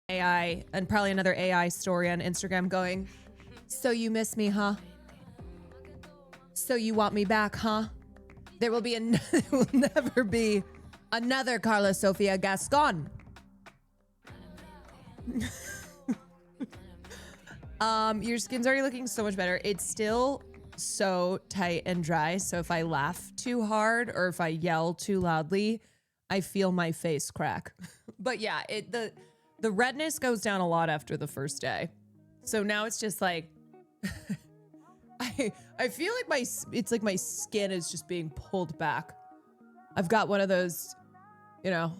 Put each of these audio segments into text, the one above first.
AI and probably another AI story on Instagram going, so you miss me, huh? So you want me back, huh? There will be there will never be another Carla Sofia Gascon. Your skin's already looking so much better. It's still so tight and dry, so if I laugh too hard or if I yell too loudly, I feel my face crack. But yeah, the redness goes down a lot after the first day. So now it's just like I feel like it's like my skin is just being pulled back. I've got one of those, you know,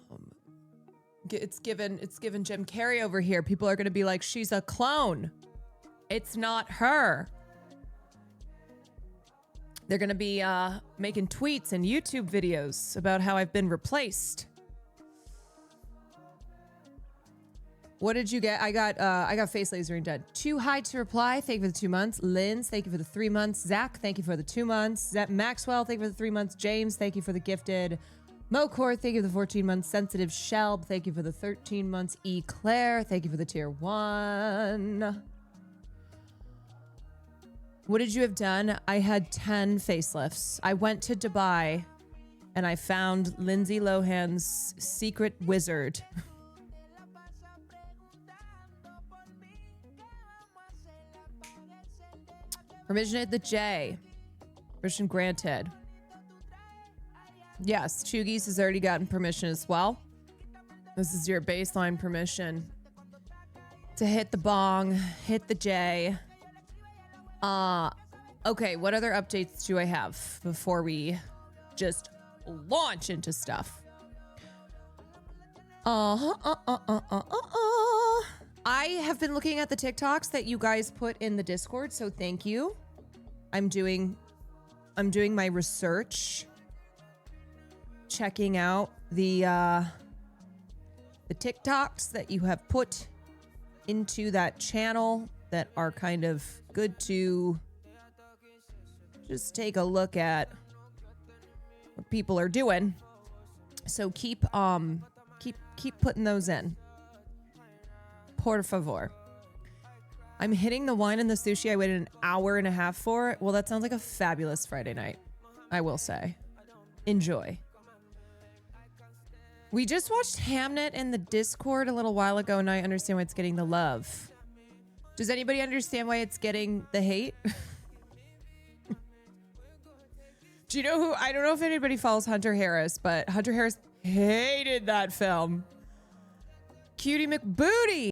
it's given Jim Carrey over here. People are going to be like, she's a clone. It's not her. They're going to be making tweets and YouTube videos about how I've been replaced. What did you get? I got face lasering done. Too high to reply. Thank you for the 2 months. Linz, thank you for the 3 months. Zach, thank you for the 2 months. Maxwell, thank you for the 3 months. James, thank you for the gifted. Mocor, thank you for the 14 months. Sensitive Shelb, thank you for the 13 months. Eclair, thank you for the tier 1. What did you have done? I had 10 facelifts. I went to Dubai and I found Lindsay Lohan's secret wizard. Permission at the J. Permission granted. Yes, Chugis has already gotten permission as well. This is your baseline permission to hit the bong, hit the J. Okay, what other updates do I have before we just launch into stuff? I have been looking at the TikToks that you guys put in the Discord, so thank you. I'm doing my research, checking out the TikToks that you have put into that channel that are kind of good to just take a look at what people are doing. So keep putting those in. Por favor. I'm hitting the wine and the sushi I waited an hour and a half for. Well, that sounds like a fabulous Friday night, I will say. Enjoy. We just watched Hamnet in the Discord a little while ago, and I understand why it's getting the love. Does anybody understand why it's getting the hate? Do you know who? I don't know if anybody follows Hunter Harris, but Hunter Harris hated that film. Cutie McBooty.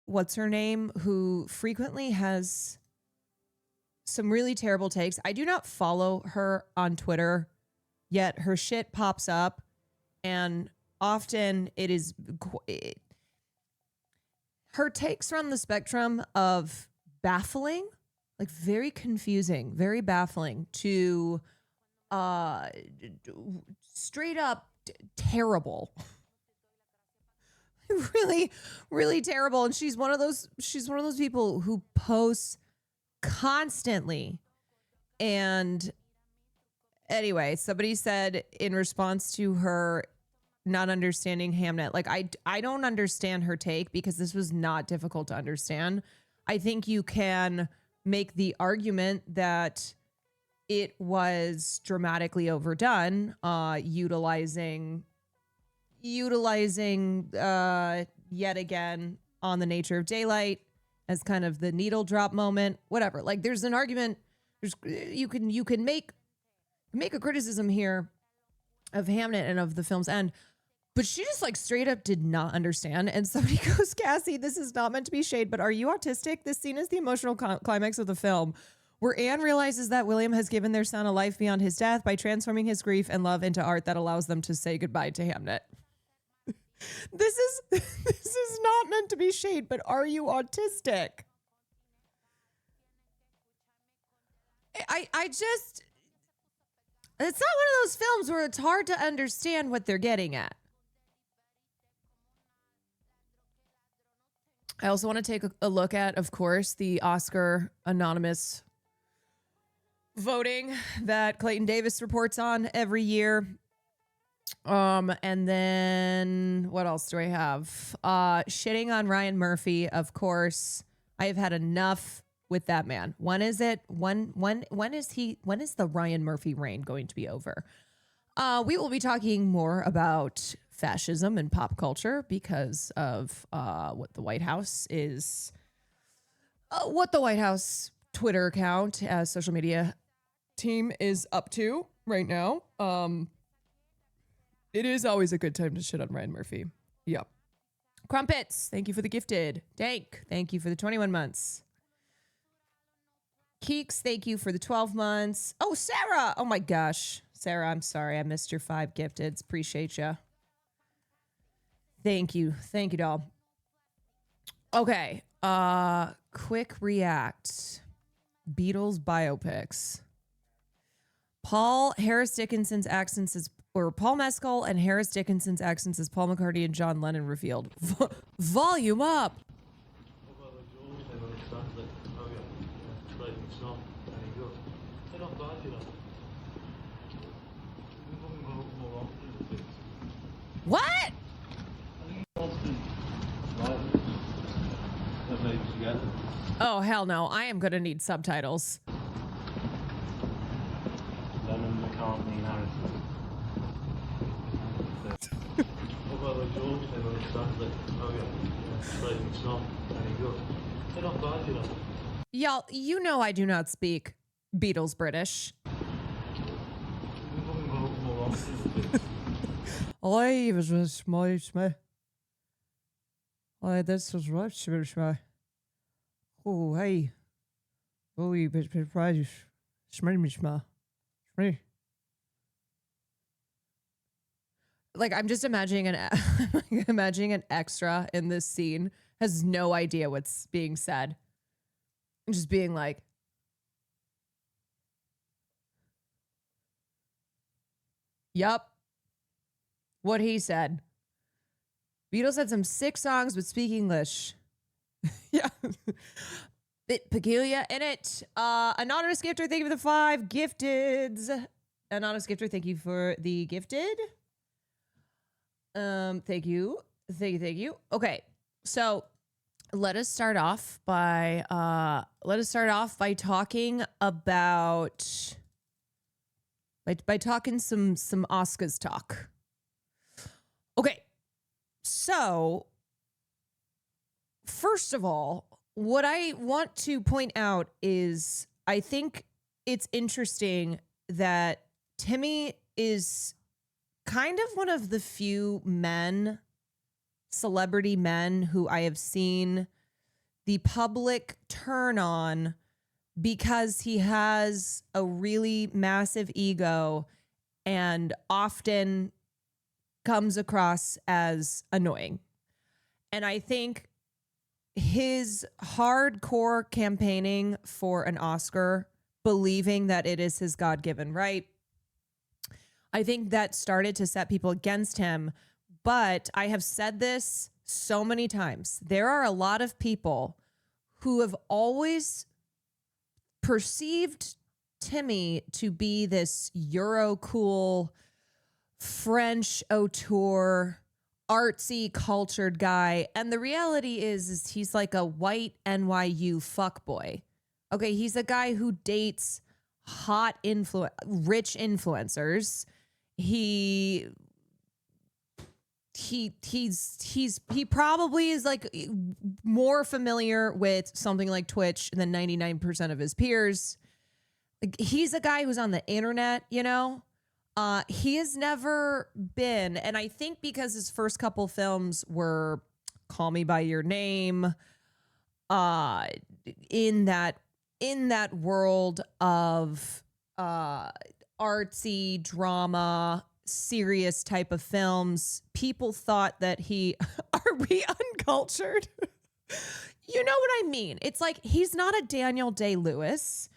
what's her name, who frequently has some really terrible takes. I do not follow her on Twitter, yet her shit pops up, and often it is her takes run the spectrum of baffling, like very confusing, very baffling, to straight up terrible. Really, really terrible. And she's one of those people who posts constantly. And anyway, somebody said in response to her not understanding Hamnet, like, I don't understand her take, because this was not difficult to understand. I think you can make the argument that it was dramatically overdone, utilizing yet again on the nature of daylight as kind of the needle drop moment, whatever. Like, there's an argument. You can make a criticism here of Hamnet and of the film's end, but she just like straight up did not understand. And somebody goes, Cassie, this is not meant to be shade, but are you autistic? This scene is the emotional climax of the film, where Anne realizes that William has given their son a life beyond his death by transforming his grief and love into art that allows them to say goodbye to Hamnet. This is not meant to be shade, but are you autistic? I just, it's not one of those films where it's hard to understand what they're getting at. I also want to take a look at, of course, the Oscar anonymous voting that Clayton Davis reports on every year. And then what else do I have? Shitting on Ryan Murphy, of course. I have had enough with that man. When is it? When is the Ryan Murphy reign going to be over? We will be talking more about fascism and pop culture because of what the White House Twitter account, social media team is up to right now. It is always a good time to shit on Ryan Murphy. Yep. Crumpets, thank you for the gifted. Dank, thank you for the 21 months. Keeks, thank you for the 12 months. Oh, Sarah. Oh my gosh. Sarah, I'm sorry. I missed your 5 gifteds. Appreciate you. Thank you. Thank you, doll. Okay. Quick react. Beatles biopics. Paul Mescal and Harris Dickinson's accents as Paul McCartney and John Lennon revealed. Volume up. What? Oh, hell no. I am going to need subtitles. Lennon, McCartney, and Harrison. What about the George? They were translate. Oh yeah, it's not very good. They're not bad, you know. Y'all, you know I do not speak Beatles British. I was with my Smith. I this was right, Smith. Oh hey, oh you bit prize, Smith. Like, I'm just imagining an extra in this scene has no idea what's being said. And just being like, yup. What he said. Beatles had some sick songs, but speak English. Yeah. Bit peculiar in it. Anonymous Gifter, thank you for the 5 gifteds. Anonymous Gifter, thank you for the gifted. Thank you. Okay. So let us start off by talking about by talking some Oscars talk. Okay. So first of all, what I want to point out is I think it's interesting that Timmy is kind of one of the few celebrity men who I have seen the public turn on because he has a really massive ego and often comes across as annoying. And I think his hardcore campaigning for an Oscar, believing that it is his God-given right, I think that started to set people against him. But I have said this so many times. There are a lot of people who have always perceived Timmy to be this Euro cool, French auteur, artsy, cultured guy. And the reality is he's like a white NYU fuckboy. Okay, he's a guy who dates hot, rich influencers. He probably is like more familiar with something like Twitch than 99% of his peers. Like, he's a guy who's on the internet, you know? He has never been, and I think because his first couple films were Call Me by Your Name, in that world of artsy drama, serious type of films, people thought that are we uncultured? You know what I mean? It's like, he's not a Daniel Day-Lewis.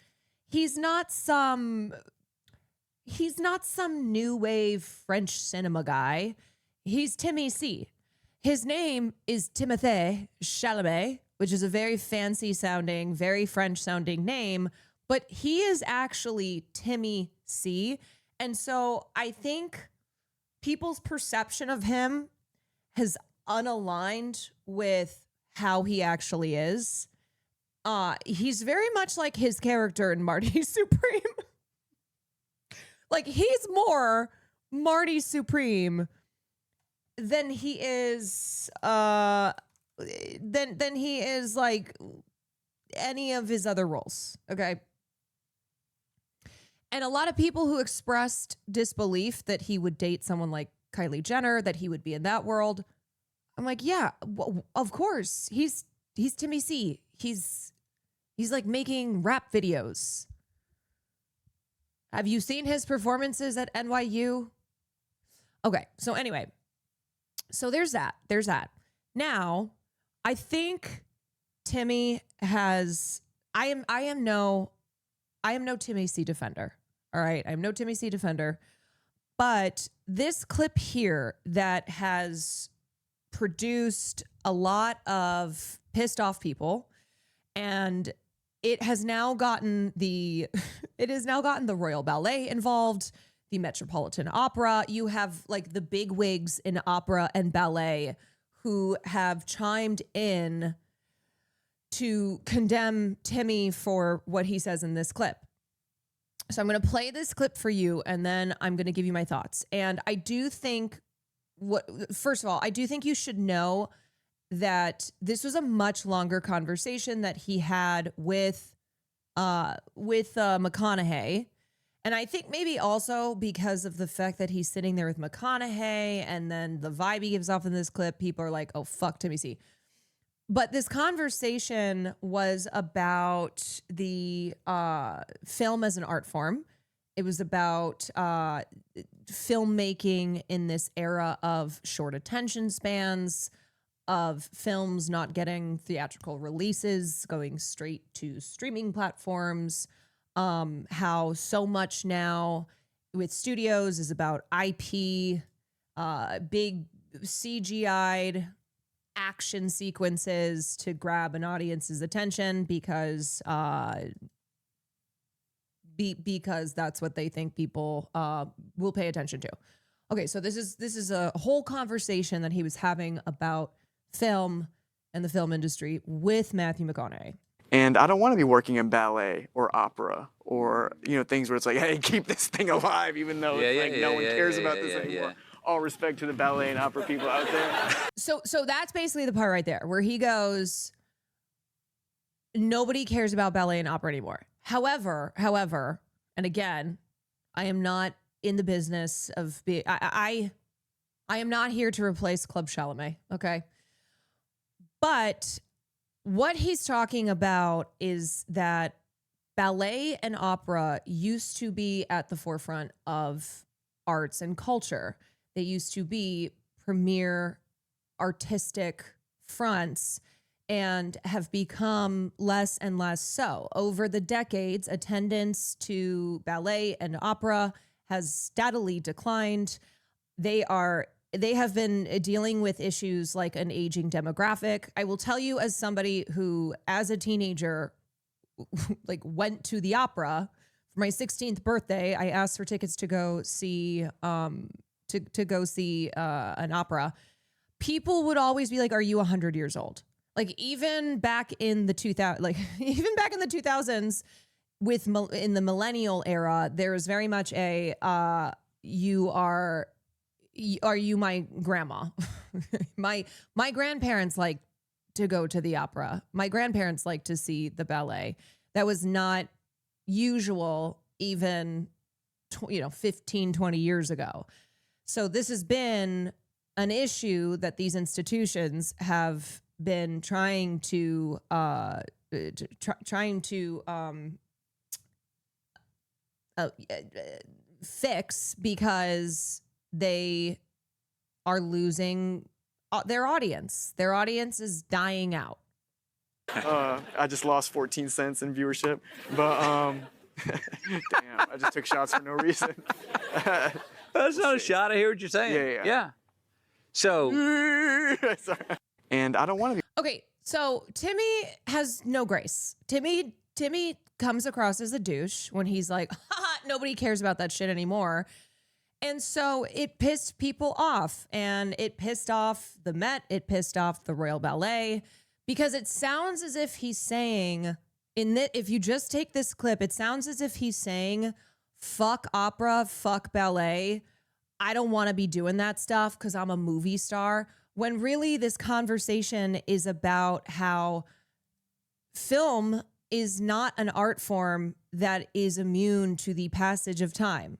He's not some new wave French cinema guy. He's Timmy C. His name is Timothée Chalamet, which is a very fancy sounding, very French sounding name, but he is actually Timmy C. And so I think people's perception of him has unaligned with how he actually is. He's very much like his character in Marty Supreme. Like, he's more Marty Supreme than he is than he is like any of his other roles. Okay. And a lot of people who expressed disbelief that he would date someone like Kylie Jenner, that he would be in that world. I'm like, yeah, of course. He's Timmy C. He's like making rap videos. Have you seen his performances at NYU? Okay, so anyway. So there's that. Now, I think Timmy has I am no Timmy C defender. All right, I'm no Timmy C defender. But this clip here that has produced a lot of pissed off people, and it has now gotten the Royal Ballet involved, the Metropolitan Opera. You have like the big wigs in opera and ballet who have chimed in to condemn Timmy for what he says in this clip. So I'm going to play this clip for you, and then I'm going to give you my thoughts. And I do think first of all, I do think you should know that this was a much longer conversation that he had with McConaughey. And I think maybe also because of the fact that he's sitting there with McConaughey, and then the vibe he gives off in this clip, people are like, oh, fuck Timmy C. But this conversation was about the film as an art form. It was about filmmaking in this era of short attention spans, of films not getting theatrical releases, going straight to streaming platforms, how so much now with studios is about IP, big CGI'd action sequences to grab an audience's attention because that's what they think people will pay attention to. Okay, so this is a whole conversation that he was having about film and the film industry with Matthew McConaughey. And I don't want to be working in ballet or opera or, things where it's like, hey, keep this thing alive, even though no one cares about this anymore. Yeah. All respect to the ballet and opera people out there. So that's basically the part right there where he goes, nobody cares about ballet and opera anymore. However, and again, I am not in the business of being, I am not here to replace Club Chalamet, okay? But what he's talking about is that ballet and opera used to be at the forefront of arts and culture. They used to be premier artistic fronts and have become less and less so. Over the decades, attendance to ballet and opera has steadily declined. They have been dealing with issues like an aging demographic. I will tell you, as somebody who, as a teenager, like went to the opera for my 16th birthday, I asked for tickets to go see to go see an opera. People would always be like, "Are you 100 years old?" Like even back in the 2000s, in the millennial era, there was very much a are you my grandma? my grandparents like to go to the opera. My grandparents like to see the ballet. That was not usual even 15, 20 years ago. So this has been an issue that these institutions have been trying to fix, because they are losing their audience. Their audience is dying out. I just lost 14 cents in viewership, but damn, I just took shots for no reason. That's not a shot. I hear what you're saying. Yeah. So, sorry. And I don't want to be. Okay, so Timmy has no grace. Timmy comes across as a douche when he's like, nobody cares about that shit anymore. And so it pissed people off, and it pissed off the Met. It pissed off the Royal Ballet, because it sounds as if he's saying, if you just take this clip, it sounds as if he's saying, fuck opera, fuck ballet. I don't want to be doing that stuff because I'm a movie star. When really this conversation is about how film is not an art form that is immune to the passage of time.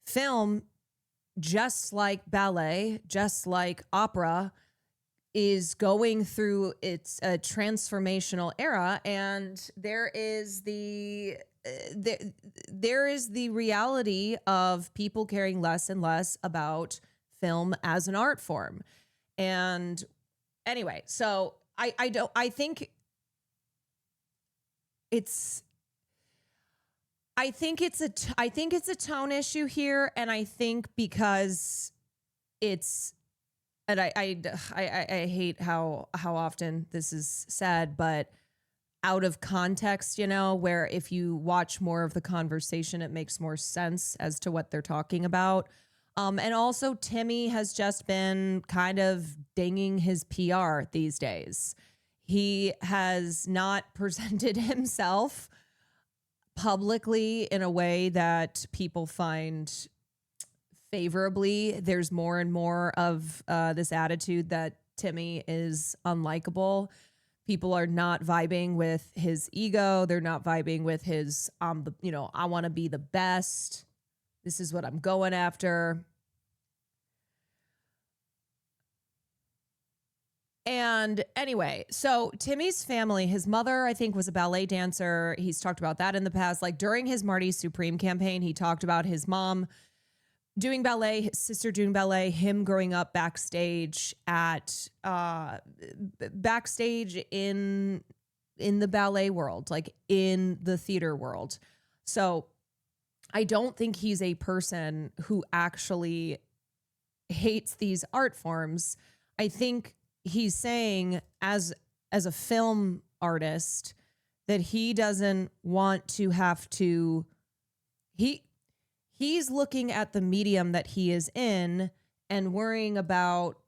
Film, just like ballet, just like opera, is going through its transformational era, and there is the reality of people caring less and less about film as an art form. And anyway, so I think it's a tone issue here, and I think because it's, and I hate how often this is said, but out of context, where if you watch more of the conversation, it makes more sense as to what they're talking about. And also Timmy has just been kind of dinging his PR these days. He has not presented himself publicly in a way that people find favorably. There's more and more of this attitude that Timmy is unlikable. People are not vibing with his ego. They're not vibing with his, I want to be the best. This is what I'm going after. And anyway, so Timmy's family, his mother, I think, was a ballet dancer. He's talked about that in the past. Like during his Marty Supreme campaign, he talked about his mom doing ballet, his sister doing ballet, him growing up backstage in the ballet world, like in the theater world. So I don't think he's a person who actually hates these art forms. I think he's saying as a film artist that he doesn't want to have to, he's looking at the medium that he is in and worrying about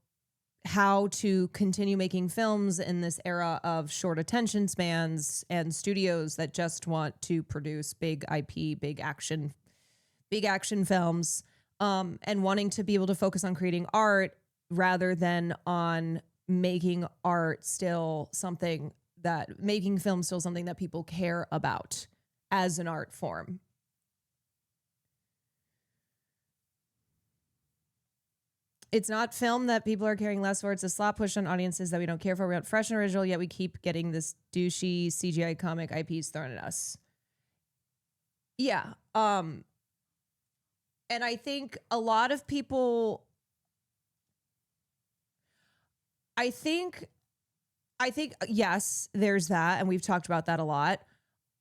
how to continue making films in this era of short attention spans and studios that just want to produce big IP, big action films, and wanting to be able to focus on creating art rather than on making film still something that people care about as an art form. It's not film that people are caring less for. It's a slap push on audiences that we don't care for. We want fresh and original, yet we keep getting this douchey CGI comic IPs thrown at us. Yeah. And I think a lot of people, I think, yes, there's that. And we've talked about that a lot.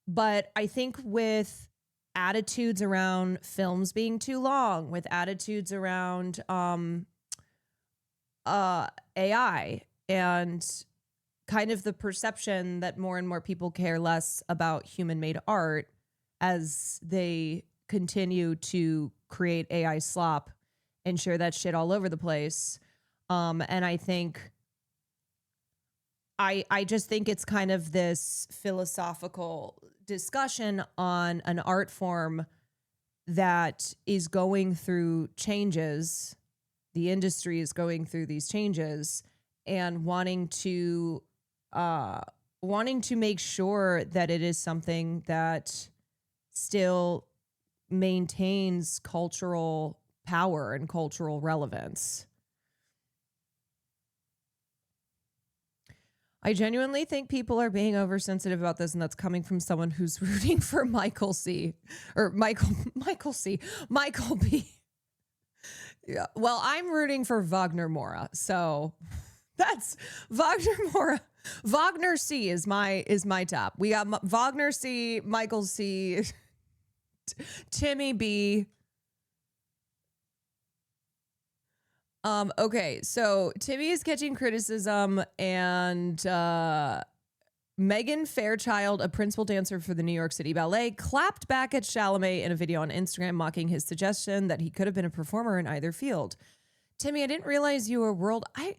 But I think with attitudes around films being too long, with attitudes around AI, and kind of the perception that more and more people care less about human-made art as they continue to create AI slop and share that shit all over the place. And I think I just think it's kind of this philosophical discussion on an art form that is going through changes. The industry is going through these changes and wanting to make sure that it is something that still maintains cultural power and cultural relevance. I genuinely think people are being oversensitive about this, and that's coming from someone who's rooting for Michael B. Yeah. Well, I'm rooting for Wagner Mora, so that's Wagner Mora. Wagner C is my top. We got Wagner C, Michael C, Timmy B. Okay, so Timmy is catching criticism, and Megan Fairchild, a principal dancer for the New York City Ballet, clapped back at Chalamet in a video on Instagram, mocking his suggestion that he could have been a performer in either field. Timmy, I didn't realize you were world. I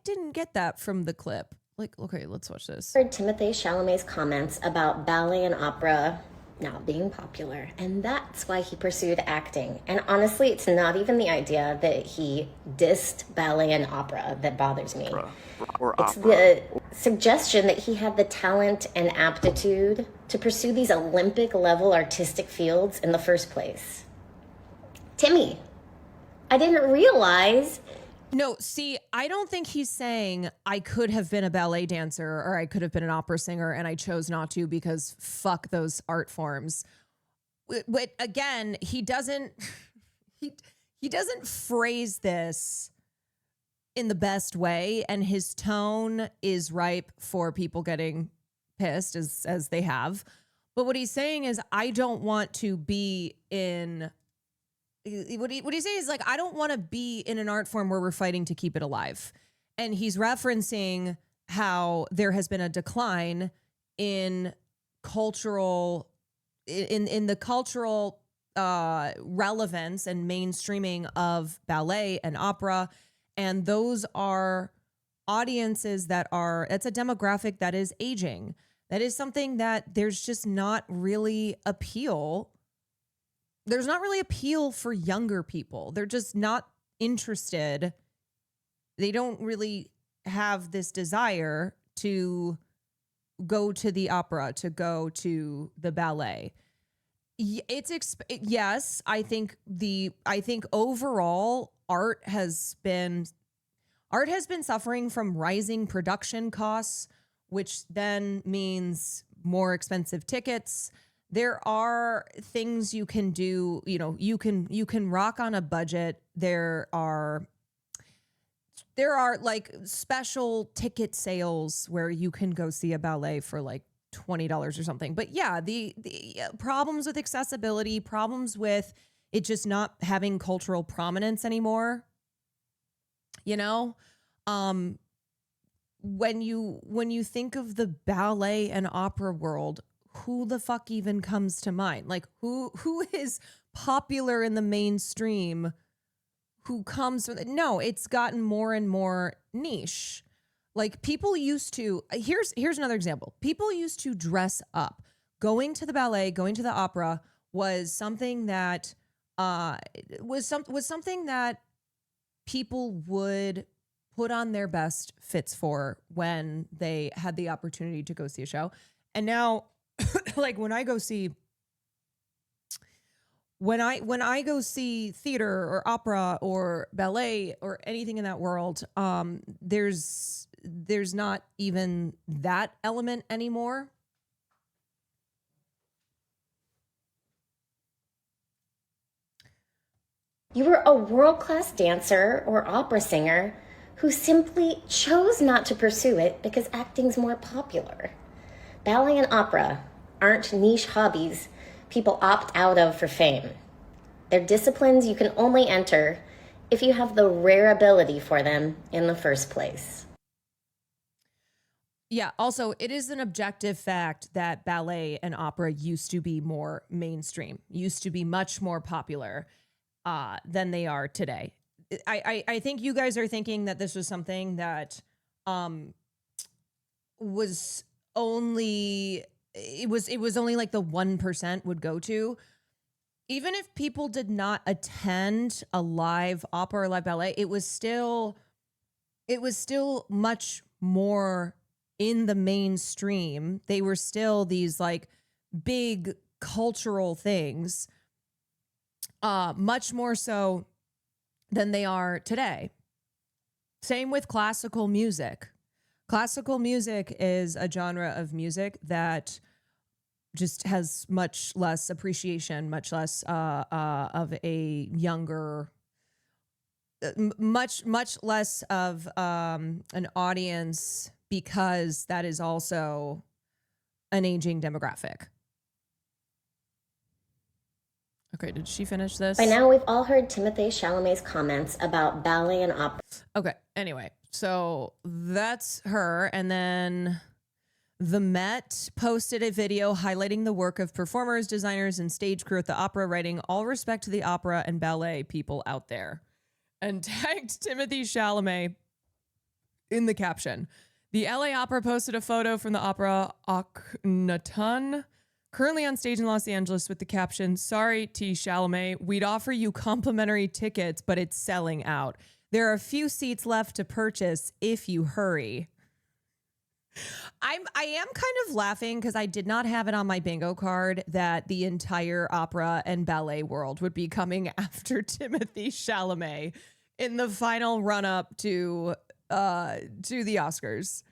didn't get that from the clip. Like, okay, let's watch this. Heard Timothée Chalamet's comments about ballet and opera not being popular, and that's why he pursued acting. And honestly, it's not even the idea that he dissed ballet and opera that bothers me. It's the suggestion that he had the talent and aptitude to pursue these Olympic level artistic fields in the first place. Timmy, I didn't realize. No, see, I don't think he's saying I could have been a ballet dancer or I could have been an opera singer and I chose not to because fuck those art forms. But again, he doesn't phrase this in the best way, and his tone is ripe for people getting pissed as they have. But what he's saying is, I don't want to be in. What he's saying is, like, I don't want to be in an art form where we're fighting to keep it alive. And he's referencing how there has been a decline in cultural, in the cultural relevance and mainstreaming of ballet and opera. And those are audiences that's a demographic that is aging. That is something that there's just not really appeal. There's not really appeal for younger people. They're just not interested. They don't really have this desire to go to the opera, to go to the ballet. Yes, I think overall art has been suffering from rising production costs, which then means more expensive tickets. There are things you can do, you can rock on a budget. There are like special ticket sales where you can go see a ballet for like $20 or something. But yeah, the problems with accessibility, problems with it just not having cultural prominence anymore. When you think of the ballet and opera world, who the fuck even comes to mind? Like who is popular in the mainstream? Who comes from no, it's gotten more and more niche. Like people used to, here's another example. People used to dress up. Going to the ballet, going to the opera was something that was something that people would put on their best fits for when they had the opportunity to go see a show. And now like when I go see when I go see theater or opera or ballet or anything in that world, there's not even that element anymore. You were a world-class dancer or opera singer who simply chose not to pursue it because acting's more popular. Ballet and opera aren't niche hobbies people opt out of for fame. They're disciplines you can only enter if you have the rare ability for them in the first place. Yeah, also, it is an objective fact that ballet and opera used to be more mainstream, used to be much more popular than they are today. I think you guys are thinking that this was something that was only, it was only like the 1% would go to. Even if people did not attend a live opera or live ballet, it was still much more in the mainstream. They were still these like big cultural things, much more so than they are today. Same with classical music. Classical music is a genre of music that just has much less appreciation, much less of a younger, much less of an audience, because that is also an aging demographic. Okay, did she finish this? By now, we've all heard Timothée Chalamet's comments about ballet and opera. Okay, anyway, so that's her. And then the Met posted a video highlighting the work of performers, designers, and stage crew at the opera, writing, "All respect to the opera and ballet people out there," and tagged Timothée Chalamet in the caption. The LA Opera posted a photo from the opera Akhenaten, currently on stage in Los Angeles, with the caption, "Sorry, T. Chalamet, we'd offer you complimentary tickets, but it's selling out. There are a few seats left to purchase if you hurry." I am kind of laughing because I did not have it on my bingo card that the entire opera and ballet world would be coming after Timothée Chalamet in the final run up to the Oscars.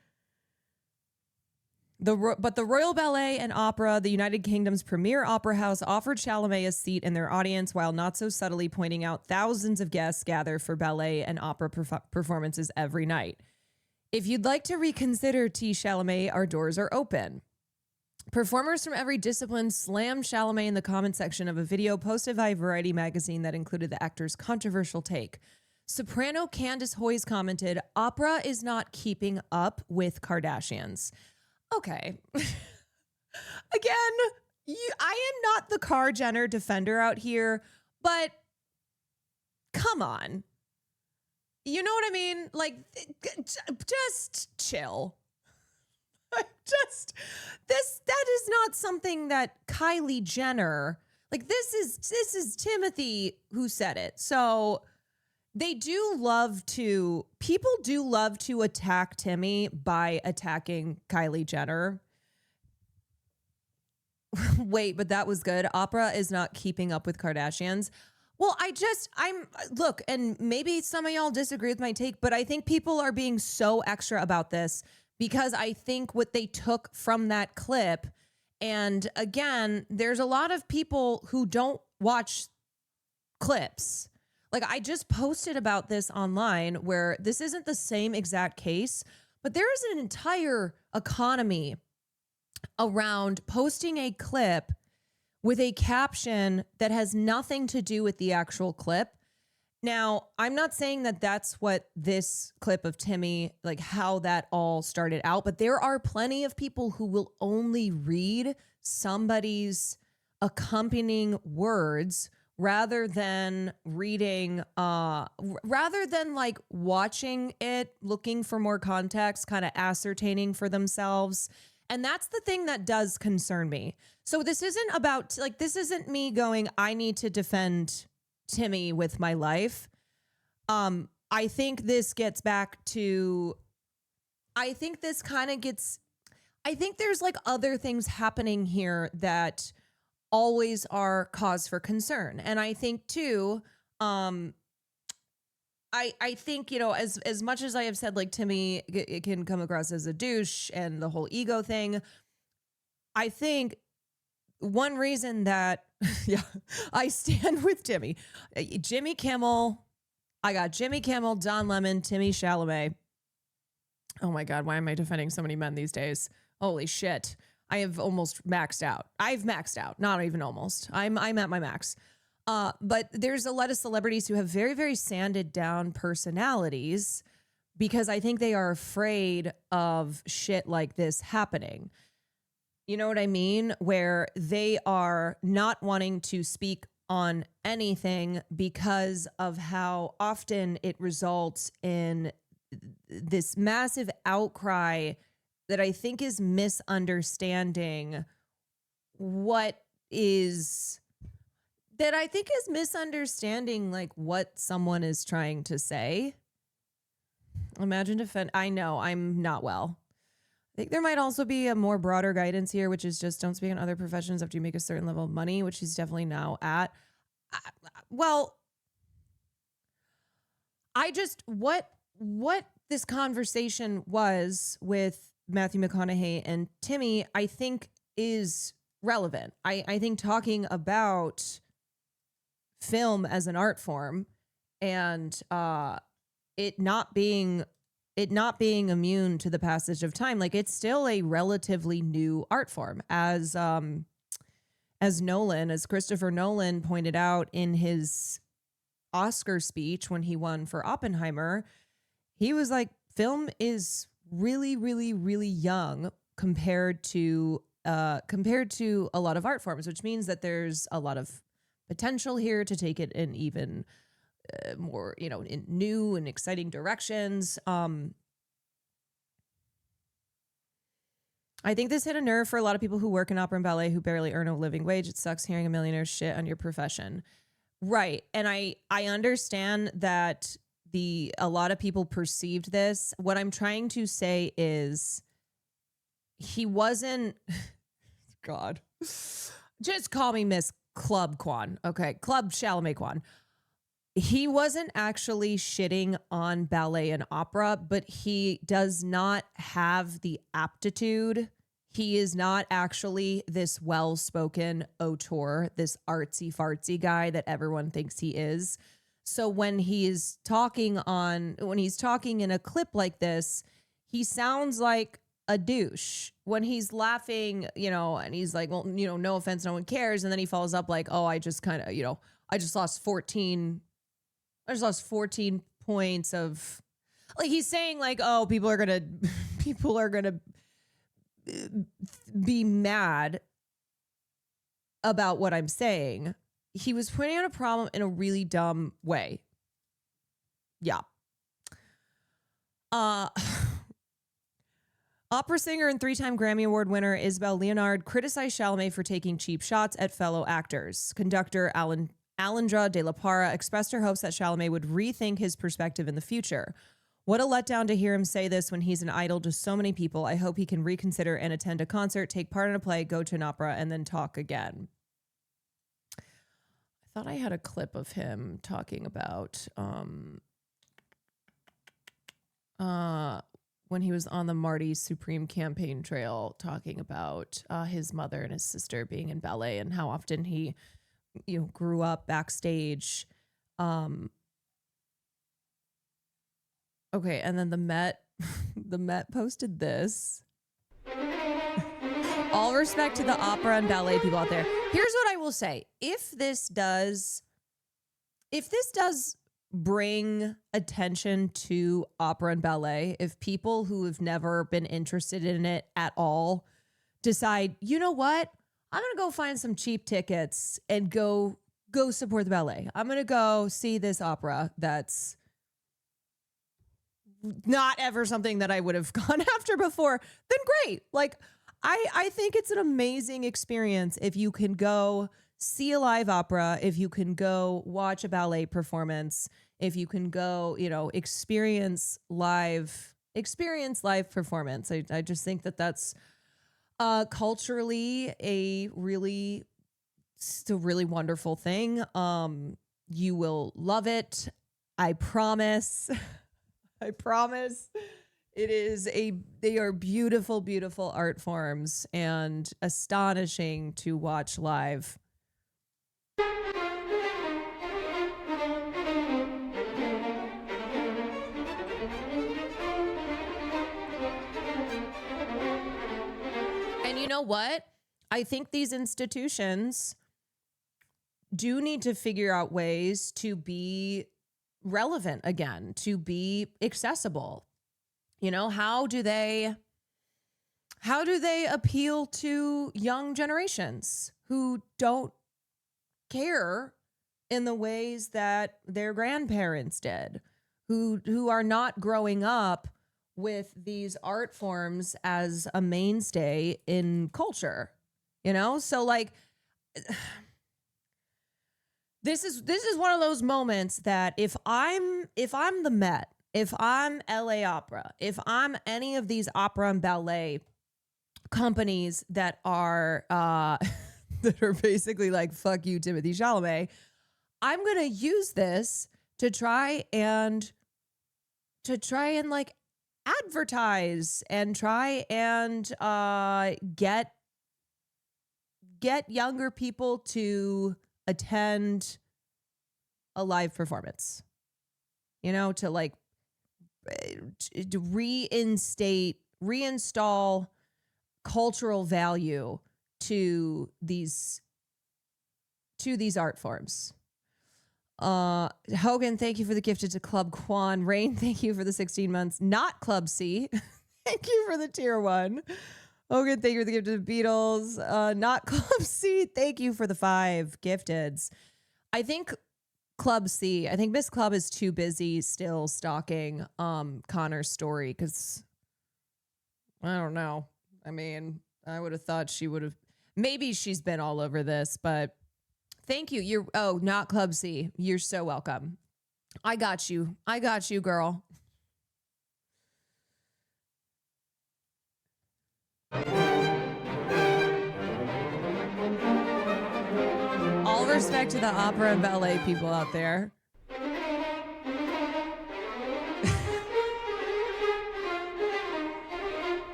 But the Royal Ballet and Opera, the United Kingdom's premier opera house, offered Chalamet a seat in their audience, while not so subtly pointing out thousands of guests gather for ballet and opera performances every night. "If you'd like to reconsider T. Chalamet, our doors are open." Performers from every discipline slammed Chalamet in the comment section of a video posted by Variety magazine that included the actor's controversial take. Soprano Candace Hoyes commented, "Opera is not keeping up with Kardashians." Okay. Again, I am not the Kar Jenner defender out here, but come on. You know what I mean? Like, just chill. That is not something that Kylie Jenner, like, this is Timothy who said it. So people do love to attack Timmy by attacking Kylie Jenner. Wait, but that was good. Opera is not keeping up with Kardashians. Well, look, and maybe some of y'all disagree with my take, but I think people are being so extra about this because I think what they took from that clip, and again, there's a lot of people who don't watch clips. Like, I just posted about this online where this isn't the same exact case, but there is an entire economy around posting a clip with a caption that has nothing to do with the actual clip. Now, I'm not saying that that's what this clip of Timmy, like how that all started out, but there are plenty of people who will only read somebody's accompanying words rather than reading, rather than like watching it, looking for more context, kind of ascertaining for themselves. And that's the thing that does concern me. So this isn't about, like, this isn't me going, I need to defend Timmy with my life. I think this gets back to, I think there's like other things happening here that always are cause for concern. And I think too, I think, you know, as much as I have said, like, Timmy, it can come across as a douche and the whole ego thing. I think one reason that, yeah, I stand with Timmy. Jimmy Kimmel, I got Jimmy Kimmel, Don Lemon, Timmy Chalamet. Oh my God, why am I defending so many men these days? Holy shit. I have almost maxed out. I've maxed out, not even almost. I'm at my max. But there's a lot of celebrities who have very, very sanded down personalities because I think they are afraid of shit like this happening. You know what I mean? Where they are not wanting to speak on anything because of how often it results in this massive outcry that I think is misunderstanding like what someone is trying to say. Imagine I know I'm not well. I think there might also be a more broader guidance here, which is just don't speak in other professions after you make a certain level of money, which he's definitely now at. What this conversation was with Matthew McConaughey and Timmy, I think is relevant. I think talking about film as an art form and it not being immune to the passage of time, like it's still a relatively new art form, as Christopher Nolan pointed out in his Oscar speech when he won for Oppenheimer. He was like, film is really, really, really young compared to a lot of art forms, which means that there's a lot of potential here to take it in even more, you know, in new and exciting directions. I think this hit a nerve for a lot of people who work in opera and ballet who barely earn a living wage. It sucks hearing a millionaire shit on your profession. Right. And I understand that a lot of people perceived this. What I'm trying to say is he wasn't, God, just call me Miss Club Kwan. Okay. Club Chalamet Kwan. He wasn't actually shitting on ballet and opera, but he does not have the aptitude. He is not actually this well-spoken auteur, this artsy fartsy guy that everyone thinks he is. So when he's talking in a clip like this, he sounds like a douche. When he's laughing, you know, and he's like, well, you know, no offense, no one cares. And then he follows up like, oh, I just kind of, you know, I just lost 14 points of, like, he's saying like, oh, people are gonna be mad about what I'm saying. He was pointing out a problem in a really dumb way. Yeah. Opera singer and 3-time Grammy Award winner Isabel Leonard criticized Chalamet for taking cheap shots at fellow actors. Conductor Alondra de la Parra expressed her hopes that Chalamet would rethink his perspective in the future. What a letdown to hear him say this when he's an idol to so many people. I hope he can reconsider and attend a concert, take part in a play, go to an opera, and then talk again. I thought I had a clip of him talking about when he was on the Marty Supreme campaign trail, talking about his mother and his sister being in ballet and how often he, you know, grew up backstage. Okay, and then the Met posted this. All respect to the opera and ballet people out there. Here's what I will say. If this does bring attention to opera and ballet, if people who have never been interested in it at all decide, you know what? I'm going to go find some cheap tickets and go support the ballet. I'm going to go see this opera that's not ever something that I would have gone after before, then great. Like, I think it's an amazing experience if you can go see a live opera, if you can go watch a ballet performance, if you can go, you know, experience live performance. I just think that that's culturally a really It's a really wonderful thing. You will love it. I promise. I promise. They are beautiful, beautiful art forms and astonishing to watch live. And you know what? I think these institutions do need to figure out ways to be relevant again, to be accessible. You know, how do they appeal to young generations who don't care in the ways that their grandparents did, who are not growing up with these art forms as a mainstay in culture, you know? So like this is one of those moments that if I'm the Met, if I'm LA Opera, if I'm any of these opera and ballet companies that are that are basically like, fuck you, Timothy Chalamet, I'm gonna use this to try and like advertise and try and get younger people to attend a live performance, you know, to like to reinstall cultural value to these art forms. Hogan, thank you for the gifted to Club Kwan. Rain, thank you for the 16 months. Not Club C. Thank you for the tier 1. Hogan, thank you for the gift to the Beatles. Not Club C. Thank you for the 5 gifteds. I think Club C, I think Miss Club is too busy still stalking Connor's story because I don't know. I mean, I would have thought she would have. Maybe she's been all over this, but thank you. Not Club C. You're so welcome. I got you. I got you, girl. All respect to the opera and ballet people out there.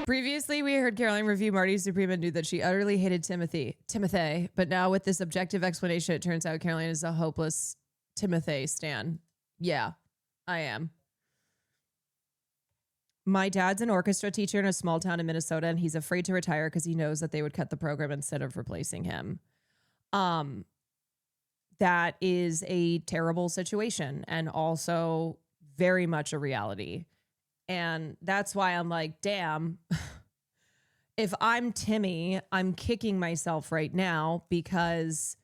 Previously, we heard Caroline review Marty Supreme and knew that she utterly hated Timothy. But now with this objective explanation, it turns out Caroline is a hopeless Timothy stan. Yeah, I am. My dad's an orchestra teacher in a small town in Minnesota, and he's afraid to retire because he knows that they would cut the program instead of replacing him. That is a terrible situation and also very much a reality. And that's why I'm like, damn, if I'm Timmy, I'm kicking myself right now because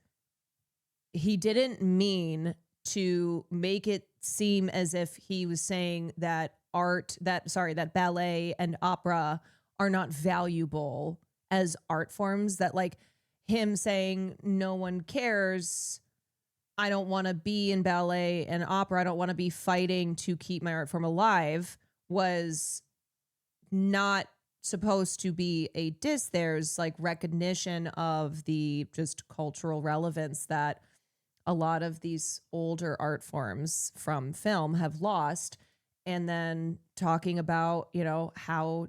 he didn't mean to make it seem as if he was saying that that ballet and opera are not valuable as art forms, that like him saying no one cares, I don't want to be in ballet and opera, I don't want to be fighting to keep my art form alive, was not supposed to be a diss. There's like recognition of the just cultural relevance that a lot of these older art forms from film have lost, and then talking about, you know, how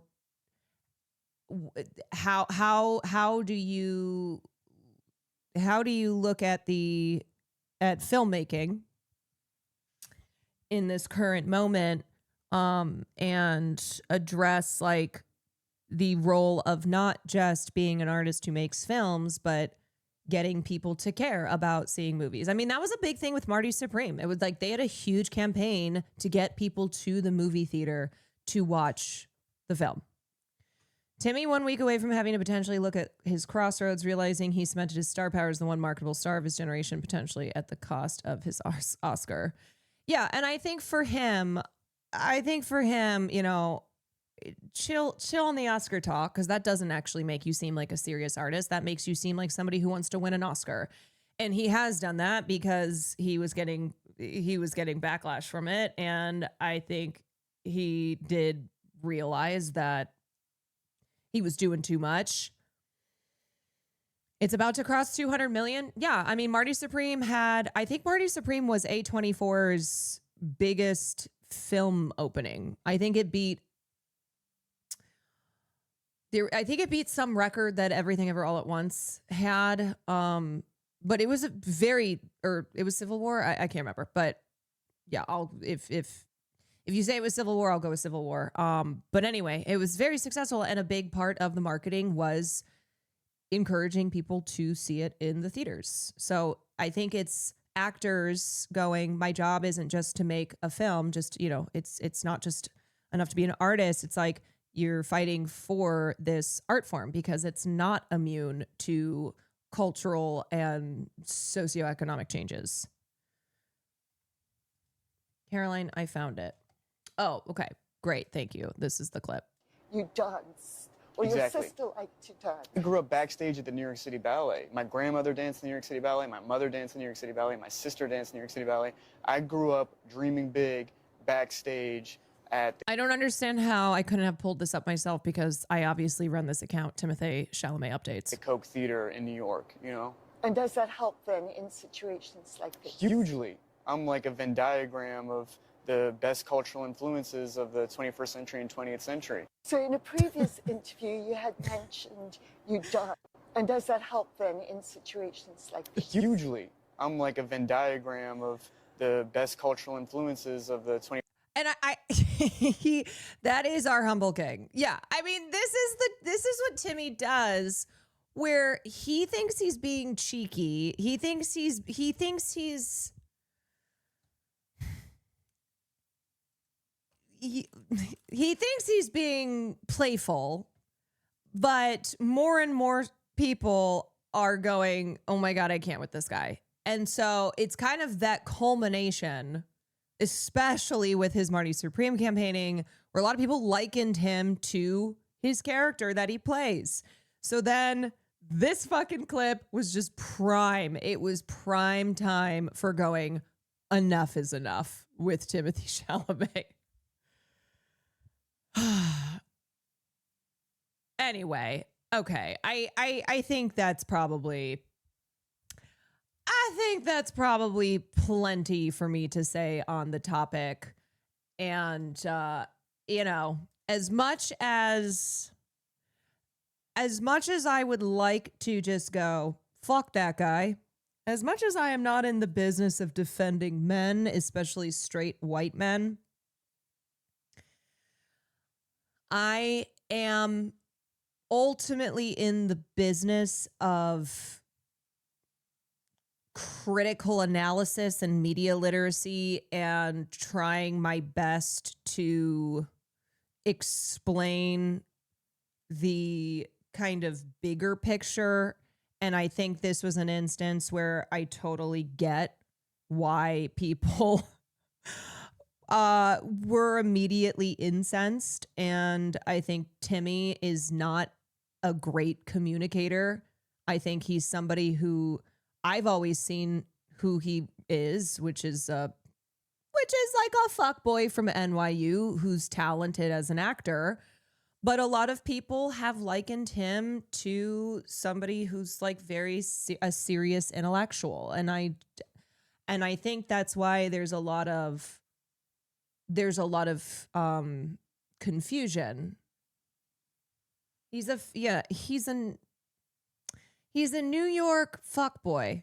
do you look at filmmaking in this current moment, and address like the role of not just being an artist who makes films, but getting people to care about seeing movies. I mean, that was a big thing with Marty Supreme. It was like they had a huge campaign to get people to the movie theater to watch the film. Timmy, 1 week away from having to potentially look at his crossroads, realizing he cemented his star power as the one marketable star of his generation, potentially at the cost of his Oscar. Yeah, and I think for him, you know, chill on the Oscar talk, because that doesn't actually make you seem like a serious artist. That makes you seem like somebody who wants to win an Oscar. And he has done that because he was getting backlash from it. And I think he did realize that he was doing too much. It's about to cross 200 million. Yeah, I mean, Marty Supreme I think Marty Supreme was A24's biggest film opening. I think it beat some record that Everything Ever All at Once had. But it was it was Civil War. I can't remember, but yeah, if you say it was Civil War, I'll go with Civil War. But anyway, it was very successful, and a big part of the marketing was encouraging people to see it in the theaters. So I think it's actors going, my job isn't just to make a film, just, it's not just enough to be an artist. It's like you're fighting for this art form because it's not immune to cultural and socioeconomic changes. Caroline, I found it. Oh, okay. Great. Thank you. This is the clip. You danced. Or Exactly. your sister liked to dance. I grew up backstage at the New York City Ballet. My grandmother danced in the New York City Ballet. My mother danced in the New York City Ballet. My sister danced in the New York City Ballet. I grew up dreaming big backstage at... I don't understand how I couldn't have pulled this up myself because I obviously run this account, Timothy Chalamet Updates. The Coke Theater in New York, And does that help then in situations like this? Hugely. I'm like a Venn diagram of the best cultural influences of the 21st century and 20th century. So in a previous interview, you had mentioned you danced. And does that help then in situations like this? Hugely. I'm like a Venn diagram of the best cultural influences of the 20th. And that is our humble king. Yeah. I mean, this is what Timmy does, where he thinks he's being cheeky. He thinks he's being playful, but more and more people are going, oh my God, I can't with this guy. And so it's kind of that culmination, especially with his Marty Supreme campaigning, where a lot of people likened him to his character that he plays. So then this fucking clip was just prime. It was prime time for going, enough is enough with Timothy Chalamet. Anyway, okay. I think that's probably plenty for me to say on the topic. And as much as I would like to just go, fuck that guy, as much as I am not in the business of defending men, especially straight white men, I am ultimately in the business of critical analysis and media literacy and trying my best to explain the kind of bigger picture. And I think this was an instance where I totally get why people were immediately incensed. And I think Timmy is not a great communicator. I think he's somebody who I've always seen who he is, which is like a fuckboy from NYU who's talented as an actor. But a lot of people have likened him to somebody who's like a serious intellectual. And I think that's why there's a lot of confusion. He's a New York fuckboy.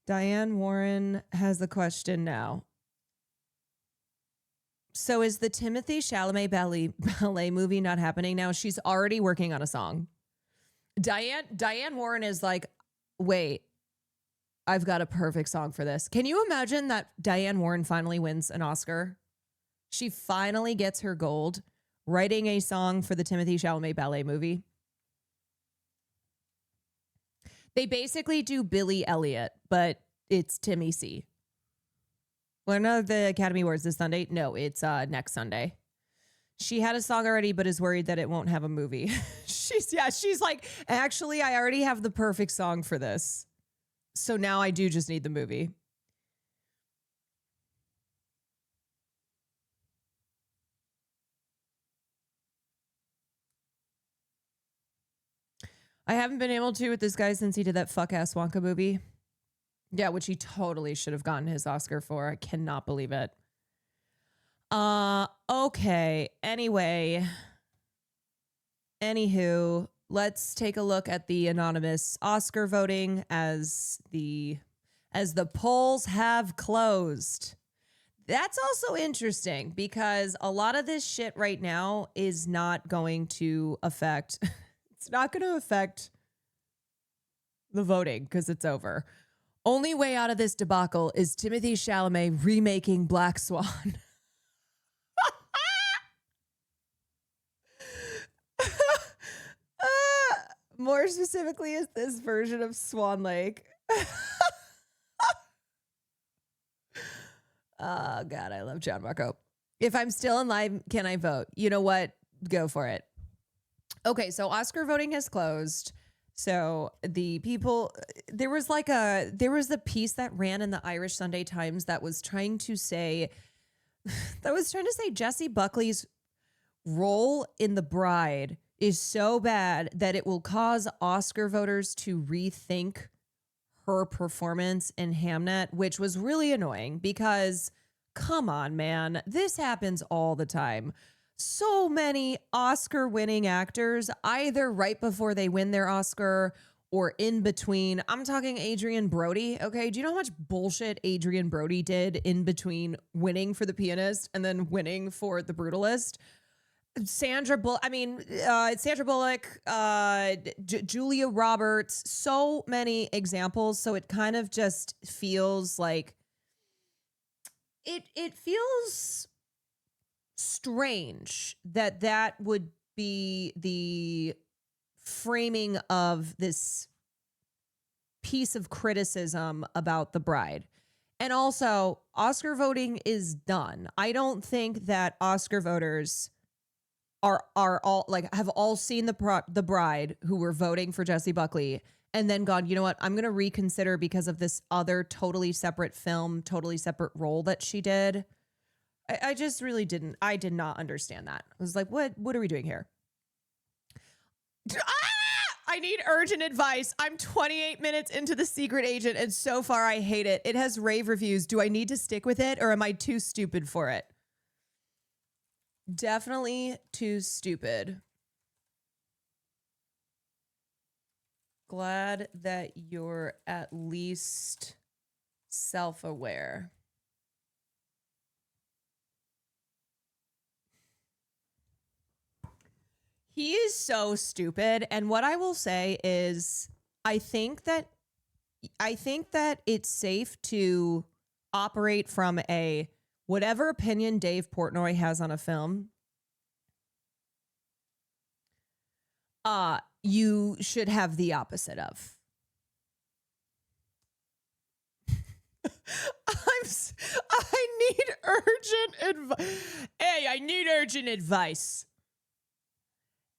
Diane Warren has the question now. So is the Timothy Chalamet ballet movie not happening now? She's already working on a song. Diane Warren is like, wait, I've got a perfect song for this. Can you imagine that Diane Warren finally wins an Oscar? She finally gets her gold writing a song for the Timothy Chalamet ballet movie. They basically do Billy Elliot, but it's Timmy C. When are the Academy Awards this Sunday? No, it's next Sunday. She had a song already, but is worried that it won't have a movie. She's like, actually, I already have the perfect song for this. So now I do just need the movie. I haven't been able to with this guy since he did that fuck-ass Wonka movie. Yeah, which he totally should have gotten his Oscar for. I cannot believe it. Okay. Anyway. Anywho, let's take a look at the anonymous Oscar voting as the polls have closed. That's also interesting because a lot of this shit right now is not going to affect, it's not going to affect the voting because it's over. Only way out of this debacle is Timothée Chalamet remaking Black Swan. More specifically, is this version of Swan Lake. Oh, God, I love John Marco. If I'm still in live, can I vote? You know what? Go for it. Okay, so Oscar voting has closed. So the people, there was a piece that ran in the Irish Sunday Times that was trying to say Jessie Buckley's role in The Bride is so bad that it will cause Oscar voters to rethink her performance in Hamnet, which was really annoying because, come on, man, this happens all the time. So many Oscar-winning actors, either right before they win their Oscar or in between. I'm talking Adrian Brody, okay? Do you know how much bullshit Adrian Brody did in between winning for The Pianist and then winning for The Brutalist? Sandra Bullock, Julia Roberts, so many examples. So it kind of just feels like it feels strange that would be the framing of this piece of criticism about The Bride. And also, Oscar voting is done. I don't think that Oscar voters are all like have all seen the Bride who were voting for Jessie Buckley and then gone, you know what, I'm going to reconsider because of this other totally separate film, totally separate role that she did. I just really didn't. I did not understand that. I was like, what are we doing here? I need urgent advice. I'm 28 minutes into The Secret Agent and so far I hate it. It has rave reviews. Do I need to stick with it or am I too stupid for it? Definitely too stupid. Glad that you're at least self-aware. He is so stupid. And what I will say is I think that it's safe to operate from a whatever opinion Dave Portnoy has on a film, you should have the opposite of. I need urgent advice. Hey, I need urgent advice.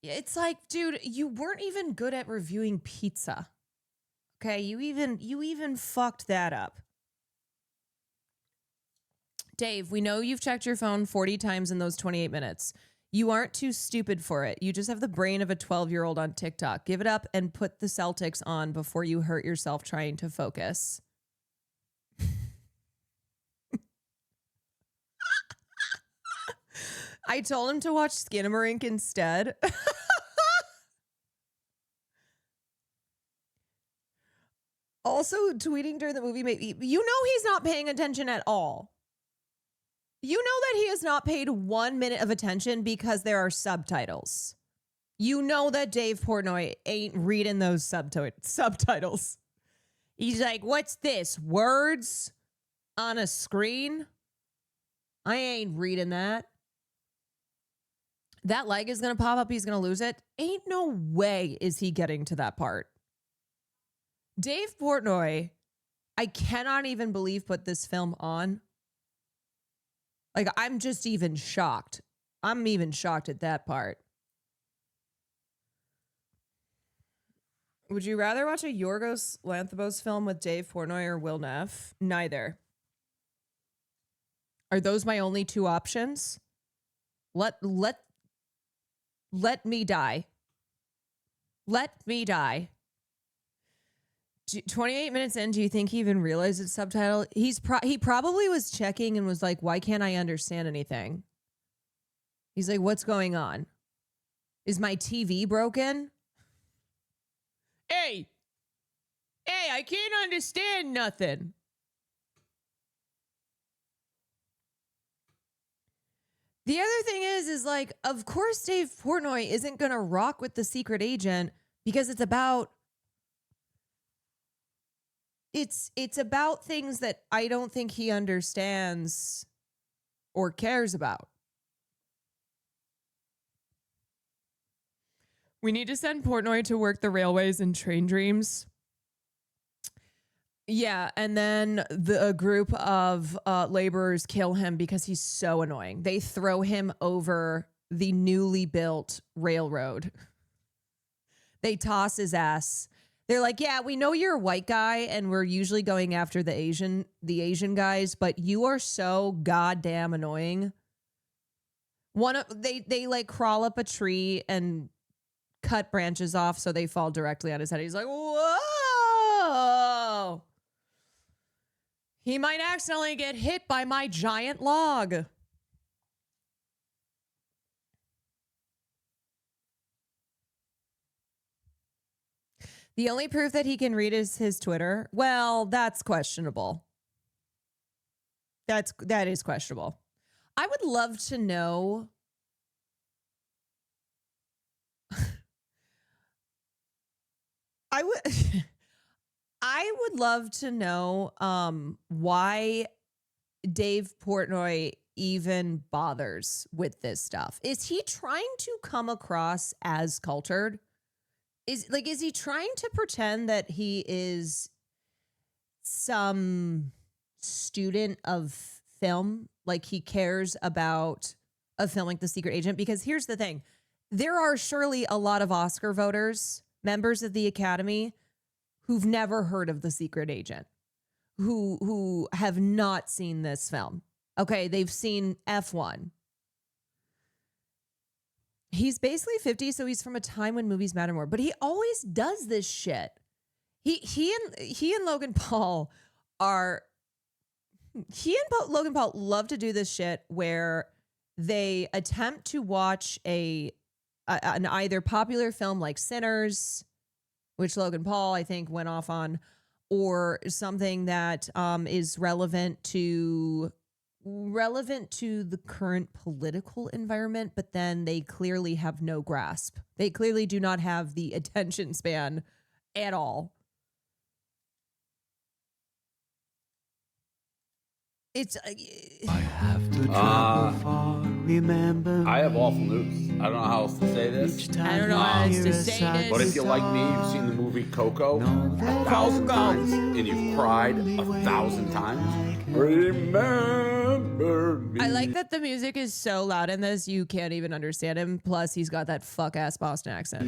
It's like, dude, you weren't even good at reviewing pizza. Okay, you even fucked that up. Dave, we know you've checked your phone 40 times in those 28 minutes. You aren't too stupid for it. You just have the brain of a 12-year-old on TikTok. Give it up and put the Celtics on before you hurt yourself trying to focus. I told him to watch Skinamarink instead. Also, tweeting during the movie, maybe you know he's not paying attention at all. You know that he has not paid 1 minute of attention because there are subtitles. You know that Dave Portnoy ain't reading those subtitles. He's like, what's this? Words on a screen? I ain't reading that. That leg is going to pop up. He's going to lose it. Ain't no way is he getting to that part. Dave Portnoy, I cannot even believe put this film on. Like, I'm just even shocked. I'm even shocked at that part. Would you rather watch a Yorgos Lanthimos film with Dave Portnoy or Will Neff? Neither. Are those my only two options? Let me die. Let me die. 28 minutes in, do you think he even realized it's subtitle? He probably was checking and was like, why can't I understand anything? He's like, what's going on? Is my TV broken? Hey, I can't understand nothing. The other thing is like, of course Dave Portnoy isn't going to rock with the secret agent because it's about things that I don't think he understands or cares about. We need to send Portnoy to work the railways in Train Dreams. Yeah, and then a group of laborers kill him because he's so annoying. They throw him over the newly built railroad. They toss his ass. They're like, yeah, we know you're a white guy and we're usually going after the Asian guys, but you are so goddamn annoying. They like crawl up a tree and cut branches off so they fall directly on his head. He's like, whoa. He might accidentally get hit by my giant log. The only proof that he can read is his Twitter. Well, that's questionable. That is questionable. I would love to know. I would love to know why Dave Portnoy even bothers with this stuff. Is he trying to come across as cultured? Is he trying to pretend that he is some student of film? Like he cares about a film like The Secret Agent? Because here's the thing. There are surely a lot of Oscar voters, members of the Academy, who've never heard of The Secret Agent, who have not seen this film. Okay, they've seen F1. He's basically 50, so he's from a time when movies matter more. But he always does this shit. He and Logan Paul Logan Paul love to do this shit where they attempt to watch an either popular film like Sinners, which Logan Paul I think went off on, or something that is relevant to the current political environment, but then they clearly have no grasp. They clearly do not have the attention span at all. It's I have to travel far, remember. I have awful news. I don't know how else to say this. I don't know how else to say this. But if you're like me, you've seen the movie Coco 1,000 times and you've cried 1,000 times. Remember me. I like that the music is so loud in this you can't even understand him. Plus, he's got that fuck ass Boston accent. I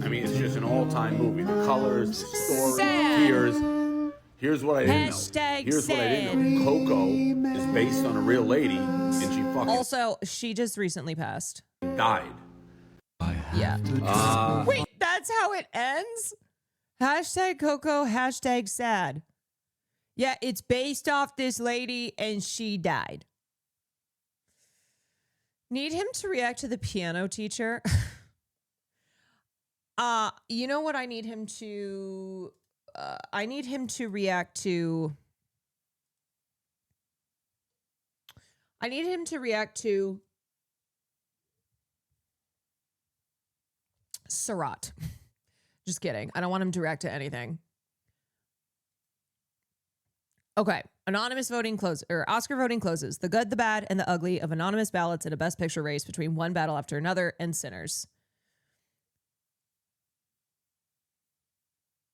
mean, it's just an all-time movie. The colors, the story, tears. Here's what I didn't know. Here's what I didn't know. Coco is based on a real lady, and she fucking also she just recently passed. Died. Yeah. Wait, that's how it ends? Hashtag Coco. Hashtag sad. Yeah, it's based off this lady, and she died. Need him to react to the piano teacher. You know what I need him to? I need him to react to. I need him to react to Surratt. Just kidding. I don't want him to react to anything. Okay. Anonymous voting closes, or Oscar voting closes. The good, the bad, and the ugly of anonymous ballots in a Best Picture race between one battle after another and Sinners.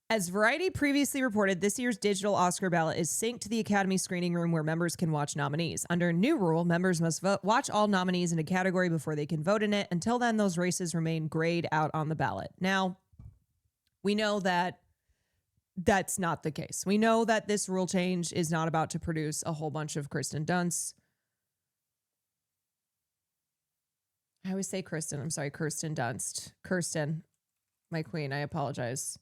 As Variety previously reported, this year's digital Oscar ballot is synced to the Academy screening room where members can watch nominees. Under a new rule, members must watch all nominees in a category before they can vote in it. Until then, those races remain grayed out on the ballot. Now, we know that that's not the case. We know that this rule change is not about to produce a whole bunch of Kirsten Dunst. I always say Kristen. I'm sorry, Kirsten Dunst. Kirsten. my queen. I apologize.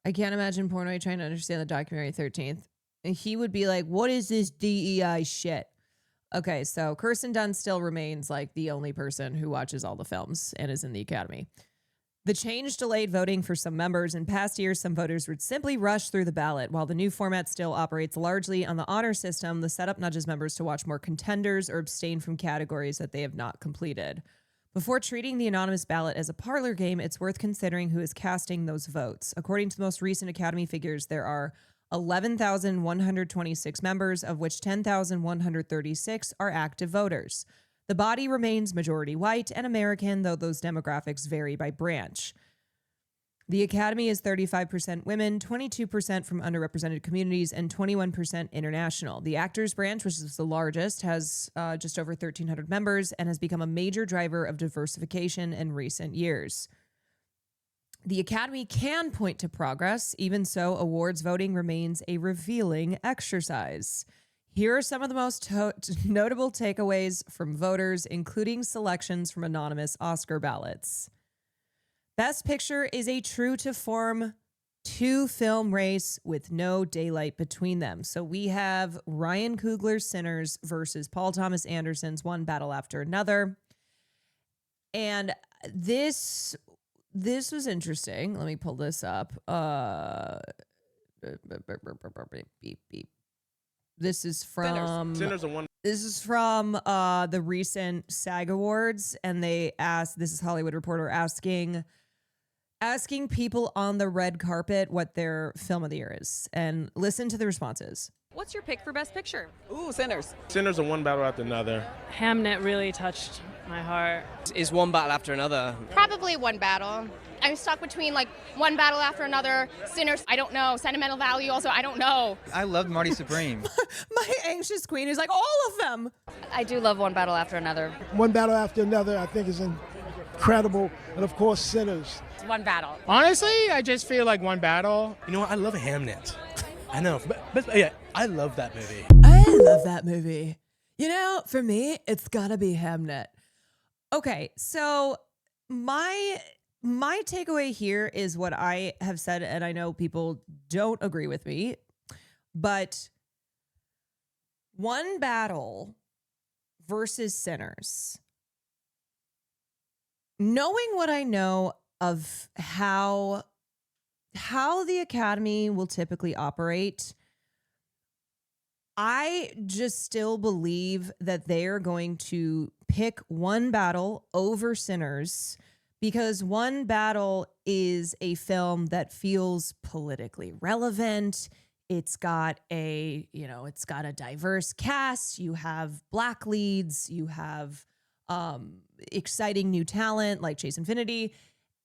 I can't imagine Portnoy trying to understand the documentary 13th. And he would be like, what is this DEI shit? Okay, so Kirsten Dunst still remains like the only person who watches all the films and is in the Academy. The change delayed voting for some members. In past years, some voters would simply rush through the ballot. While the new format still operates largely on the honor system, the setup nudges members to watch more contenders or abstain from categories that they have not completed. Before treating the anonymous ballot as a parlor game, it's worth considering who is casting those votes. According to the most recent Academy figures, there are 11,126 members, of which 10,136 are active voters. The body remains majority white and American, though those demographics vary by branch. The Academy is 35% women, 22% from underrepresented communities, and 21% international. The actors branch, which is the largest, has just over 1,300 members and has become a major driver of diversification in recent years. The Academy can point to progress. Even so, awards voting remains a revealing exercise. Here are some of the most notable takeaways from voters, including selections from anonymous Oscar ballots. Best Picture is a true-to-form two-film race with no daylight between them. So we have Ryan Coogler's Sinners versus Paul Thomas Anderson's One Battle After Another. And this was interesting. Let me pull this up. This is from This is from the recent SAG Awards, and they asked, this is Hollywood Reporter asking people on the red carpet what their film of the year is, and listen to the responses. What's your pick for Best Picture? Ooh, Sinners. Sinners and One Battle After Another. Hamnet really touched my heart. Is One Battle After Another. Probably One Battle. I'm stuck between like One Battle After Another, Sinners, I don't know, Sentimental Value also, I don't know. I loved Marty Supreme. My anxious queen is like, all of them. I do love One Battle After Another. One Battle After Another I think is incredible, and of course Sinners. One Battle. Honestly, I just feel like One Battle. You know what? I love Hamnet. I know, but yeah, I love that movie. I love that movie. You know, for me, it's gotta be Hamnet. Okay, so my takeaway here is what I have said, and I know people don't agree with me, but One Battle versus Sinners. Knowing what I know of how the Academy will typically operate, I just still believe that they are going to pick One Battle over Sinners, because One Battle is a film that feels politically relevant. It's got a diverse cast. You have Black leads. You have exciting new talent like Chase Infinity.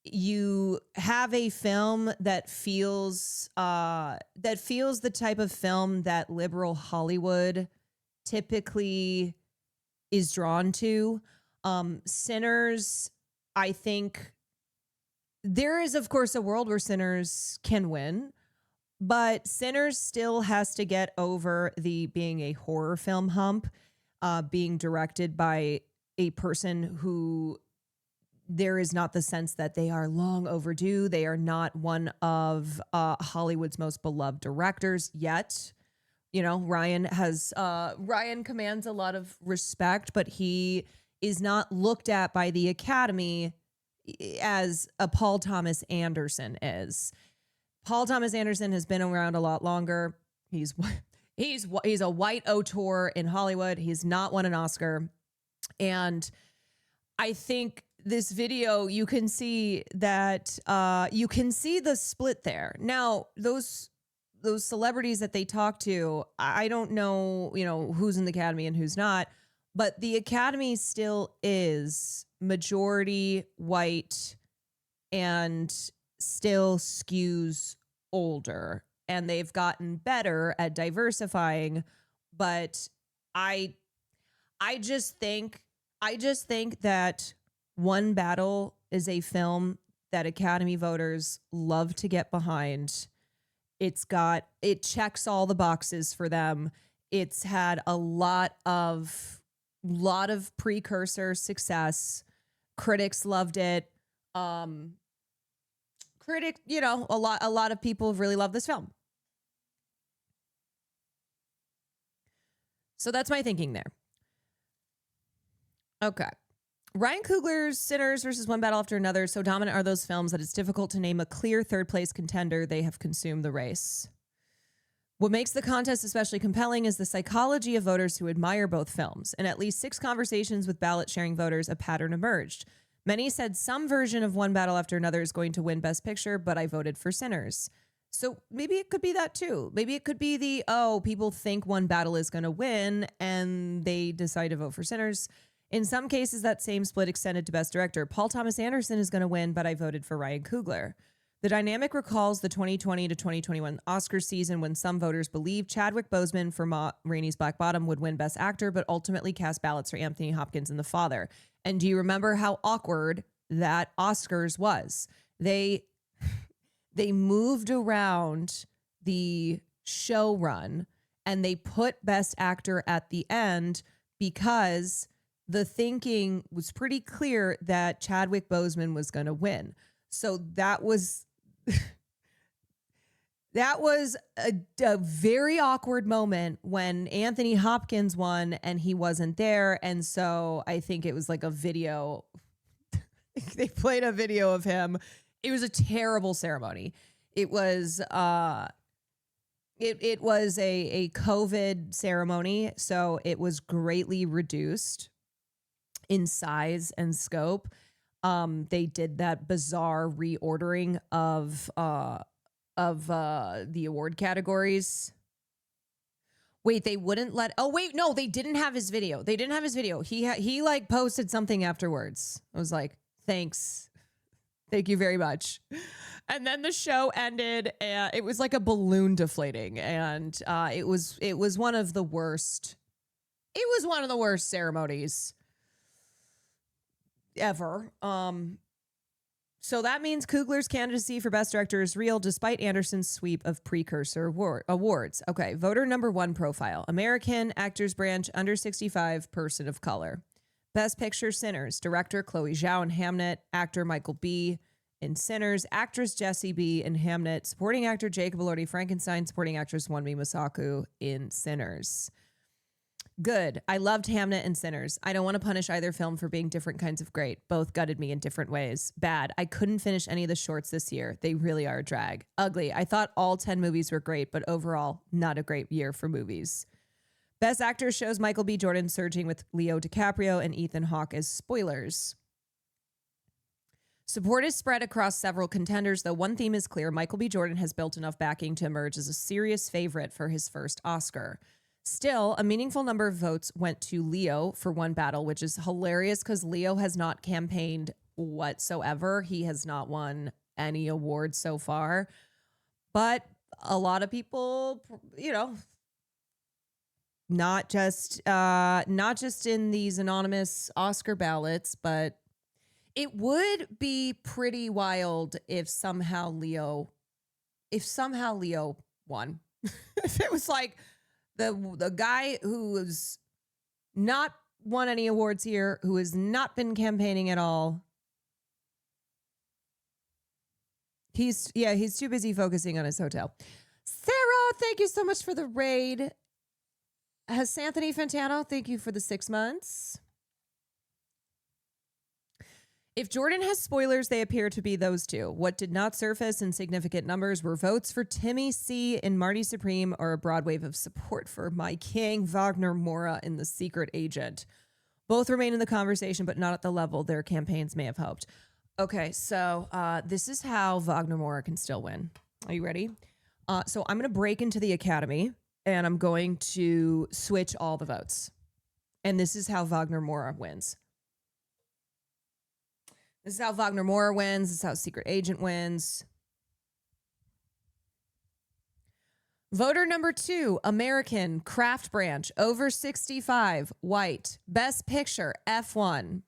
You have a film that feels the type of film that liberal Hollywood typically is drawn to. Sinners, I think there is, of course, a world where Sinners can win, but Sinners still has to get over the being a horror film hump, being directed by a person who there is not the sense that they are long overdue. They are not one of Hollywood's most beloved directors yet. You know, Ryan commands a lot of respect, but he is not looked at by the Academy as a Paul Thomas Anderson is. Paul Thomas Anderson has been around a lot longer. He's a white auteur in Hollywood. He's not won an Oscar. And I think this video, you can see that you can see the split there. Now, those celebrities that they talk to, I don't know, who's in the Academy and who's not, but the Academy still is majority white and still skews older, and they've gotten better at diversifying. But I just think that One Battle is a film that Academy voters love to get behind. It checks all the boxes for them. It's had a lot of precursor success. Critics loved it. A lot of people really love this film. So that's my thinking there. Okay. Ryan Coogler's Sinners versus One Battle After Another. So dominant are those films that it's difficult to name a clear third place contender. They have consumed the race. What makes the contest especially compelling is the psychology of voters who admire both films. In at least 6 conversations with ballot-sharing voters, a pattern emerged. Many said some version of One Battle After Another is going to win Best Picture, but I voted for Sinners. So maybe it could be that too. Maybe it could be people think One Battle is going to win and they decide to vote for Sinners. In some cases, that same split extended to Best Director. Paul Thomas Anderson is going to win, but I voted for Ryan Coogler. The dynamic recalls the 2020 to 2021 Oscar season when some voters believed Chadwick Boseman for Ma Rainey's Black Bottom would win Best Actor, but ultimately cast ballots for Anthony Hopkins in The Father. And do you remember how awkward that Oscars was? They moved around the show run and they put Best Actor at the end because the thinking was pretty clear that Chadwick Boseman was going to win. So that was a very awkward moment when Anthony Hopkins won and he wasn't there. And so I think it was like a video. They played a video of him. It was a terrible ceremony. It was it was a COVID ceremony, so it was greatly reduced in size and scope. They did that bizarre reordering of the award categories. Wait, they wouldn't let. Oh wait, no, they didn't have his video. They didn't have his video. He like posted something afterwards. I was like, thanks, thank you very much. And then the show ended, and it was like a balloon deflating, and it was one of the worst. It was one of the worst ceremonies ever. So that means Coogler's candidacy for Best Director is real, despite Anderson's sweep of precursor awards. Okay, voter number 1 profile: American, actors branch, under 65, person of color. Best Picture: Sinners, director Chloe Zhao in Hamnet, actor Michael B. in Sinners, actress Jessie B. in Hamnet, supporting actor Jacob Elordi Frankenstein, supporting actress Wunmi Mosaku in Sinners. Good. I loved Hamnet and Sinners. I don't want to punish either film for being different kinds of great. Both gutted me in different ways. Bad. I couldn't finish any of the shorts this year. They really are a drag. Ugly. I thought all 10 movies were great, but overall, not a great year for movies. Best Actor shows Michael B. Jordan surging with Leo DiCaprio and Ethan Hawke as spoilers. Support is spread across several contenders, though one theme is clear: Michael B. Jordan has built enough backing to emerge as a serious favorite for his first Oscar. Still, a meaningful number of votes went to Leo for One Battle, which is hilarious because Leo has not campaigned whatsoever. He has not won any awards so far. But a lot of people, not just in these anonymous Oscar ballots, but it would be pretty wild if somehow Leo won. If it was like the guy who has not won any awards here, who has not been campaigning at all. He's too busy focusing on his hotel. Sarah, thank you so much for the raid. Has Anthony Fantano, thank you for the 6 months. If Jordan has spoilers, they appear to be those two. What did not surface in significant numbers were votes for Timmy C in Marty Supreme, or a broad wave of support for my king, Wagner Moura, in The Secret Agent. Both remain in the conversation, but not at the level their campaigns may have hoped. Okay, so this is how Wagner Moura can still win. Are you ready? So I'm going to break into the Academy, and I'm going to switch all the votes. And this is how Wagner Moura wins. This is how Wagner Moura wins. This is how Secret Agent wins. Voter number 2, American, Craft Branch, over 65, white. Best Picture, F1.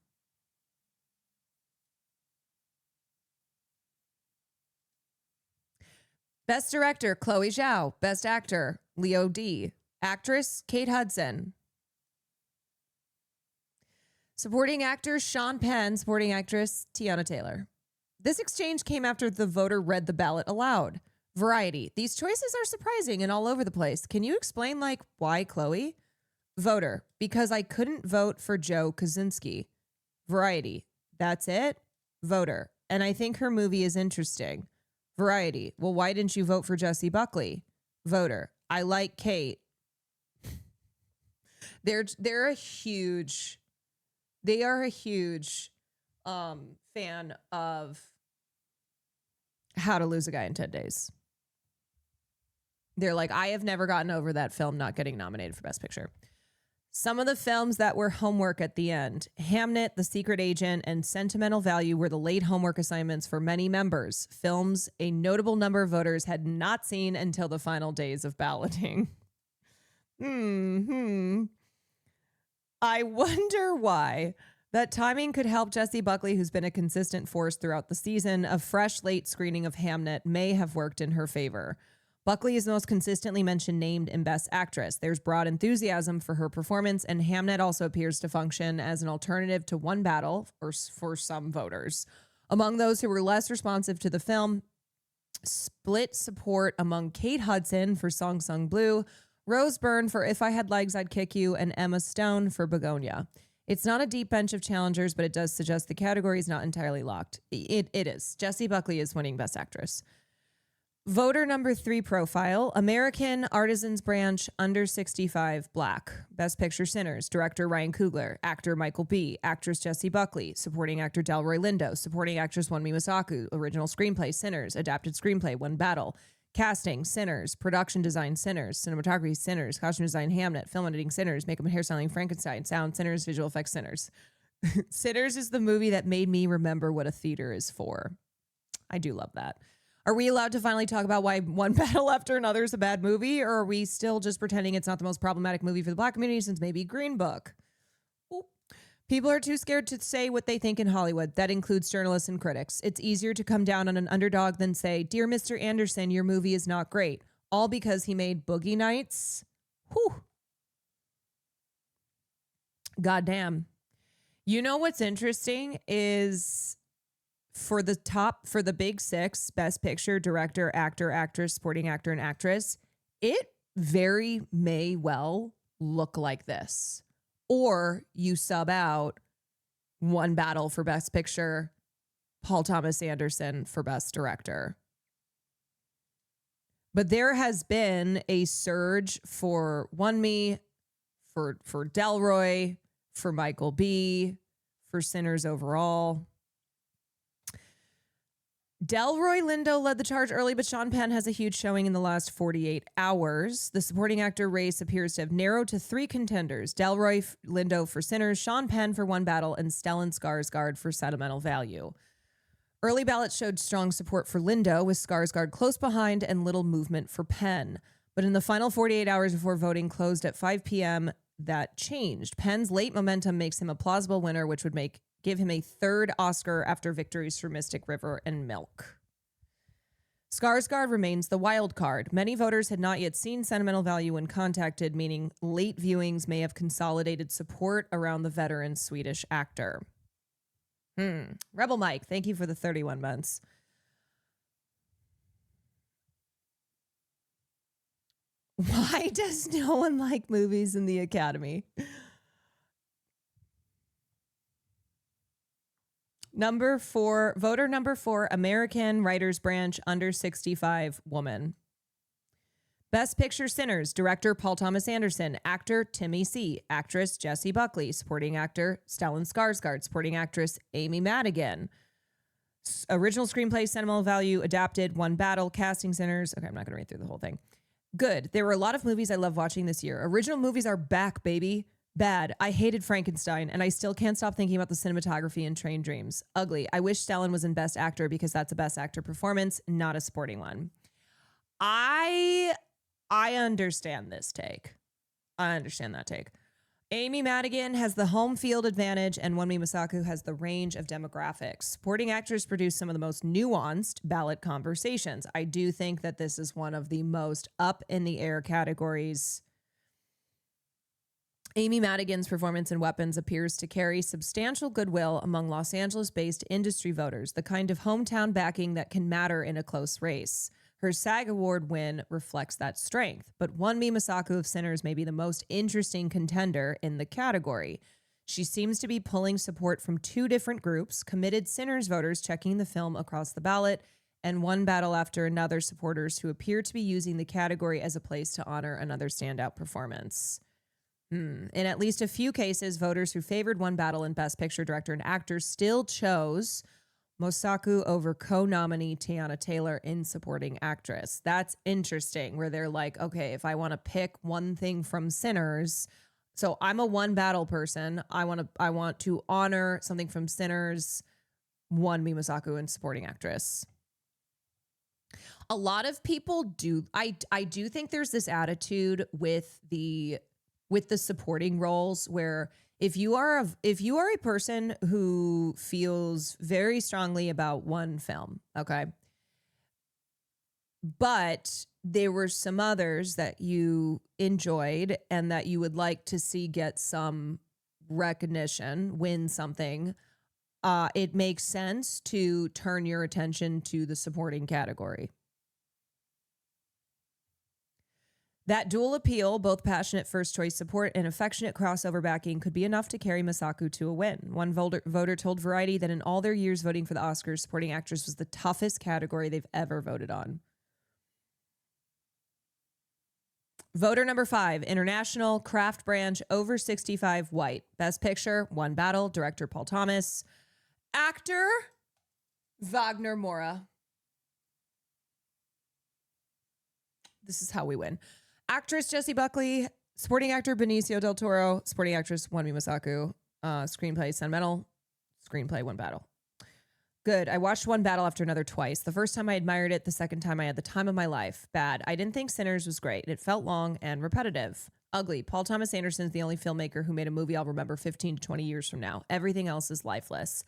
Best Director, Chloe Zhao. Best Actor, Leo D. Actress, Kate Hudson. Supporting actor Sean Penn, supporting actress Tiana Taylor. This exchange came after the voter read the ballot aloud. Variety. These choices are surprising and all over the place. Can you explain, like, why Chloe? Voter. Because I couldn't vote for Joe Kosinski. Variety. That's it? Voter. And I think her movie is interesting. Variety. Well, why didn't you vote for Jessie Buckley? Voter. I like Kate. They are a huge fan of How to Lose a Guy in 10 Days. They're like, I have never gotten over that film not getting nominated for Best Picture. Some of the films that were homework at the end, Hamnet, The Secret Agent, and Sentimental Value were the late homework assignments for many members. Films a notable number of voters had not seen until the final days of balloting. I wonder why. That timing could help Jessie Buckley, who's been a consistent force throughout the season. A fresh late screening of Hamnet may have worked in her favor. Buckley is the most consistently mentioned named in Best Actress. There's broad enthusiasm for her performance, and Hamnet also appears to function as an alternative to One Battle for some voters. Among those who were less responsive to the film, split support among Kate Hudson for Song Sung Blue, Rose Byrne for If I Had Legs, I'd Kick You, and Emma Stone for Begonia. It's not a deep bench of challengers, but it does suggest the category is not entirely locked. It is. Jessie Buckley is winning Best Actress. Voter number 3 profile, American Artisans Branch, under 65, Black. Best Picture Sinners, director Ryan Coogler, actor Michael B., actress Jessie Buckley, supporting actor Delroy Lindo, supporting actress Wunmi Mosaku, original screenplay Sinners, adapted screenplay One Battle, casting Sinners, production design Sinners, cinematography Sinners, costume design Hamnet, film editing Sinners, makeup and hairstyling Frankenstein, sound Sinners, visual effects Sinners. Sinners is the movie that made me remember what a theater is for. I do love that. Are we allowed to finally talk about why One Battle After Another is a bad movie, or are we still just pretending it's not the most problematic movie for the Black community since maybe Green Book? Ooh. People are too scared to say what they think in Hollywood. That includes journalists and critics. It's easier to come down on an underdog than say, "Dear Mr. Anderson, your movie is not great," all because he made Boogie Nights. Whew. Goddamn. You know what's interesting is for the big 6, Best Picture, Director, Actor, Actress, Supporting Actor, and Actress, it very may well look like this. Or you sub out One Battle for Best Picture, Paul Thomas Anderson for Best Director. But there has been a surge for Wunmi, for Delroy, for Michael B., for Sinners overall. Delroy Lindo led the charge early, but Sean Penn has a huge showing in the last 48 hours. The supporting actor race appears to have narrowed to 3 contenders: Delroy Lindo for Sinners, Sean Penn for One Battle, and Stellan Skarsgård for Sentimental Value. Early ballots showed strong support for Lindo, with Skarsgård close behind and little movement for Penn. But in the final 48 hours before voting closed at 5 p.m., that changed. Penn's late momentum makes him a plausible winner, which would give him a 3rd Oscar after victories for Mystic River and Milk. Skarsgård remains the wild card. Many voters had not yet seen Sentimental Value when contacted, meaning late viewings may have consolidated support around the veteran Swedish actor. Rebel Mike, thank you for the 31 months. Why does no one like movies in the Academy? Voter number 4, American Writers Branch, under 65, woman. Best Picture Sinners, director Paul Thomas Anderson, actor Timmy C, actress Jessie Buckley, supporting actor Stellan Skarsgård, supporting actress Amy Madigan. Original screenplay, Sentimental Value, adapted One Battle, casting Sinners. Okay, I'm not going to read through the whole thing. Good. There were a lot of movies I love watching this year. Original movies are back, baby. Bad. I hated Frankenstein, and I still can't stop thinking about the cinematography in Train Dreams. Ugly. I wish Stellan was in Best Actor because that's a Best Actor performance, not a supporting one. I understand this take. I understand that take. Amy Madigan has the home field advantage, and Wunmi Mosaku has the range of demographics. Supporting actors produce some of the most nuanced ballot conversations. I do think that this is one of the most up in the air categories Amy Madigan's performance in Weapons appears to carry substantial goodwill among Los Angeles-based industry voters, the kind of hometown backing that can matter in a close race. Her SAG Award win reflects that strength, but Wunmi Mosaku of Sinners may be the most interesting contender in the category. She seems to be pulling support from two different groups, committed Sinners voters checking the film across the ballot, and One Battle After Another supporters who appear to be using the category as a place to honor another standout performance. In at least a few cases, voters who favored One Battle in Best Picture, Director, and Actor still chose Mosaku over co-nominee Tiana Taylor in Supporting Actress. That's interesting, where they're like, okay, if I want to pick one thing from Sinners, so I'm a One Battle person, I want to honor something from Sinners, Wunmi Mosaku in Supporting Actress. A lot of people do. I do think there's this attitude with the supporting roles where if you are a person who feels very strongly about one film, okay, but there were some others that you enjoyed and that you would like to see get some recognition, win something, it makes sense to turn your attention to the supporting category. That dual appeal, both passionate first choice support and affectionate crossover backing, could be enough to carry Mosaku to a win. One voter told Variety that in all their years voting for the Oscars, supporting actress was the toughest category they've ever voted on. Voter number 5, International, Craft Branch, over 65, white. Best Picture, One Battle, Director Paul Thomas. Actor, Wagner Moura. This is how we win. Actress, Jessie Buckley. Supporting actor, Benicio del Toro. Supporting actress, Wunmi Mosaku. Screenplay, Sentimental. Screenplay, One Battle. Good. I watched One Battle After Another twice. The first time I admired it. The second time I had the time of my life. Bad. I didn't think Sinners was great. It felt long and repetitive. Ugly. Paul Thomas Anderson's the only filmmaker who made a movie I'll remember 15 to 20 years from now. Everything else is lifeless.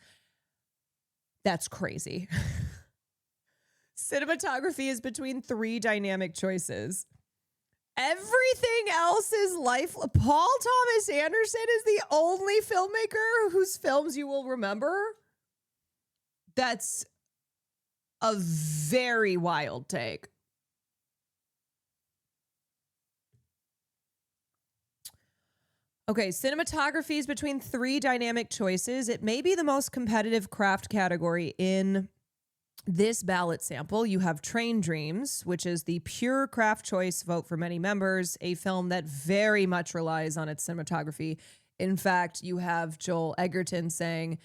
That's crazy. Cinematography is between 3 dynamic choices. Everything else is lifeless. Paul Thomas Anderson is the only filmmaker whose films you will remember. That's a very wild take. Okay, cinematography is between 3 dynamic choices. It may be the most competitive craft category in this ballot sample. You have Train Dreams, which is the pure craft choice vote for many members, a film that very much relies on its cinematography. In fact, you have Joel Edgerton saying,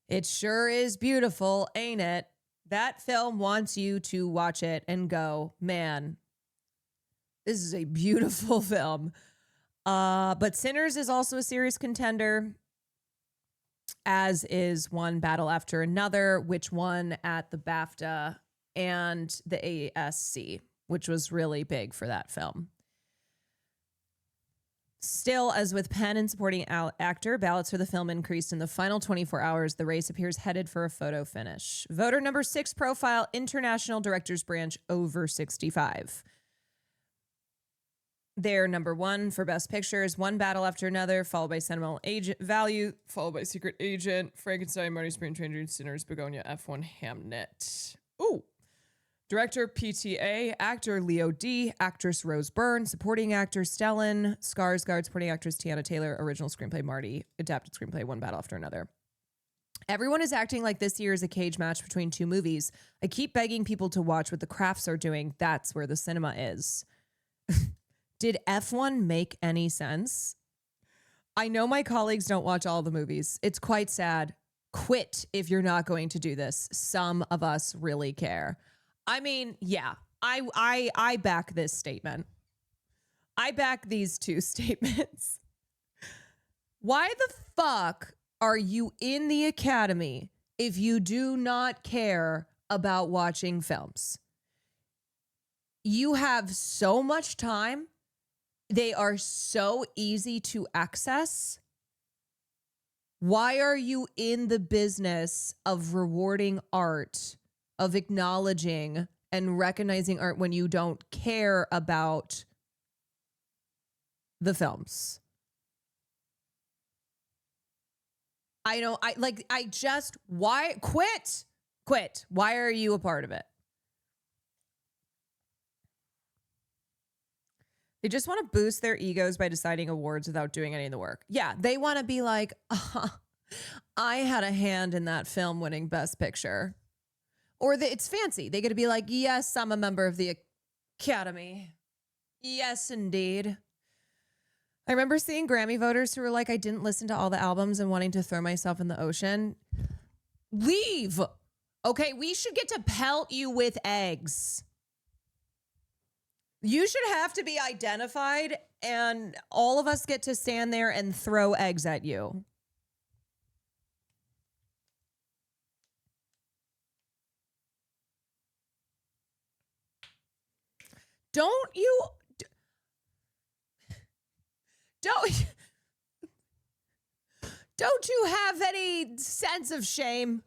"It sure is beautiful, ain't it?" That film wants you to watch it and go, man, this is a beautiful film. But Sinners is also a serious contender, as is One Battle After Another, which won at the BAFTA and the ASC, which was really big for that film. Still, as with Penn and supporting actor, ballots for the film increased in the final 24 hours. The race appears headed for a photo finish. Voter number 6 profile, International Directors Branch, over 65. Their number 1 for Best Picture is One Battle After Another, followed by Sentimental Value, followed by Secret Agent, Frankenstein, Marty Spring, Train Dreams, Sinners, Begonia, F1, Hamnet. Ooh. Director, PTA. Actor, Leo D. Actress, Rose Byrne. Supporting actor, Stellan Skarsgård. Supporting actress, Tiana Taylor. Original screenplay, Marty. Adapted screenplay, One Battle After Another. Everyone is acting like this year is a cage match between 2 movies. I keep begging people to watch what the crafts are doing. That's where the cinema is. Did F1 make any sense? I know my colleagues don't watch all the movies. It's quite sad. Quit if you're not going to do this. Some of us really care. I mean, yeah, I back this statement. I back these 2 statements. Why the fuck are you in the Academy if you do not care about watching films? You have so much time. They are so easy to access. Why are you in the business of rewarding art, of acknowledging and recognizing art when you don't care about the films? I know. Why quit? Quit. Why are you a part of it? They just want to boost their egos by deciding awards without doing any of the work. Yeah, they want to be like, I had a hand in that film winning Best Picture. Or it's fancy. They get to be like, yes, I'm a member of the Academy. Yes, indeed. I remember seeing Grammy voters who were like, I didn't listen to all the albums and wanting to throw myself in the ocean. Leave. Okay, we should get to pelt you with eggs. You should have to be identified, and all of us get to stand there and throw eggs at you. Don't you have any sense of shame?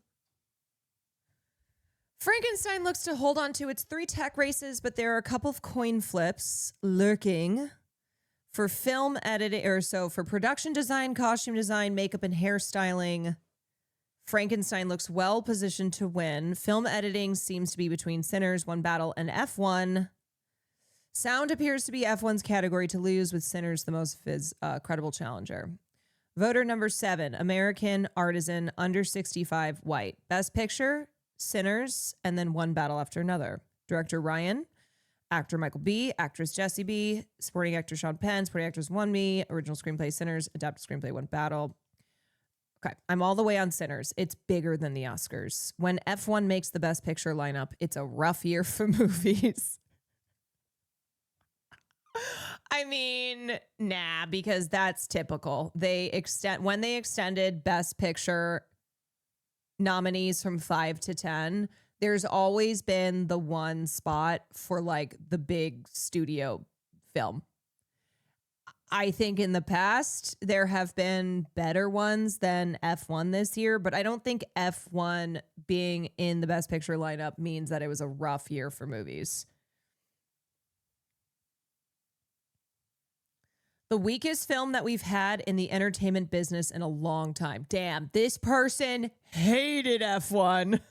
Frankenstein looks to hold on to its 3 tech races, but there are a couple of coin flips lurking for film editing, for production design, costume design, makeup, and hairstyling. Frankenstein looks well positioned to win. Film editing seems to be between Sinners, One Battle, and F1. Sound appears to be F1's category to lose, with Sinners the most credible challenger. Voter number 7, American, artisan, under 65, white. Best Picture, Sinners, and then One Battle After Another. Director Ryan, actor Michael B., actress Jessie B., supporting actor Sean Penn, supporting actress One Me, original screenplay Sinners, adapted screenplay One Battle. Okay, I'm all the way on Sinners. It's bigger than the Oscars. When F1 makes the Best Picture lineup, it's a rough year for movies. I mean, nah, because that's typical. When they extended Best Picture nominees from 5 to 10, there's always been the one spot for like the big studio film. I think in the past there have been better ones than F1 this year, but I don't think F1 being in the Best Picture lineup means that it was a rough year for movies. The weakest film that we've had in the entertainment business in a long time. Damn, this person hated F1.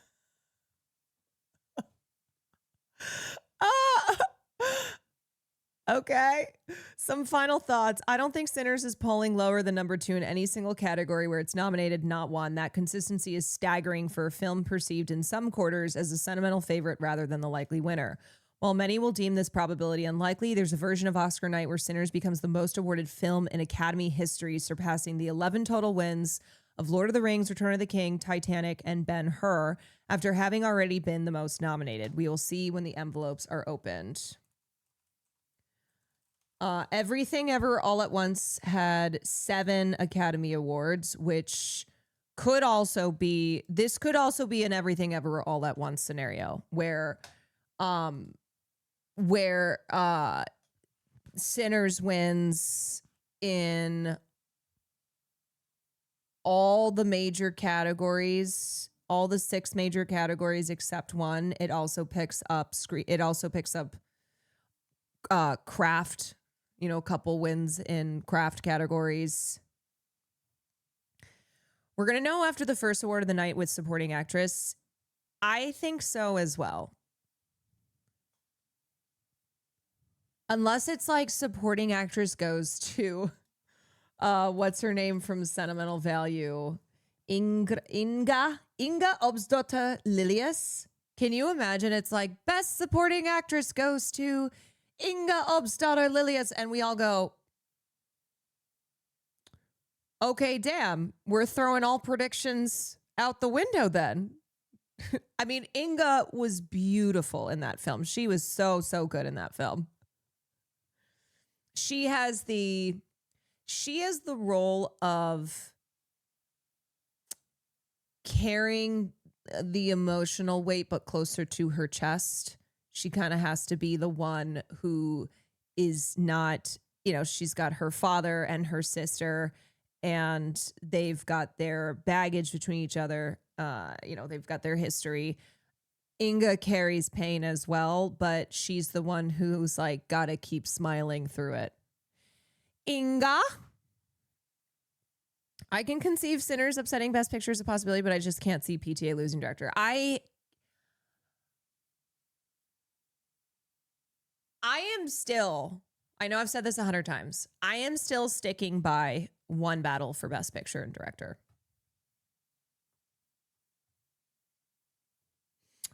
Okay. Some final thoughts. I don't think Sinners is polling lower than number 2 in any single category where it's nominated, not won. That consistency is staggering for a film perceived in some quarters as a sentimental favorite rather than the likely winner. While many will deem this probability unlikely, there's a version of Oscar night where Sinners becomes the most awarded film in Academy history, surpassing the 11 total wins of Lord of the Rings, Return of the King, Titanic, and Ben-Hur, after having already been the most nominated. We will see when the envelopes are opened. Everything Ever All at Once had 7 Academy Awards, which could also be an Everything Ever All at Once scenario where Sinners wins in all the major categories, all the 6 major categories except one. It also picks up craft, a couple wins in craft categories. We're going to know after the first award of the night with supporting actress. I think so as well. Unless it's like supporting actress goes to, what's her name from Sentimental Value? Inga Obsdotter Lilius. Can you imagine? It's like best supporting actress goes to Inga Obsdotter Lilius. And we all go, okay, damn, we're throwing all predictions out the window then. I mean, Inga was beautiful in that film. She was so, so good in that film. She has the role of carrying the emotional weight, but closer to her chest. She kind of has to be the one who is not, she's got her father and her sister, and they've got their baggage between each other. They've got their history. Inga carries pain as well, but she's the one who's like got to keep smiling through it. Inga. I can conceive Sinners upsetting Best Picture as a possibility, but I just can't see PTA losing director. I am still, I know I've said this 100 times. I am still sticking by one battle for Best Picture and Director.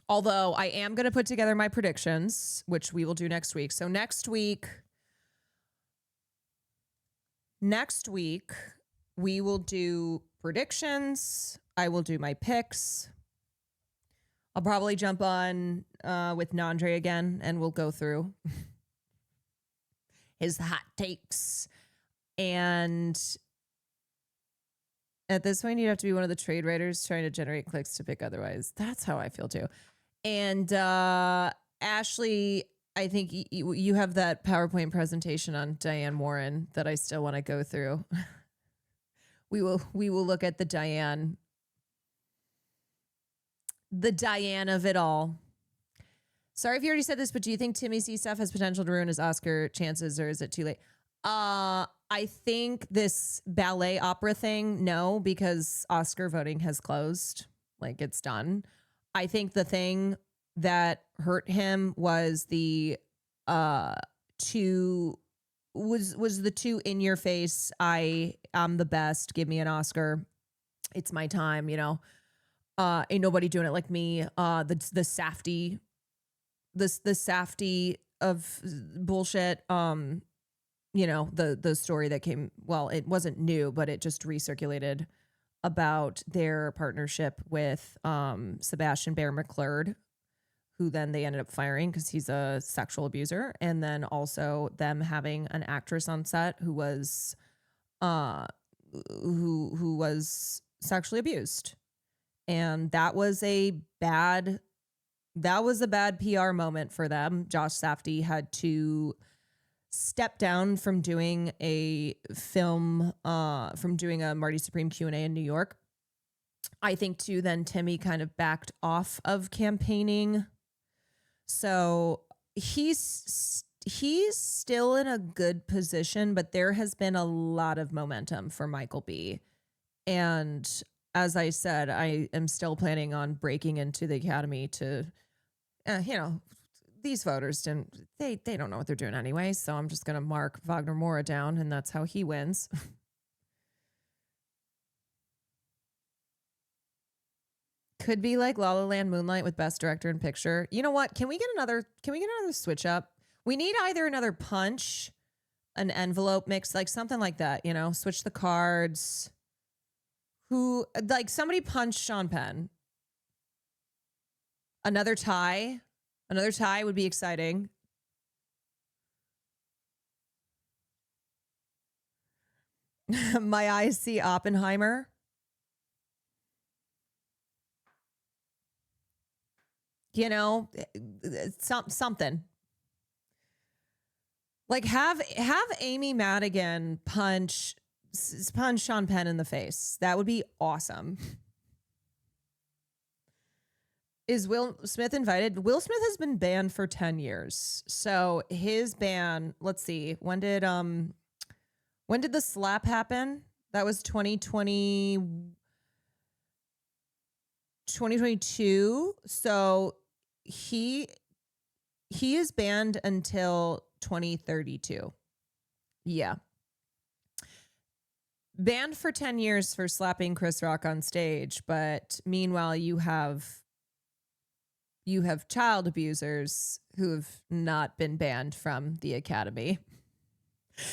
Although I am going to put together my predictions, which we will do next week. So next week, we will do predictions. I will do my picks. I'll probably jump on with Nandre again, and we'll go through his hot takes. And at this point, you'd have to be one of the trade writers trying to generate clicks to pick otherwise. That's how I feel too. And Ashley, I think you have that PowerPoint presentation on Diane Warren that I still want to go through. We will look at the Diane of it all. Sorry if you already said this, but do you think Timmy C stuff has potential to ruin his Oscar chances, or is it too late? I think this ballet opera thing, no, because Oscar voting has closed. Like, it's done. I think the thing that hurt him was the two in your face. I'm the best. Give me an Oscar. It's my time. You know, ain't nobody doing it like me. The safety of bullshit. You know, the story that came, well, it wasn't new, but it just recirculated about their partnership with Sebastian Bear McClurd, who then they ended up firing because he's a sexual abuser. And then also them having an actress on set who was who was sexually abused. And that was a bad PR moment for them. Josh Safdie had to step down from doing a film, from doing a Marty Supreme Q&A in New York. I think too, then Timmy kind of backed off of campaigning. So he's still in a good position, but there has been a lot of momentum for Michael B. And as I said, I am still planning on breaking into the Academy to, you know, these voters they don't know what they're doing anyway. So I'm just going to mark Wagner Moura down, and that's how he wins. Could be like La La Land, Moonlight with Best Director and Picture. You know what? Can we get another switch up? We need either another punch, an envelope mix, like something like that, you know, switch the cards. Who, like, somebody punch Sean Penn. Another tie would be exciting. My eyes see Oppenheimer. You know, something. Like have Amy Madigan punch Sean Penn in the face. That would be awesome. Is Will Smith invited? Will Smith has been banned for 10 years. So his ban, let's see, when did the slap happen? That was 2022. So he is banned until 2032. Yeah. Banned for 10 years for slapping Chris Rock on stage, but meanwhile you have child abusers who have not been banned from the Academy.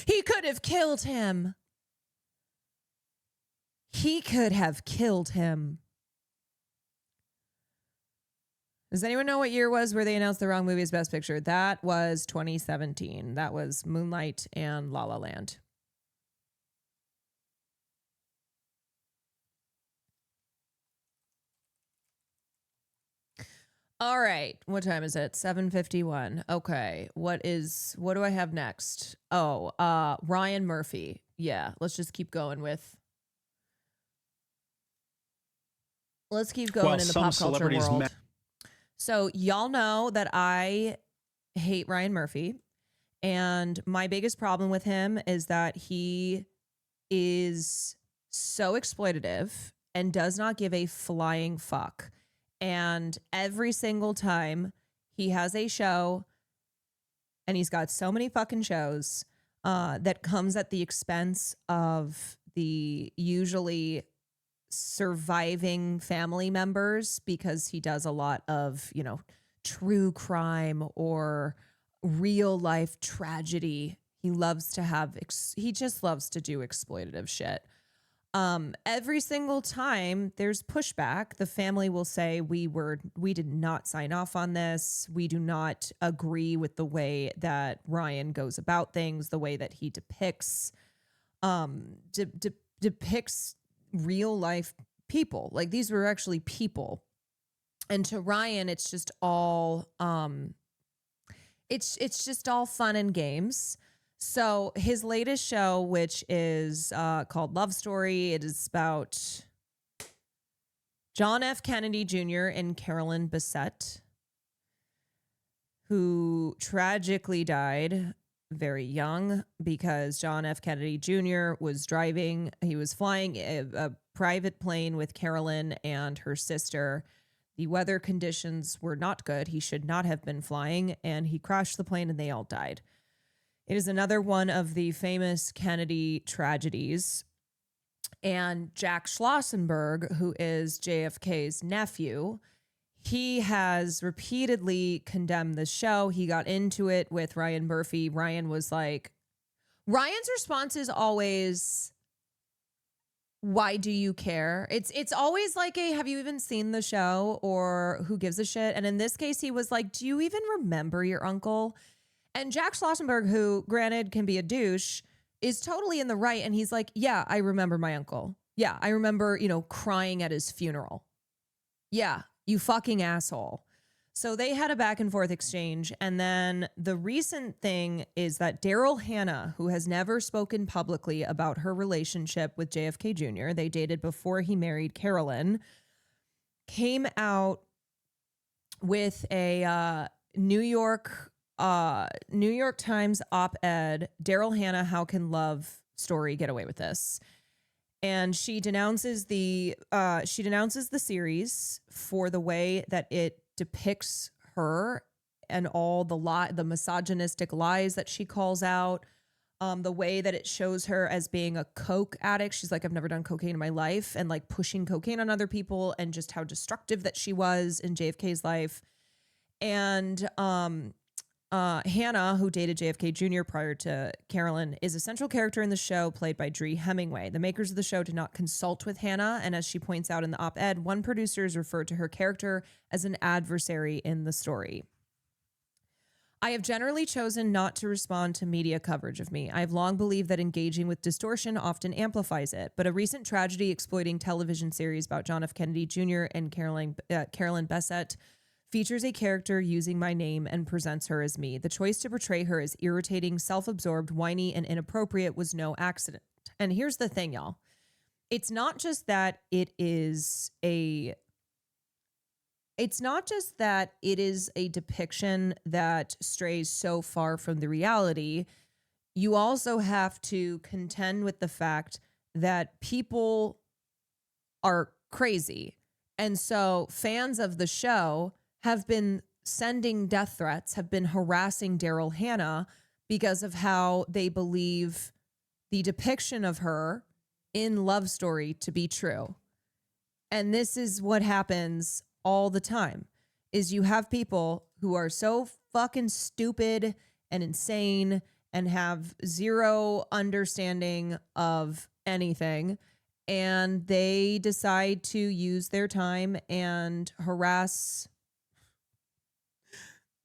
He could have killed him. He could have killed him. Does anyone know what year it was where they announced the wrong movie as Best Picture? That was 2017. That was Moonlight and La La Land. All right. What time is it? 7:51. Okay. What do I have next? Oh, Ryan Murphy. Yeah. Let's just keep going in the pop culture world. So y'all know that I hate Ryan Murphy, and my biggest problem with him is that he is so exploitative and does not give a flying fuck. And every single time he has a show, and he's got so many fucking shows that comes at the expense of the usually surviving family members, because he does a lot of, you know, true crime or real life tragedy. He loves to have, he just loves to do exploitative shit. Every single time there's pushback, the family will say, we did not sign off on this. We do not agree with the way that Ryan goes about things, the way that he depicts, depicts real life people. Like, these were actually people. And to Ryan, it's just all, it's just all fun and games. So his latest show, which is called Love Story, it is about John F. Kennedy Jr. and Carolyn Bessette, who tragically died very young because John F. Kennedy Jr. was driving. He was flying a private plane with Carolyn and her sister. The weather conditions were not good. He should not have been flying, and he crashed the plane and they all died. It is another one of the famous Kennedy tragedies. And Jack Schlossenberg, who is JFK's nephew, he has repeatedly condemned the show. He got into it with Ryan Murphy. Ryan was like, Ryan's response is always, why do you care? It's always like a, have you even seen the show, or who gives a shit? And in this case, he was like, do you even remember your uncle? And Jack Schlossenberg, who granted can be a douche, is totally in the right. And he's like, yeah, I remember my uncle. Yeah, I remember, you know, crying at his funeral. Yeah, you fucking asshole. So they had a back and forth exchange. And then the recent thing is that Daryl Hannah, who has never spoken publicly about her relationship with JFK Jr., they dated before he married Carolyn, came out with a New York Times op-ed, Daryl Hannah, how can love story get away with this? And she denounces the series for the way that it depicts her and all the misogynistic lies that she calls out, the way that it shows her as being a coke addict. She's like, I've never done cocaine in my life, and like pushing cocaine on other people, and just how destructive that she was in JFK's life. And Hannah, who dated JFK Jr. prior to Carolyn, is a central character in the show, played by Dree Hemingway. The makers of the show did not consult with Hannah, and as she points out in the op-ed, one producer has referred to her character as an adversary in the story. I have generally chosen not to respond to media coverage of me. I have long believed that engaging with distortion often amplifies it, but a recent tragedy exploiting television series about John F. Kennedy Jr. and Carolyn Bessette features a character using my name and presents her as me. The choice to portray her as irritating, self-absorbed, whiny, and inappropriate was no accident. And here's the thing, y'all. It's not just that it is a depiction that strays so far from the reality. You also have to contend with the fact that people are crazy. And so fans of the show have been sending death threats, have been harassing Daryl Hannah because of how they believe the depiction of her in Love Story to be true. And this is what happens all the time, is you have people who are so fucking stupid and insane and have zero understanding of anything, and they decide to use their time and harass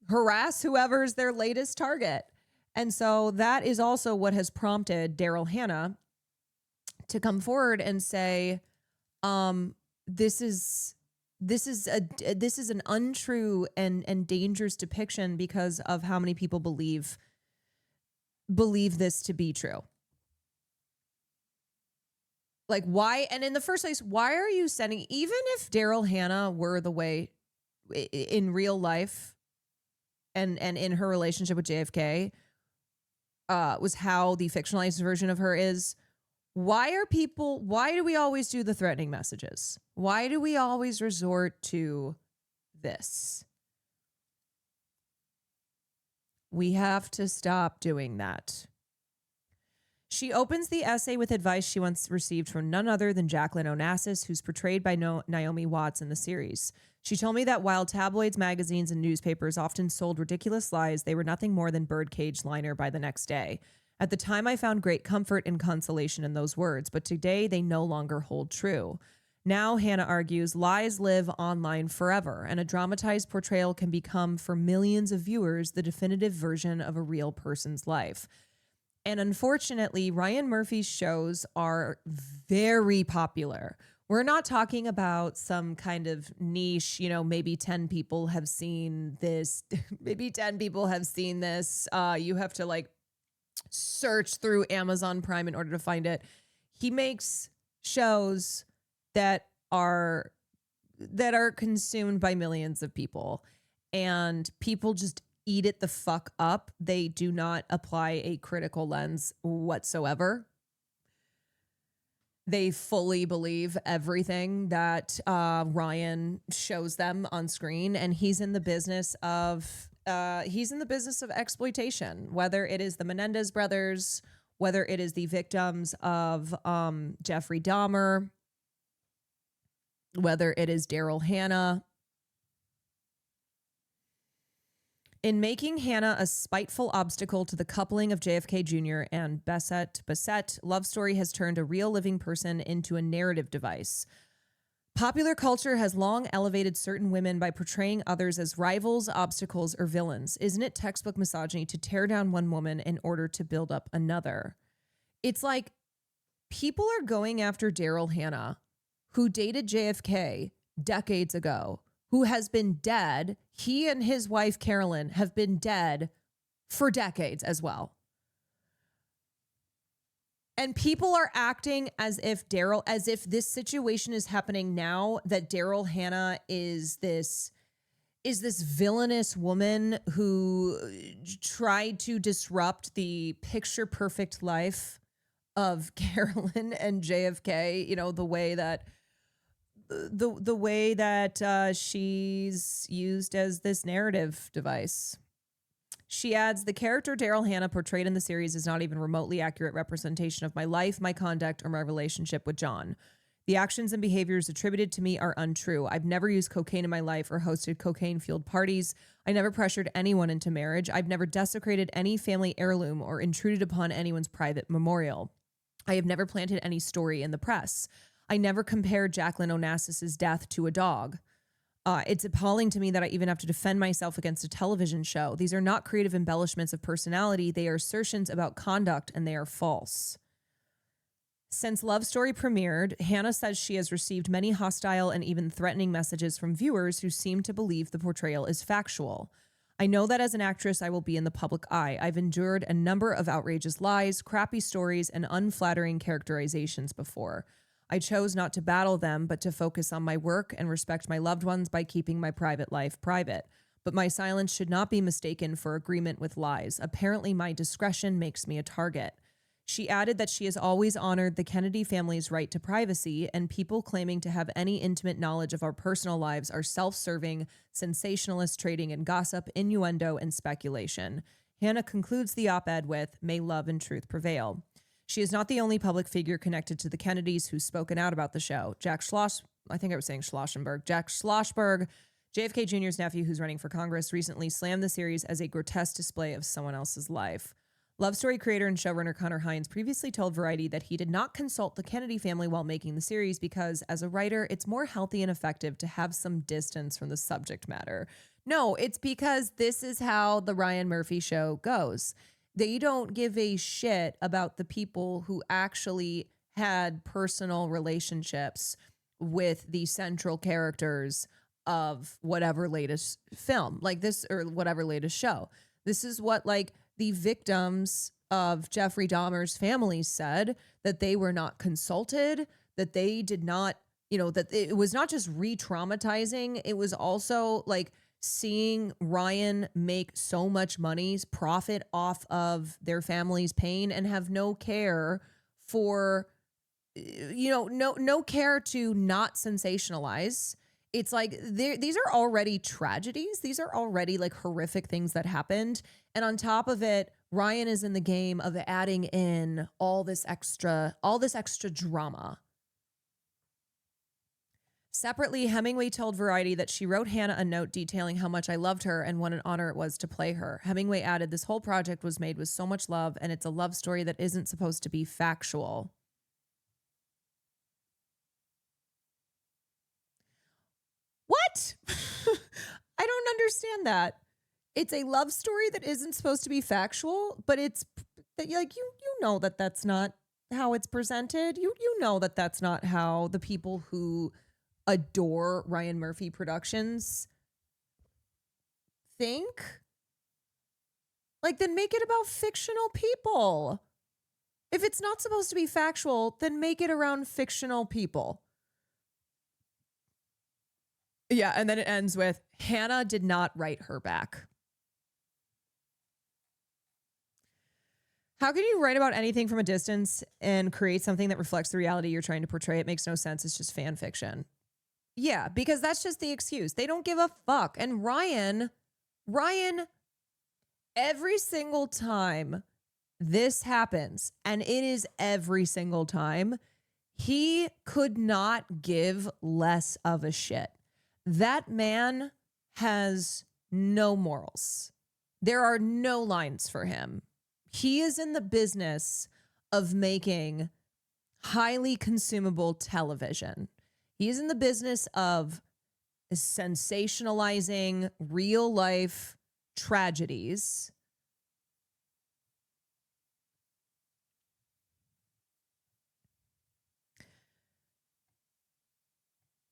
whoever's their latest target. And so that is also what has prompted Daryl Hannah to come forward and say, this is an untrue and dangerous depiction because of how many people believe this to be true. Like, why? And in the first place, why are you sending, even if Daryl Hannah were the way in real life and in her relationship with JFK was how the fictionalized version of her is, why do we always do the threatening messages? Why do we always resort to this? We have to stop doing that. She opens the essay with advice she once received from none other than Jacqueline Onassis, who's portrayed by Naomi Watts in the series. She told me that while tabloids, magazines, and newspapers often sold ridiculous lies, they were nothing more than birdcage liner by the next day. At the time, I found great comfort and consolation in those words, but today they no longer hold true. Now, Hannah argues, lies live online forever, and a dramatized portrayal can become, for millions of viewers, the definitive version of a real person's life. And unfortunately, Ryan Murphy's shows are very popular. We're not talking about some kind of niche, maybe 10 people have seen this. Maybe 10 people have seen this. You have to search through Amazon Prime in order to find it. He makes shows that are consumed by millions of people, and people just eat it the fuck up. They do not apply a critical lens whatsoever. They fully believe everything that Ryan shows them on screen, and he's in the business of exploitation. Whether it is the Menendez brothers, whether it is the victims of Jeffrey Dahmer, whether it is Daryl Hannah. In making Hannah a spiteful obstacle to the coupling of JFK Jr. and Bassett, Love Story has turned a real living person into a narrative device. Popular culture has long elevated certain women by portraying others as rivals, obstacles, or villains. Isn't it textbook misogyny to tear down one woman in order to build up another? It's like people are going after Daryl Hannah, who dated JFK decades ago, who has been dead. He and his wife, Carolyn, have been dead for decades as well. And people are acting as if this situation is happening now, that Daryl Hannah is this villainous woman who tried to disrupt the picture perfect life of Carolyn and JFK, the way that she's used as this narrative device. She adds, the character Daryl Hannah portrayed in the series is not even remotely accurate representation of my life, my conduct, or my relationship with John. The actions and behaviors attributed to me are untrue. I've never used cocaine in my life or hosted cocaine-fueled parties. I never pressured anyone into marriage. I've never desecrated any family heirloom or intruded upon anyone's private memorial. I have never planted any story in the press. I never compared Jacqueline Onassis' death to a dog. It's appalling to me that I even have to defend myself against a television show. These are not creative embellishments of personality. They are assertions about conduct, and they are false. Since Love Story premiered, Hannah says she has received many hostile and even threatening messages from viewers who seem to believe the portrayal is factual. I know that as an actress, I will be in the public eye. I've endured a number of outrageous lies, crappy stories, and unflattering characterizations before. I chose not to battle them, but to focus on my work and respect my loved ones by keeping my private life private. But my silence should not be mistaken for agreement with lies. Apparently, my discretion makes me a target. She added that she has always honored the Kennedy family's right to privacy, and people claiming to have any intimate knowledge of our personal lives are self-serving, sensationalist trading in gossip, innuendo, and speculation. Hannah concludes the op-ed with, "May love and truth prevail." She is not the only public figure connected to the Kennedys who's spoken out about the show. Jack Schlossberg, JFK Jr.'s nephew who's running for Congress, recently slammed the series as a grotesque display of someone else's life. Love Story creator and showrunner Connor Hines previously told Variety that he did not consult the Kennedy family while making the series because, as a writer, it's more healthy and effective to have some distance from the subject matter. No, it's because this is how the Ryan Murphy show goes. They don't give a shit about the people who actually had personal relationships with the central characters of whatever latest film, like this, or whatever latest show. This is what the victims of Jeffrey Dahmer's family said, that they were not consulted, that they did not, that it was not just re-traumatizing. It was also seeing Ryan make so much money, profit off of their family's pain, and have no care for no care to not sensationalize. It's like these are already tragedies. These are already like horrific things that happened. And on top of it, Ryan is in the game of adding in all this extra drama. Separately, Hemingway told Variety that she wrote Hannah a note detailing how much I loved her and what an honor it was to play her. Hemingway added, this whole project was made with so much love, and it's a love story that isn't supposed to be factual. What? I don't understand that. It's a love story that isn't supposed to be factual, but it's like, you know that that's not how it's presented. You know that that's not how the people who adore Ryan Murphy Productions think. Like, then make it about fictional people. If it's not supposed to be factual, then make it around fictional people. Yeah, and then it ends with, Hannah did not write her back. How can you write about anything from a distance and create something that reflects the reality you're trying to portray? It makes no sense. It's just fan fiction. Yeah, because that's just the excuse. They don't give a fuck. And Ryan, every single time this happens, and it is every single time, he could not give less of a shit. That man has no morals. There are no lines for him. He is in the business of making highly consumable television. He is in the business of sensationalizing real life tragedies.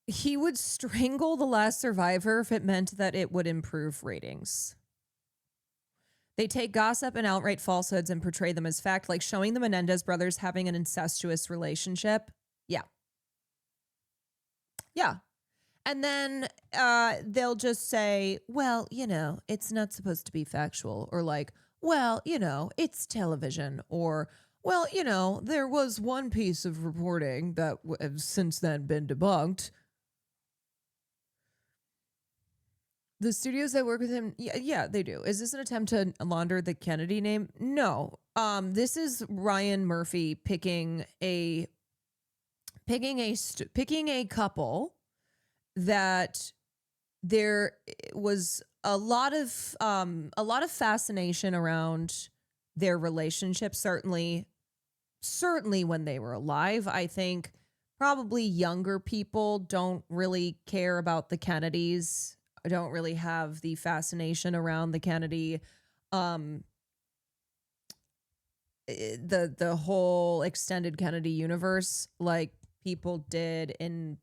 He would strangle The Last Survivor if it meant that it would improve ratings. They take gossip and outright falsehoods and portray them as fact, like showing the Menendez brothers having an incestuous relationship. Yeah. Yeah. And then they'll just say, well, it's not supposed to be factual. Or like, well, it's television. Or, well, there was one piece of reporting that has since then been debunked. The studios that work with him, yeah, they do. Is this an attempt to launder the Kennedy name? No. This is Ryan Murphy picking a couple that there was a lot of fascination around their relationship. Certainly when they were alive. I think probably younger people don't really care about the Kennedys. Don't really have the fascination around the Kennedy, the whole extended Kennedy universe like people did in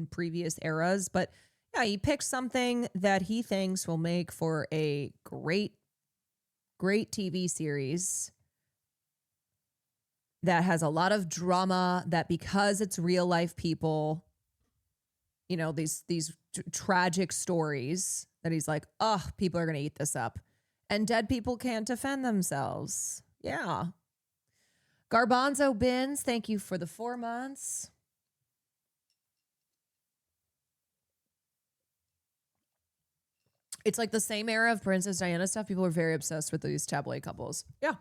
previous eras. But yeah, he picked something that he thinks will make for a great TV series that has a lot of drama, that because it's real life people, these tragic stories, that he's like, oh, people are going to eat this up. And dead people can't defend themselves. Yeah. Garbanzo Bins, thank you for the 4 months. It's like the same era of Princess Diana stuff. People are very obsessed with these tabloid couples. Yeah.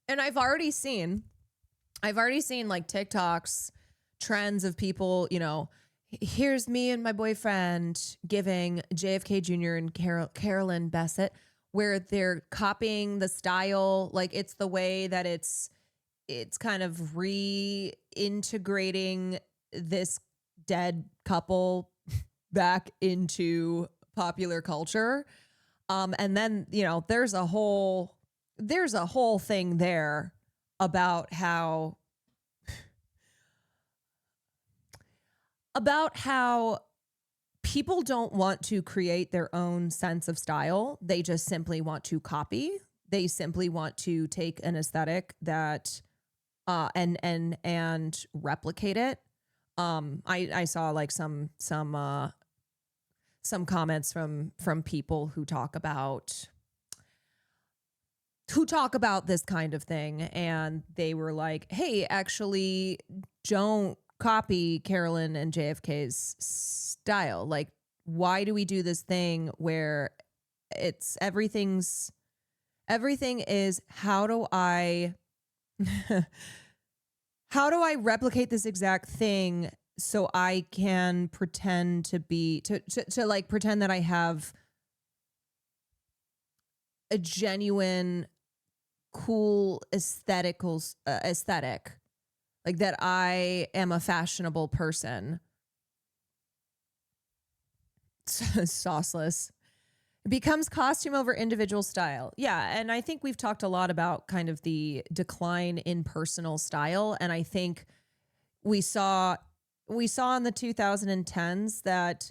And I've already seen like TikToks, trends of people, here's me and my boyfriend giving JFK Jr. and Carolyn Bessette, where they're copying the style. Like, it's the way that it's kind of reintegrating this dead couple back into popular culture. And then, there's a whole thing there about how people don't want to create their own sense of style. They just simply want to copy. They simply want to take an aesthetic that and replicate it. I saw like some comments from people who talk about who talk about this kind of thing, and they were like, hey, actually don't copy Carolyn and JFK's style. Like, why do we do this thing where everything is how do I replicate this exact thing so I can pretend to like pretend that I have a genuine cool aesthetic, like that I am a fashionable person. Sauceless. It becomes costume over individual style. Yeah, and I think we've talked a lot about kind of the decline in personal style, and I think we saw in the 2010s that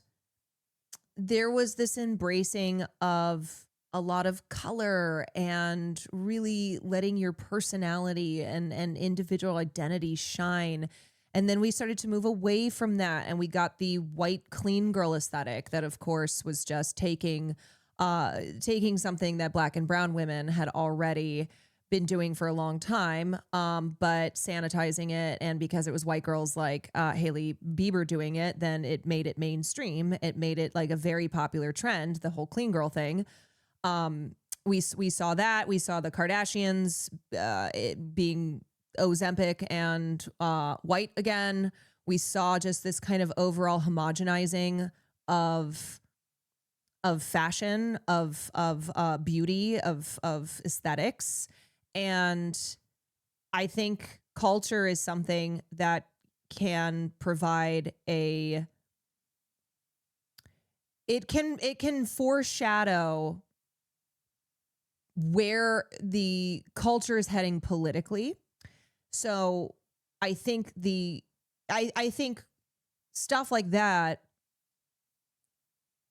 there was this embracing of a lot of color and really letting your personality and individual identity shine. And then we started to move away from that, and we got the white clean girl aesthetic that, of course, was just taking something that Black and brown women had already been doing for a long time, but sanitizing it. And because it was white girls like Hailey Bieber doing it, then it made it mainstream. It made it like a very popular trend, the whole clean girl thing. We saw that. We saw the Kardashians it being Ozempic and white again. We saw just this kind of overall homogenizing of fashion, of beauty, of aesthetics. And I think culture is something that can provide it can foreshadow where the culture is heading politically. So I think I think stuff like that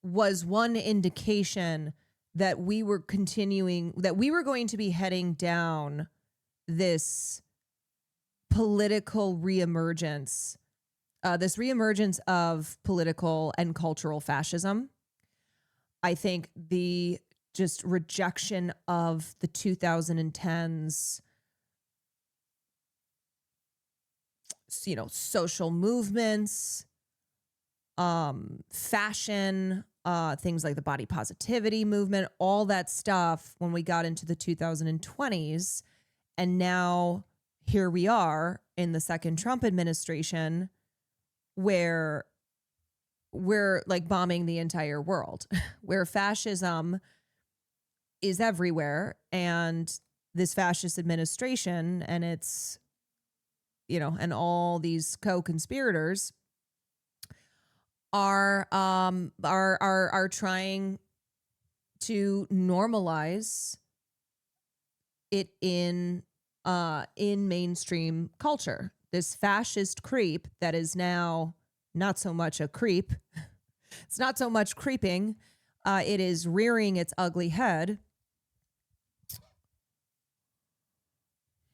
was one indication that we were going to be heading down this political reemergence, this reemergence of political and cultural fascism. I think the just rejection of the 2010s, social movements, fashion, things like the body positivity movement, all that stuff when we got into the 2020s. And now here we are in the second Trump administration where we're like bombing the entire world, where fascism is everywhere. And this fascist administration and its, and all these co-conspirators are trying to normalize it in mainstream culture. This fascist creep that is now not so much a creep. It's not so much creeping. It is rearing its ugly head.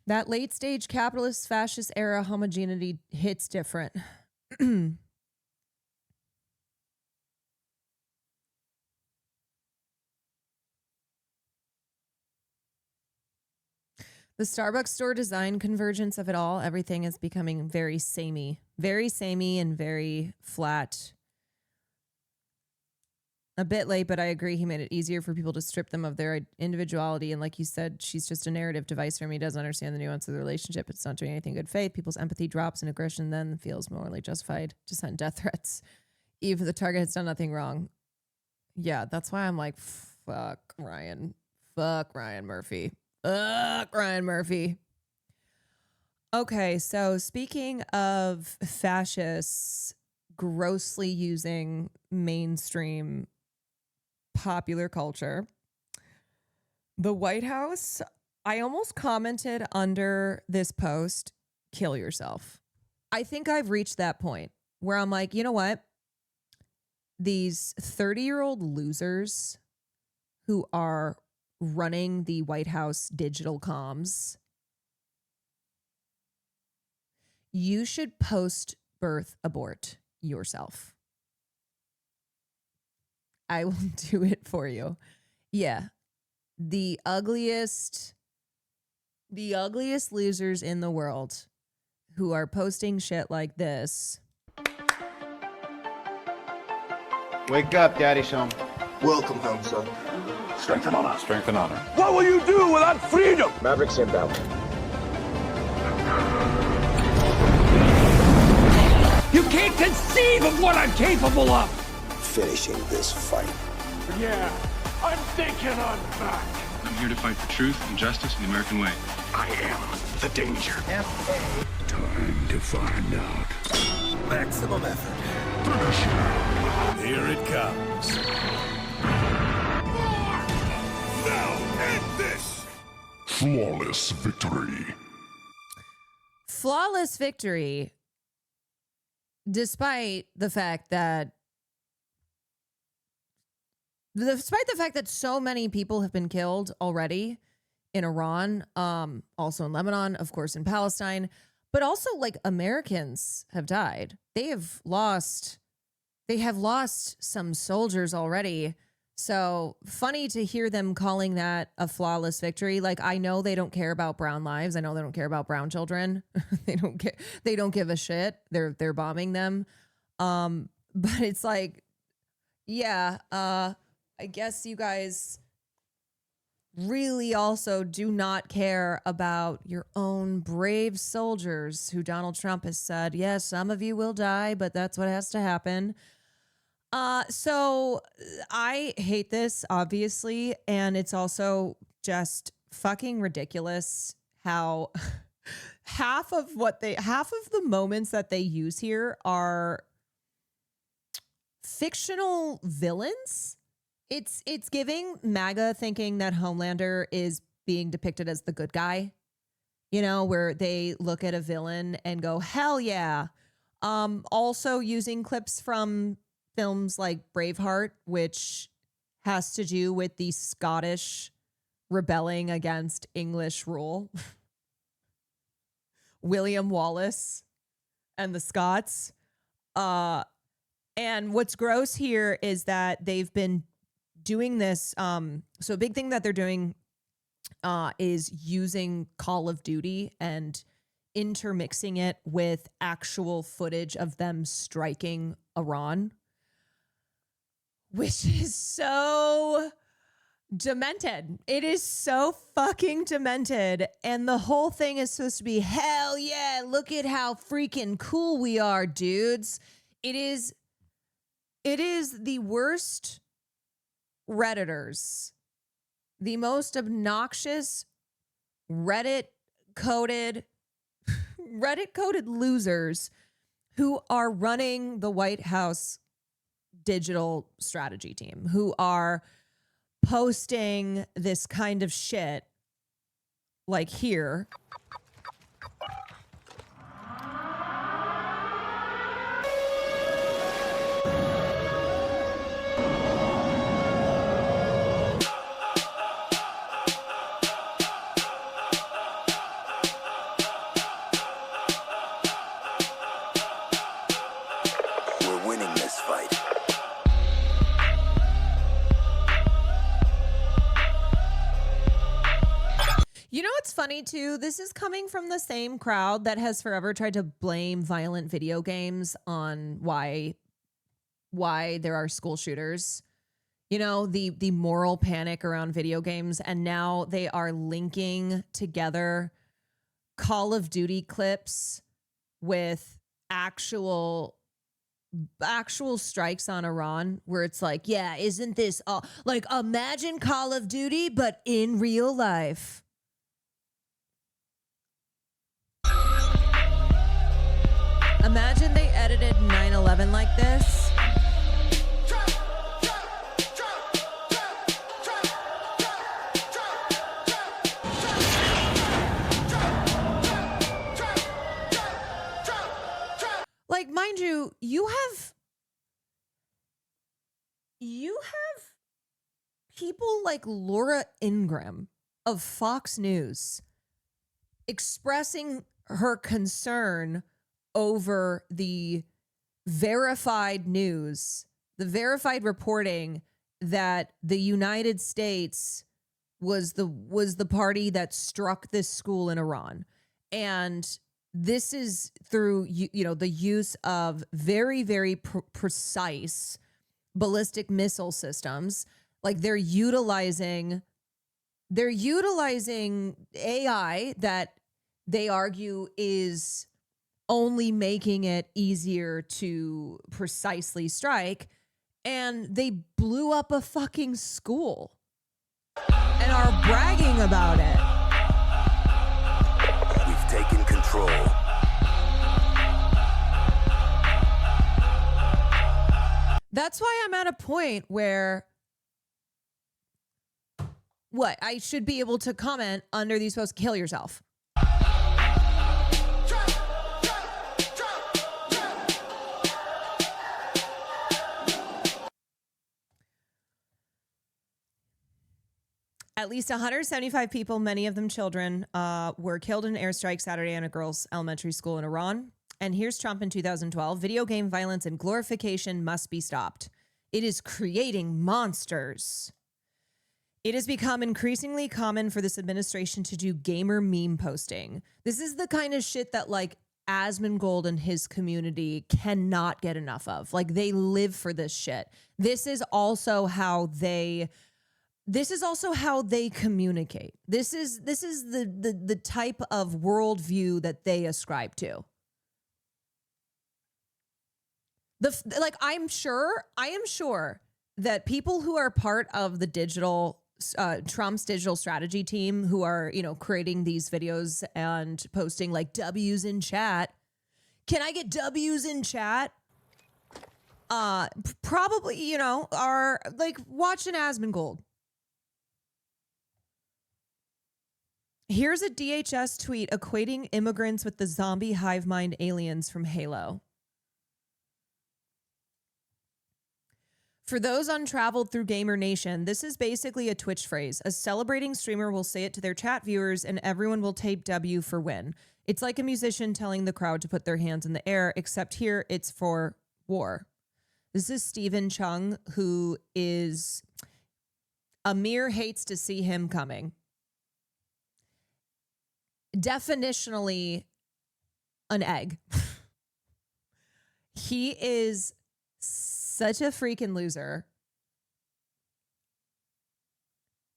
That late stage capitalist fascist era homogeneity hits different. The Starbucks store design convergence of it all, everything is becoming very samey and very flat. A bit late, but I agree. He made it easier for people to strip them of their individuality. And like you said, she's just a narrative device for him. He doesn't understand the nuance of the relationship. It's not doing anything good faith. People's empathy drops and aggression then feels morally justified to send death threats. Even if the target has done nothing wrong. Yeah, that's why I'm like, fuck Ryan. Fuck Ryan Murphy. Fuck Ryan Murphy. Okay, so speaking of fascists grossly using mainstream popular culture, the White House, I almost commented under this post, kill yourself. I think I've reached that point where I'm like, you know what? These 30-year-old losers who are running the White House digital comms, you should post-birth abort yourself. I will do it for you. Yeah. The ugliest The ugliest losers in the world who are posting shit like this. Wake up, Daddy's home. Welcome home, son. Strength and honor. Strength and honor. What will you do without freedom? Mavericks inbound. You can't conceive of what I'm capable of! Finishing this fight. Yeah, I'm thinking I'm back. I'm here to fight for truth and justice in the American way. I am the danger. Time to find out. Maximum effort. Here it comes. Now end this! Flawless victory. Flawless victory, despite the fact that so many people have been killed already in Iran, also in Lebanon, of course, in Palestine, but also like Americans have died. They have lost some soldiers already. So funny to hear them calling that a flawless victory. Like, I know they don't care about brown lives. I know they don't care about brown children. They don't give a shit. They're bombing them. But it's like, yeah, I guess you guys really also do not care about your own brave soldiers who Donald Trump has said, yes, some of you will die, but that's what has to happen. So I hate this, obviously, and it's also just fucking ridiculous how half of the moments that they use here are fictional villains. It's giving MAGA thinking that Homelander is being depicted as the good guy, you know, where they look at a villain and go, hell yeah. Also using clips from films like Braveheart, which has to do with the Scottish rebelling against English rule. William Wallace and the Scots. And what's gross here is that they've been doing this. So a big thing that they're doing is using Call of Duty and intermixing it with actual footage of them striking Iran, which is so demented. It is so fucking demented. And the whole thing is supposed to be, hell yeah, look at how freaking cool we are, dudes. It is the worst Redditors, the most obnoxious Reddit-coded losers who are running the White House digital strategy team, who are posting this kind of shit like here. We're winning this fight. You know what's funny too? This is coming from the same crowd that has forever tried to blame violent video games on why there are school shooters. You know, the moral panic around video games, and now they are linking together Call of Duty clips with actual strikes on Iran, where it's like, yeah, isn't this like, imagine Call of Duty but in real life. Imagine they edited 9/11 like this. Like, mind you, you have people like Laura Ingraham of Fox News expressing her concern over the verified news, the verified reporting that the United States was the party that struck this school in Iran. And this is through, the use of very, very precise ballistic missile systems. Like they're utilizing AI that they argue is only making it easier to precisely strike. And they blew up a fucking school and are bragging about it. We've taken control. That's why I'm at a point where I should be able to comment under these posts, kill yourself. At least 175 people, many of them children, were killed in an airstrike Saturday on a girls' elementary school in Iran. And here's Trump in 2012. Video game violence and glorification must be stopped. It is creating monsters. It has become increasingly common for this administration to do gamer meme posting. This is the kind of shit that like Asmongold and his community cannot get enough of. Like they live for this shit. This is also how they communicate. This is the type of worldview that they ascribe to. I am sure that people who are part of the Trump's digital strategy team, who are, creating these videos and posting like W's in chat. Can I get W's in chat? Probably, are like watching Asmongold. Here's a DHS tweet equating immigrants with the zombie hive mind aliens from Halo. For those untraveled through Gamer Nation, this is basically a Twitch phrase. A celebrating streamer will say it to their chat viewers and everyone will tape W for win. It's like a musician telling the crowd to put their hands in the air, except here it's for war. This is Stephen Chung, who is... Amir hates to see him coming. Definitionally an egg. He is such a freaking loser.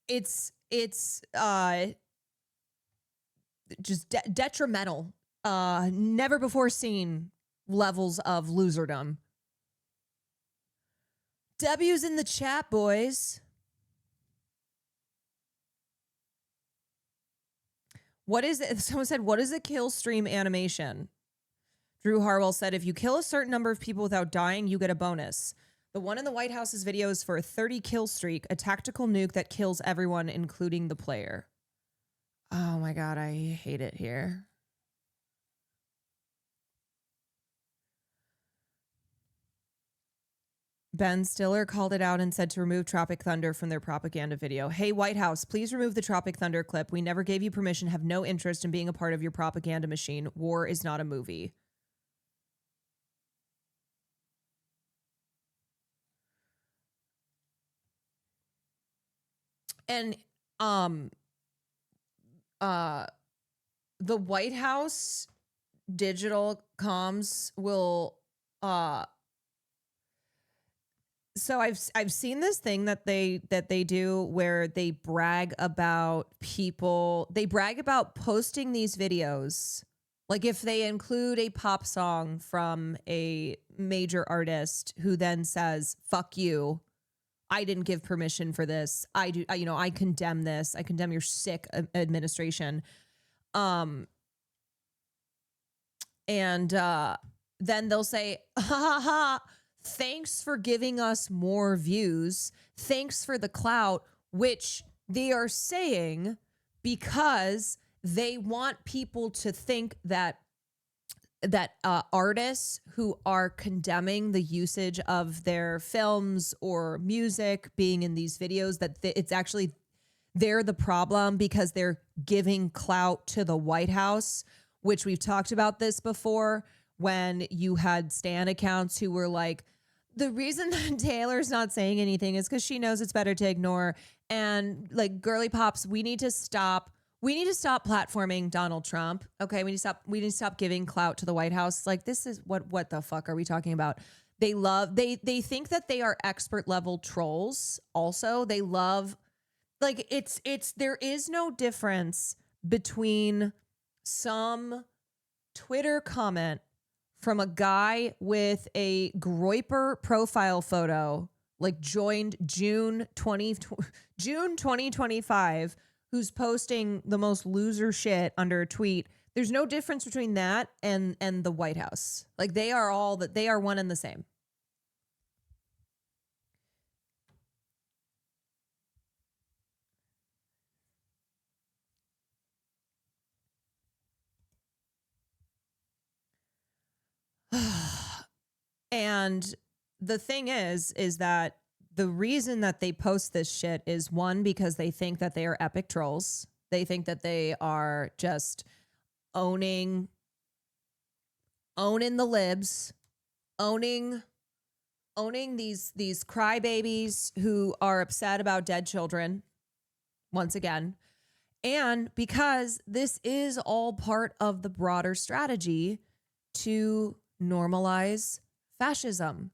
It's just detrimental. Never before seen levels of loserdom. W's in the chat, boys. What is it? Someone said, what is a kill stream animation? Drew Harwell said, if you kill a certain number of people without dying, you get a bonus. The one in the White House's video is for a 30 kill streak, a tactical nuke that kills everyone, including the player. Oh my God, I hate it here. Ben Stiller called it out and said to remove Tropic Thunder from their propaganda video. Hey, White House, please remove the Tropic Thunder clip. We never gave you permission, have no interest in being a part of your propaganda machine. War is not a movie. And the White House digital comms will so I've seen this thing that they do where they brag about people. They brag about posting these videos. Like if they include a pop song from a major artist who then says, fuck you, I didn't give permission for this. I condemn this. I condemn your sick administration. And then they'll say, ha ha ha, thanks for giving us more views. Thanks for the clout, which they are saying because they want people to think that artists who are condemning the usage of their films or music being in these videos, that it's actually they're the problem because they're giving clout to the White House, which we've talked about this before when you had Stan accounts who were like, the reason that Taylor's not saying anything is because she knows it's better to ignore. And like, girly pops, we need to stop platforming Donald Trump. Okay, we need to stop giving clout to the White House. Like, this is what the fuck are we talking about? They think that they are expert level trolls. Also, they love, like, there is no difference between some Twitter comment from a guy with a Groyper profile photo, like joined June 2025, who's posting the most loser shit under a tweet. There's no difference between that and the White House. Like, they are one and the same. And the thing is that the reason that they post this shit is, one, because they think that they are epic trolls. They think that they are just owning the libs, owning these crybabies who are upset about dead children once again. And because this is all part of the broader strategy to normalize fascism.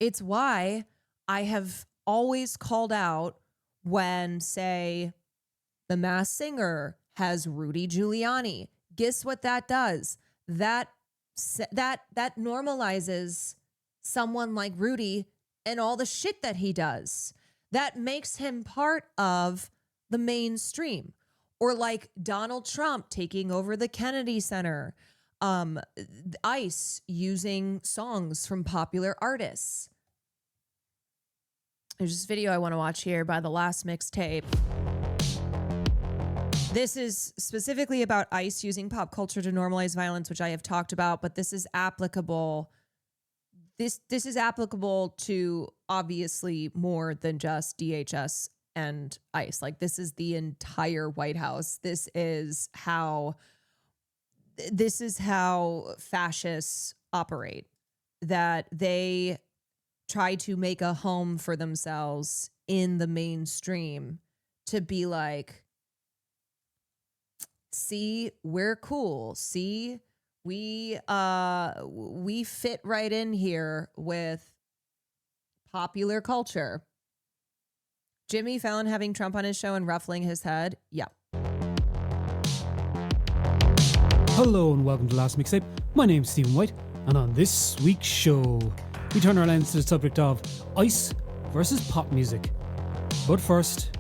It's why I have always called out when, say, The Masked Singer has Rudy Giuliani. Guess what that does? That normalizes someone like Rudy and all the shit that he does. That makes him part of the mainstream. Or like Donald Trump taking over the Kennedy Center. ICE using songs from popular artists. There's this video I want to watch here by The Last Mixtape. This is specifically about ICE using pop culture to normalize violence, which I have talked about, but this is applicable. This is applicable to obviously more than just DHS and ICE. Like, this is the entire White House. This is how fascists operate, that they try to make a home for themselves in the mainstream to be like, see, we're cool. See, we fit right in here with popular culture. Jimmy Fallon having Trump on his show and ruffling his head. Yeah. Hello and welcome to Last Mixtape. My name's Stephen White, and on this week's show, we turn our lens to the subject of ICE versus pop music. But first,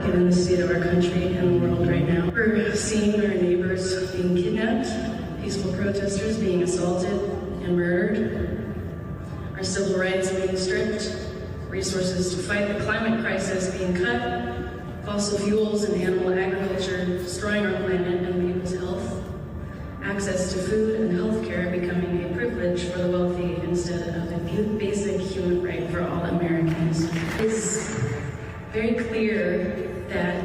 given the state of our country and the world right now, we're seeing our neighbors being kidnapped, peaceful protesters being assaulted and murdered, our civil rights being stripped, resources to fight the climate crisis being cut, fossil fuels and animal agriculture destroying our planet and people's health, access to food and health care becoming a privilege for the wealthy instead of a basic human right for all Americans. It's very clear that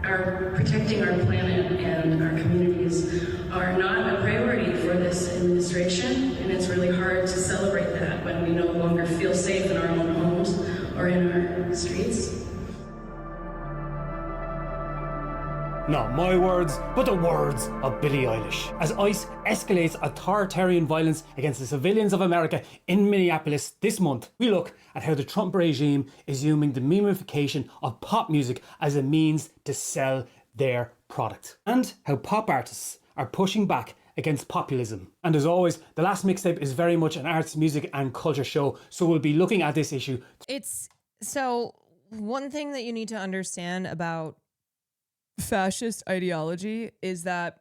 protecting our planet and our communities are not a priority for this administration, and it's really hard to celebrate that when we no longer feel safe in our own homes or in our streets. not my words, but the words of Billie Eilish. As ICE escalates authoritarian violence against the civilians of America in Minneapolis this month, we look at how the Trump regime is using the memification of pop music as a means to sell their product, and how pop artists are pushing back against populism. And as always, The Last Mixtape is very much an arts, music and culture show, so we'll be looking at this issue. So one thing that you need to understand about fascist ideology is that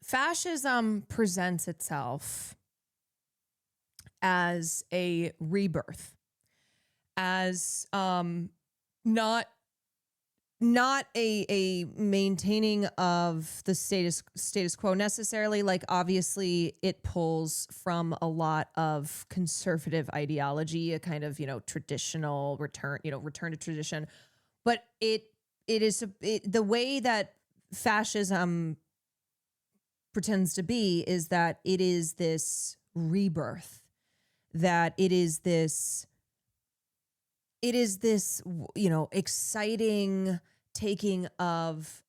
fascism presents itself as a rebirth, as not not a maintaining of the status quo necessarily. Like, obviously it pulls from a lot of conservative ideology, a kind of, traditional return to tradition. But it is the way that fascism pretends to be is that it is this rebirth, that it is this exciting taking of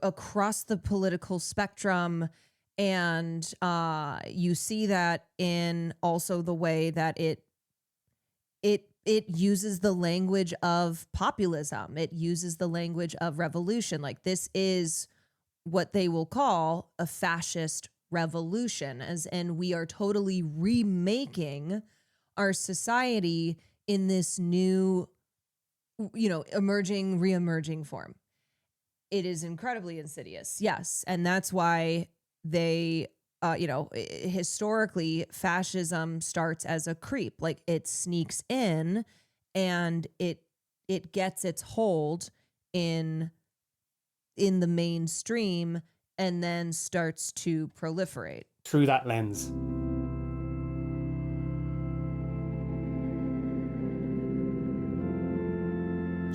across the political spectrum. And you see that in also the way that it uses the language of populism. It uses the language of revolution. Like, this is what they will call a fascist revolution, and we are totally remaking our society in this new, re-emerging form. It is incredibly insidious. Yes. And that's why they, historically, fascism starts as a creep. Like, it sneaks in and it gets its hold in the mainstream and then starts to proliferate. Through that lens.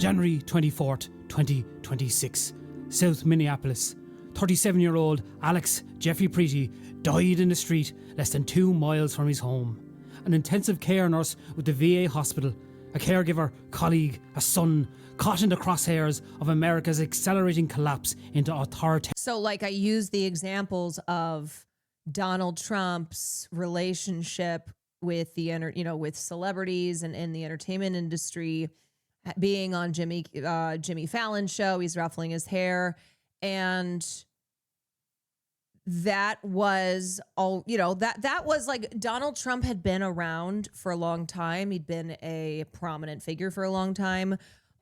January 24th, 2026, South Minneapolis. 37-year-old Alex Jeffrey Preety died in the street less than 2 miles from his home. An intensive care nurse with the VA hospital, a caregiver, colleague, a son, caught in the crosshairs of America's accelerating collapse into authoritarian. So, like, I use the examples of Donald Trump's relationship with with celebrities and in the entertainment industry, being on Jimmy Fallon's show. He's ruffling his hair, and that was all, that was like, Donald Trump had been around for a long time. He'd been a prominent figure for a long time,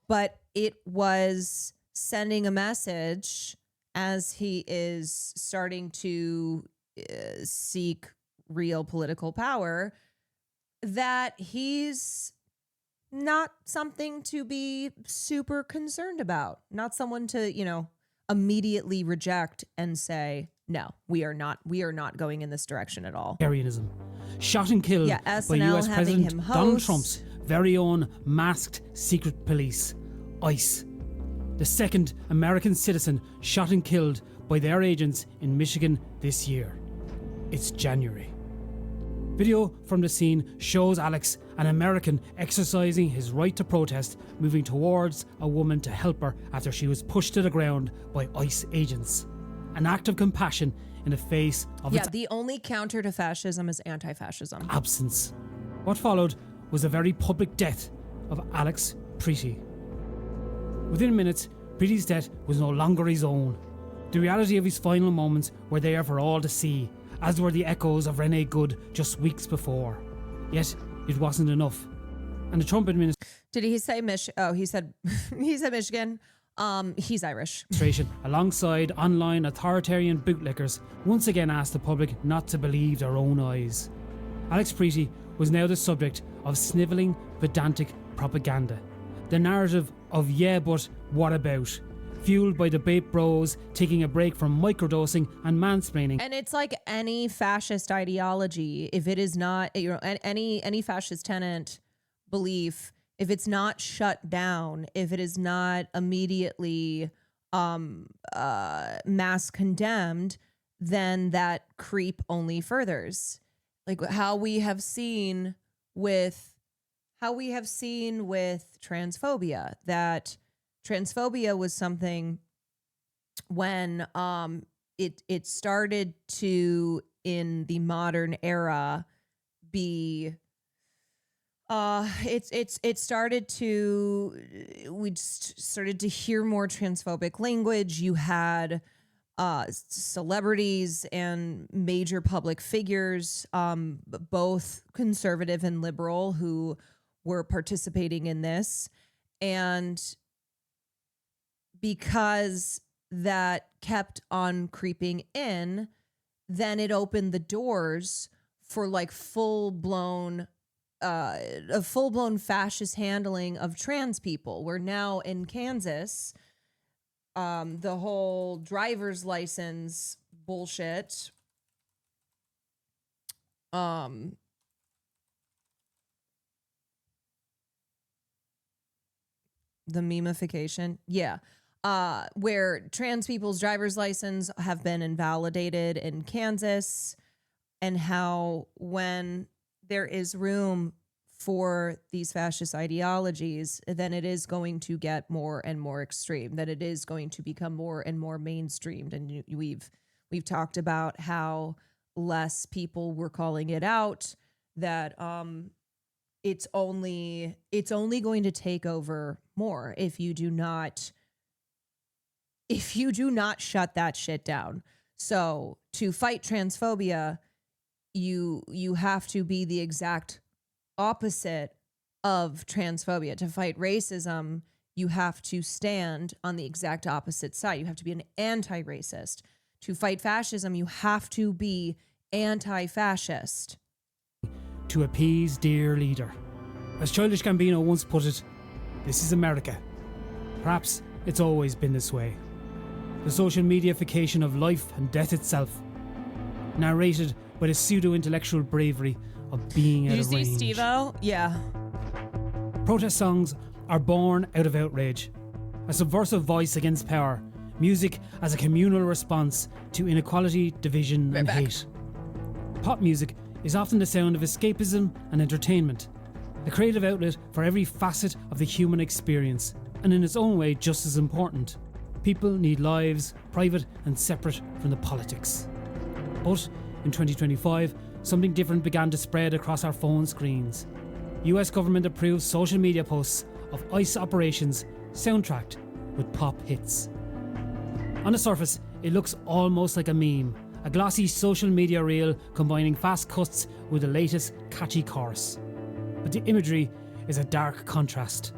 but it was sending a message as he is starting to seek real political power that he's not something to be super concerned about, not someone to, immediately reject and say, no, we are not going in this direction at all. Arianism. Shot and killed by SNL US President Donald Trump's very own masked secret police, ICE. The second American citizen shot and killed by their agents in Michigan this year. It's January. Video from the scene shows Alex, an American, exercising his right to protest, moving towards a woman to help her after she was pushed to the ground by ICE agents. An act of compassion in the face of its the only counter to fascism is anti-fascism. Absence. What followed was the very public death of Alex Preety. Within minutes, Preety's death was no longer his own. The reality of his final moments were there for all to see, as were the echoes of Rene Good just weeks before. Yet, it wasn't enough. And the Trump administration... Did he say he said Michigan. He's Irish. Alongside online authoritarian bootlickers, once again asked the public not to believe their own eyes. Alex Preety was now the subject of snivelling, pedantic propaganda. The narrative of "yeah, but what about?" fueled by debate bros taking a break from microdosing and mansplaining. And it's like any fascist ideology, if it is not, any fascist tenant belief, if it's not shut down, if it is not immediately mass condemned, then that creep only furthers. Like how we have seen with transphobia, that transphobia was something when it started to, in the modern era, be it started to, we started to hear more transphobic language. You had celebrities and major public figures, both conservative and liberal, who were participating in this. And because that kept on creeping in, then it opened the doors for like full-blown a full-blown fascist handling of trans people. We're now in Kansas, the whole driver's license bullshit. The memification. Yeah. Where trans people's driver's license have been invalidated in Kansas, and how when there is room for these fascist ideologies, then it is going to get more and more extreme, that it is going to become more and more mainstreamed. And we've talked about how less people were calling it out, that it's only going to take over more if you do not shut that shit down. So to fight transphobia, you have to be the exact opposite of transphobia. To fight racism, you have to stand on the exact opposite side. You have to be an anti-racist. To fight fascism, you have to be anti-fascist. To appease dear leader. As Childish Gambino once put it, this is America. Perhaps it's always been this way. The social mediaification of life and death itself. Narrated by the pseudo-intellectual bravery of being out of range. Did you see Steve-O? Yeah. Protest songs are born out of outrage. A subversive voice against power. Music as a communal response to inequality, division, and hate. Pop music is often the sound of escapism and entertainment. A creative outlet for every facet of the human experience, and in its own way just as important. People need lives, private and separate from the politics. But in 2025, something different began to spread across our phone screens. US government approved social media posts of ICE operations soundtracked with pop hits. On the surface, it looks almost like a meme, a glossy social media reel combining fast cuts with the latest catchy chorus. But the imagery is a dark contrast.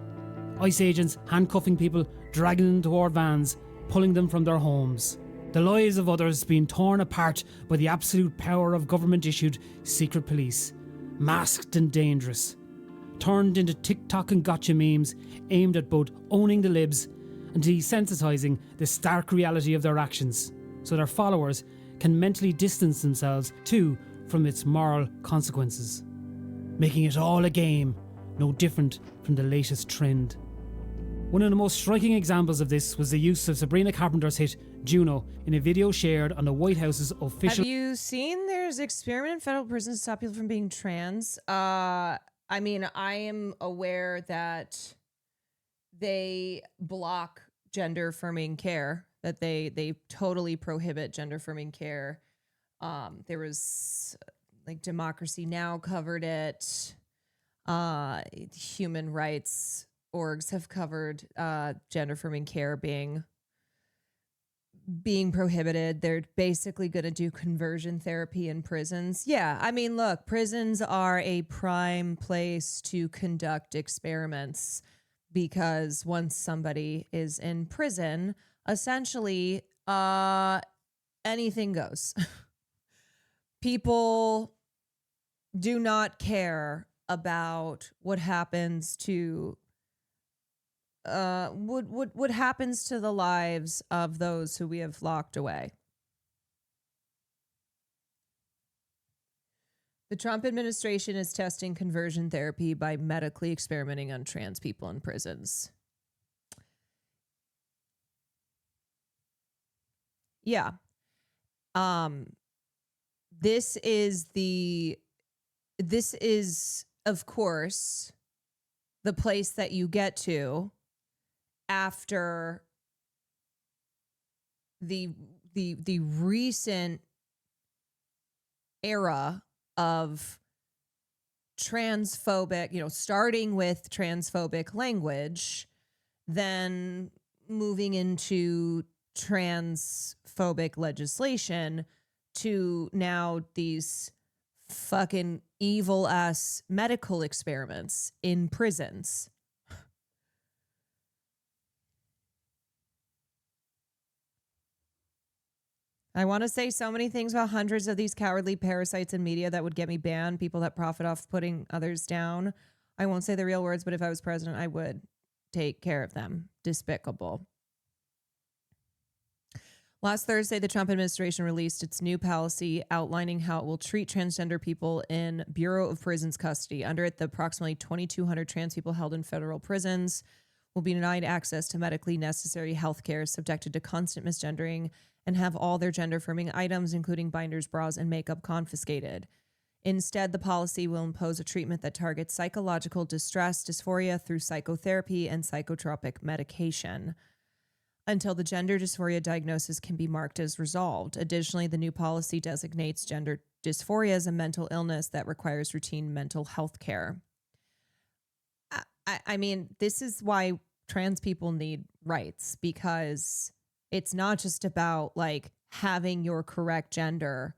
ICE agents handcuffing people, dragging them toward vans, pulling them from their homes. The lives of others being torn apart by the absolute power of government-issued secret police, masked and dangerous, turned into TikTok and gotcha memes aimed at both owning the libs and desensitizing the stark reality of their actions, so their followers can mentally distance themselves too from its moral consequences, making it all a game, no different from the latest trend. One of the most striking examples of this was the use of Sabrina Carpenter's hit Juno in a video shared on the White House's official... Have you seen there's experiment in federal prisons to stop people from being trans? I mean, I am aware that they block gender affirming care, that they totally prohibit gender affirming care. There was like Democracy Now! Covered it. Human rights orgs have covered gender affirming care being prohibited. They're basically going to do conversion therapy in prisons. Yeah, I mean, look, prisons are a prime place to conduct experiments, because once somebody is in prison, essentially anything goes. People do not care about what happens to what happens to the lives of those who we have locked away. The Trump administration is testing conversion therapy by medically experimenting on trans people in prisons. Yeah. This is, of course, the place that you get to after the recent era of transphobic, starting with transphobic language, then moving into transphobic legislation, to now these fucking evil ass medical experiments in prisons. I want to say so many things about hundreds of these cowardly parasites in media that would get me banned, people that profit off putting others down. I won't say the real words, but if I was president, I would take care of them. Despicable. Last Thursday, the Trump administration released its new policy outlining how it will treat transgender people in Bureau of Prisons custody. Under it, the approximately 2,200 trans people held in federal prisons will be denied access to medically necessary health care, subjected to constant misgendering, and have all their gender-affirming items, including binders, bras, and makeup, confiscated. Instead, the policy will impose a treatment that targets psychological distress, dysphoria through psychotherapy and psychotropic medication until the gender dysphoria diagnosis can be marked as resolved. Additionally, the new policy designates gender dysphoria as a mental illness that requires routine mental health care. I mean, this is why trans people need rights, because it's not just about like having your correct gender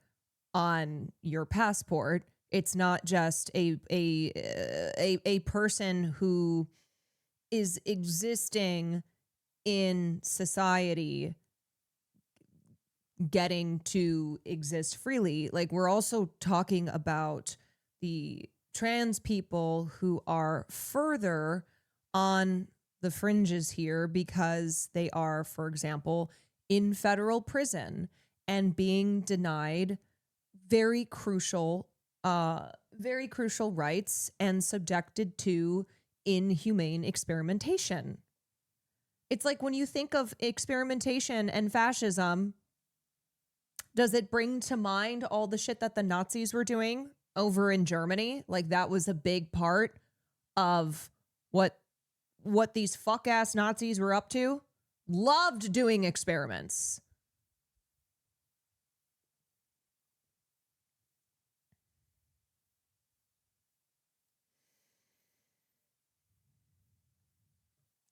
on your passport. It's not just a person who is existing in society getting to exist freely. Like, we're also talking about the trans people who are further on the fringes here because they are, for example, in federal prison and being denied very crucial rights and subjected to inhumane experimentation. It's like when you think of experimentation and fascism, does it bring to mind all the shit that the Nazis were doing over in Germany? Like, that was a big part of what these fuck-ass Nazis were up to. Loved doing experiments.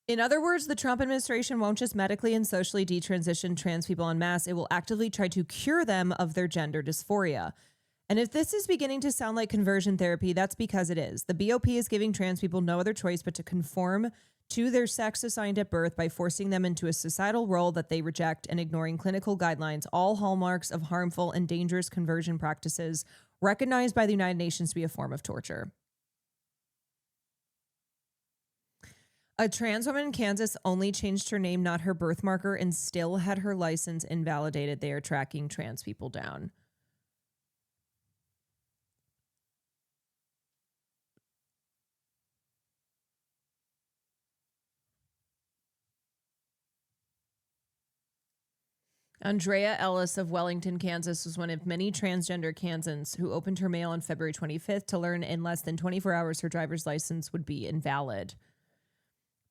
In other words, the Trump administration won't just medically and socially detransition trans people en masse. It will actively try to cure them of their gender dysphoria. And if this is beginning to sound like conversion therapy, that's because it is. The BOP is giving trans people no other choice but to conform to their sex assigned at birth by forcing them into a societal role that they reject and ignoring clinical guidelines, all hallmarks of harmful and dangerous conversion practices recognized by the United Nations to be a form of torture. A trans woman in Kansas only changed her name, not her birth marker, and still had her license invalidated. They are tracking trans people down. Andrea Ellis of Wellington, Kansas, was one of many transgender Kansans who opened her mail on February 25th to learn in less than 24 hours her driver's license would be invalid.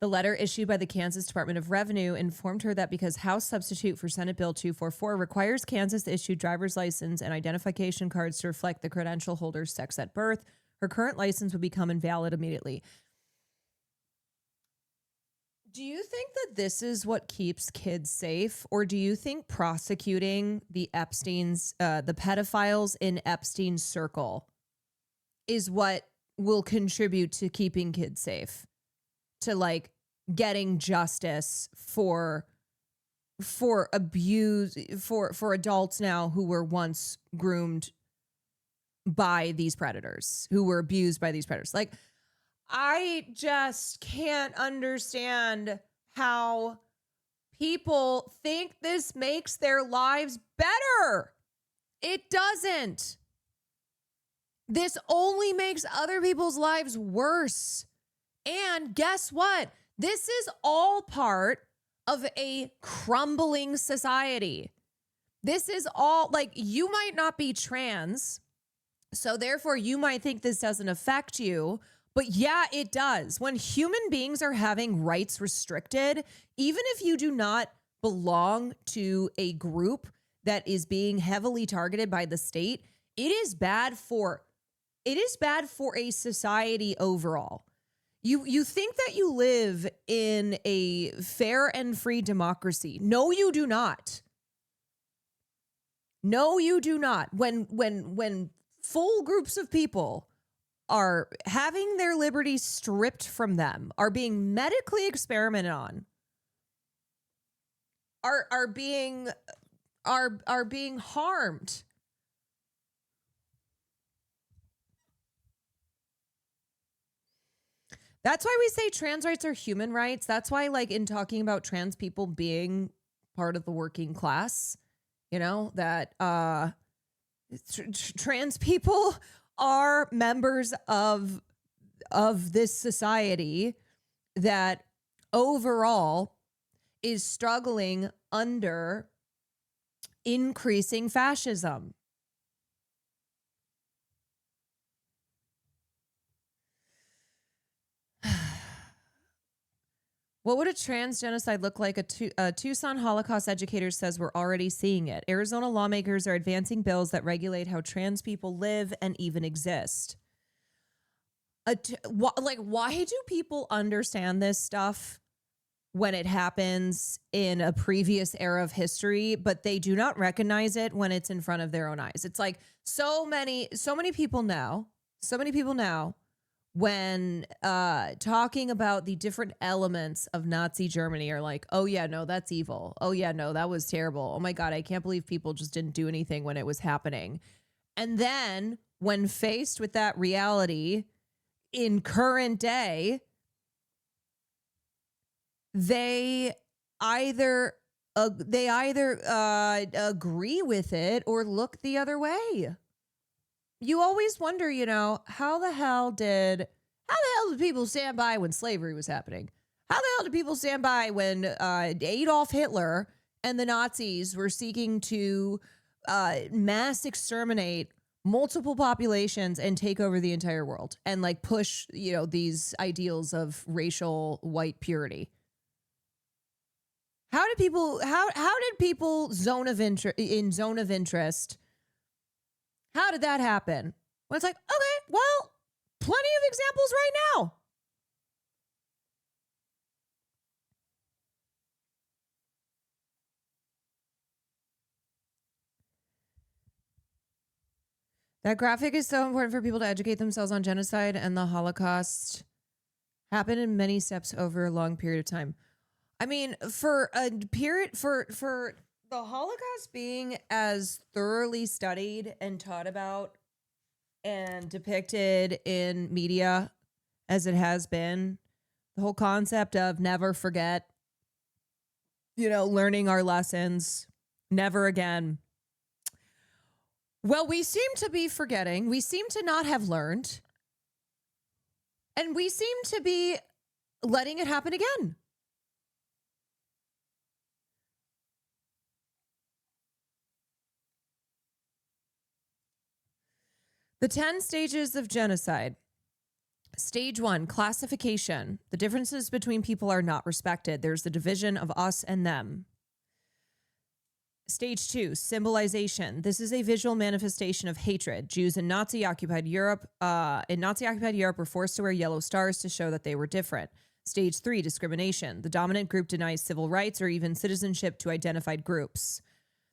The letter issued by the Kansas Department of Revenue informed her that because House Substitute for Senate Bill 244 requires Kansas to issue driver's license and identification cards to reflect the credential holder's sex at birth, her current license would become invalid immediately. Do you think that this is what keeps kids safe? Or do you think prosecuting the the pedophiles in Epstein's circle is what will contribute to keeping kids safe? To like getting justice for abuse, for adults now who were once groomed by these predators, who were abused by these predators. Like, I just can't understand how people think this makes their lives better. It doesn't. This only makes other people's lives worse. And guess what? This is all part of a crumbling society. This is all, like, you might not be trans, so therefore you might think this doesn't affect you, but yeah, it does. When human beings are having rights restricted, even if you do not belong to a group that is being heavily targeted by the state, it is bad for a society overall. You think that you live in a fair and free democracy. No, you do not. No, you do not. When full groups of people are having their liberties stripped from them, are being medically experimented on, are being are being harmed. That's why we say trans rights are human rights. That's why, like, in talking about trans people being part of the working class, you know, that trans people are members of this society that overall is struggling under increasing fascism. What would a trans genocide look like? A Tucson Holocaust educator says we're already seeing it. Arizona lawmakers are advancing bills that regulate how trans people live and even exist. Why do people understand this stuff when it happens in a previous era of history, but they do not recognize it when it's in front of their own eyes? It's like so many people now when talking about the different elements of Nazi Germany are like, oh yeah, no, that's evil. Oh yeah, no, that was terrible. Oh my God, I can't believe people just didn't do anything when it was happening. And then when faced with that reality in current day, they either agree with it or look the other way. You always wonder, you know, how the hell did people stand by when slavery was happening? How the hell did people stand by when Adolf Hitler and the Nazis were seeking to mass exterminate multiple populations and take over the entire world and like push, you know, these ideals of racial white purity? How did people zone of interest? How did that happen? Well, it's like, okay, well, plenty of examples right now. That graphic is so important for people to educate themselves on genocide and the Holocaust happened in many steps over a long period of time. I mean, for a period, for the Holocaust being as thoroughly studied and taught about and depicted in media as it has been, the whole concept of never forget, you know, learning our lessons, never again. Well, we seem to be forgetting. We seem to not have learned. And we seem to be letting it happen again. The 10 stages of genocide. Stage 1, classification. The differences between people are not respected. There's the division of us and them. Stage 2, symbolization. This is a visual manifestation of hatred. Jews in Nazi-occupied Europe were forced to wear yellow stars to show that they were different. Stage 3, discrimination. The dominant group denies civil rights or even citizenship to identified groups.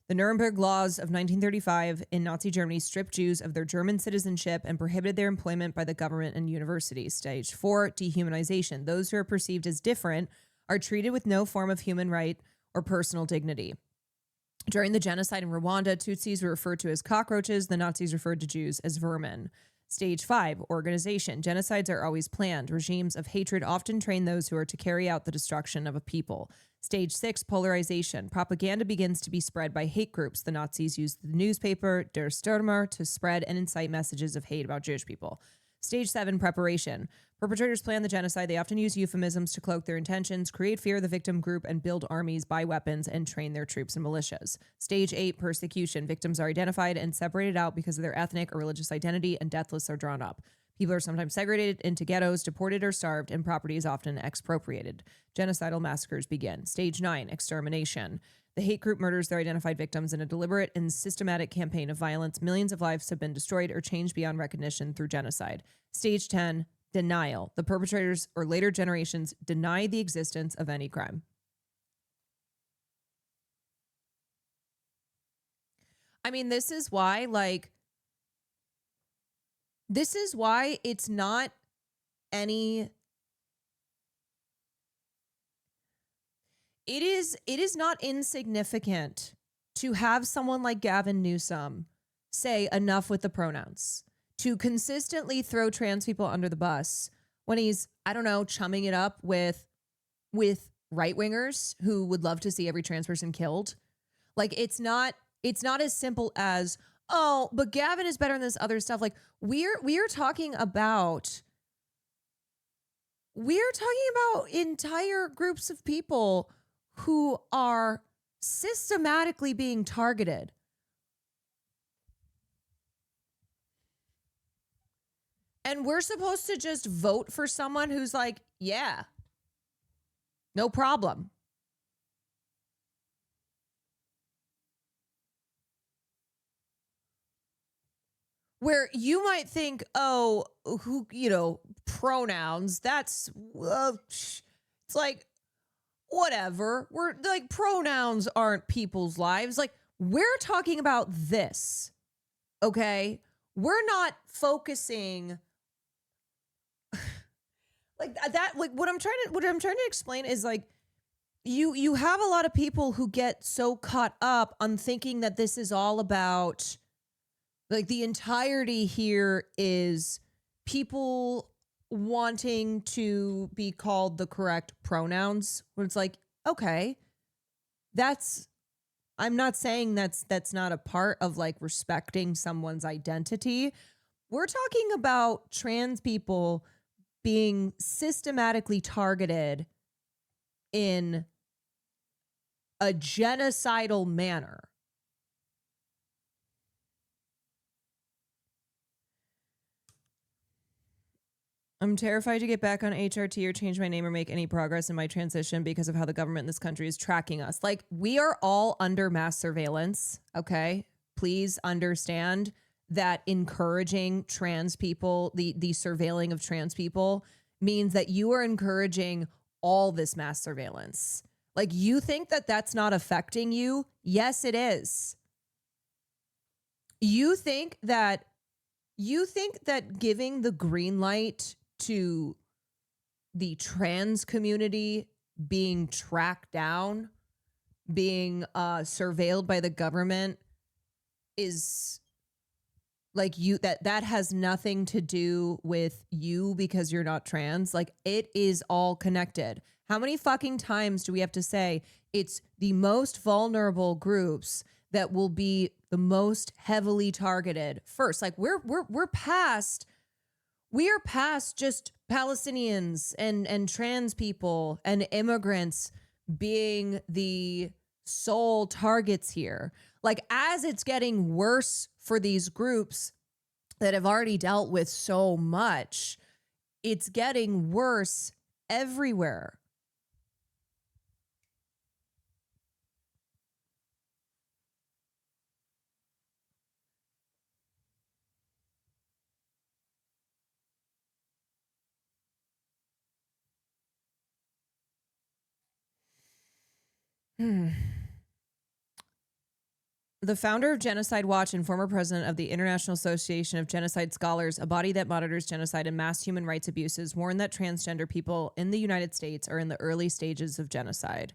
The Nuremberg Laws of 1935 in Nazi Germany stripped Jews of their German citizenship and prohibited their employment by the government and universities. Stage 4, dehumanization. Those who are perceived as different are treated with no form of human right or personal dignity. During the genocide in Rwanda, Tutsis were referred to as cockroaches. The Nazis referred to Jews as vermin. Stage 5, organization. Genocides are always planned. Regimes of hatred often train those who are to carry out the destruction of a people. Stage 6, polarization. Propaganda begins to be spread by hate groups. The Nazis used the newspaper Der Stürmer to spread and incite messages of hate about Jewish people. Stage 7, preparation. Perpetrators plan the genocide. They often use euphemisms to cloak their intentions, create fear of the victim group, and build armies, buy weapons, and train their troops and militias. Stage 8, persecution. Victims are identified and separated out because of their ethnic or religious identity, and death lists are drawn up. People are sometimes segregated into ghettos, deported or starved, and property is often expropriated. Genocidal massacres begin. Stage 9, extermination. The hate group murders their identified victims in a deliberate and systematic campaign of violence. Millions of lives have been destroyed or changed beyond recognition through genocide. Stage 10, denial. The perpetrators or later generations deny the existence of any crime. I mean, this is why it's not any... It is not insignificant to have someone like Gavin Newsom say enough with the pronouns, to consistently throw trans people under the bus when he's, I don't know, chumming it up with right-wingers who would love to see every trans person killed. Like, it's not as simple as, oh, but Gavin is better than this other stuff. Like, we're talking about entire groups of people who are systematically being targeted. And we're supposed to just vote for someone who's like, yeah, no problem. Where you might think, oh, pronouns, that's, it's like, whatever. We're like, pronouns aren't people's lives. Like, we're talking about this, okay? We're not focusing like that. Like, what I'm trying to explain is, like, you have a lot of people who get so caught up on thinking that this is all about, like, the entirety here is people wanting to be called the correct pronouns, when it's like, okay, I'm not saying that's not a part of, like, respecting someone's identity. We're talking about trans people being systematically targeted in a genocidal manner. I'm terrified to get back on HRT or change my name or make any progress in my transition because of how the government in this country is tracking us. Like, we are all under mass surveillance, okay? Please understand that encouraging trans people, the surveilling of trans people, means that you are encouraging all this mass surveillance. Like, you think that that's not affecting you? Yes, it is. You think that giving the green light to the trans community being tracked down, being surveilled by the government is like, that has nothing to do with you because you're not trans. Like, it is all connected. How many fucking times do we have to say it's the most vulnerable groups that will be the most heavily targeted first? Like, we're past just Palestinians and trans people and immigrants being the sole targets here. Like, as it's getting worse for these groups that have already dealt with so much, it's getting worse everywhere. The founder of Genocide Watch and former president of the International Association of Genocide Scholars, a body that monitors genocide and mass human rights abuses, warned that transgender people in the United States are in the early stages of genocide.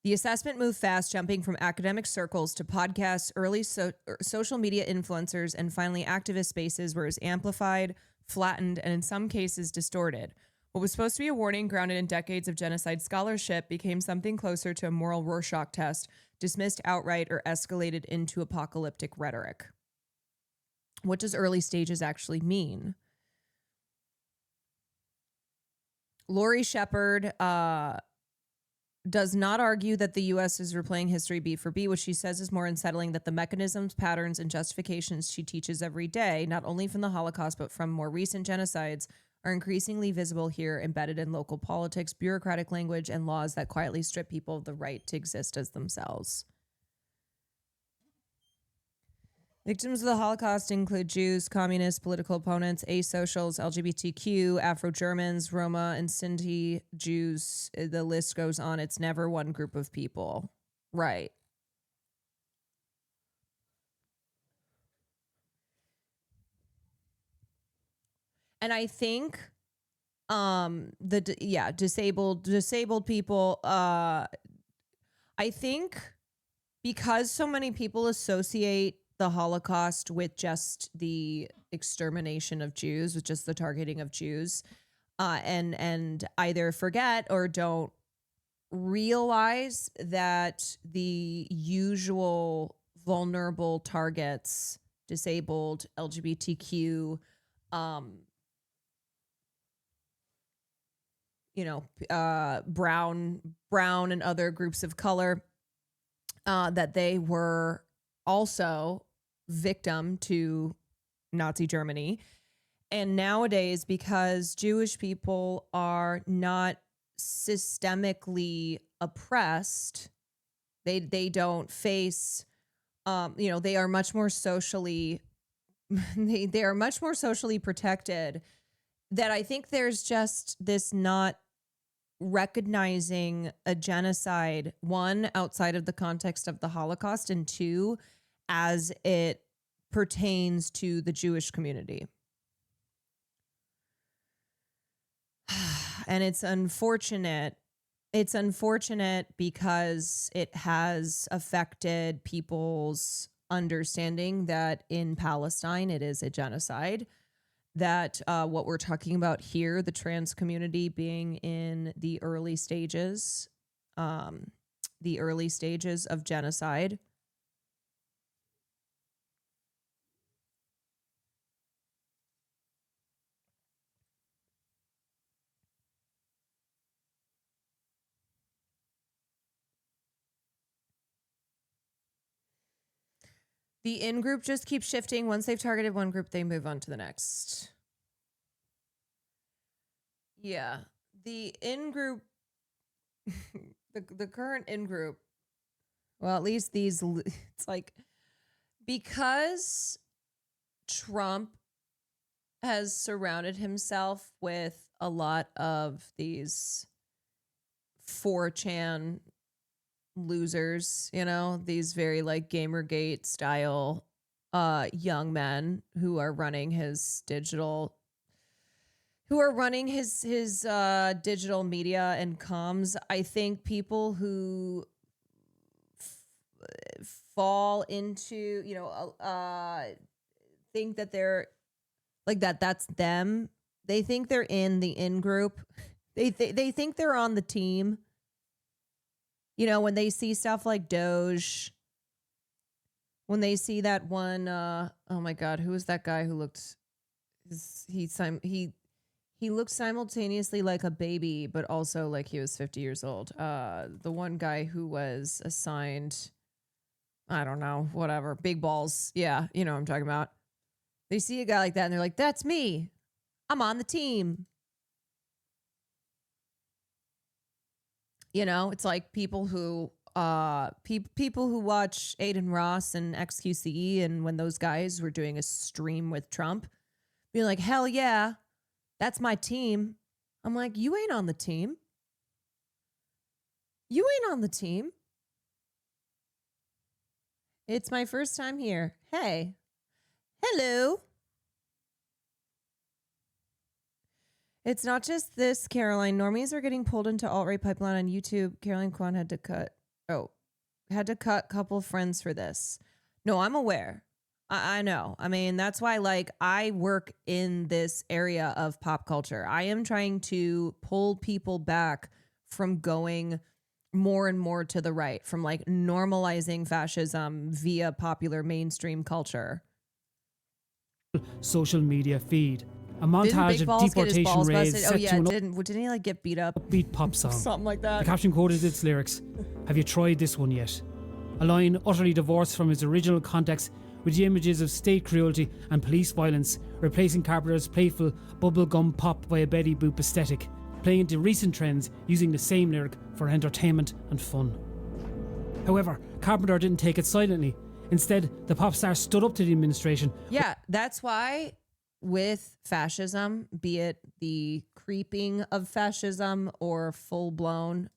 The assessment moved fast, jumping from academic circles to podcasts, early social media influencers, and finally activist spaces, where it was amplified, flattened, and in some cases distorted. What was supposed to be a warning grounded in decades of genocide scholarship became something closer to a moral Rorschach test, dismissed outright or escalated into apocalyptic rhetoric. What does early stages actually mean? Laurie Shepard does not argue that the U.S. is replaying history beat for beat. What she says is more unsettling, that the mechanisms, patterns, and justifications she teaches every day, not only from the Holocaust, but from more recent genocides, are increasingly visible here, embedded in local politics, bureaucratic language, and laws that quietly strip people of the right to exist as themselves. Victims of the Holocaust include Jews, communists, political opponents, asocials, LGBTQ, Afro-Germans, Roma, and Sinti Jews. The list goes on. It's never one group of people. Right. And I think disabled people, I think because so many people associate the Holocaust with just the extermination of Jews, with just the targeting of Jews, and either forget or don't realize that the usual vulnerable targets, disabled, LGBTQ, brown and other groups of color, that they were also victim to Nazi Germany. And nowadays, because Jewish people are not systemically oppressed, they don't face, they are much more socially, they are much more socially protected, that I think there's just this not recognizing a genocide, one, outside of the context of the Holocaust, and two, as it pertains to the Jewish community. And it's unfortunate. It's unfortunate because it has affected people's understanding that in Palestine it is a genocide. That what we're talking about here, the trans community being in the early stages of genocide. The in-group just keeps shifting. Once they've targeted one group, they move on to the next. Yeah. The in-group, the current in-group, well, at least these, it's like, because Trump has surrounded himself with a lot of these 4chan losers, these very like Gamergate style young men who are running his digital media and comms. I think people who fall into, think that they're like that's them. They think they're in the in group. They think they're on the team. When they see stuff like Doge, when they see that one, oh my God, who was that guy who looked, he looked simultaneously like a baby, but also like he was 50 years old. The one guy who was assigned, I don't know, whatever, big balls. Yeah, you know what I'm talking about. They see a guy like that and they're like, that's me. I'm on the team. It's like people who people who watch Aiden Ross and XQCE, and when those guys were doing a stream with Trump, being like, hell yeah, that's my team. I'm like, you ain't on the team. You ain't on the team. It's my first time here. Hey. Hello. It's not just this, Caroline. Normies are getting pulled into alt-right pipeline on YouTube. Caroline Kwan had to cut couple friends for this. No, I'm aware. I know. I mean, that's why, like, I work in this area of pop culture. I am trying to pull people back from going more and more to the right, from like normalizing fascism via popular mainstream culture. Social media feed. A montage of deportation raids set to an didn't he like get beat up? Upbeat pop song. Something like that. The caption quoted its lyrics. Have you tried this one yet? A line utterly divorced from its original context, with the images of state cruelty and police violence, replacing Carpenter's playful bubblegum pop by a Betty Boop aesthetic, playing into recent trends using the same lyric for entertainment and fun. However, Carpenter didn't take it silently. Instead, the pop star stood up to the administration. Yeah, that's why with fascism, be it the creeping of fascism or full-blown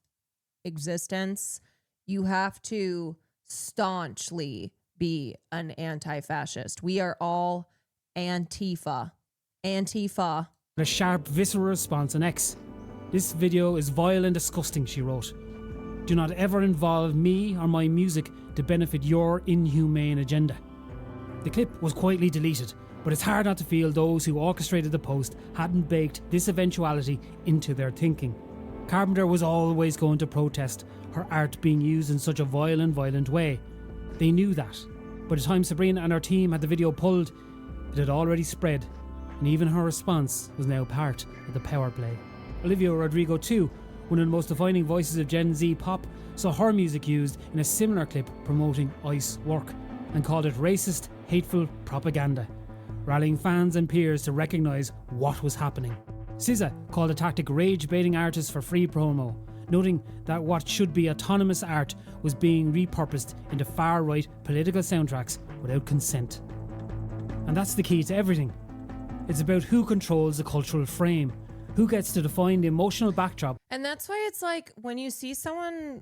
existence, you have to staunchly be an anti-fascist. We are all Antifa. Antifa. A sharp, visceral response on X. This video is vile and disgusting, she wrote. Do not ever involve me or my music to benefit your inhumane agenda. The clip was quietly deleted, but it's hard not to feel those who orchestrated the post hadn't baked this eventuality into their thinking. Carpenter was always going to protest her art being used in such a violent way. They knew that. By the time Sabrina and her team had the video pulled, it had already spread, and even her response was now part of the power play. Olivia Rodrigo too, one of the most defining voices of Gen Z pop, saw her music used in a similar clip promoting ICE work, and called it racist, hateful propaganda, rallying fans and peers to recognise what was happening. SZA called the tactic rage-baiting artists for free promo, noting that what should be autonomous art was being repurposed into far-right political soundtracks without consent. And that's the key to everything. It's about who controls the cultural frame, who gets to define the emotional backdrop. And that's why it's like when you see someone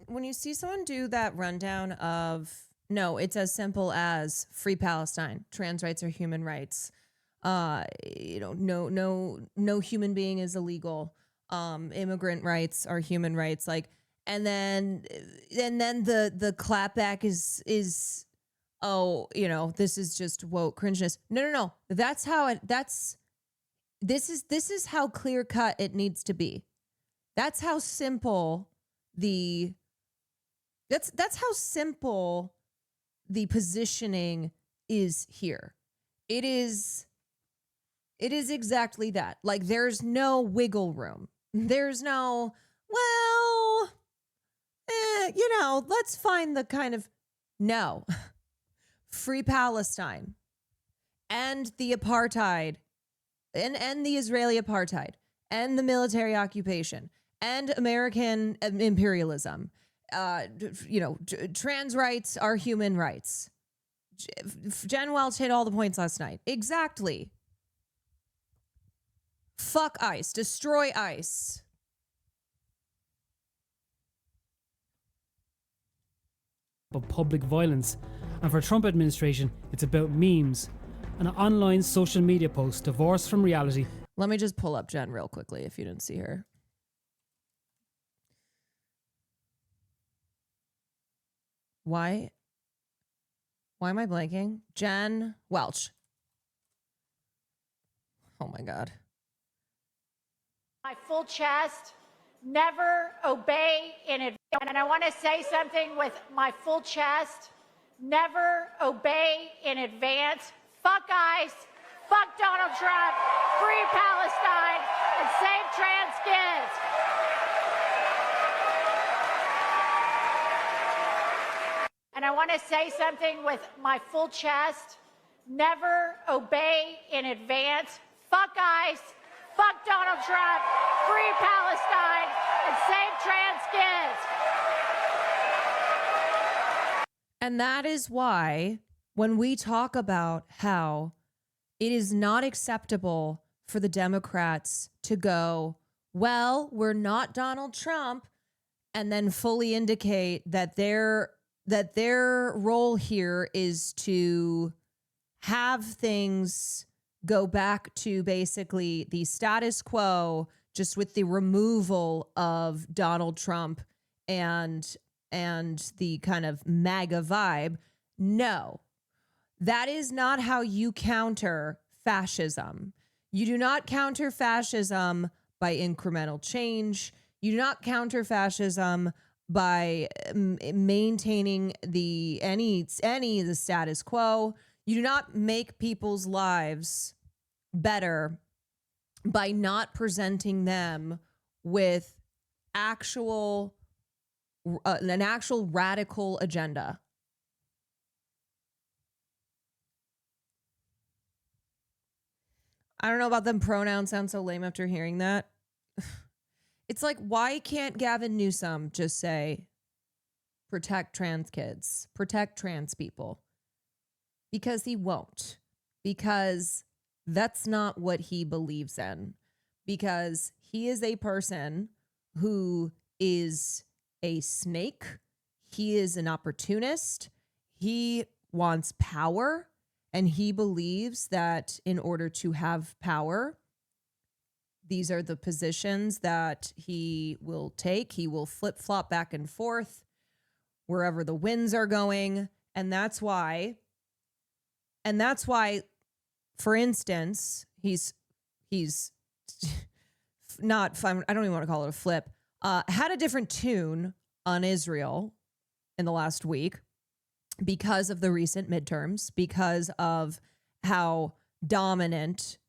do that rundown of, no, it's as simple as free Palestine, trans rights are human rights. No human being is illegal. Immigrant rights are human rights. Like, and then the clapback is, oh, this is just woke cringeness. No. This is how clear cut it needs to be. That's how simple that's how simple the positioning is here. It is exactly that. Like, there's no wiggle room. There's no, let's find the kind of, no. Free Palestine and the apartheid and the Israeli apartheid and the military occupation and American imperialism. Trans rights are human rights. Jen Welch hit all the points last night. Exactly. Fuck ICE. Destroy ICE. Of public violence. And for Trump administration, it's about memes. An online social media post divorced from reality. Let me just pull up Jen real quickly if you didn't see her. Why am I blanking? Jen Welch. Oh my God. My full chest, never obey in advance. And I want to say something with my full chest, never obey in advance. Fuck ICE, fuck Donald Trump, free Palestine, and save trans kids. And I want to say something with my full chest, never obey in advance. Fuck ICE, fuck Donald Trump, free Palestine, and save trans kids. And that is why when we talk about how it is not acceptable for the Democrats to go, well, we're not Donald Trump, and then fully indicate that their role here is to have things go back to basically the status quo, just with the removal of Donald Trump and the kind of MAGA vibe. No, that is not how you counter fascism. You do not counter fascism by incremental change. You do not counter fascism by maintaining any of the status quo. You do not make people's lives better by not presenting them with an actual radical agenda. I don't know about them pronouns sound so lame after hearing that. It's like, why can't Gavin Newsom just say, protect trans kids, protect trans people? Because he won't. Because that's not what he believes in. Because he is a person who is a snake. He is an opportunist. He wants power. And he believes that in order to have power, These are the positions that he will take. He will flip-flop back and forth wherever the winds are going. And that's why, for instance, he's not, I don't even want to call it a flip, had a different tune on Israel in the last week because of the recent midterms, because of how dominant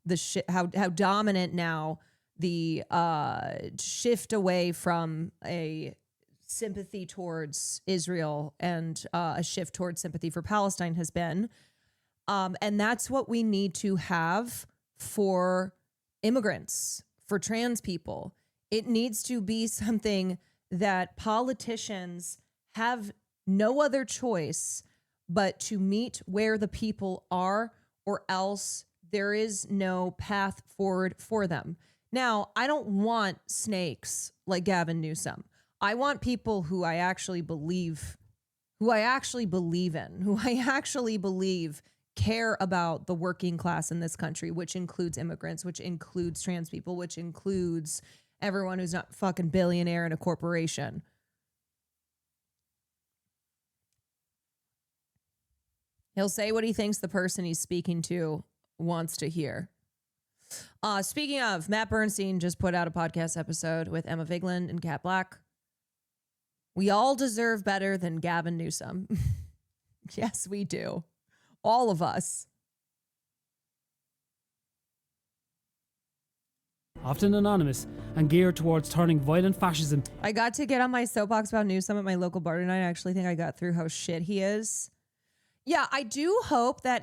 how dominant now the shift away from a sympathy towards Israel and a shift towards sympathy for Palestine has been. And that's what we need to have for immigrants, for trans people. It needs to be something that politicians have no other choice but to meet where the people are, or else there is no path forward for them. Now, I don't want snakes like Gavin Newsom. I want people who I actually believe in, who I actually believe care about the working class in this country, which includes immigrants, which includes trans people, which includes everyone who's not fucking billionaire in a corporation. He'll say what he thinks the person he's speaking to wants to hear. Speaking of, Matt Bernstein just put out a podcast episode with Emma Vigeland and Kat Black. We all deserve better than Gavin Newsom. Yes, we do. All of us. Often anonymous and geared towards turning violent fascism. I got to get on my soapbox about Newsom at my local bar tonight. I actually think I got through how shit he is. Yeah, I do hope that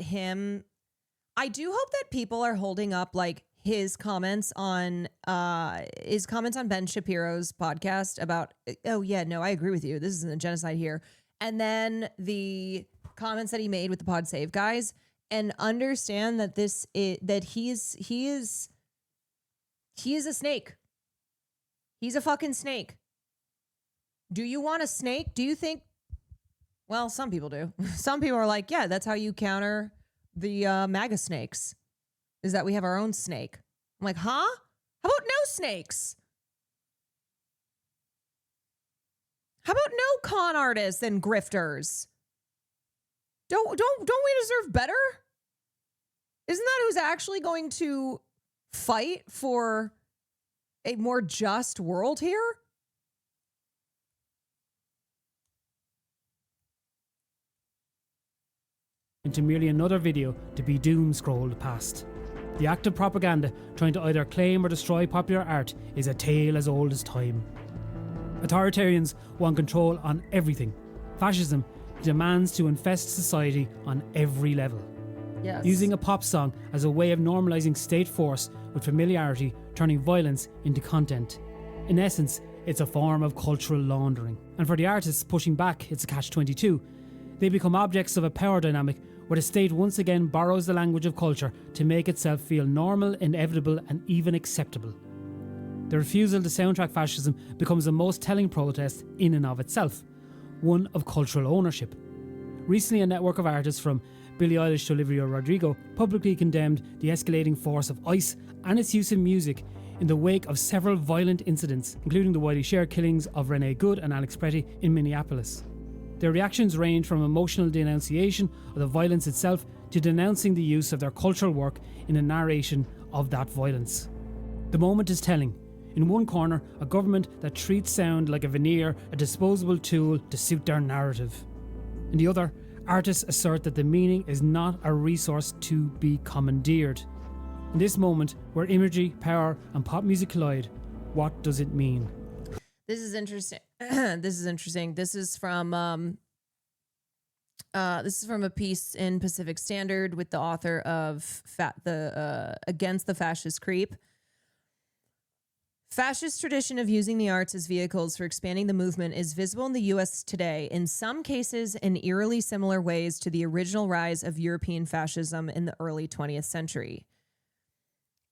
people are holding up like his comments on Ben Shapiro's podcast about, oh yeah, no, I agree with you. This isn't a genocide here. And then the comments that he made with the Pod Save guys, and understand that he is a snake. He's a fucking snake. Do you want a snake? Do you think? Well, some people do. Some people are like, yeah, that's how you counter the MAGA snakes, is that we have our own snake. I'm like, huh? How about no snakes? How about no con artists and grifters? Don't we deserve better? Isn't that who's actually going to fight for a more just world here? Into merely another video to be doom scrolled past. The act of propaganda trying to either claim or destroy popular art is a tale as old as time. Authoritarians want control on everything. Fascism demands to infest society on every level. Yes. Using a pop song as a way of normalizing state force with familiarity, turning violence into content. In essence, it's a form of cultural laundering. And for the artists pushing back, it's a catch-22. They become objects of a power dynamic where the state once again borrows the language of culture to make itself feel normal, inevitable, and even acceptable. The refusal to soundtrack fascism becomes the most telling protest in and of itself, one of cultural ownership. Recently, a network of artists from Billie Eilish to Olivia Rodrigo publicly condemned the escalating force of ICE and its use of music in the wake of several violent incidents, including the widely shared killings of Renee Good and Alex Pretty in Minneapolis. Their reactions range from emotional denunciation of the violence itself to denouncing the use of their cultural work in a narration of that violence. The moment is telling. In one corner, a government that treats sound like a veneer, a disposable tool to suit their narrative. In the other, artists assert that the meaning is not a resource to be commandeered. In this moment, where imagery, power, and pop music collide, what does it mean? This is interesting. This is from a piece in Pacific Standard with the author of Against the Fascist Creep. Fascist tradition of using the arts as vehicles for expanding the movement is visible in the U.S. today, in some cases in eerily similar ways to the original rise of European fascism in the early 20th century.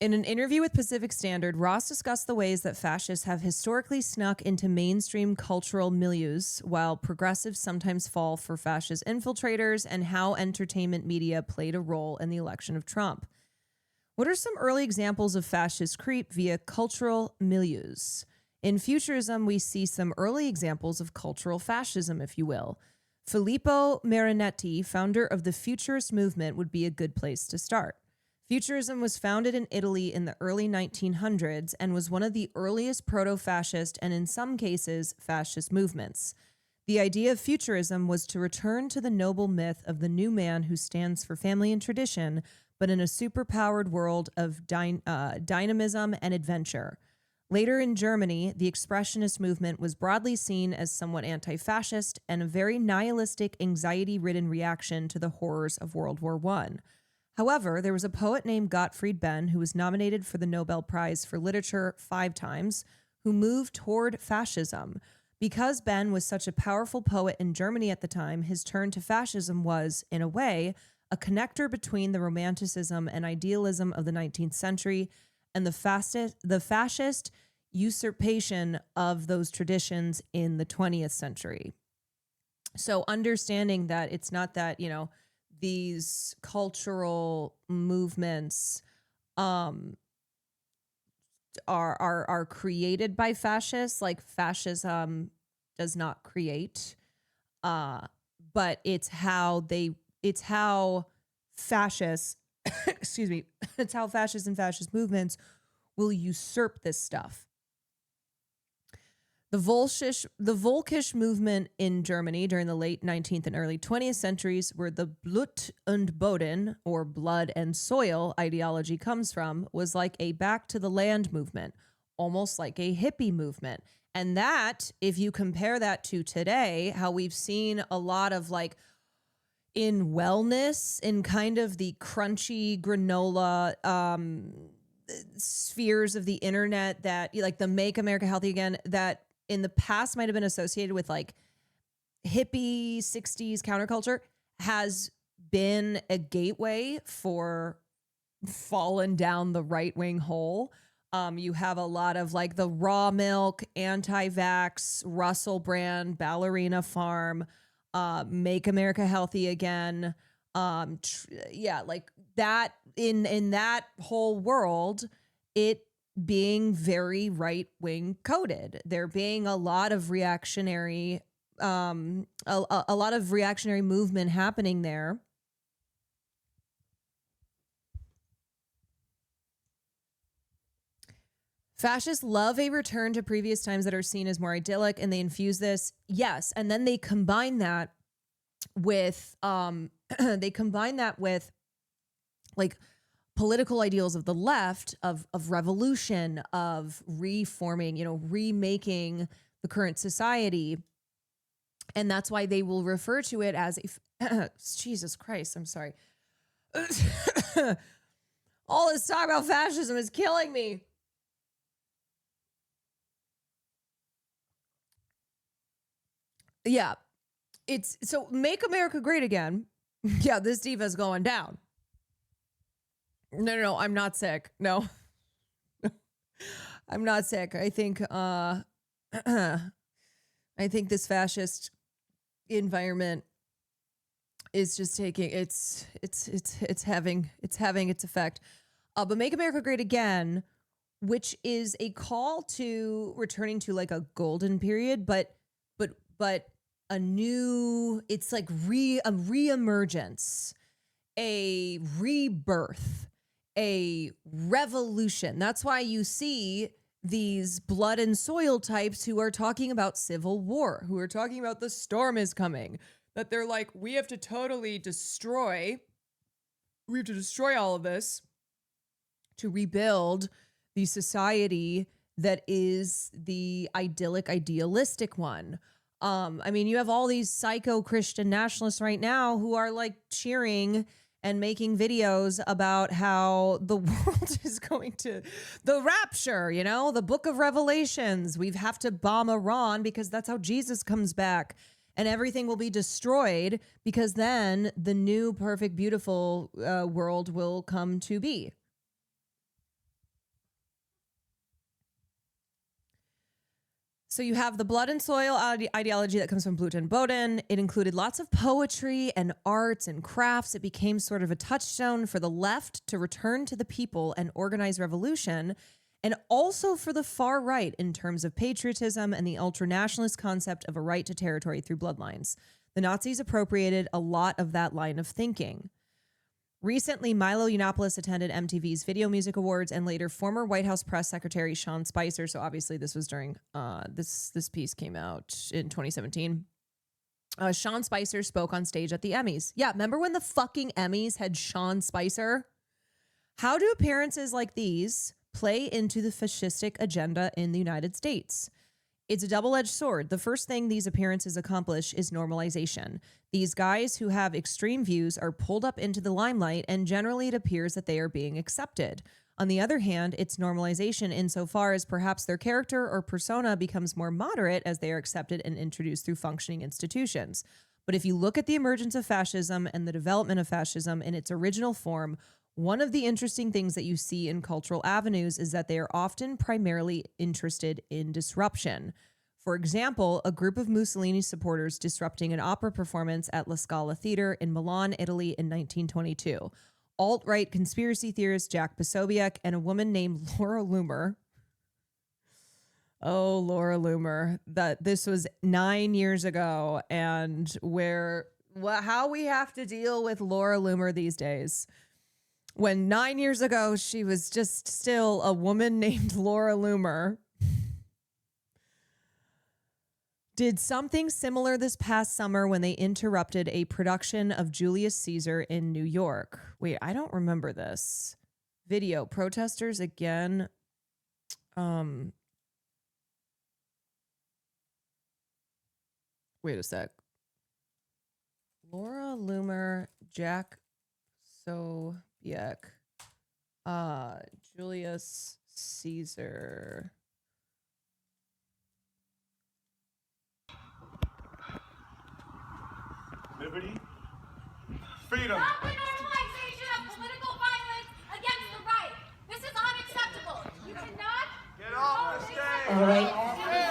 In an interview with Pacific Standard, Ross discussed the ways that fascists have historically snuck into mainstream cultural milieus, while progressives sometimes fall for fascist infiltrators, and how entertainment media played a role in the election of Trump. What are some early examples of fascist creep via cultural milieus? In Futurism, we see some early examples of cultural fascism, if you will. Filippo Marinetti, founder of the Futurist movement, would be a good place to start. Futurism was founded in Italy in the early 1900s and was one of the earliest proto-fascist and, in some cases, fascist movements. The idea of futurism was to return to the noble myth of the new man who stands for family and tradition, but in a superpowered world of dynamism and adventure. Later in Germany, the expressionist movement was broadly seen as somewhat anti-fascist and a very nihilistic, anxiety-ridden reaction to the horrors of World War I. However, there was a poet named Gottfried Benn who was nominated for the Nobel Prize for Literature 5 times, who moved toward fascism. Because Benn was such a powerful poet in Germany at the time, his turn to fascism was, in a way, a connector between the romanticism and idealism of the 19th century and the fascist usurpation of those traditions in the 20th century. So understanding that it's not that, these cultural movements are created by fascists, like fascism does not create, but it's how fascists excuse me, it's how fascists and fascist movements will usurp this stuff. The Volkisch movement in Germany during the late 19th and early 20th centuries, where the Blut und Boden, or blood and soil ideology comes from, was like a back to the land movement, almost like a hippie movement. And that, if you compare that to today, how we've seen a lot of like in wellness, in kind of the crunchy granola spheres of the internet, that like the Make America Healthy Again, that in the past might have been associated with like hippie 60s counterculture, has been a gateway for fallen down the right-wing hole. You have a lot of like the raw milk, anti-vax, Russell Brand, Ballerina Farm, Make America Healthy Again. Like that in that whole world, it being very right-wing coded. There being a lot of reactionary, a lot of reactionary movement happening there. Fascists love a return to previous times that are seen as more idyllic, and they infuse this, yes, and then they combine that with like political ideals of the left, of revolution, of reforming, remaking the current society. And that's why they will refer to it as Jesus Christ, I'm sorry. All this talk about fascism is killing me. Yeah. It's so Make America Great Again. Yeah, this diva's going down. No, I'm not sick. No. I'm not sick. I think this fascist environment is just taking it's having its effect. But Make America Great Again, which is a call to returning to like a golden period, but a new, it's like a reemergence, a rebirth, a revolution. That's why you see these blood and soil types who are talking about civil war, who are talking about the storm is coming, that they're like, we have to destroy all of this to rebuild the society that is the idyllic, idealistic one. I mean, you have all these psycho Christian nationalists right now who are like cheering and making videos about how the world is going to the rapture, the book of Revelations. We have to bomb Iran because that's how Jesus comes back, and everything will be destroyed because then the new perfect, beautiful world will come to be. So you have the blood and soil ideology that comes from Bluten Boden. It included lots of poetry and arts and crafts. It became sort of a touchstone for the left to return to the people and organize revolution, and also for the far right in terms of patriotism and the ultra-nationalist concept of a right to territory through bloodlines. The Nazis appropriated a lot of that line of thinking. Recently, Milo Yiannopoulos attended MTV's Video Music Awards, and later former White House press secretary Sean Spicer. So obviously this was during, this piece came out in 2017. Sean Spicer spoke on stage at the Emmys. Yeah, remember when the fucking Emmys had Sean Spicer? How do appearances like these play into the fascistic agenda in the United States? It's a double-edged sword. The first thing these appearances accomplish is normalization. These guys who have extreme views are pulled up into the limelight, and generally it appears that they are being accepted. On the other hand, it's normalization insofar as perhaps their character or persona becomes more moderate as they are accepted and introduced through functioning institutions. But if you look at the emergence of fascism and the development of fascism in its original form, one of the interesting things that you see in cultural avenues is that they are often primarily interested in disruption. For example, a group of Mussolini supporters disrupting an opera performance at La Scala Theatre in Milan, Italy in 1922. Alt-right conspiracy theorist Jack Posobiec and a woman named Laura Loomer. Oh, Laura Loomer. This was 9 years ago, and how we have to deal with Laura Loomer these days. When 9 years ago, she was just still a woman named Laura Loomer, did something similar this past summer when they interrupted a production of Julius Caesar in New York. Wait, I don't remember this. Video, protesters again. Wait a sec. Laura Loomer, Jack Posobiec, Julius Caesar. Liberty, freedom. Stop the normalization of political violence against the right. This is unacceptable. You cannot Get off the stage. All right,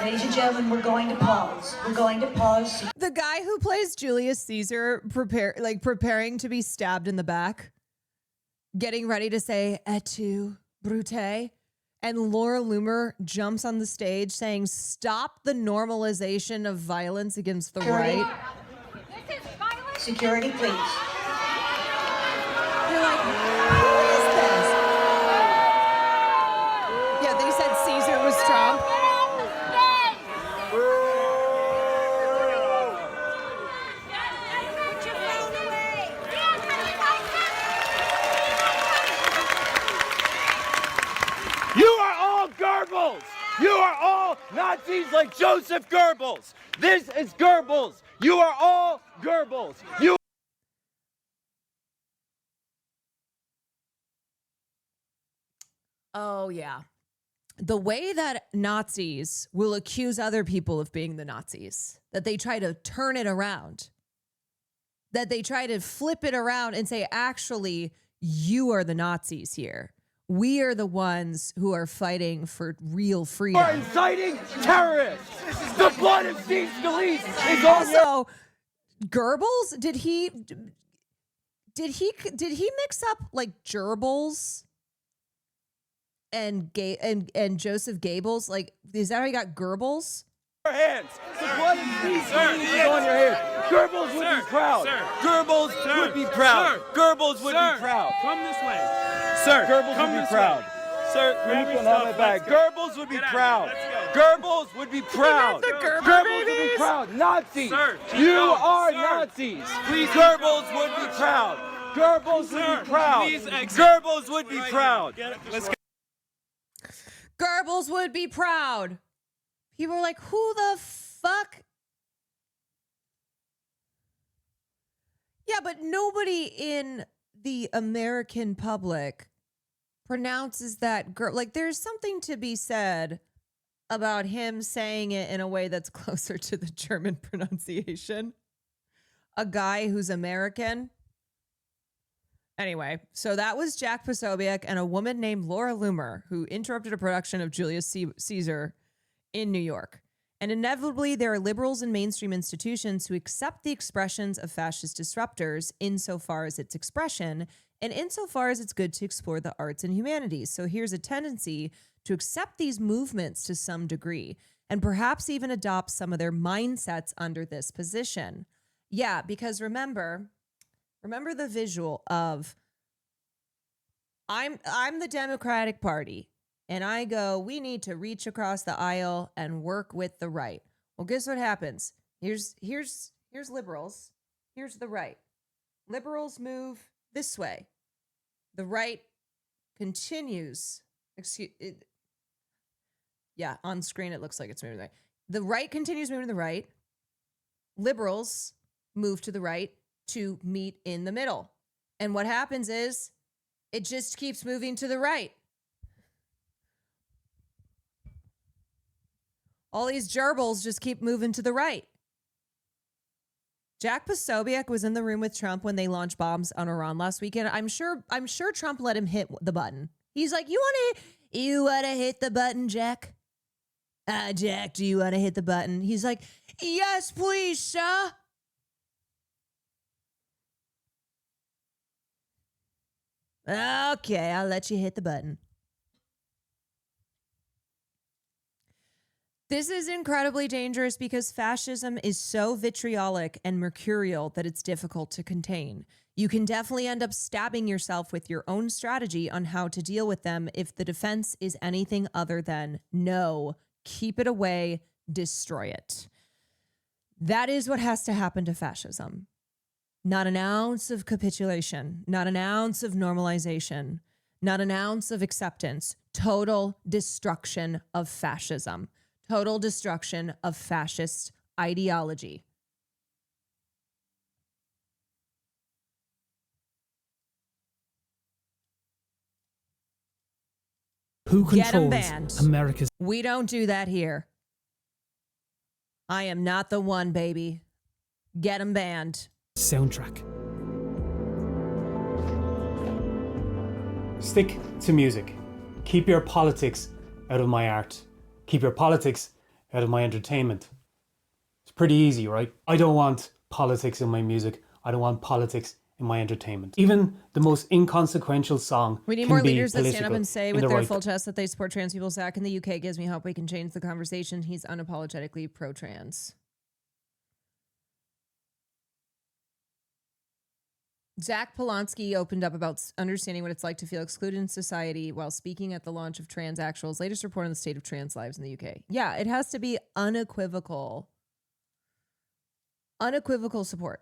ladies and gentlemen, we're going to pause. We're going to pause. The guy who plays Julius Caesar preparing to be stabbed in the back, getting ready to say "Et tu, Brute," and Laura Loomer jumps on the stage saying, "Stop the normalization of violence against the right." Security, please. You're like, who is this? Yeah, they said Caesar was Trump. You are all Goebbels! You are all Nazis like Joseph Goebbels! This is Goebbels! You are all Goebbels! You. Oh, yeah. The way that Nazis will accuse other people of being the Nazis, that they try to turn it around, that they try to flip it around and say, actually, you are the Nazis here. We are the ones who are fighting for real freedom. You are inciting terrorists! The blood of Steve Scalise is on your... Also, Goebbels, did he mix up like gerbils and Joseph Goebbels? Like, is that how he got Goebbels? Your hands. The blood of Steve Scalise is on your hands. Goebbels would be proud. Goebbels would be proud. Goebbels would be proud. Come this way. Sir, Goebbels would be proud. Sir, grab your stuff. Goebbels would be proud. Goebbels would be proud. Goebbels would be proud. Nazis. Sir, you are Nazis. Please, Goebbels would be proud. Goebbels would be proud. Goebbels would be proud. Let's go. Goebbels would be proud. People are like, who the fuck? Yeah, but nobody in the American public pronounces that like, there's something to be said about him saying it in a way that's closer to the German pronunciation. A guy who's American. Anyway, so that was Jack Posobiec and a woman named Laura Loomer who interrupted a production of Julius Caesar in New York. And inevitably, there are liberals in mainstream institutions who accept the expressions of fascist disruptors insofar as it's expression and insofar as it's good to explore the arts and humanities. So here's a tendency to accept these movements to some degree and perhaps even adopt some of their mindsets under this position. Yeah, because remember the visual of I'm the Democratic Party. And I go, we need to reach across the aisle and work with the right. Well, guess what happens? Here's liberals. Here's the right. Liberals move this way. The right continues. On screen it looks like it's moving the right. The right continues moving to the right. Liberals move to the right to meet in the middle. And what happens is it just keeps moving to the right. All these gerbils just keep moving to the right. Jack Posobiec was in the room with Trump when they launched bombs on Iran last weekend. I'm sure Trump let him hit the button. He's like, you want to hit the button, Jack? Jack, do you want to hit the button? He's like, yes, please, sir. Okay, I'll let you hit the button. This is incredibly dangerous because fascism is so vitriolic and mercurial that it's difficult to contain. You can definitely end up stabbing yourself with your own strategy on how to deal with them if the defense is anything other than no, keep it away, destroy it. That is what has to happen to fascism. Not an ounce of capitulation, not an ounce of normalization, not an ounce of acceptance. Total destruction of fascism. Total destruction of fascist ideology. Who Get 'em controls banned. America's We don't do that here. I am not the one, baby. Get 'em banned. soundtrack? Stick to music. Keep your politics out of my art. Keep your politics out of my entertainment. It's pretty easy, right? I don't want politics in my music. I don't want politics in my entertainment. Even the most inconsequential song We need can more be leaders that stand up political and say in with the their right full chest that they support trans people. Zach in the UK gives me hope we can change the conversation. He's unapologetically pro-trans. Zach Polanski opened up about understanding what it's like to feel excluded in society while speaking at the launch of Transsexual's latest report on the state of trans lives in the UK. Yeah, it has to be unequivocal. Unequivocal support.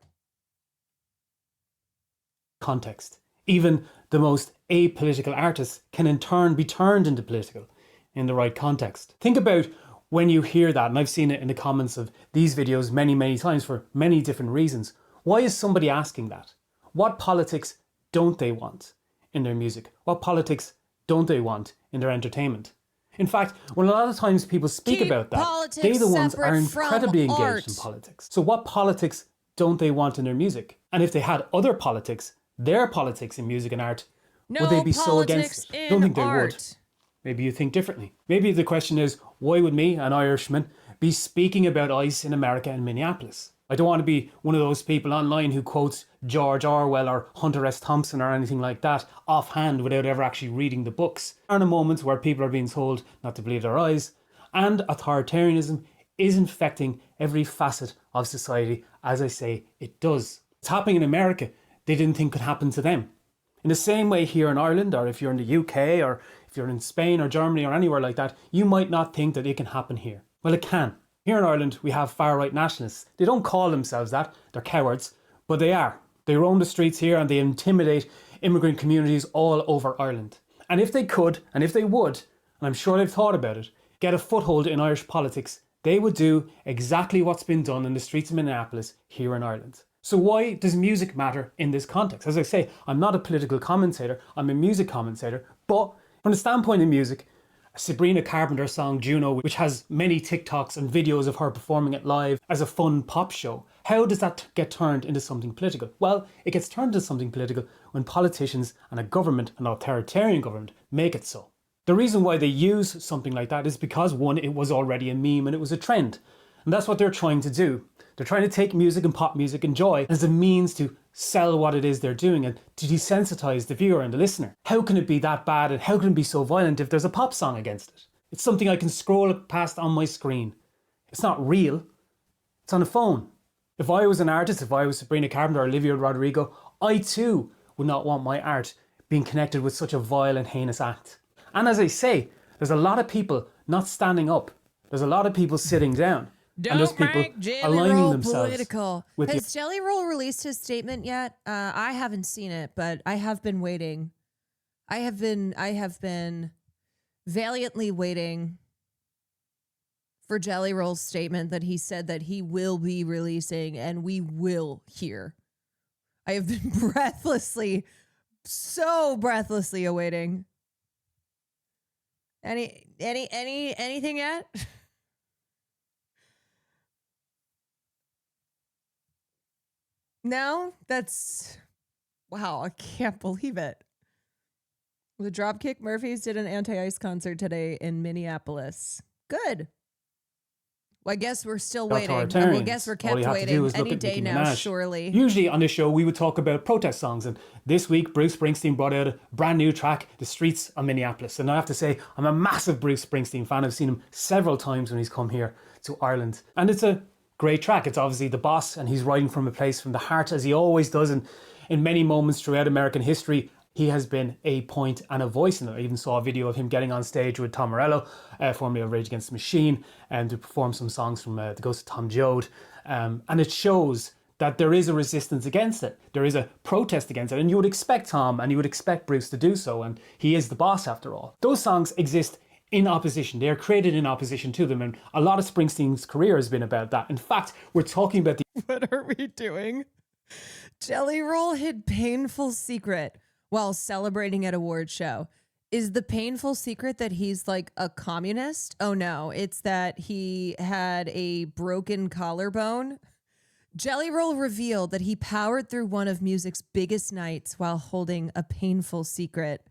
context. Even the most apolitical artists can in turn be turned into political in the right context. Think about when you hear that, and I've seen it in the comments of these videos many, many times for many different reasons. Why is somebody asking that? What politics don't they want in their music? What politics don't they want in their entertainment? In fact, when a lot of times people speak about that, they the ones are incredibly engaged in politics. So what politics don't they want in their music? And if they had other politics, their politics in music and art, would they be so against it? I don't think they would. Maybe you think differently. Maybe the question is, why would me, an Irishman, be speaking about ICE in America and Minneapolis? I don't want to be one of those people online who quotes George Orwell or Hunter S. Thompson or anything like that offhand without ever actually reading the books. There are moments where people are being told not to believe their eyes, and authoritarianism is infecting every facet of society, as I say, it does. It's happening in America they didn't think could happen to them. In the same way here in Ireland, or if you're in the UK, or if you're in Spain or Germany or anywhere like that, you might not think that it can happen here. Well, it can. Here in Ireland, we have far-right nationalists. They don't call themselves that, they're cowards, but they are. They roam the streets here and they intimidate immigrant communities all over Ireland. And if they could, and if they would, and I'm sure they've thought about it, get a foothold in Irish politics, they would do exactly what's been done in the streets of Minneapolis here in Ireland. So why does music matter in this context? As I say, I'm not a political commentator, I'm a music commentator, but from the standpoint of music, Sabrina Carpenter's song Juno, which has many TikToks and videos of her performing it live as a fun pop show, how does that get turned into something political? Well, it gets turned into something political when politicians and a government, an authoritarian government, make it so. The reason why they use something like that is because, one, it was already a meme and it was a trend. And that's what they're trying to do. They're trying to take music and pop music and joy as a means to sell what it is they're doing and to desensitize the viewer and the listener. How can it be that bad and how can it be so violent if there's a pop song against it? It's something I can scroll past on my screen. It's not real. It's on a phone. If I was an artist, if I was Sabrina Carpenter or Olivia Rodrigo, I too would not want my art being connected with such a vile and heinous act. And as I say, there's a lot of people not standing up. There's a lot of people sitting down. Don't and those people make Jelly aligning Roll themselves political. with Has Jelly Roll released his statement yet? I haven't seen it, but I have been waiting. I have been valiantly waiting for Jelly Roll's statement that he said that he will be releasing and we will hear. I have been so breathlessly awaiting. Anything yet? No, that's wow. I can't believe it. The Dropkick Murphys did an Anti-Ice concert today in Minneapolis. Good. Well, I guess we're still waiting. I guess we're kept waiting any day now, surely. Usually on this show, we would talk about protest songs. And this week, Bruce Springsteen brought out a brand new track, The Streets of Minneapolis. And I have to say, I'm a massive Bruce Springsteen fan. I've seen him several times when he's come here to Ireland. And it's a great track. It's obviously the boss, and he's writing from a place from the heart, as he always does. And in many moments throughout American history, he has been a point and a voice in it. I even saw a video of him getting on stage with Tom Morello, formerly of Rage Against the Machine, and to perform some songs from The Ghost of Tom Joad. And it shows that there is a resistance against it. There is a protest against it. And you would expect Tom and you would expect Bruce to do so. And he is the boss after all. Those songs exist in opposition. They are created in opposition to them. And a lot of Springsteen's career has been about that. In fact, we're talking about the... What are we doing? Jelly Roll hid painful secret while celebrating at award show. Is the painful secret that he's like a communist? Oh no, it's that he had a broken collarbone. Jelly Roll revealed that he powered through one of music's biggest nights while holding a painful secret.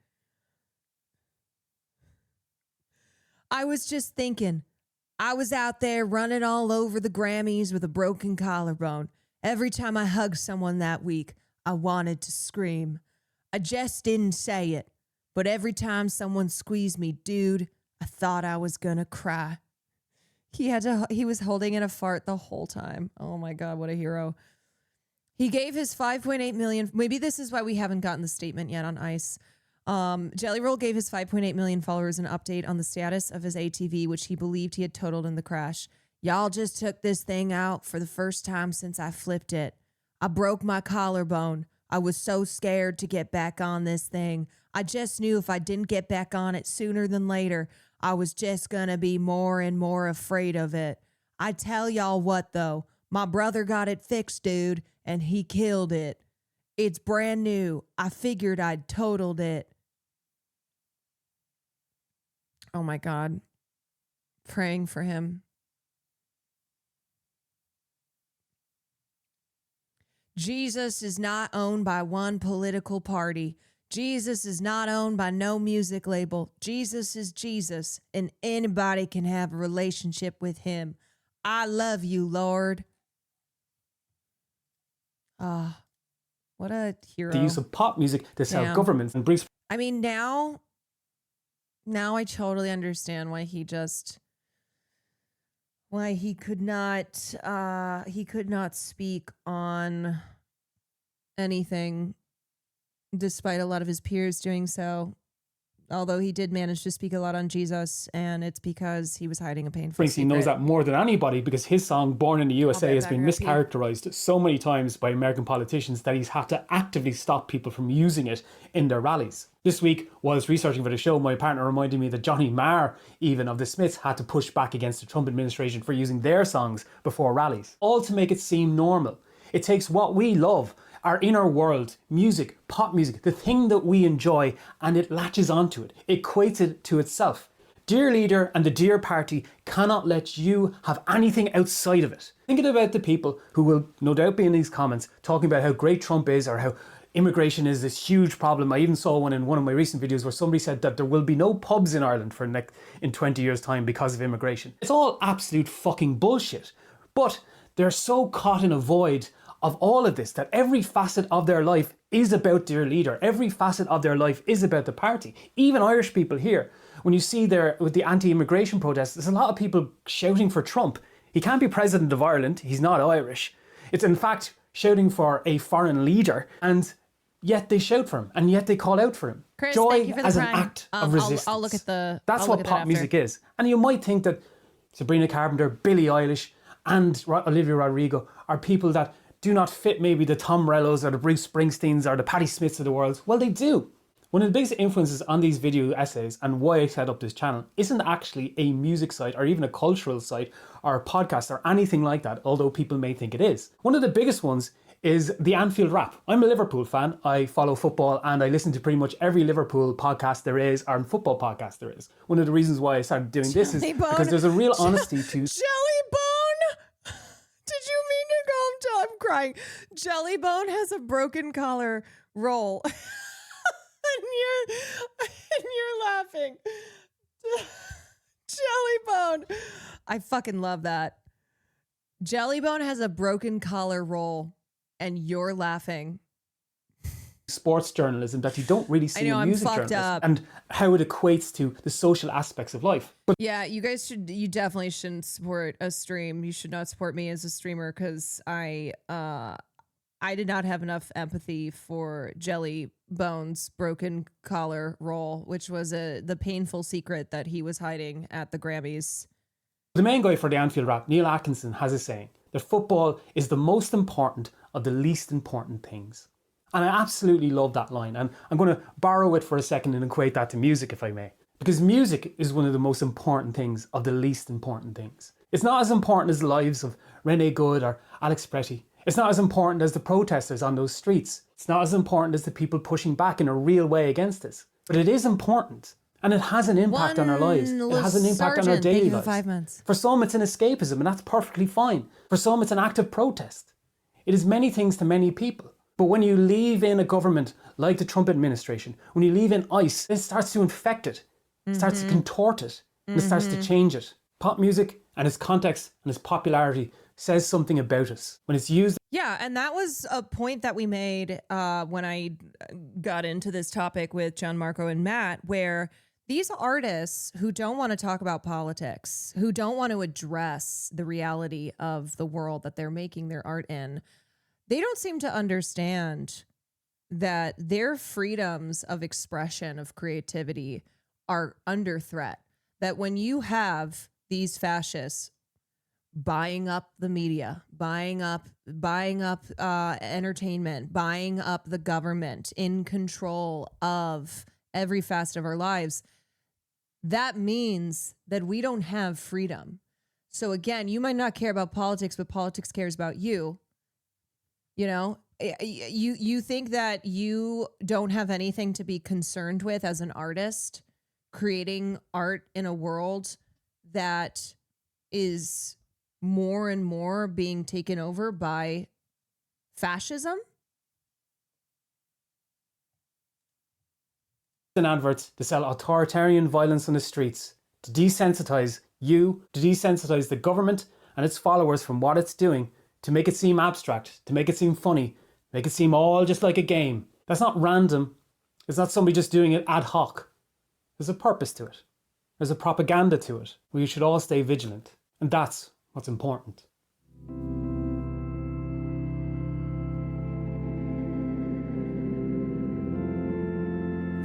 I was just thinking, I was out there running all over the Grammys with a broken collarbone. Every time I hugged someone that week, I wanted to scream. I just didn't say it, but every time someone squeezed me, dude, I thought I was gonna cry. He was holding in a fart the whole time. Oh my God, what a hero. He gave his 5.8 million, maybe this is why we haven't gotten the statement yet on ICE. Jelly Roll gave his 5.8 million followers an update on the status of his ATV, which he believed he had totaled in the crash. Y'all just took this thing out for the first time since I flipped it. I broke my collarbone. I was so scared to get back on this thing. I just knew if I didn't get back on it sooner than later, I was just gonna be more and more afraid of it. I tell y'all what though, my brother got it fixed, dude, and he killed it. It's brand new. I figured I'd totaled it. Oh my God. Praying for him. Jesus is not owned by one political party. Jesus is not owned by no music label. Jesus is Jesus, and anybody can have a relationship with him. I love you, Lord. What a hero. The use of pop music to sell governments. And Bruce... I mean, now I totally understand why he could not speak on anything despite a lot of his peers doing so. Although he did manage to speak a lot on Jesus, and it's because he was hiding a painful secret. Springsteen knows that more than anybody because his song Born in the USA has been mischaracterized so many times by American politicians that he's had to actively stop people from using it in their rallies. This week, while I was researching for the show, my partner reminded me that Johnny Marr, even of the Smiths, had to push back against the Trump administration for using their songs before rallies. All to make it seem normal. It takes what we love, our inner world, music, pop music, the thing that we enjoy, and it latches onto it, equates it to itself. Dear Leader and the Dear Party cannot let you have anything outside of it. Thinking about the people who will no doubt be in these comments talking about how great Trump is or how immigration is this huge problem. I even saw one in one of my recent videos where somebody said that there will be no pubs in Ireland in 20 years' time because of immigration. It's all absolute fucking bullshit. But they're so caught in a void of all of this that every facet of their life is about their leader. Every facet of their life is about the party. Even Irish people here, when you see there with the anti-immigration protests, there's a lot of people shouting for Trump. He can't be president of Ireland. He's not Irish. It's in fact shouting for a foreign leader, and yet they shout for him, and yet they call out for him. Chris, Joy thank you for the as an prime. act of resistance. I'll look at the. That's I'll what look at pop that music after. is. And you might think that Sabrina Carpenter, Billie Eilish, and Olivia Rodrigo are people that do not fit maybe the Tom Morellos or the Bruce Springsteens or the Patti Smiths of the world. Well, they do. One of the biggest influences on these video essays and why I set up this channel isn't actually a music site or even a cultural site or a podcast or anything like that, although people may think it is. One of the biggest ones is the Anfield Rap. I'm a Liverpool fan. I follow football and I listen to pretty much every Liverpool podcast there is or football podcast there is. One of the reasons why I started doing this is because there's a real honesty to... Jellybone! Did you mean to go home till I'm crying? Jellybone has a broken collar roll. and you're laughing. Jellybone. I fucking love that. Jellybone has a broken collar roll and you're laughing. Sports journalism that you don't really see in music journalism up. and how it equates to the social aspects of life. But yeah, you definitely shouldn't support a stream. You should not support me as a streamer because I did not have enough empathy for Jellybone's broken collar roll, which was the painful secret that he was hiding at the Grammys. The main guy for the Anfield Rap, Neil Atkinson, has a saying that football is the most important of the least important things. And I absolutely love that line. And I'm going to borrow it for a second and equate that to music, if I may. Because music is one of the most important things of the least important things. It's not as important as the lives of Rene Good or Alex Pretty. It's not as important as the protesters on those streets. It's not as important as the people pushing back in a real way against us. But it is important. And it has an impact on our lives. It has an impact on our daily lives. 5 months. For some, it's an escapism, and that's perfectly fine. For some, it's an act of protest. It is many things to many people. But when you leave in a government like the Trump administration, when you leave in ICE, it starts to infect it. It starts to contort it. And it starts to change it. Pop music and its context and its popularity says something about us. When it's used... Yeah, and that was a point that we made when I got into this topic with John Marco and Matt, where these artists who don't want to talk about politics, who don't want to address the reality of the world that they're making their art in, they don't seem to understand that their freedoms of expression, of creativity, are under threat. That when you have these fascists buying up the media, buying up entertainment, buying up the government, in control of every facet of our lives, that means that we don't have freedom. So again, you might not care about politics, but politics cares about you. You know, you think that you don't have anything to be concerned with as an artist, creating art in a world that is more and more being taken over by fascism? And adverts to sell authoritarian violence on the streets, to desensitize you, to desensitize the government and its followers from what it's doing, to make it seem abstract, to make it seem funny, make it seem all just like a game. That's not random. It's not somebody just doing it ad hoc. There's a purpose to it. There's a propaganda to it. We should all stay vigilant. And that's what's important.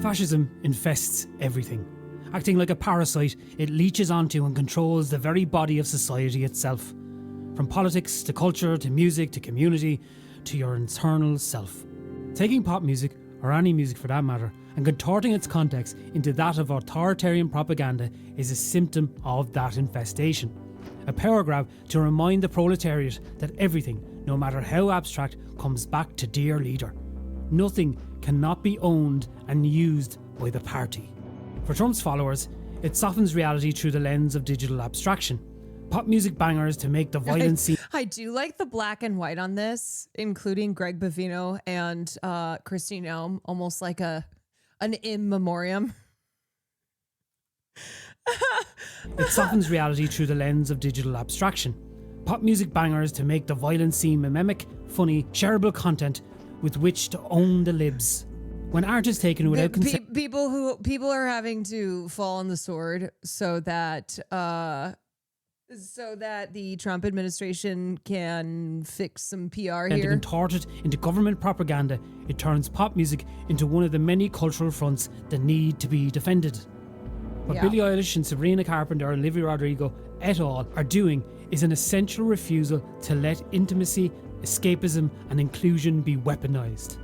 Fascism infests everything. Acting like a parasite, it leeches onto and controls the very body of society itself. From politics to culture to music to community to your internal self. Taking pop music, or any music for that matter, and contorting its context into that of authoritarian propaganda is a symptom of that infestation. A power grab to remind the proletariat that everything, no matter how abstract, comes back to dear leader. Nothing cannot be owned and used by the party. For Trump's followers, it softens reality through the lens of digital abstraction. Pop music bangers to make the violent scene. I do like the black and white on this, including Greg Bavino and Christine Elm, almost like an in memoriam. It softens reality through the lens of digital abstraction. Pop music bangers to make the violent scene mimic, funny, shareable content with which to own the libs. When art is taken without consent, People are having to fall on the sword so that the Trump administration can fix some PR and here. contorted into government propaganda, it turns pop music into one of the many cultural fronts that need to be defended. What Billie Eilish and Sabrina Carpenter and Olivia Rodrigo et al. Are doing is an essential refusal to let intimacy, escapism and inclusion be weaponized.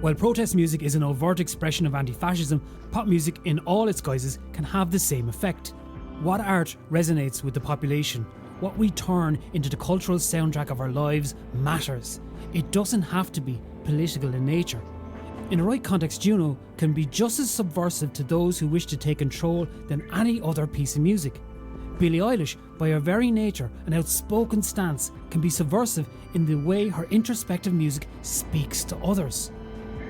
While protest music is an overt expression of anti-fascism, pop music in all its guises can have the same effect. What art resonates with the population, what we turn into the cultural soundtrack of our lives matters. It doesn't have to be political in nature. In a right context, Juno can be just as subversive to those who wish to take control than any other piece of music. Billie Eilish, by her very nature and outspoken stance, can be subversive in the way her introspective music speaks to others.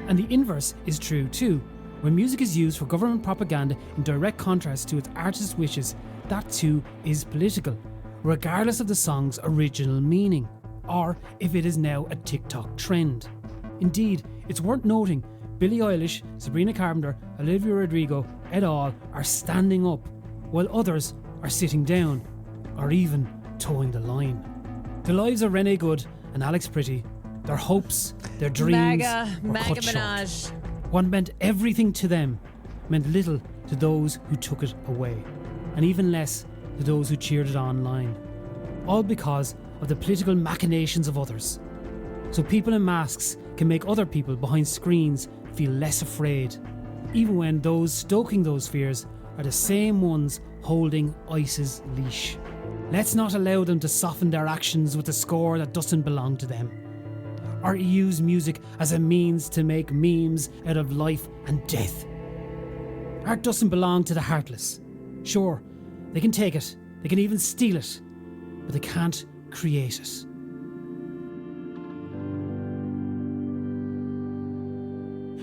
And the inverse is true too. When music is used for government propaganda in direct contrast to its artist's wishes, that too is political, regardless of the song's original meaning, or if it is now a TikTok trend. Indeed, it's worth noting Billie Eilish, Sabrina Carpenter, Olivia Rodrigo et al. Are standing up, while others are sitting down, or even towing the line. The lives of Renee Good and Alex Pretty, their hopes, their dreams were MAGA cut short. Minaj. What meant everything to them meant little to those who took it away, and even less to those who cheered it online. All because of the political machinations of others. So people in masks can make other people behind screens feel less afraid, even when those stoking those fears are the same ones holding ICE's leash. Let's not allow them to soften their actions with a score that doesn't belong to them, or use music as a means to make memes out of life and death. Art doesn't belong to the heartless. Sure, they can take it, they can even steal it, but they can't create it.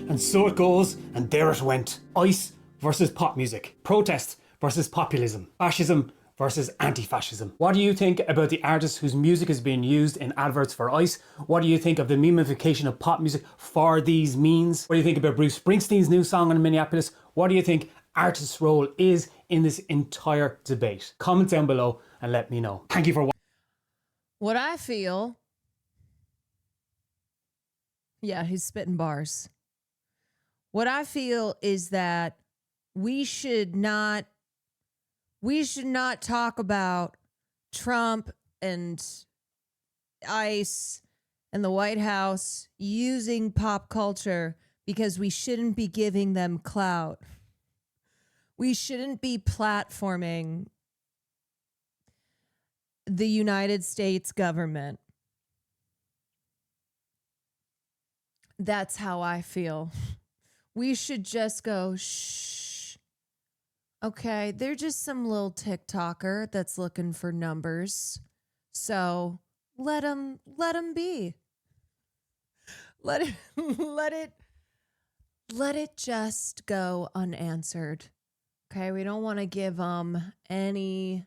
And so it goes, and there it went. ICE versus pop music. Protest versus populism. Fascism versus anti-fascism. What do you think about the artists whose music is being used in adverts for ICE? What do you think of the memification of pop music for these means? What do you think about Bruce Springsteen's new song in Minneapolis? What do you think artists' role is in this entire debate? Comment down below and let me know. Thank you for watching. What I feel... Yeah, he's spitting bars. What I feel is that we should not talk about Trump and ICE and the White House using pop culture because we shouldn't be giving them clout. We shouldn't be platforming the United States government. That's how I feel. We should just go, shh. Okay, they're just some little TikToker that's looking for numbers. So let them be. Let it just go unanswered. Okay, we don't want to give them any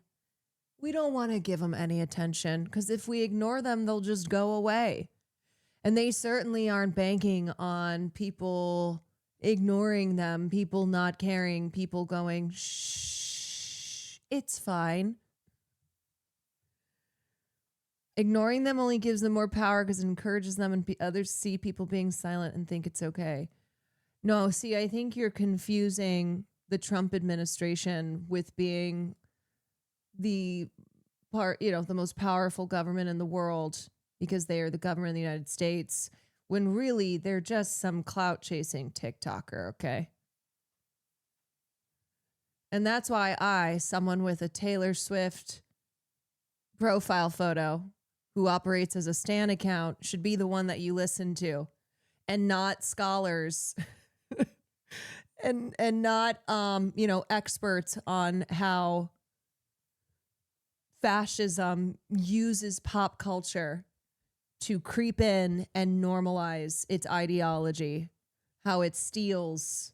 attention, because if we ignore them, they'll just go away. And they certainly aren't banking on people ignoring them, people not caring, people going, shh, it's fine. Ignoring them only gives them more power because it encourages them and others see people being silent and think it's okay. No, see, I think you're confusing the Trump administration with being the most powerful government in the world because they are the government of the United States, when really they're just some clout chasing TikToker, okay? And that's why someone with a Taylor Swift profile photo who operates as a Stan account, should be the one that you listen to, and not scholars and not experts on how fascism uses pop culture to creep in and normalize its ideology, how it steals.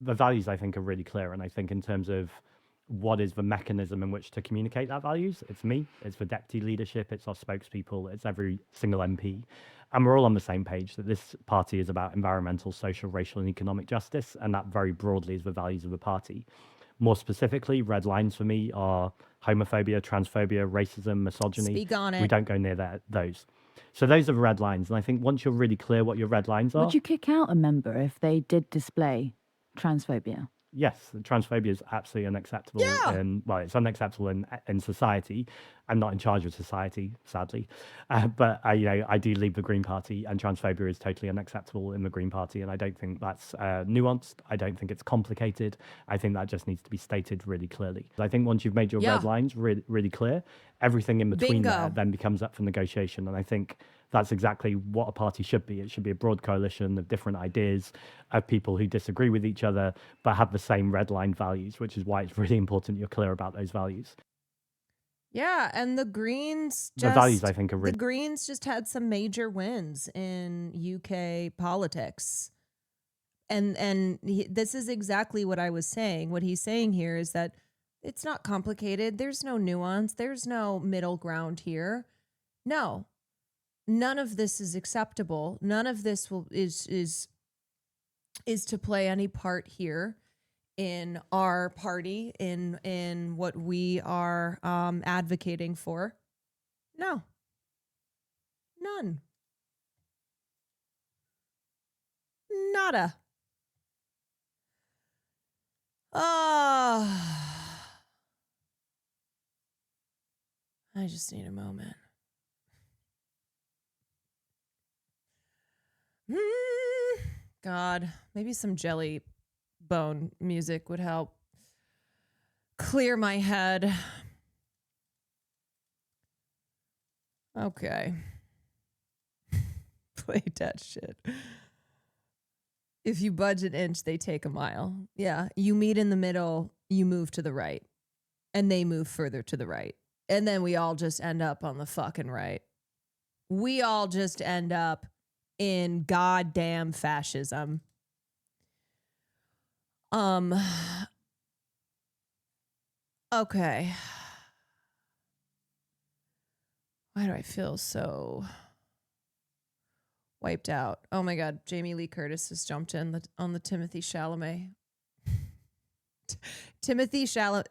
The values, I think, are really clear. And I think in terms of what is the mechanism in which to communicate that values, it's me, it's the deputy leadership, it's our spokespeople, it's every single MP. And we're all on the same page that this party is about environmental, social, racial, and economic justice. And that very broadly is the values of the party. More specifically, red lines for me are homophobia, transphobia, racism, misogyny. Speak on it. We don't go near those. So those are the red lines. And I think once you're really clear what your red lines are... Would you kick out a member if they did display transphobia? Yes, transphobia is absolutely unacceptable. Yeah. Well, it's unacceptable in society. I'm not in charge of society, sadly. But I do lead the Green Party, and transphobia is totally unacceptable in the Green Party. And I don't think that's nuanced. I don't think it's complicated. I think that just needs to be stated really clearly. I think once you've made your red lines really clear, everything in between there then becomes up for negotiation. And I think that's exactly what a party should be. It should be a broad coalition of different ideas, of people who disagree with each other, but have the same red line values, which is why it's really important you're clear about those values. Yeah, and the Greens The values, I think, are really... The Greens just had some major wins in UK politics. And this is exactly what I was saying. What he's saying here is that it's not complicated. There's no nuance. There's no middle ground here. No. None of this is acceptable. None of this is to play any part here in our party, in what we are advocating for. No. None. Nada. I just need a moment. God, maybe some jelly bone music would help clear my head. Okay. Play that shit. If you budge an inch, they take a mile. Yeah, you meet in the middle, you move to the right, and they move further to the right. And then we all just end up on the fucking right. We all just end up in goddamn fascism. Okay. Why do I feel so wiped out? Oh my God, Jamie Lee Curtis has jumped in on the Timothy Chalamet. Timothy Chalamet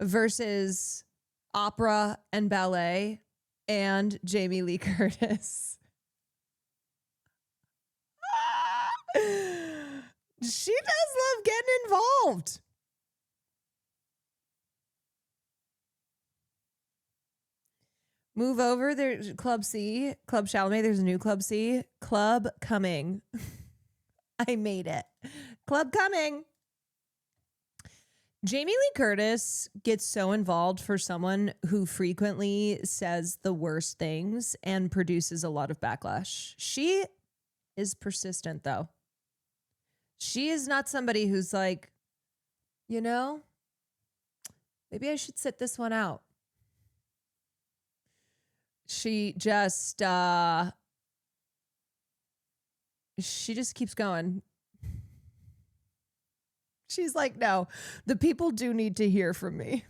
versus opera and ballet and Jamie Lee Curtis. She does love getting involved. Move over. There's Club C, Club Chalamet. There's a new Club C. Club coming. I made it. Club coming. Jamie Lee Curtis gets so involved for someone who frequently says the worst things and produces a lot of backlash. She is persistent, though. She is not somebody who's like, you know, maybe I should sit this one out. She just keeps going. She's like, no, the people do need to hear from me.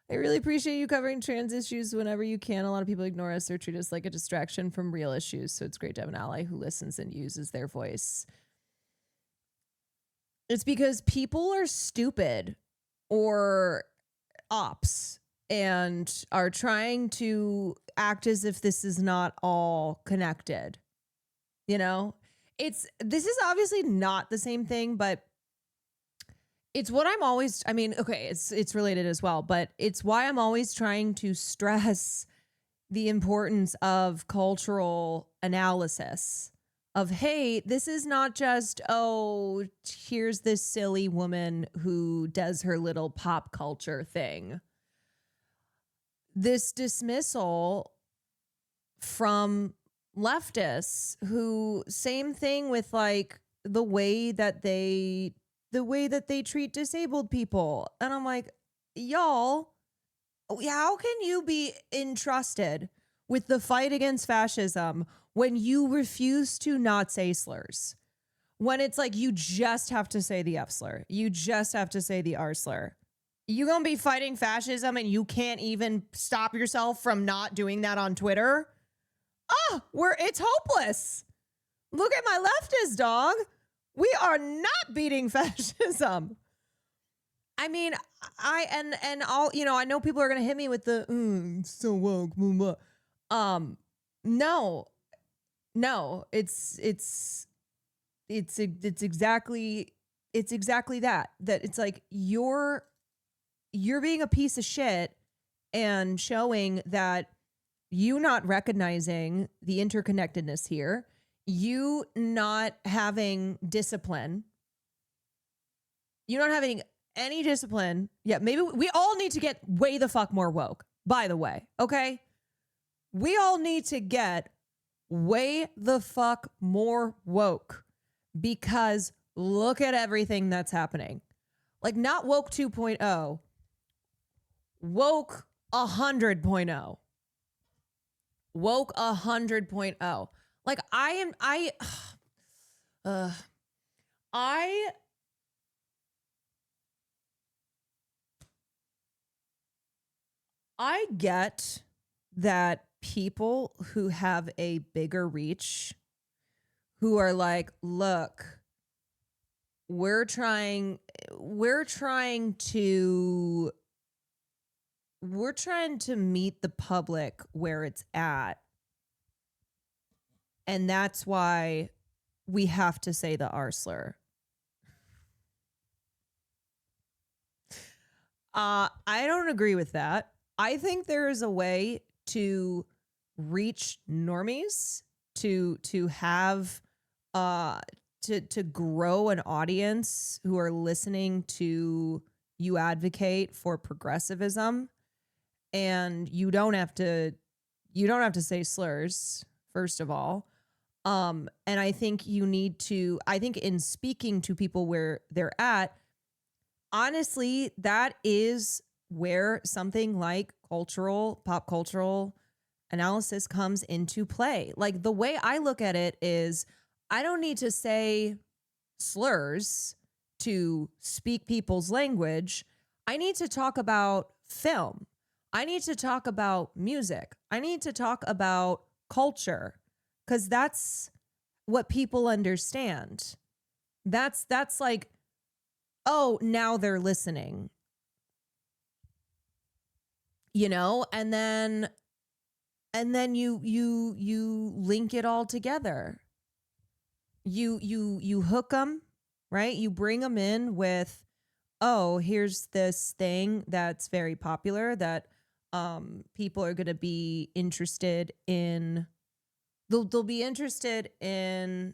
I really appreciate you covering trans issues whenever you can. A lot of people ignore us or treat us like a distraction from real issues. So it's great to have an ally who listens and uses their voice. It's because people are stupid or ops and are trying to act as if this is not all connected. You know, this is obviously not the same thing, but it's what I'm always, I mean, okay, it's related as well, but it's why I'm always trying to stress the importance of cultural analysis of, hey, this is not just, oh, here's this silly woman who does her little pop culture thing. This dismissal from leftists who, same thing with like the way that they treat disabled people. And I'm like, y'all, how can you be entrusted with the fight against fascism when you refuse to not say slurs? When it's like you just have to say the F slur. You just have to say the R slur. You gonna be fighting fascism and you can't even stop yourself from not doing that on Twitter? It's hopeless. Look at my leftist, dog. We are not beating fascism. I mean, I know people are gonna hit me with the so woke. Blah, blah. No, it's exactly that it's like you're being a piece of shit and showing that you not recognizing the interconnectedness here, you not having discipline, you not having any discipline. Yeah, maybe we all need to get way the fuck more woke, by the way, okay? We all need to get way the fuck more woke because look at everything that's happening. Like not woke 2.0, woke 100.0. Woke 100.0. Like I get that people who have a bigger reach, who are like, look, we're trying to meet the public where it's at. And that's why we have to say the R slur. I don't agree with that. I think there is a way to reach normies, to have to grow an audience who are listening to you advocate for progressivism. And you don't have to say slurs, first of all. And I think in speaking to people where they're at, honestly, that is where something like pop cultural analysis comes into play. Like the way I look at it is I don't need to say slurs to speak people's language. I need to talk about film. I need to talk about music. I need to talk about culture because that's what people understand. That's like, oh, now they're listening. You know, and then you link it all together. You hook them, right? You bring them in with, oh, here's this thing that's very popular that people are going to be interested in. They'll be interested in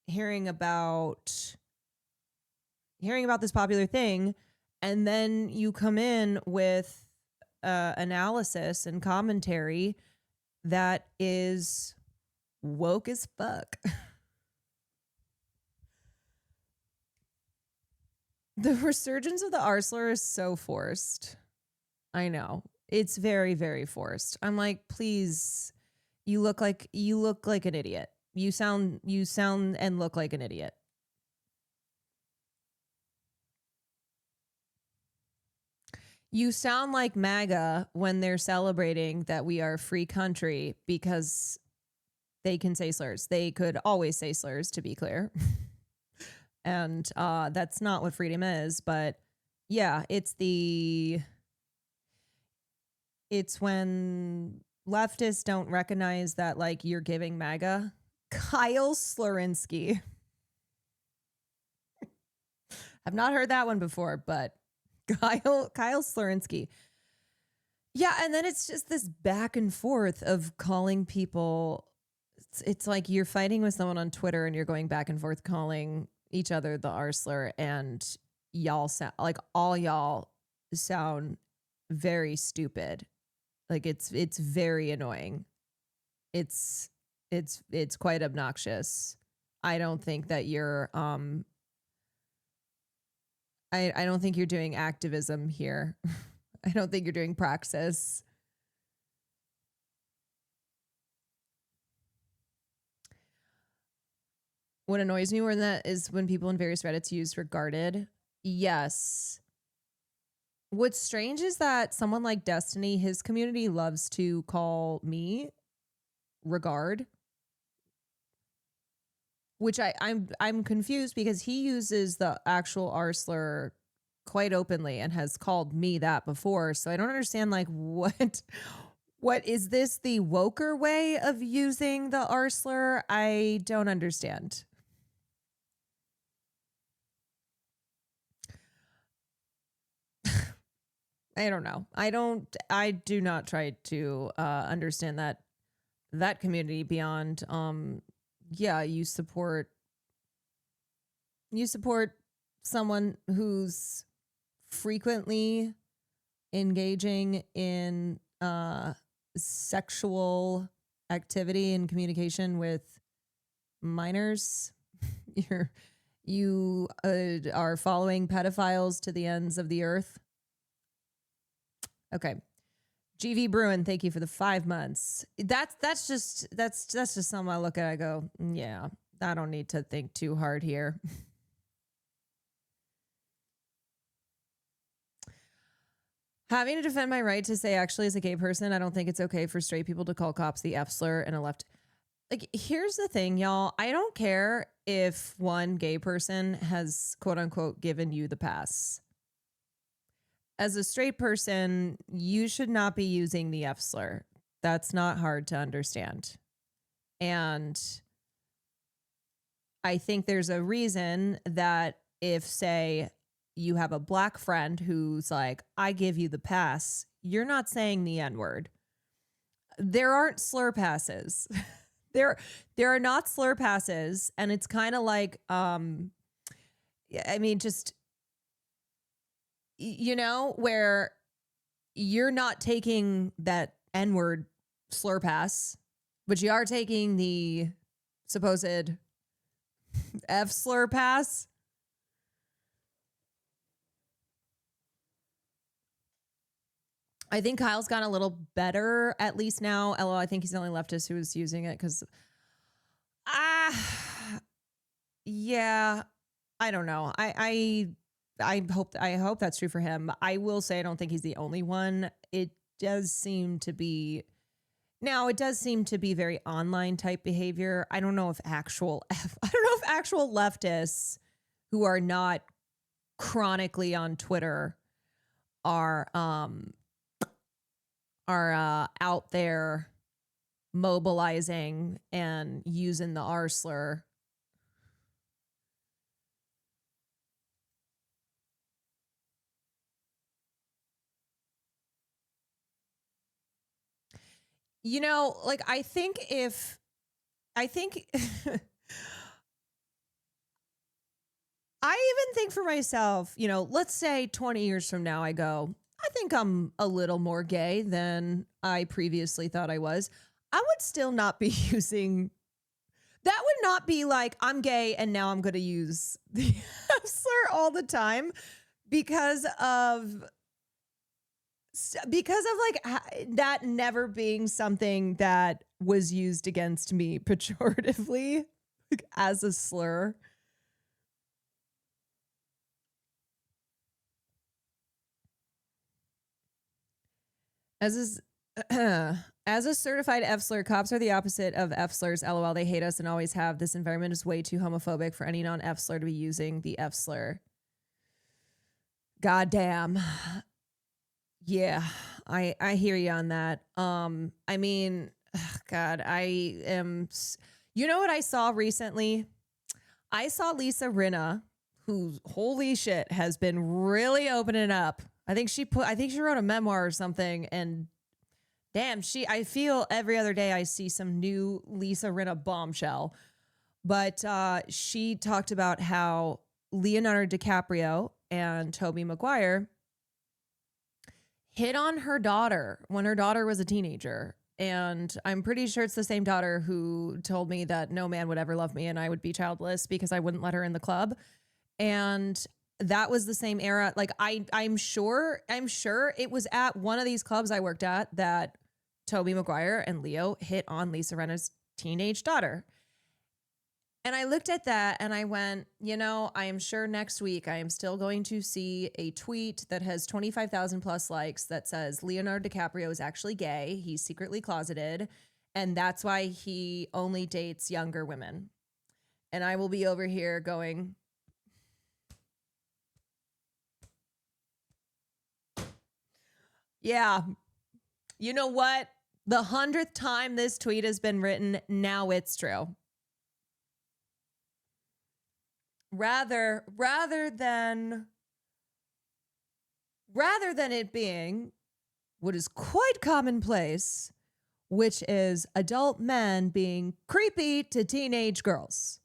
hearing about this popular thing, and then you come in with analysis and commentary that is woke as fuck. The resurgence of the R slur is so forced. I know. It's very, very forced. I'm like, please, you look like an idiot. You sound and look like an idiot. You sound like MAGA when they're celebrating that we are a free country because they can say slurs. They could always say slurs, to be clear. And that's not what freedom is. But yeah, it's when leftists don't recognize that, like, you're giving MAGA. Kyle Slurinsky. I've not heard that one before, but Kyle Slurinsky. Yeah, and then it's just this back and forth of calling people. It's like you're fighting with someone on Twitter and you're going back and forth calling each other the R slur, and y'all sound like all y'all sound very stupid. Like it's very annoying. It's quite obnoxious. I don't think that you're I don't think you're doing activism here. I don't think you're doing praxis. What annoys me more than that is when people in various Reddits use regarded. Yes. What's strange is that someone like Destiny, his community loves to call me regard, which I'm confused because he uses the actual R slur quite openly and has called me that before. So I don't understand, like, what is this, the woker way of using the R slur? I don't understand. I don't know. I do not try to understand that community beyond yeah, you support someone who's frequently engaging in sexual activity and communication with minors. You are following pedophiles to the ends of the earth. Okay. GV Bruin, thank you for the 5 months. That's just something I look at. I go, yeah, I don't need to think too hard here. Having to defend my right to say, actually, as a gay person, I don't think it's okay for straight people to call cops the F slur and a left. Like, here's the thing, y'all. I don't care if one gay person has, quote unquote, given you the pass. As a straight person, you should not be using the F slur. That's not hard to understand. And I think there's a reason that if, say, you have a black friend who's like, I give you the pass, you're not saying the N-word. There aren't slur passes. There are not slur passes. And it's kind of like, I mean, just, you know, where you're not taking that N-word slur pass, but you are taking the supposed F slur pass. I think Kyle's gotten a little better, at least now. LOL, I think he's the only leftist who was using it because, yeah, I don't know. I hope that's true for him. I will say I don't think he's the only one. It does seem to be very online type behavior. I don't know if actual leftists who are not chronically on Twitter are out there mobilizing and using the R slur. You know, like, I think I even think for myself, you know, let's say 20 years from now, I go, I think I'm a little more gay than I previously thought I was. I would still not be using, that would not be like, I'm gay and now I'm going to use the F slur all the time because of like that never being something that was used against me pejoratively, like, as a slur. As a certified F slur, cops are the opposite of F slurs. LOL, they hate us and always have. This environment is way too homophobic for any non-F slur to be using the F slur. Goddamn. Yeah, I hear you on that. I mean, God, I am. You know what I saw recently? I saw Lisa Rinna, who, holy shit, has been really opening up. I think she wrote a memoir or something, and damn, I feel every other day I see some new Lisa Rinna bombshell. But she talked about how Leonardo DiCaprio and Tobey Maguire hit on her daughter when her daughter was a teenager. and I'm pretty sure it's the same daughter who told me that no man would ever love me and I would be childless because I wouldn't let her in the club. And that was the same era. Like I'm sure it was at one of these clubs I worked at that Tobey Maguire and Leo hit on Lisa Rinna's teenage daughter. And I looked at that and I went, you know, I am sure next week I am still going to see a tweet that has 25,000 plus likes that says Leonardo DiCaprio is actually gay. He's secretly closeted. And that's why he only dates younger women. And I will be over here going, yeah, you know what? The 100th time this tweet has been written, now it's true. Rather than it being what is quite commonplace, which is adult men being creepy to teenage girls.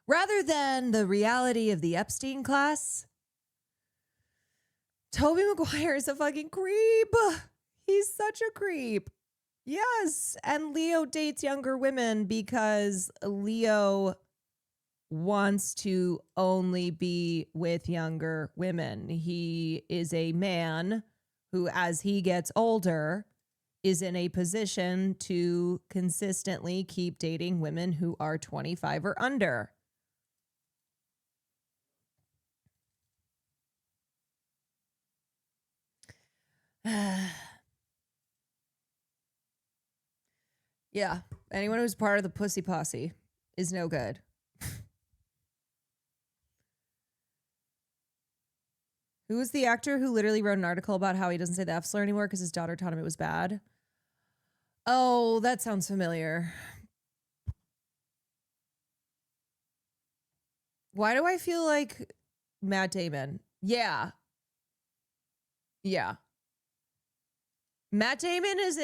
Rather than the reality of the Epstein class, Tobey Maguire is a fucking creep. He's such a creep. Yes, and Leo dates younger women because Leo wants to only be with younger women. He is a man who, as he gets older, is in a position to consistently keep dating women who are 25 or under. Yeah, anyone who's part of the pussy posse is no good. Who was the actor who literally wrote an article about how he doesn't say the F slur anymore because his daughter taught him it was bad? Oh, that sounds familiar. Why do I feel like Matt Damon? Yeah. Matt Damon is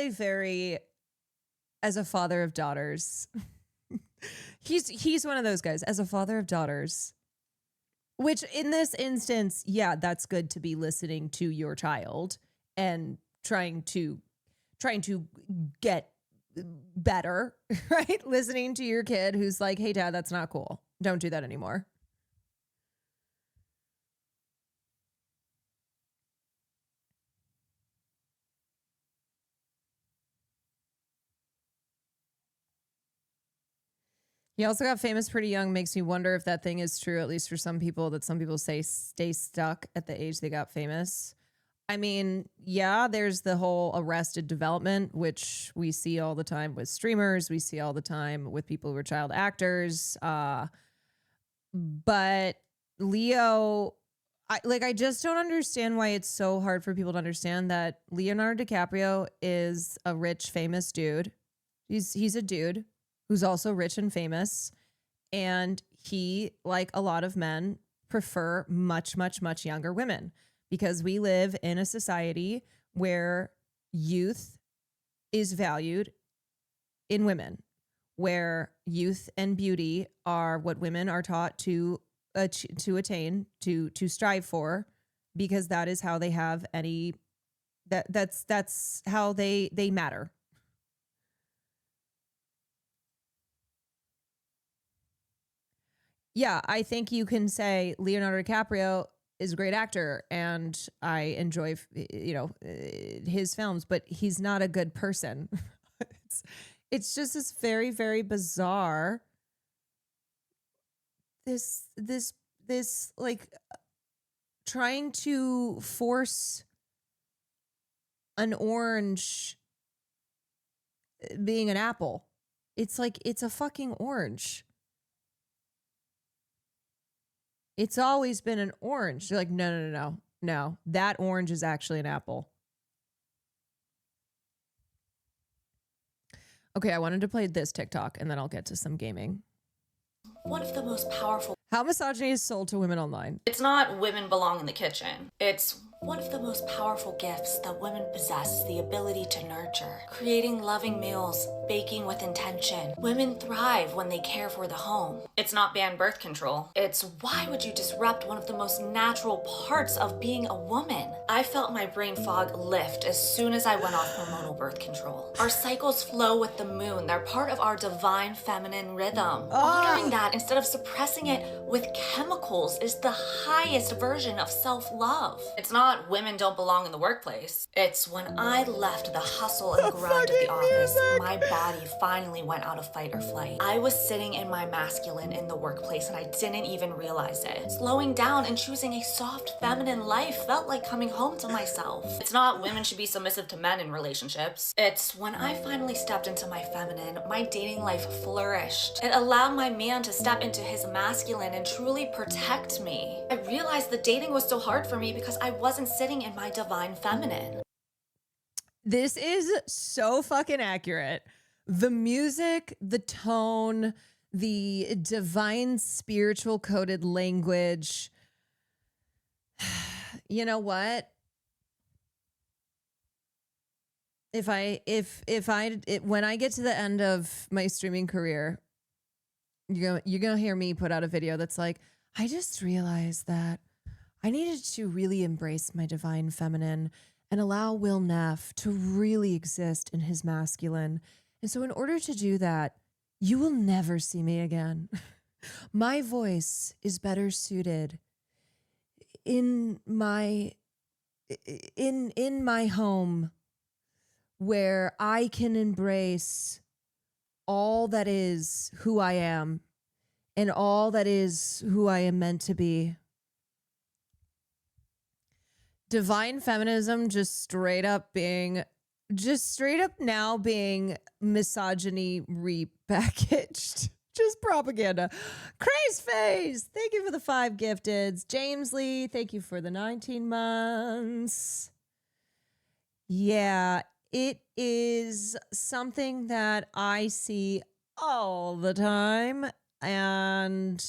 as a father of daughters. he's one of those guys. As a father of daughters. Which in this instance, yeah, that's good to be listening to your child and trying to get better, right? Listening to your kid who's like, hey, dad, that's not cool. Don't do that anymore. He also got famous pretty young. Makes me wonder if that thing is true, at least for some people, that some people say stay stuck at the age they got famous. I mean, yeah, there's the whole arrested development, which we see all the time with streamers. We see all the time with people who are child actors. But Leo, I just don't understand why it's so hard for people to understand that Leonardo DiCaprio is a rich, famous dude. He's a dude who's also rich and famous. And he, like a lot of men, prefer much, much, much younger women because we live in a society where youth is valued in women, where youth and beauty are what women are taught to attain, to strive for, because that is how they have any, that's how they matter. Yeah, I think you can say Leonardo DiCaprio is a great actor and I enjoy, his films, but he's not a good person. It's just this very, very bizarre, this like trying to force an orange being an apple. It's like, it's a fucking orange. It's always been an orange. You're like, no. That orange is actually an apple. Okay, I wanted to play this TikTok and then I'll get to some gaming. One of the most powerful... How misogyny is sold to women online. It's not women belong in the kitchen. It's one of the most powerful gifts that women possess, the ability to nurture. Creating loving meals, baking with intention. Women thrive when they care for the home. It's not banned birth control. It's why would you disrupt one of the most natural parts of being a woman? I felt my brain fog lift as soon as I went off hormonal birth control. Our cycles flow with the moon. They're part of our divine feminine rhythm. Honoring that instead of suppressing it with chemicals is the highest version of self-love. It's not women don't belong in the workplace. It's when I left the hustle and grind of the office, my body finally went out of fight or flight. I was sitting in my masculine in the workplace and I didn't even realize it. Slowing down and choosing a soft feminine life felt like coming home to myself. It's not women should be submissive to men in relationships. It's when I finally stepped into my feminine, my dating life flourished. It allowed my man to step into his masculine and truly protect me. I realized that dating was so hard for me because I wasn't sitting in my divine feminine. This is so fucking accurate. The music, the tone, the divine spiritual coded language. You know what? When I get to the end of my streaming career, you're gonna hear me put out a video that's like, I just realized that I needed to really embrace my divine feminine and allow Will Neff to really exist in his masculine. And so in order to do that, you will never see me again. My voice is better suited in my home where I can embrace all that is who I am and all that is who I am meant to be. Divine feminism just straight up now being misogyny repackaged. Just propaganda. Craze Face, thank you for the 5 gifteds. James Lee, thank you for the 19 months. Yeah, it is something that I see all the time, and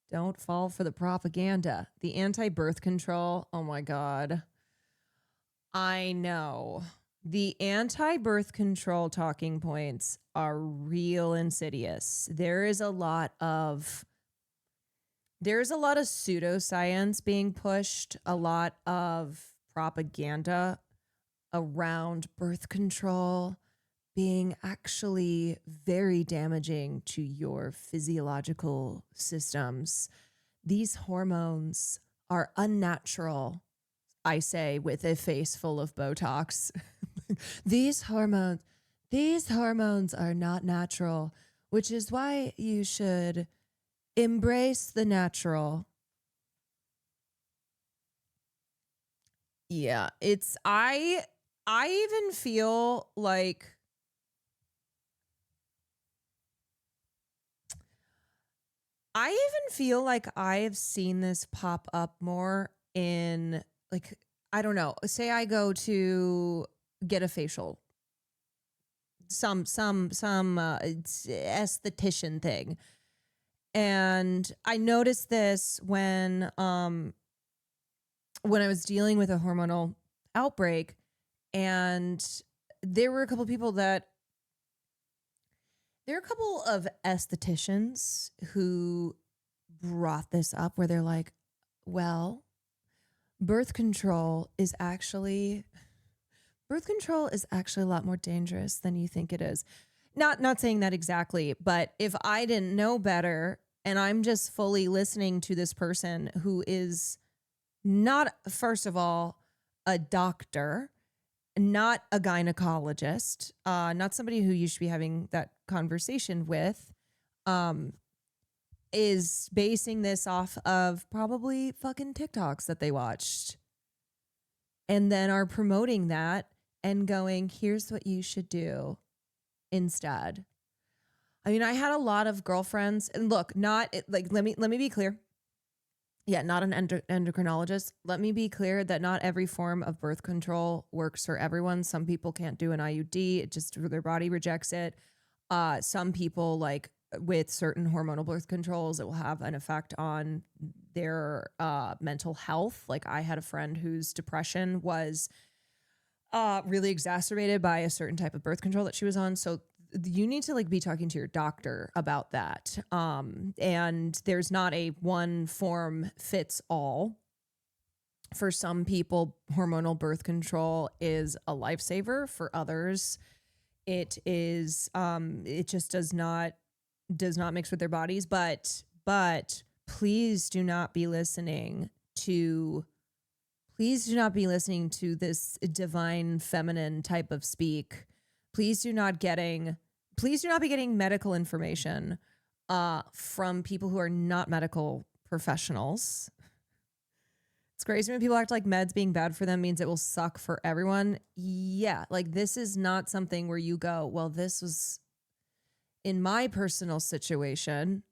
don't fall for the propaganda. The anti-birth control, oh my God. I know. The anti-birth control talking points are real insidious. There's a lot of pseudoscience being pushed, a lot of propaganda around birth control being actually very damaging to your physiological systems. These hormones are unnatural, I say with a face full of Botox. These hormones are not natural, which is why you should embrace the natural. Yeah, I even feel like I've seen this pop up more in, like, I don't know, say I go to get a facial, some it's esthetician thing. And I noticed this when I was dealing with a hormonal outbreak, and there were a couple of estheticians who brought this up where they're like, well, birth control is actually a lot more dangerous than you think it is. Not saying that exactly, but if I didn't know better and I'm just fully listening to this person who is not, first of all, a doctor, not a gynecologist, not somebody who you should be having that conversation with, is basing this off of probably fucking TikToks that they watched, and then are promoting that and going, here's what you should do instead. I mean, I had a lot of girlfriends, and look, let me be clear. Yeah, not an endocrinologist. Let me be clear that not every form of birth control works for everyone. Some people can't do an IUD. It just, their body rejects it. Some people, like with certain hormonal birth controls, it will have an effect on their mental health. Like I had a friend whose depression was really exacerbated by a certain type of birth control that she was on. So you need to like be talking to your doctor about that. And there's not a one form fits all. For some people, hormonal birth control is a lifesaver. For others, it is it just does not mix with their bodies. But please do not be listening to this divine feminine type of speak. Please do not be getting medical information from people who are not medical professionals. It's crazy when people act like meds being bad for them means it will suck for everyone. Yeah, like this is not something where you go, well, this was in my personal situation.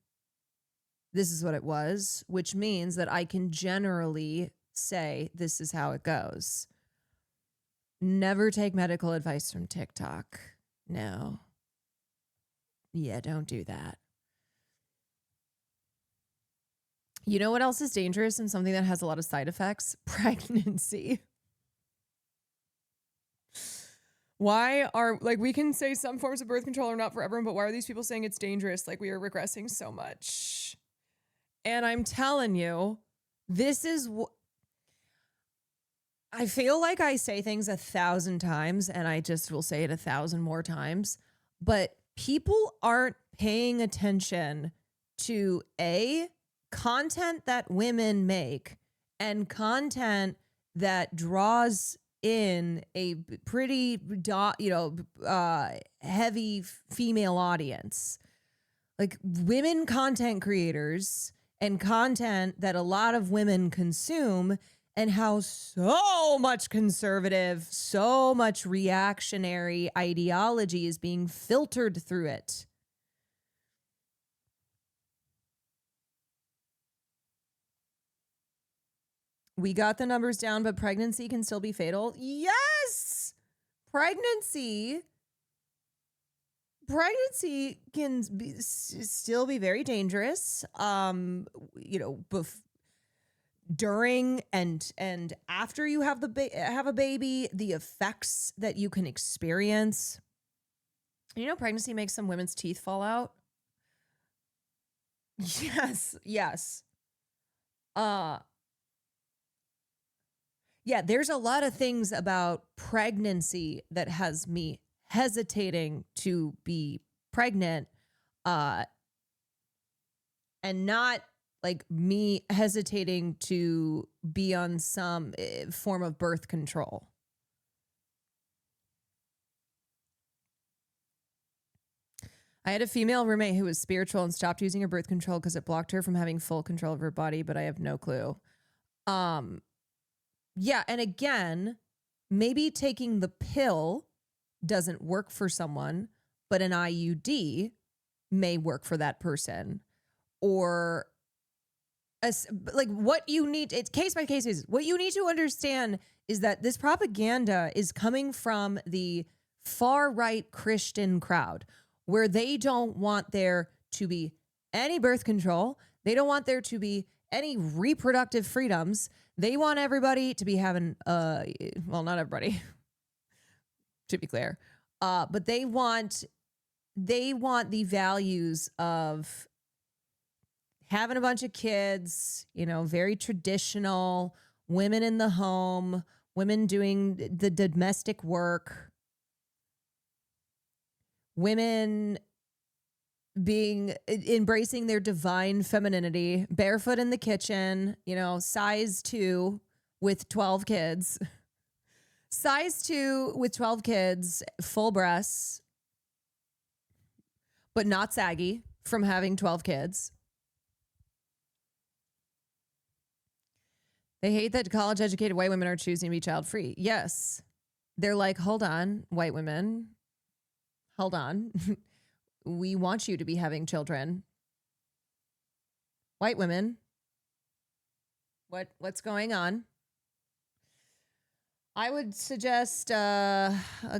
This is what it was, which means that I can generally say this is how it goes. Never take medical advice from TikTok. No. Yeah, don't do that. You know what else is dangerous and something that has a lot of side effects? Pregnancy. Why are, like, we can say some forms of birth control are not for everyone, but why are these people saying it's dangerous? Like, we are regressing so much. And I'm telling you, this is I feel like I say things 1,000 times and I just will say it 1,000 more times, but people aren't paying attention to content that women make and content that draws in a pretty, heavy female audience. Like women content creators and content that a lot of women consume, and how so much conservative, so much reactionary ideology is being filtered through it. We got the numbers down, but pregnancy can still be fatal. Yes! Pregnancy can still be very dangerous. During and after you have a baby, the effects that you can experience. Pregnancy makes some women's teeth fall out. Yes. Yeah, there's a lot of things about pregnancy that has me hesitating to be pregnant, and not like me hesitating to be on some form of birth control. I had a female roommate who was spiritual and stopped using her birth control because it blocked her from having full control of her body, but I have no clue. Yeah, and again, maybe taking the pill doesn't work for someone, but an IUD may work for that person. Or like what you need, it's case by case basis. What you need to understand is that this propaganda is coming from the far right Christian crowd, where they don't want there to be any birth control. They don't want there to be any reproductive freedoms. They want everybody to be having, well, not everybody, to be clear, but they want the values of having a bunch of kids, very traditional, women in the home, women doing the domestic work, women embracing their divine femininity, barefoot in the kitchen, size 2 with 12 kids, size 2 with 12 kids, full breasts, but not saggy from having 12 kids. They hate that college-educated white women are choosing to be child-free. Yes. They're like, hold on, white women. Hold on. We want you to be having children. White women. What's going on? I would suggest a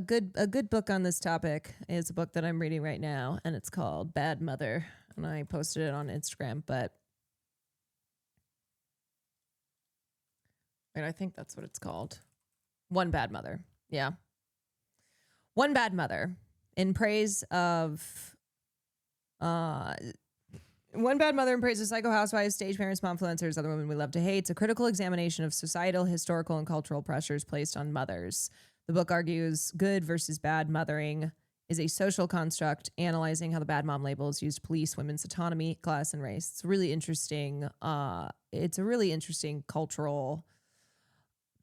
good book on this topic is a book that I'm reading right now, and it's called Bad Mother. And I posted it on Instagram, but I think that's what it's called. One Bad Mother. Yeah. One Bad Mother. In praise of One Bad Mother in Praise of Psycho Housewives, Stage Parents, Momfluencers, Other Women We Love to Hate. It's a critical examination of societal, historical, and cultural pressures placed on mothers. The book argues good versus bad mothering is a social construct, analyzing how the bad mom label is used to police women's autonomy, class, and race. It's really interesting. It's a really interesting cultural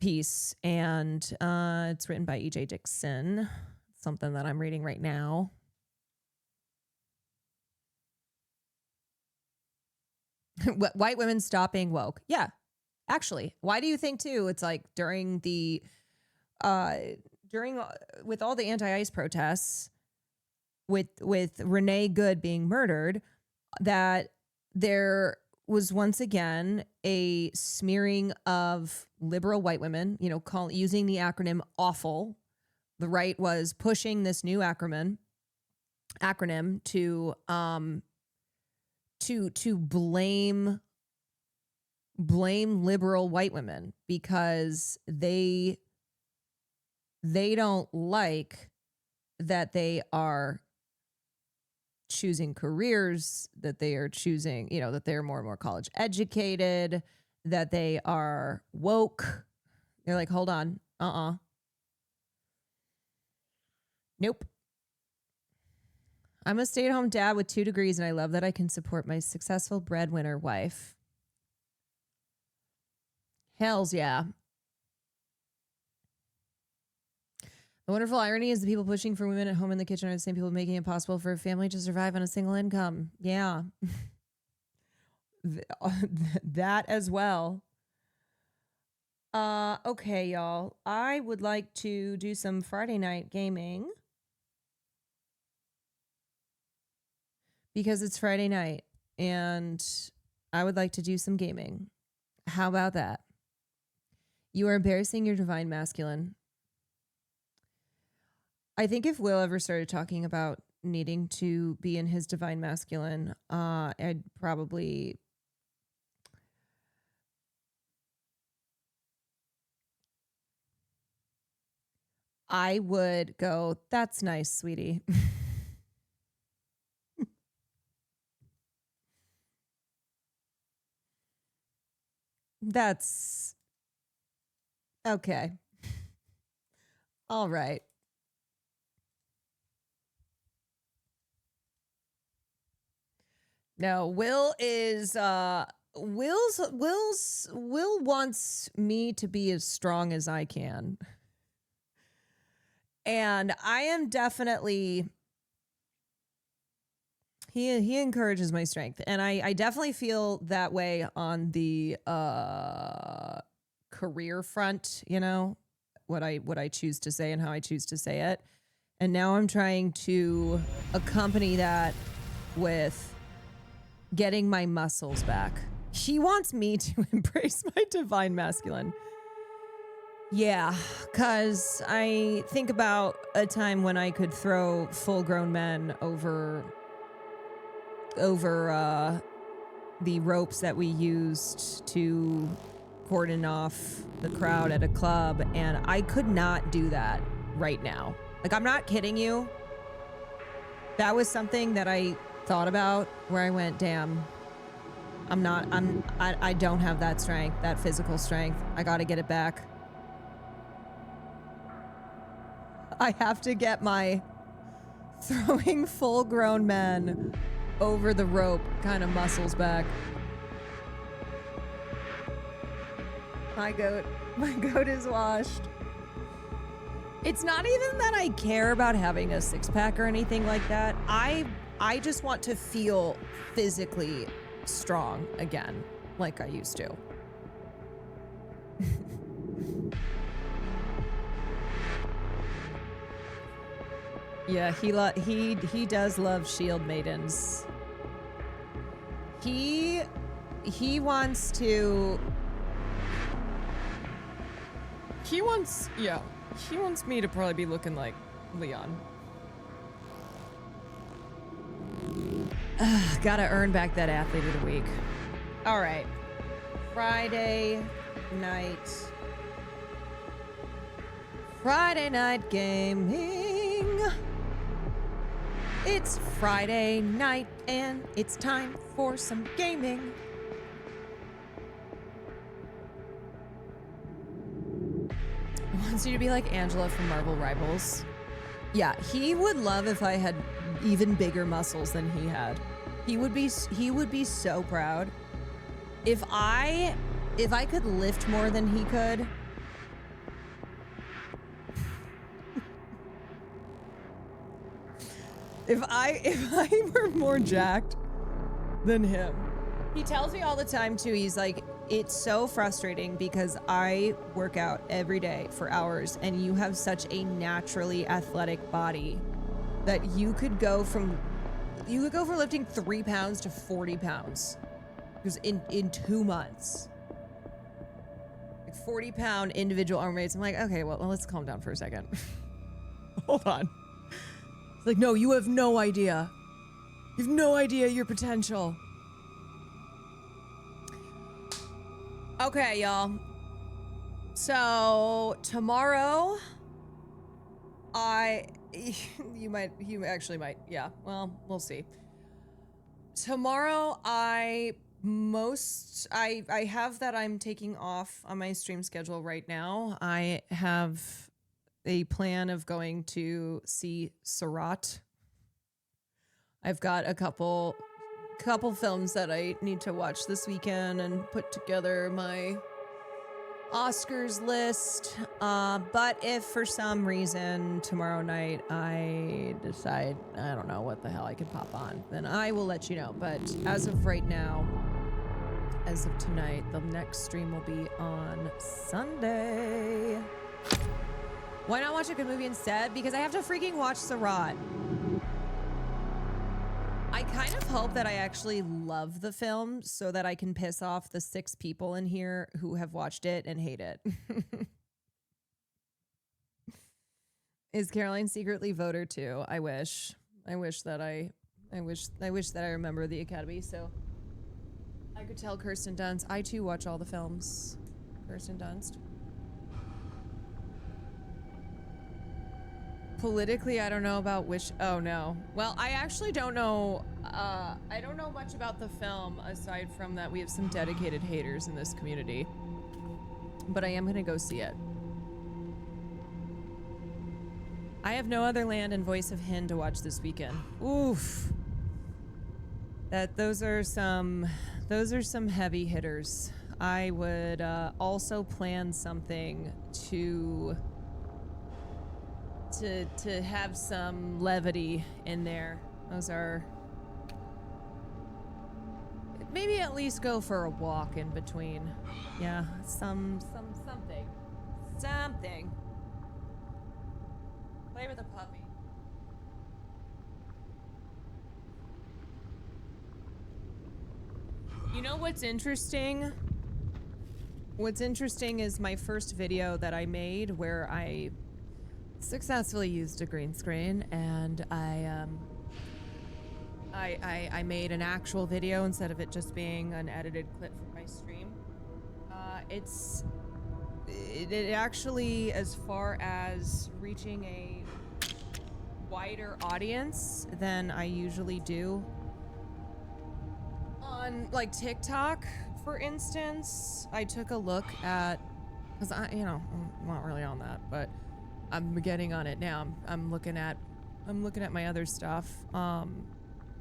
piece, and it's written by E.J. Dixon. Something that I'm reading right now. White women stop being woke. Yeah, actually. Why do you think too? It's like during with all the anti-ICE protests, with Renee Good being murdered, that there was once again a smearing of liberal white women. You know, using the acronym AWFUL. The right was pushing this new acronym to blame liberal white women because they don't like that they are choosing careers, that they are choosing, you know, that they're more and more college educated, that they are woke. They're like, hold on, nope. I'm a stay-at-home dad with 2 degrees, and I love that I can support my successful breadwinner wife. Hells yeah. The wonderful irony is the people pushing for women at home in the kitchen are the same people making it possible for a family to survive on a single income. Yeah. That as well. Okay, y'all. I would like to do some Friday night gaming. Because it's Friday night and I would like to do some gaming. How about that? You are embarrassing your divine masculine. I think if Will ever started talking about needing to be in his divine masculine, I'd probably... I would go, that's nice, sweetie. That's okay. All right. No, Will wants me to be as strong as I can. And I am definitely He encourages my strength, and I definitely feel that way on the career front, you know, what I choose to say and how I choose to say it. And now I'm trying to accompany that with getting my muscles back. He wants me to embrace my divine masculine. Yeah, because I think about a time when I could throw full-grown men over the ropes that we used to cordon off the crowd at a club, and I could not do that right now. Like, I'm not kidding you. That was something that I thought about where I went, damn, I don't have that strength, that physical strength. I gotta get it back. I have to get my throwing full-grown men over the rope kind of muscles back. My goat is washed. It's not even that I care about having a six-pack or anything like that. I just want to feel physically strong again, like I used to. Yeah, he does love shield maidens. He wants me to probably be looking like Leon. Gotta earn back that athlete of the week. All right. Friday night gaming. It's Friday night and it's time for some gaming. Wants you to be like Angela from Marvel Rivals. Yeah, he would love if I had even bigger muscles than he had. He would be so proud. If I could lift more than he could. If I were more jacked than him. He tells me all the time too, he's like, it's so frustrating because I work out every day for hours and you have such a naturally athletic body that you could go from lifting 3 pounds to 40 pounds. Because in 2 months. Like 40-pound individual arm weights. I'm like, okay, well, let's calm down for a second. Hold on. It's like, no, you have no idea. You have no idea your potential. Okay, y'all. So tomorrow, you actually might. Yeah, well, we'll see. Tomorrow, I have that I'm taking off on my stream schedule right now. I have a plan of going to see Surat. I've got a couple films that I need to watch this weekend and put together my Oscars list. But if for some reason tomorrow night I decide, I don't know what the hell I could pop on, then I will let you know. But as of right now, as of tonight, the next stream will be on Sunday. Why not watch a good movie instead? Because I have to freaking watch Surat. I kind of hope that I actually love the film so that I can piss off the 6 people in here who have watched it and hate it. Is Caroline secretly voter too? I wish that I remember the Academy so I could tell Kirsten Dunst. I too watch all the films. Kirsten Dunst. Politically, I don't know about which. Oh no. Well, I actually don't know. I don't know much about the film aside from that we have some dedicated haters in this community. But I am gonna go see it. I have no other land and Voice of Hin to watch this weekend. Oof. Those are some heavy hitters. I would also plan something to have some levity in there. Those are maybe at least go for a walk in between. Yeah, something. Play with a puppy. You know what's interesting? What's interesting is my first video that I made where I successfully used a green screen and I made an actual video instead of it just being an edited clip from my stream. It actually, as far as reaching a wider audience than I usually do on like TikTok, for instance, I took a look at, because I'm not really on that, but I'm getting on it now. I'm looking at my other stuff, and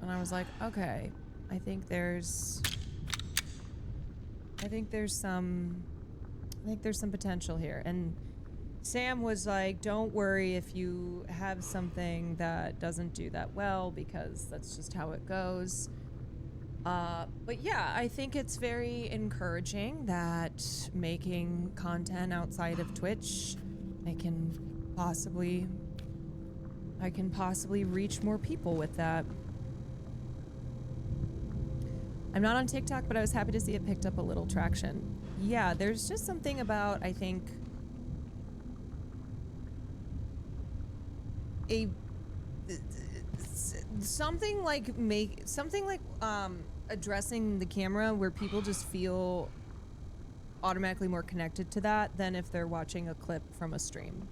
I was like, okay, I think there's some potential here. And Sam was like, don't worry if you have something that doesn't do that well, because that's just how it goes. But yeah, I think it's very encouraging that making content outside of Twitch, I can possibly reach more people with that. I'm not on TikTok, but I was happy to see it picked up a little traction. Yeah, there's just something about, I think, something like addressing the camera where people just feel automatically more connected to that than if they're watching a clip from a stream.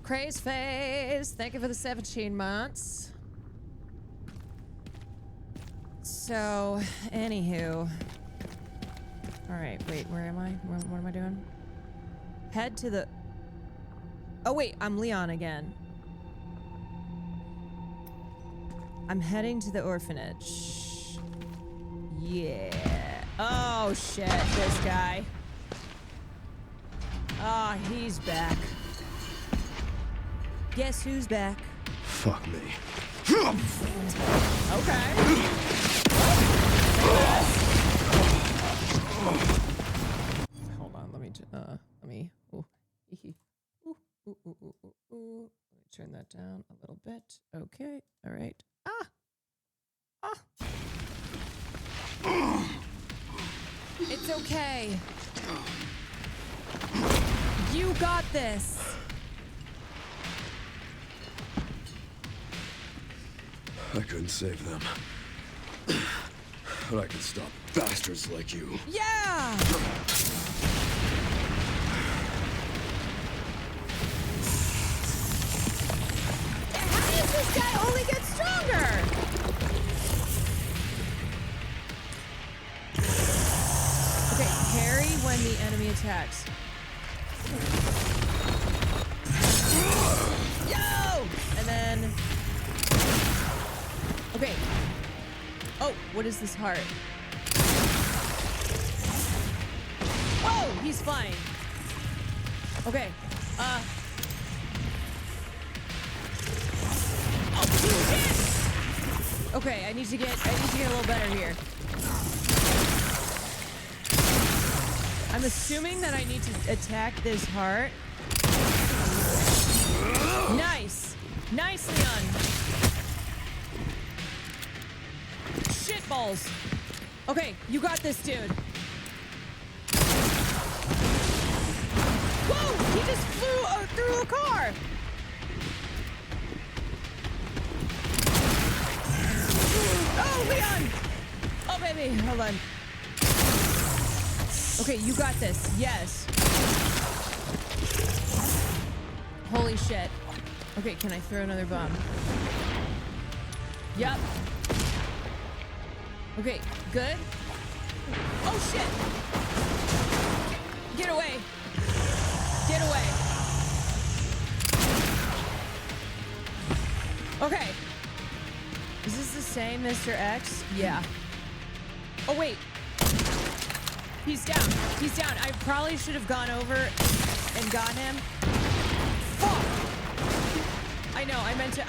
Craze Face, thank you for the 17 months. So, anywho. Alright, wait, where am I? What am I doing? Head to the... Oh wait, I'm Leon again. I'm heading to the orphanage. Yeah. Oh shit, this guy. Ah, oh, he's back. Guess who's back? Fuck me. Okay. Hold on, let me ooh. Ooh, ooh, ooh, ooh, ooh, ooh. Let me turn that down a little bit. Okay, all right. It's okay. You got this. I couldn't save them. But I can stop bastards like you. Yeah! How does this guy only get stronger? Okay, parry when the enemy attacks. Yo! And then... Okay. Oh, what is this heart? Whoa, he's flying. Okay. Oh, shit! Okay, I need to get a little better here. I'm assuming that I need to attack this heart. Nice. Nice, Leon. Shit balls. Okay, you got this, dude. Whoa! He just flew through a car. Oh, Leon! Oh, baby, hold on. Okay, you got this. Yes. Holy shit. Okay, can I throw another bomb? Yep. Okay, good. Oh shit! Get away! Get away! Okay. Is this the same Mr. X? Yeah. Oh wait. He's down. He's down. I probably should have gone over and gotten him. Fuck! I know, I meant to go,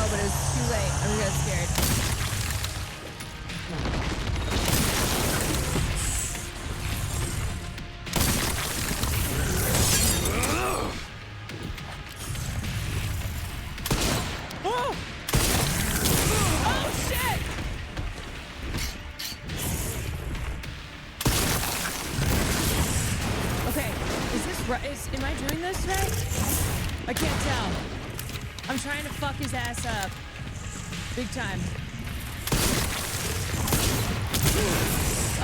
but it was too late. I got scared. Oh! Oh shit! Okay, is this right? Am I doing this right? I can't tell. I'm trying to fuck his ass up. Big time.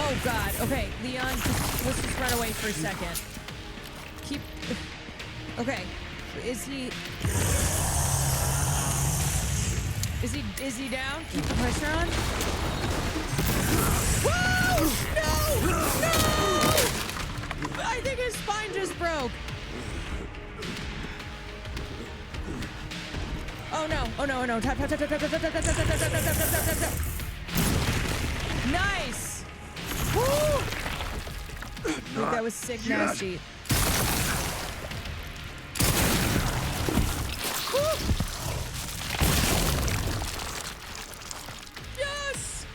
Oh god. Okay, Leon, let's just run away for a second. Keep... Okay. Is he down? Keep the pressure on? Whoa! No! No! I think his spine just broke. Oh no! Oh no! Oh no! Tap! Tap! Tap! Tap! Tap! Tap! Tap! Tap! Tap! Tap! Tap! Tap! Tap! Tap! Tap! Nice! Woo! Dude, that was sick, nasty. Woo! Yes!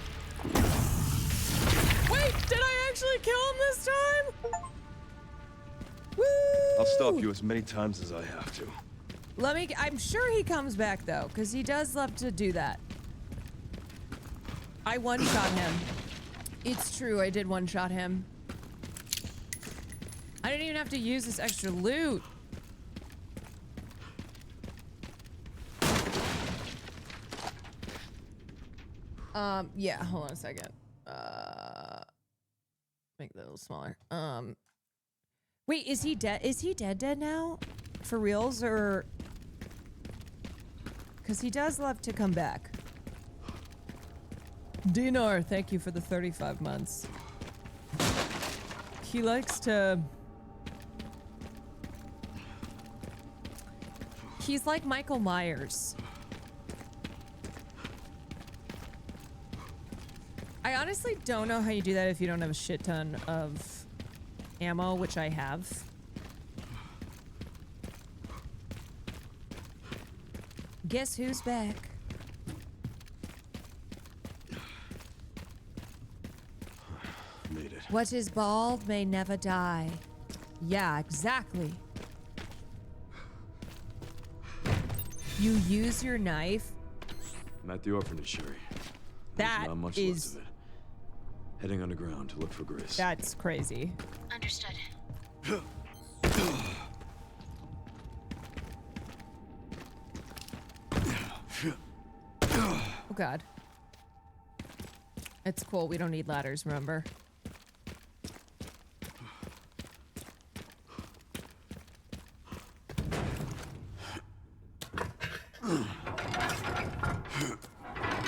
Wait, did I actually kill him this time? Woo! I'll stop you as many times as I have to. I'm sure he comes back though, because he does love to do that. I one-shot him. It's true, I did one-shot him. I didn't even have to use this extra loot. Yeah, hold on a second. Make that a little smaller. Wait, is he dead? Is he dead now? For reals, or Because he does love to come back. Dinar, thank you for the 35 months. He likes to... He's like Michael Myers. I honestly don't know how you do that if you don't have a shit ton of ammo, which I have. Guess who's back? Made it. What is bald may never die. Yeah, exactly. You use your knife? I'm at the orphanage, Sherry. That There's not much is... left of it. Heading underground to look for Grace. That's crazy. Understood. Oh god. It's cool, we don't need ladders, remember?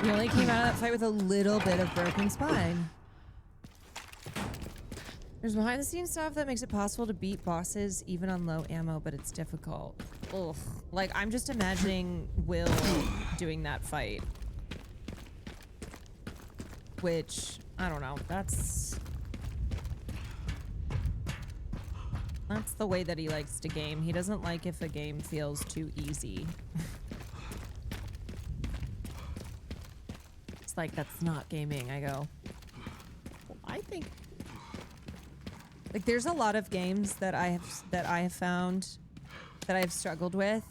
You only came out of that fight with a little bit of broken spine. There's behind the scenes stuff that makes it possible to beat bosses even on low ammo, but it's difficult. Ugh. Like, I'm just imagining Will doing that fight. Which, I don't know, that's the way that he likes to game. He doesn't like if a game feels too easy. It's like, that's not gaming. I go, well, I think... Like, there's a lot of games that I have found that I've struggled with.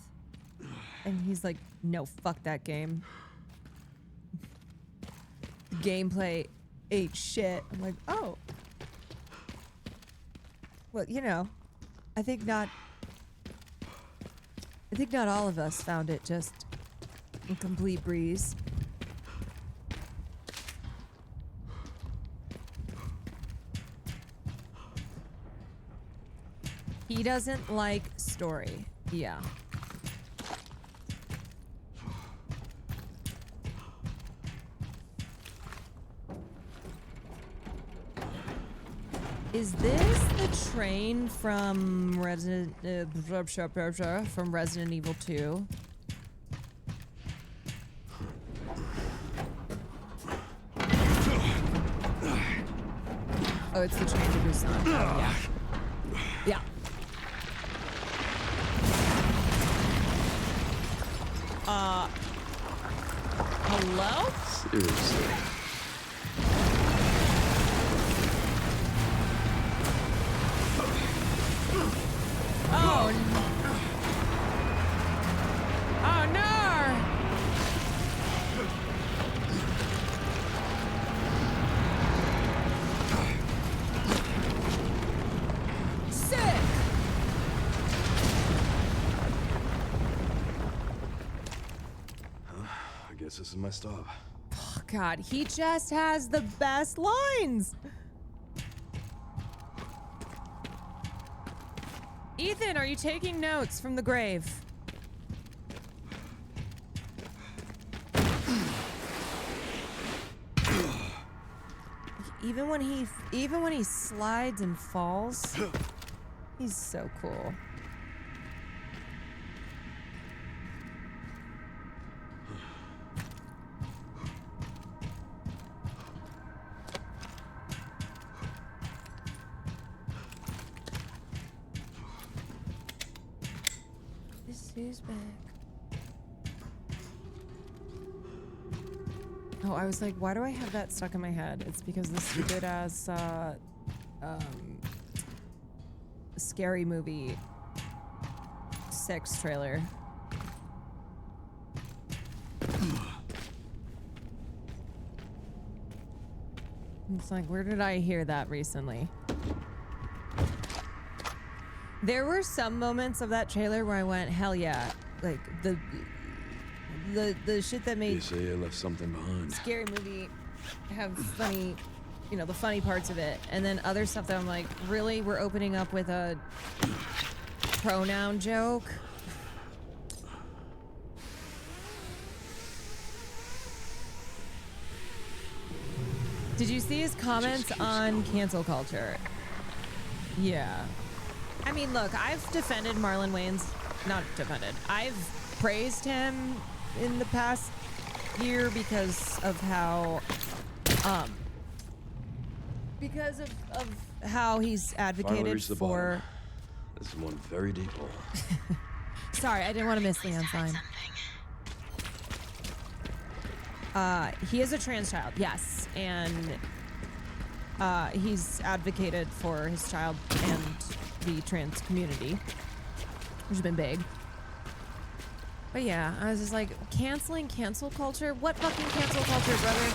And he's like, no, fuck that game. Gameplay ain't shit. I'm like, oh. Well, you know, I think not all of us found it just a complete breeze. He doesn't like story. Yeah. Is this the train from Resident Evil 2? Oh, it's the train to Busan. Oh, yeah. Yeah. Hello? Seriously. Oh, oh no! Sick! I guess this is my stop. Oh, God, he just has the best lines! Ethan, are you taking notes from the grave? Even when he slides and falls, he's so cool. Who's back? Oh, I was like, why do I have that stuck in my head? It's because the stupid ass scary movie 6 trailer. It's like, where did I hear that recently? There were some moments of that trailer where I went, hell yeah. Like, the shit that made... You say I left something behind. Scary movie have funny, you know, the funny parts of it. And then other stuff that I'm like, really? We're opening up with a pronoun joke? Did you see his comments on cancel culture? Yeah. I mean, look, I've defended Marlon Wayans. Not defended. I've praised him in the past year because of how, how he's Finally advocated reached the for. bottom. This is one very deep hole. Sorry, I didn't want to miss Leon's line. He is a trans child, yes, and he's advocated for his child and the trans community, which has been big. But yeah, I was just like, canceling cancel culture? What fucking cancel culture, brother?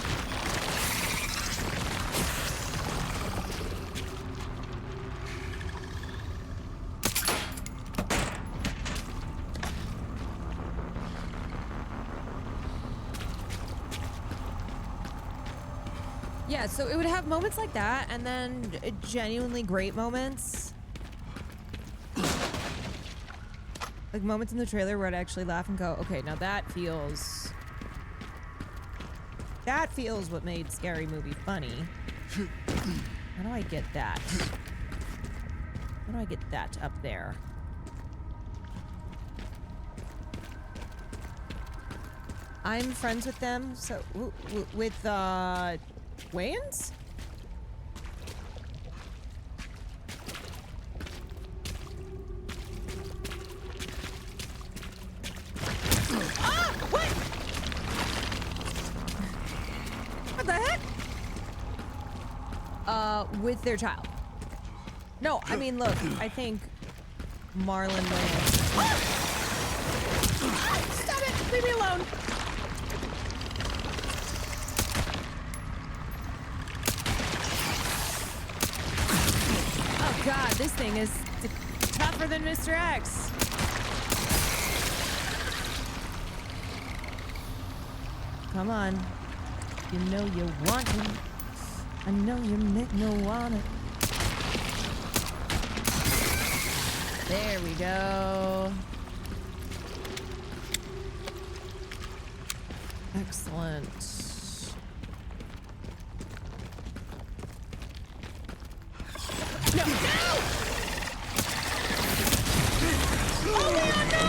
Yeah, so it would have moments like that, and then genuinely great moments. Like moments in the trailer where I'd actually laugh and go, okay, now that feels what made Scary Movie funny. How do I get that? How do I get that up there? I'm friends with them, so with Wayans? Ah! What? What the heck? With their child. No, I mean, look, I think Marlon Wayans. Ah! Stop it! Leave me alone! Oh God, this thing is tougher than Mr. X. Come on. You know you want him. I know you make no want it. There we go. Excellent. No! No! Oh, Leon, no!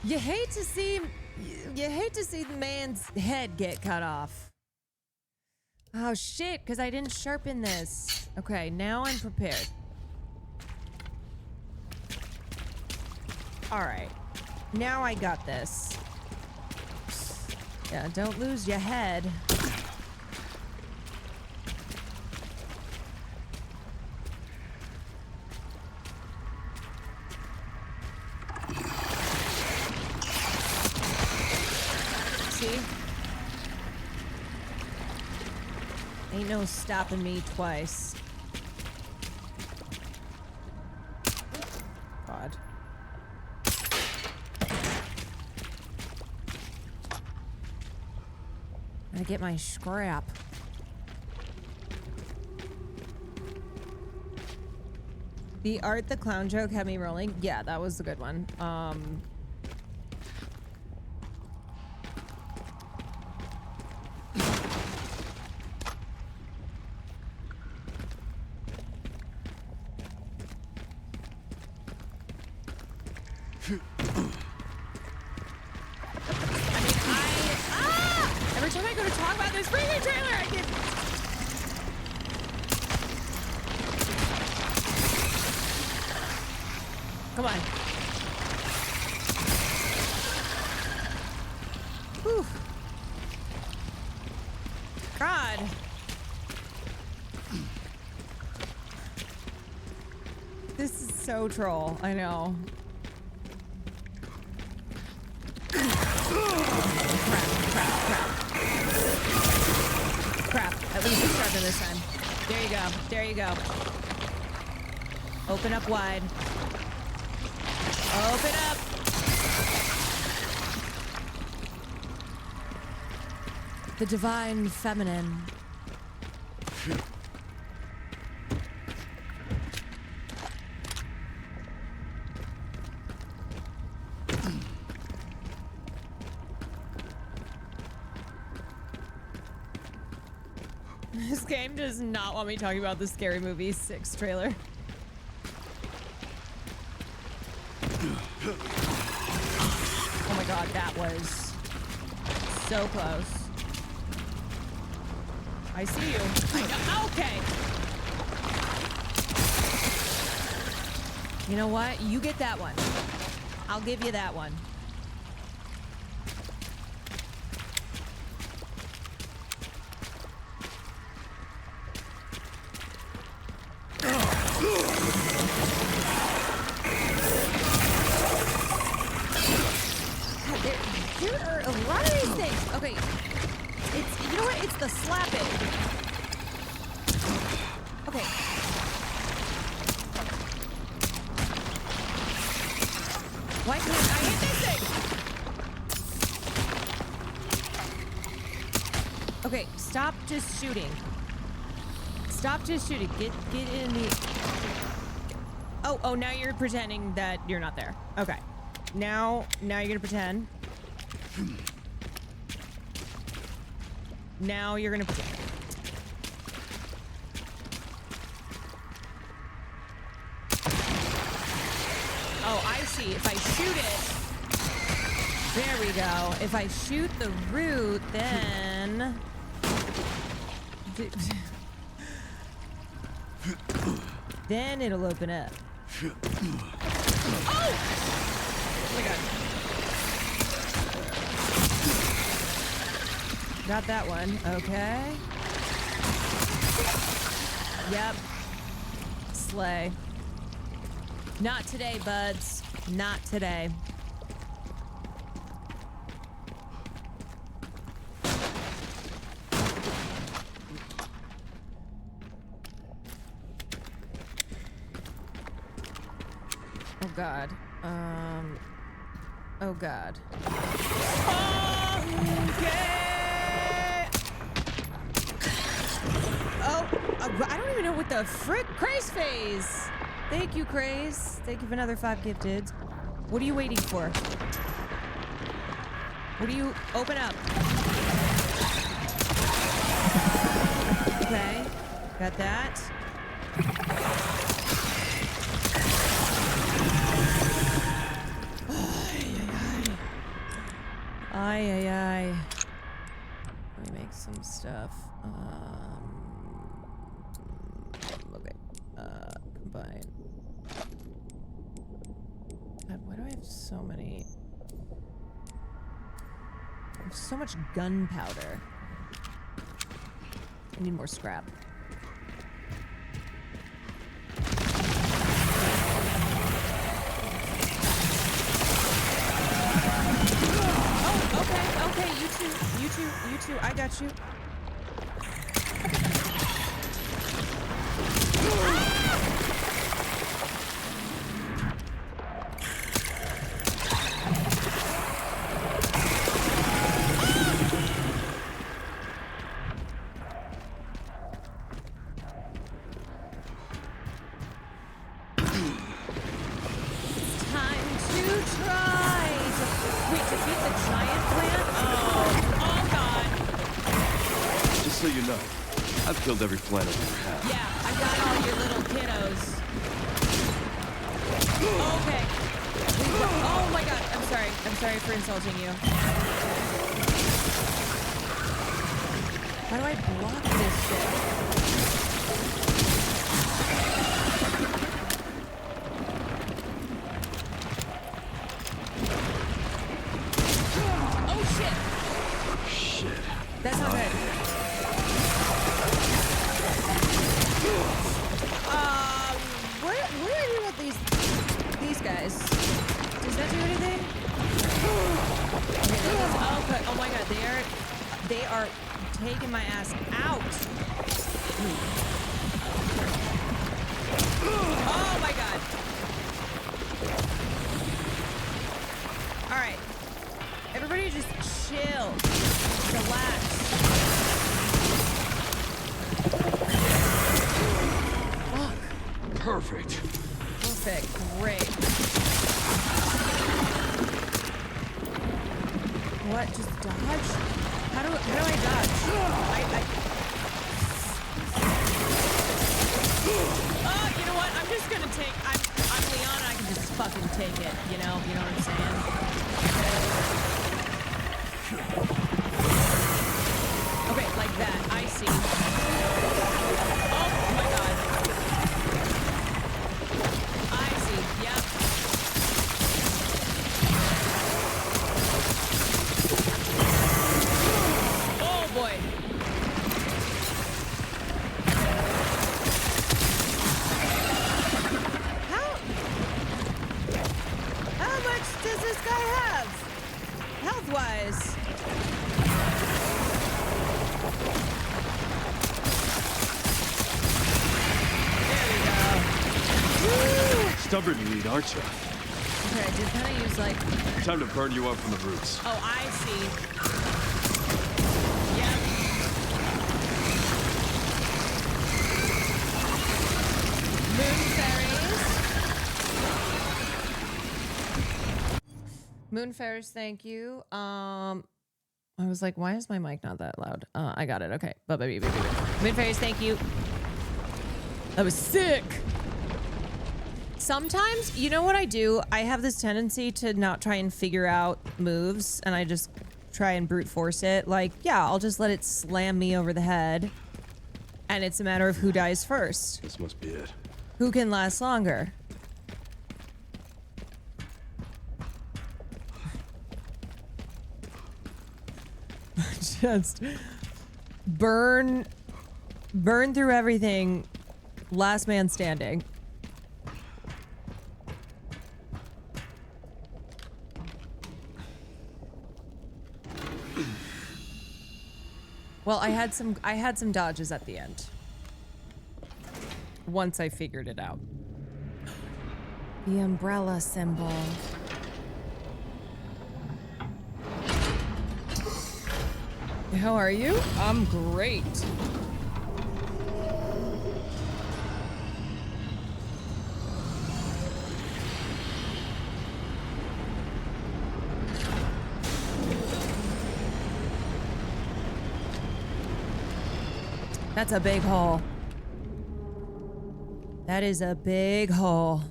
You hate to see the man's head get cut off. Oh shit, because I didn't sharpen this. Okay, now I'm prepared. Alright. Now I got this. Yeah, don't lose your head. See? Ain't no stopping me twice. God. I get my scrap. The Art the Clown joke had me rolling. Yeah, that was a good one. Every time I go to talk about this freaking trailer, I get... Come on. Whew. God. This is so troll, I know. Crap. At least it's sharper this time. There you go. There you go. Open up wide. Open up. The divine feminine. This game does not want me talking about the Scary Movie 6 trailer. Oh my god, that was so close. I see you. I know. Okay. You know what? You get that one. I'll give you that one. There are a lot of these things. Okay. It's, you know what? It's the slapping. Okay. Why can't I hit this thing? Okay, stop just shooting. Stop just shooting. Get in the... Oh, now you're pretending that you're not there. Okay. Now you're gonna pretend. Now you're gonna pretend. Oh, I see. If I shoot it... There we go. If I shoot the root, then... Then it'll open up. Oh! Oh my god. Got that one. Okay. Yep. Slay. Not today, buds. Not today. Oh god. Oh god. Okay. Oh, I don't even know what the frick. Craze phase. Thank you, Craze. Thank you for another 5 gifted. What are you waiting for? What do you open up? Okay, got that. Ay. Let me make some stuff. Okay. Combine. God, why do I have so many? I have so much gunpowder. I need more scrap. Okay, you two, I got you. Killed every planet we have. Yeah, I got all your little kiddos. Okay. Oh my god, I'm sorry for insulting you. How do I block this shit? Oh shit. That's not good. What do I do about these guys? Does that do anything? Okay, oh my god, they are taking my ass out. Oh my god. Alright. Everybody just chill. Relax. Perfect. Great. What? Just dodge? How do I dodge? Oh, you know what? I'm just gonna take. I'm Leon. I can just fucking take it. You know what I'm saying? Okay, like that. I see. Oh my god. I see. Yep. Oh boy. How much does this guy have? Health-wise? There we go. Woo! Stubborn lead, aren't you? Okay, I did kind of use like... Time to burn you up from the roots. Oh, I see. Yep. Moon fairies. Moon fairies, thank you. I was like, why is my mic not that loud? I got it. Okay. Moon fairies, thank you. That was sick. Sometimes, you know what I do? I have this tendency to not try and figure out moves, and I just try and brute force it. Like, yeah, I'll just let it slam me over the head, and it's a matter of who dies first. This must be it. Who can last longer? Just burn through everything. Last man standing. Well, I had some dodges at the end. Once I figured it out. The umbrella symbol. How are you? I'm great. That's a big hole. That is a big hole.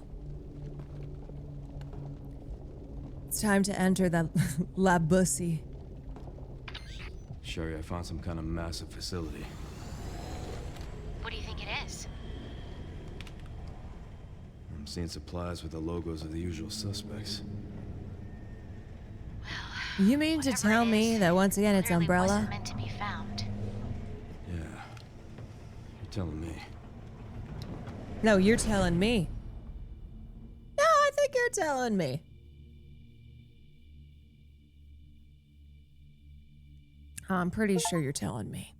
It's time to enter the La Bussy. Sherry, I found some kind of massive facility. What do you think it is? I'm seeing supplies with the logos of the usual suspects. You mean to tell me that once again it's Umbrella? Wasn't meant to be found. Yeah. You're telling me. No, you're telling me. No, I think you're telling me. I'm pretty sure you're telling me.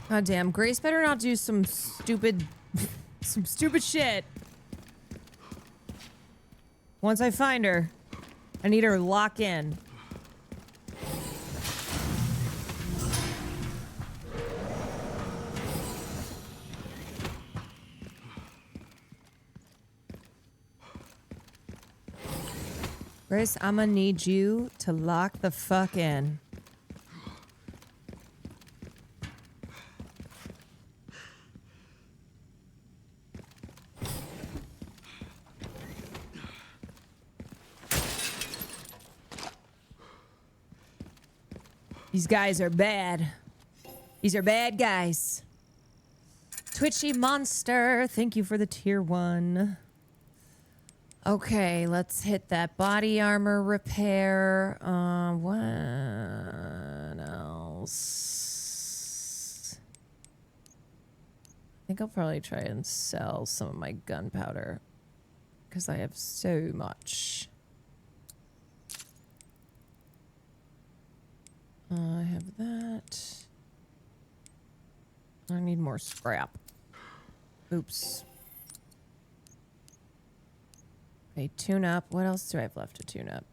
God damn, Grace better not do some stupid shit. Once I find her, I need her locked in. Grace, I'm gonna need you to lock the fuck in. These guys are bad. These are bad guys. Twitchy Monster, thank you for the tier 1. Okay, let's hit that body armor repair. What else? I think I'll probably try and sell some of my gunpowder because I have so much. I have that. I need more scrap. Oops. Okay, tune up. What else do I have left to tune up?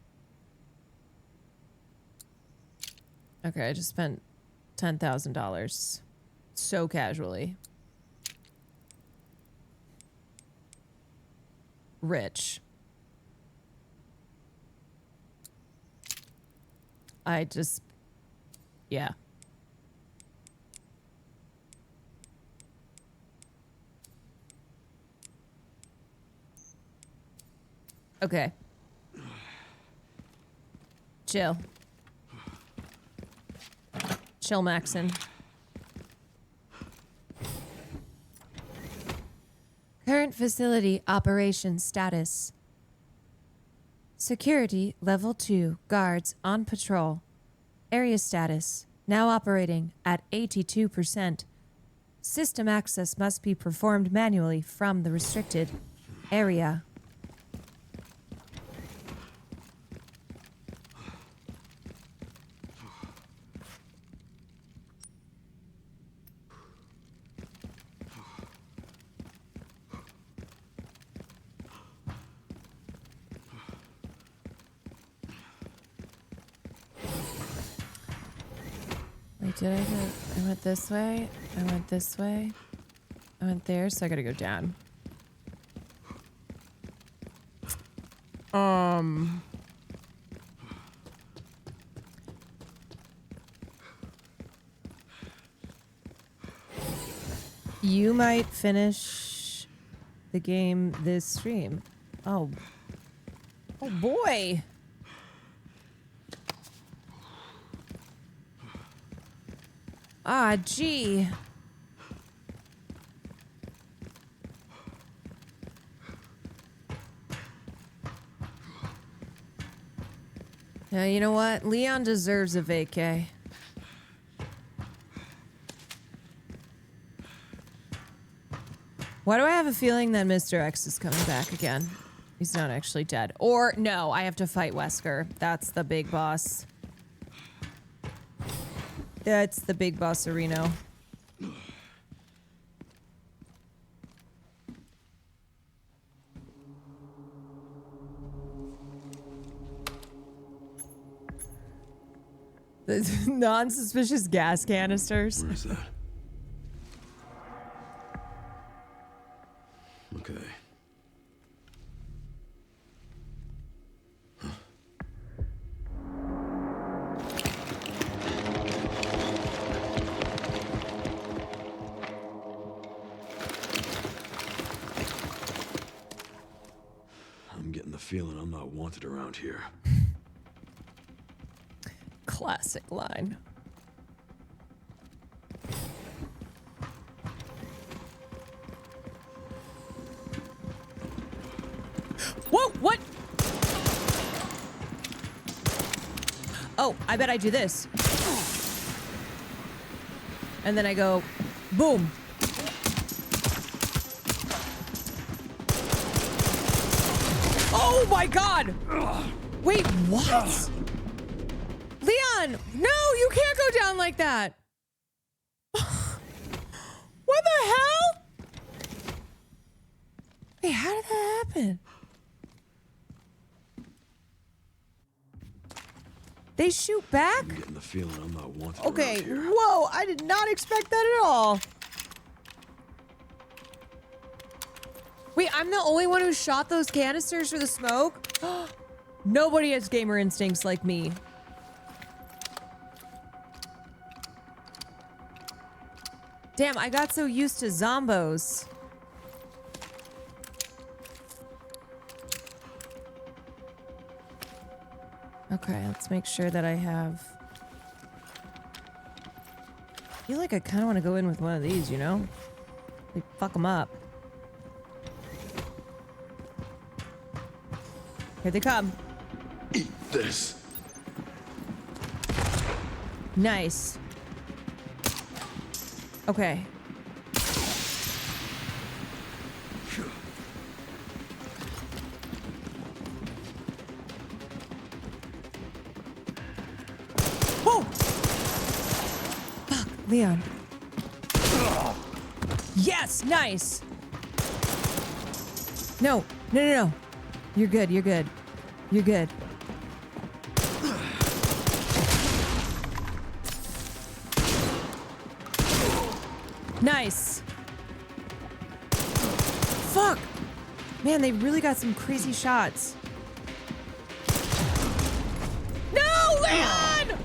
Okay, I just spent $10,000 so casually. rich. Yeah. Okay. Chill. Chill, Maxon. Current facility operation status. Security level 2. Guards on patrol. Area status. Now operating at 82%. System access must be performed manually from the restricted area. Wait, did I go? I went this way. I went this way. I went there, so I gotta go down. You might finish the game this stream. Oh. Oh boy. Ah, gee. Now, you know what? Leon deserves a vacay. Why do I have a feeling that Mr. X is coming back again? He's not actually dead. Or, no, I have to fight Wesker. That's the big boss. That's the big boss, Reno. The non-suspicious gas canisters. Where is that? Okay. I'm getting the feeling I'm not wanted around here. Classic line. Whoa, what? Oh, I bet I do this. And then I go, boom. Oh my God. Wait, what? Leon, no, you can't go down like that. What the hell? Wait, how did that happen? They shoot back? I'm getting the feeling I'm not wanted Okay, around here. whoa, I did not expect that at all. Wait, I'm the only one who shot those canisters for the smoke? Nobody has gamer instincts like me. Damn, I got so used to zombos. Okay, let's make sure that I have... I feel like I kind of want to go in with one of these, you know? Like, fuck them up. Here they come. Eat this. Nice. Okay. Whoa! Fuck, Leon. Yes, nice. No, no, no, no. You're good, you're good. You're good. Nice. Fuck. Man, they really got some crazy shots. No, Leon!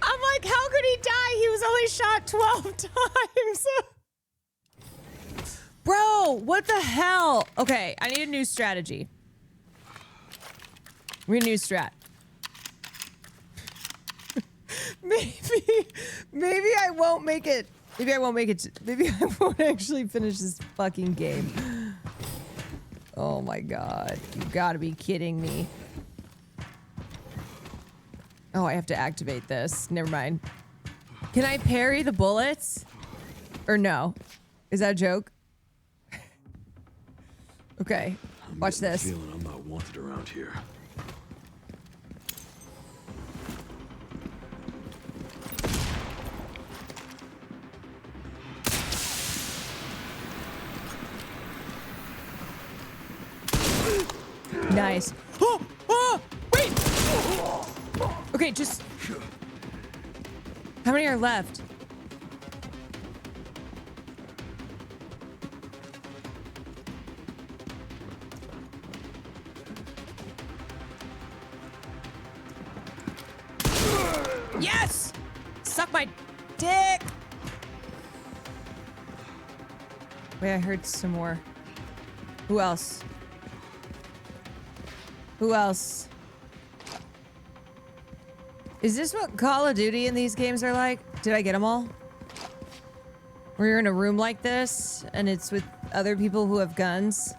I'm like, how could he die? He was only shot 12 times. Bro, what the hell? Okay, I need a new strategy. We need a new strat. Maybe I won't make it. Maybe I won't make it. Maybe I won't actually finish this fucking game. Oh my god. You gotta be kidding me. Oh, I have to activate this. Never mind. Can I parry the bullets? Or no? Is that a joke? Okay. Watch this. Feeling I'm not wanted around here. Nice. Oh, oh, wait. Okay, just. How many are left? Yes! Suck my dick! Wait, I heard some more. Who else? Who else? Is this what Call of Duty in these games are like? Did I get them all? Where you're in a room like this, and it's with other people who have guns?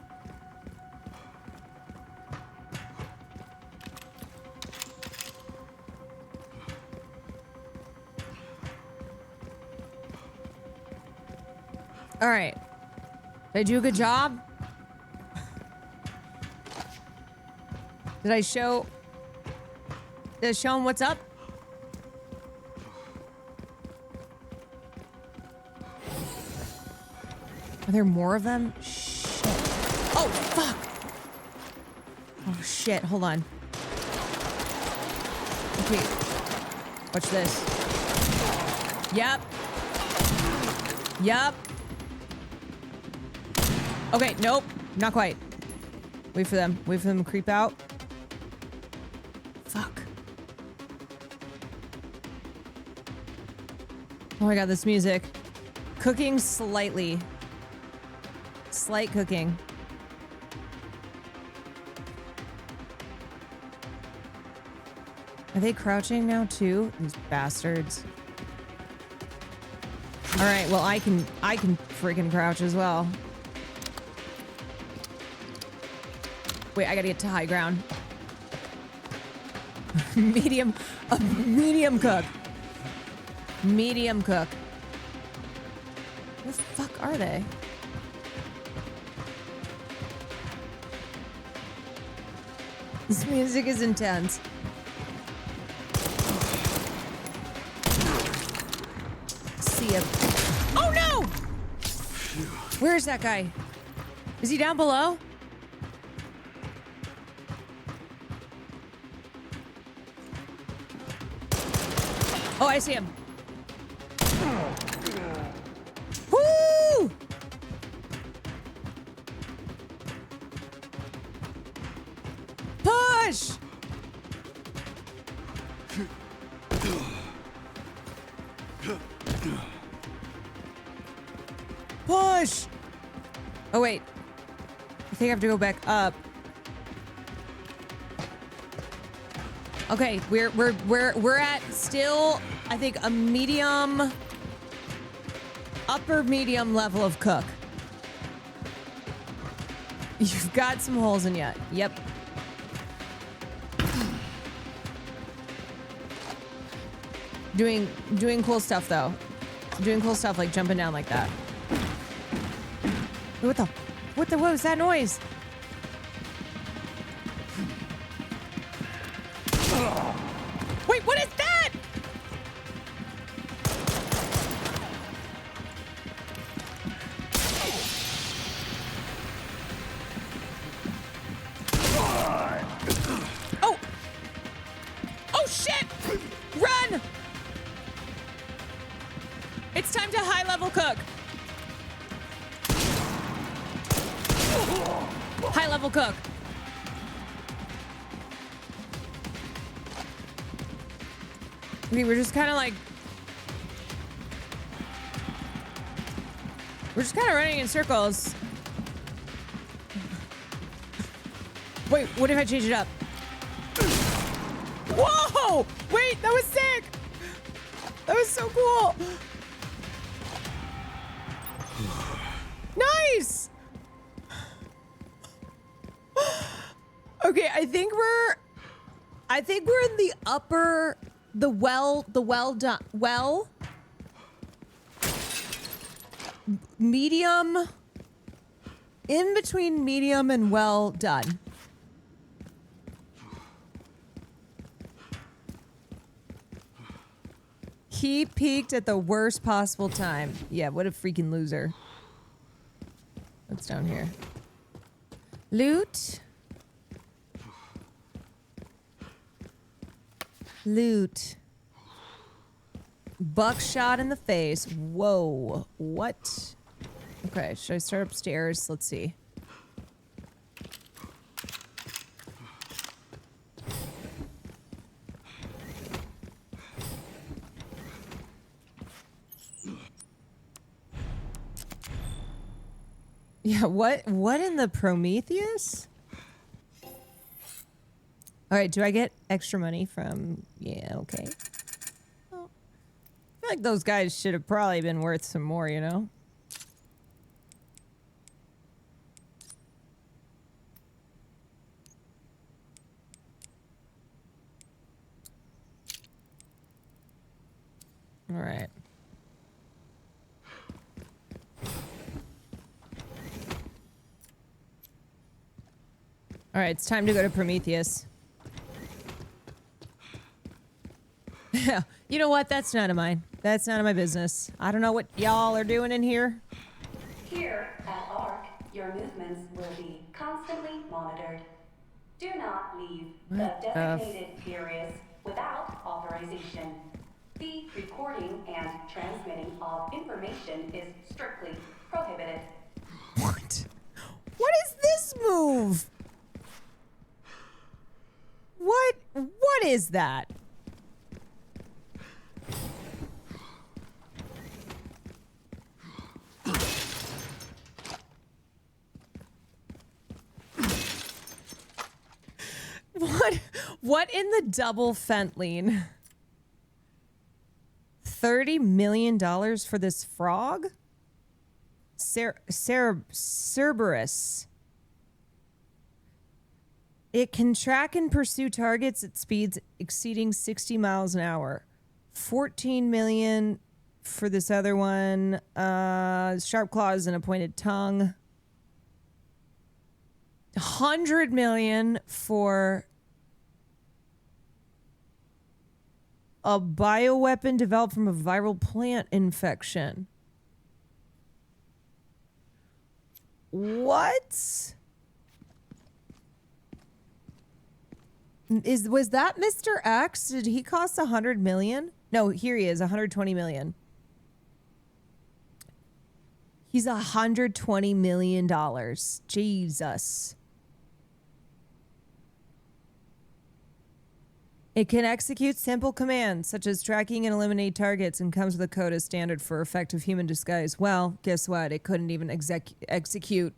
All right. Did I do a good job? Did I show him what's up? Are there more of them? Shit. Oh, fuck. Oh, shit. Hold on. Okay. Watch this. Yep. Yep. Okay, nope. Not quite. Wait for them. Wait for them to creep out. Fuck. Oh my god, this music. Cooking slightly. Slight cooking. Are they crouching now too? These bastards. All right, well I can freaking crouch as well. Wait, I gotta get to high ground. medium cook. Medium cook. Where the fuck are they? This music is intense. See him. Oh no! Where's that guy? Is he down below? Oh, I see him. Woo! Push! Push! Oh wait. I think I have to go back up. Okay, we're at still, I think, a medium, upper medium level of cook. You've got some holes in you. Yep. Doing cool stuff though. Doing cool stuff like jumping down like that. What was that noise? Wait, what is that? Oh! Oh shit! Run! It's time to high level cook. High level cook. Okay, we're just kind of like... We're just kind of running in circles. Wait, what if I change it up? Whoa! Wait, that was sick! That was so cool! Nice! Okay, I think we're in the upper, medium, in between medium and well done. He peaked at the worst possible time. Yeah, what a freaking loser. What's down here? Loot. Loot. Buckshot in the face. Whoa. What? Okay, should I start upstairs? Let's see. Yeah, what in the Prometheus? All right, do I get extra money from... Yeah, okay. Well, I feel like those guys should have probably been worth some more, you know? All right. All right, it's time to go to Prometheus. Yeah, you know what? That's none of mine. That's none of my business. I don't know what y'all are doing in here. Here at ARC, your movements will be constantly monitored. Do not leave the designated areas without authorization. The recording and transmitting of information is strictly prohibited. What? What is this move? What is that? What in the double Fentline? $30 million for this frog? Cerberus. It can track and pursue targets at speeds exceeding 60 miles an hour. 14 million for this other one. Sharp claws and a pointed tongue. 100 million for a bioweapon developed from a viral plant infection. What? Was that Mr. X? Did he cost 100 million? No, here he is, 120 million. He's $120 million. Jesus. It can execute simple commands such as tracking and eliminate targets and comes with a code as standard for effective human disguise. Well, guess what? It couldn't even execute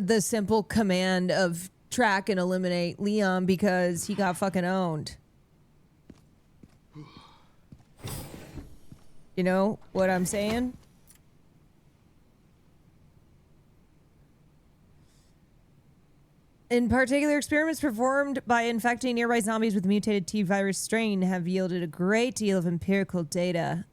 the simple command of track and eliminate Leon because he got fucking owned. You know what I'm saying? In particular, experiments performed by infecting nearby zombies with the mutated T virus strain have yielded a great deal of empirical data.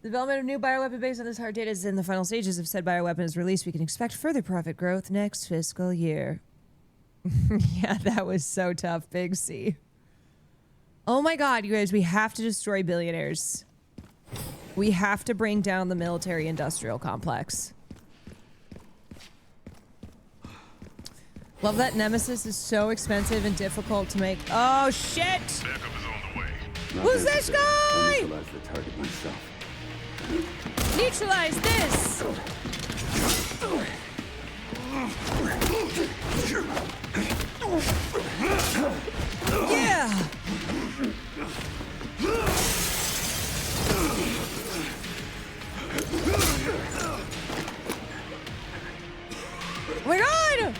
The development of new bioweapon based on this hard data is in the final stages. If said bioweapon is released, we can expect further profit growth next fiscal year. Yeah, that was so tough, Big C. Oh my god, you guys, we have to destroy billionaires. We have to bring down the military-industrial complex. Love that Nemesis is so expensive and difficult to make. Oh, shit! Backup is on the way. Who's this guy? Neutralize the target myself. Neutralize this! Yeah! Oh my god!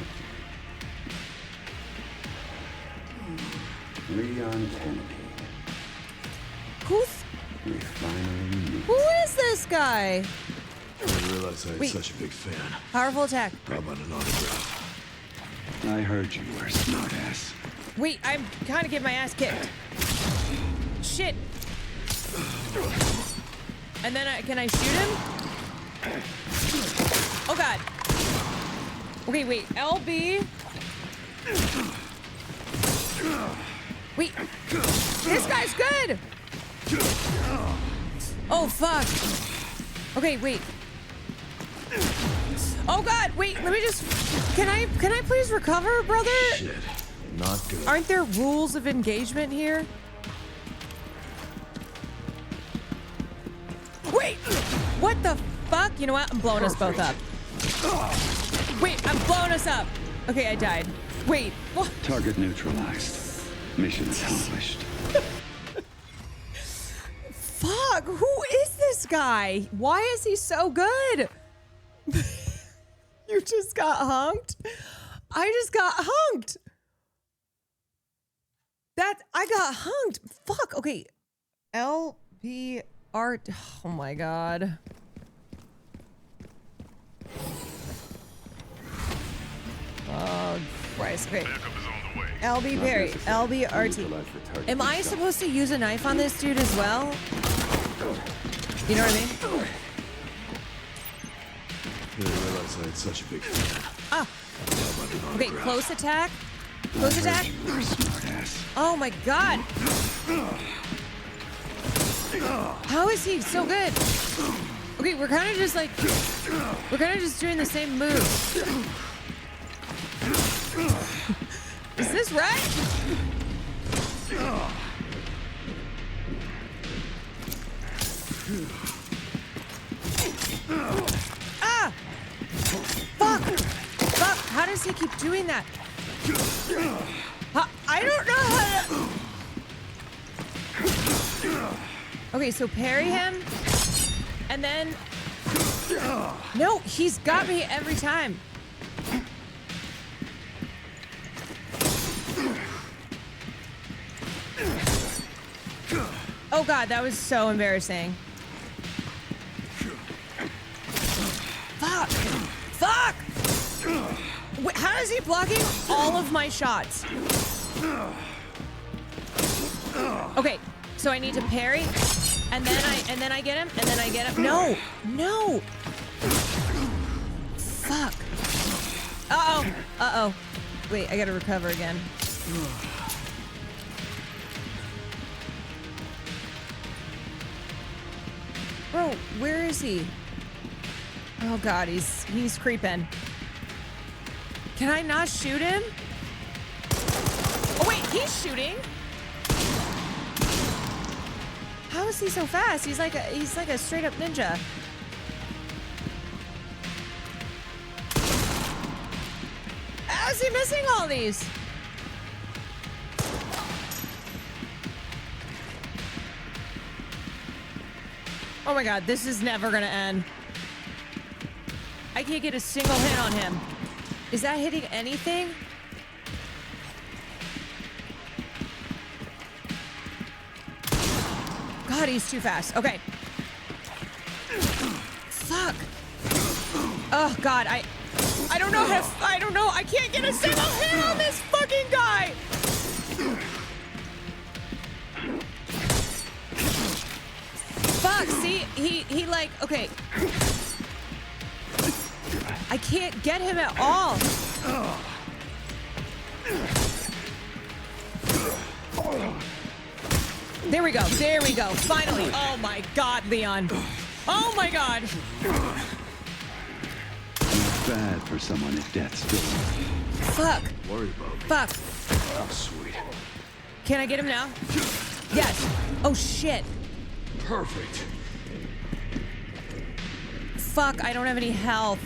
Leon Kennedy. We finally meet. Who is this guy? I didn't realize I had Wait. such a big fan. Powerful attack. How about an autograph? I heard you were a smartass. Wait, I'm kind of getting my ass kicked. Shit. And then can I shoot him? Oh god. Okay, wait. LB. Wait. This guy's good. Oh fuck. Okay, wait. Oh god, wait. Let me just. Can I please recover, brother? Shit. Not good. Aren't there rules of engagement here? Wait! What the fuck? You know what? I'm blowing us both up. Wait, I'm blowing us up. Okay, I died. Wait, what? Target neutralized. Mission accomplished. Fuck, who is this guy? Why is he so good? You just got hunked? I just got hunked. I got hunked. Fuck, okay. LB Art. Oh my god. Oh, Christ. Okay. LB Perry. LB RT. Am I supposed to use a knife on this dude as well? You know what I mean? I didn't realize I had such a big fan. Ah. Okay, close attack. Close attack. Oh my god. How is he so good? Okay, we're kind of just like, we're kind of just doing the same move. Is this right? Ah! Fuck! Fuck! How does he keep doing that? I don't know how to... Okay, so parry him, and then... No, he's got me every time. Oh god, that was so embarrassing. Fuck! Fuck! Wait, how is he blocking all of my shots? Okay, so I need to parry, and then I get him, and then I get him. No! No! Fuck. Uh-oh. Uh-oh. Wait, I gotta recover again. Bro, where is he? Oh god, he's creeping. Can I not shoot him? Oh wait, he's shooting. How is he so fast? He's like a straight up ninja. How is he missing all these? Oh my god, this is never gonna end. I can't get a single hit on him. Is that hitting anything? God, he's too fast. Okay. Fuck. Oh god, I don't know how to, I don't know. I can't get a single hit on this fucking guy. Fuck, see? He like, okay. I can't get him at all. There we go. There we go. Finally. Oh my god, Leon. Oh my god. Bad for someone at death's door. Fuck. Worry about me. Fuck. Oh, sweet. Can I get him now? Yes. Oh shit. Perfect. Fuck, I don't have any health.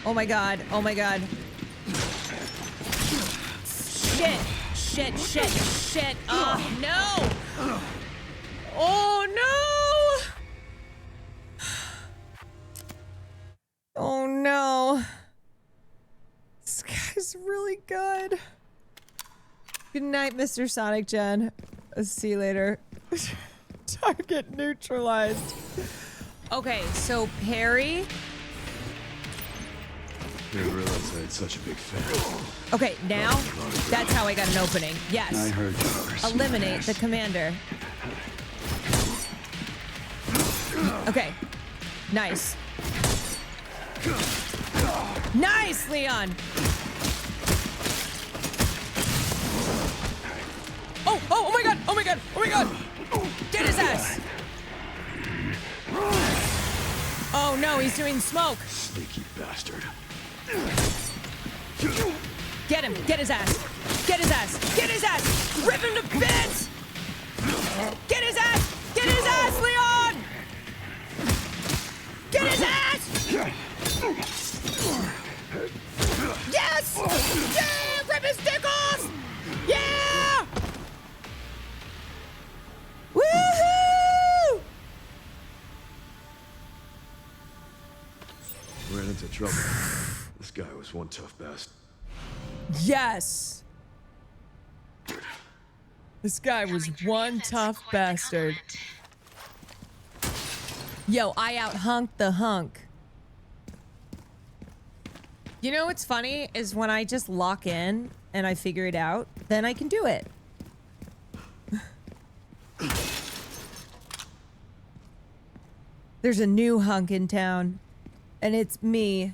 Oh my god. Oh my god. Shit. Shit, shit, shit. Oh, no. Oh, no. Oh, no. This guy's really good. Good night, Mr. Sonic Gen. I'll see you later. Target neutralized. Okay, so Perry. Didn't realize I had such a big fan. Okay, now that's how I got an opening. Yes. I heard you. Eliminate the commander. Okay. Nice. Nice, Leon. Oh my god. Oh my god. Oh my god. Get his ass. Oh no, he's doing smoke. Sneaky bastard. Get him. Get his ass. Get his ass. Get his ass. Rip him to bits. Get his ass. Get his ass, Leon. Get his ass. Yes. Yeah. Rip his dick off. Yeah. Woohoo. Ran into trouble. This guy was one tough bastard. Yes. This guy was one tough bastard. Yo, I out-hunked the hunk. You know what's funny is when I just lock in and I figure it out, then I can do it. There's a new hunk in town, and it's me.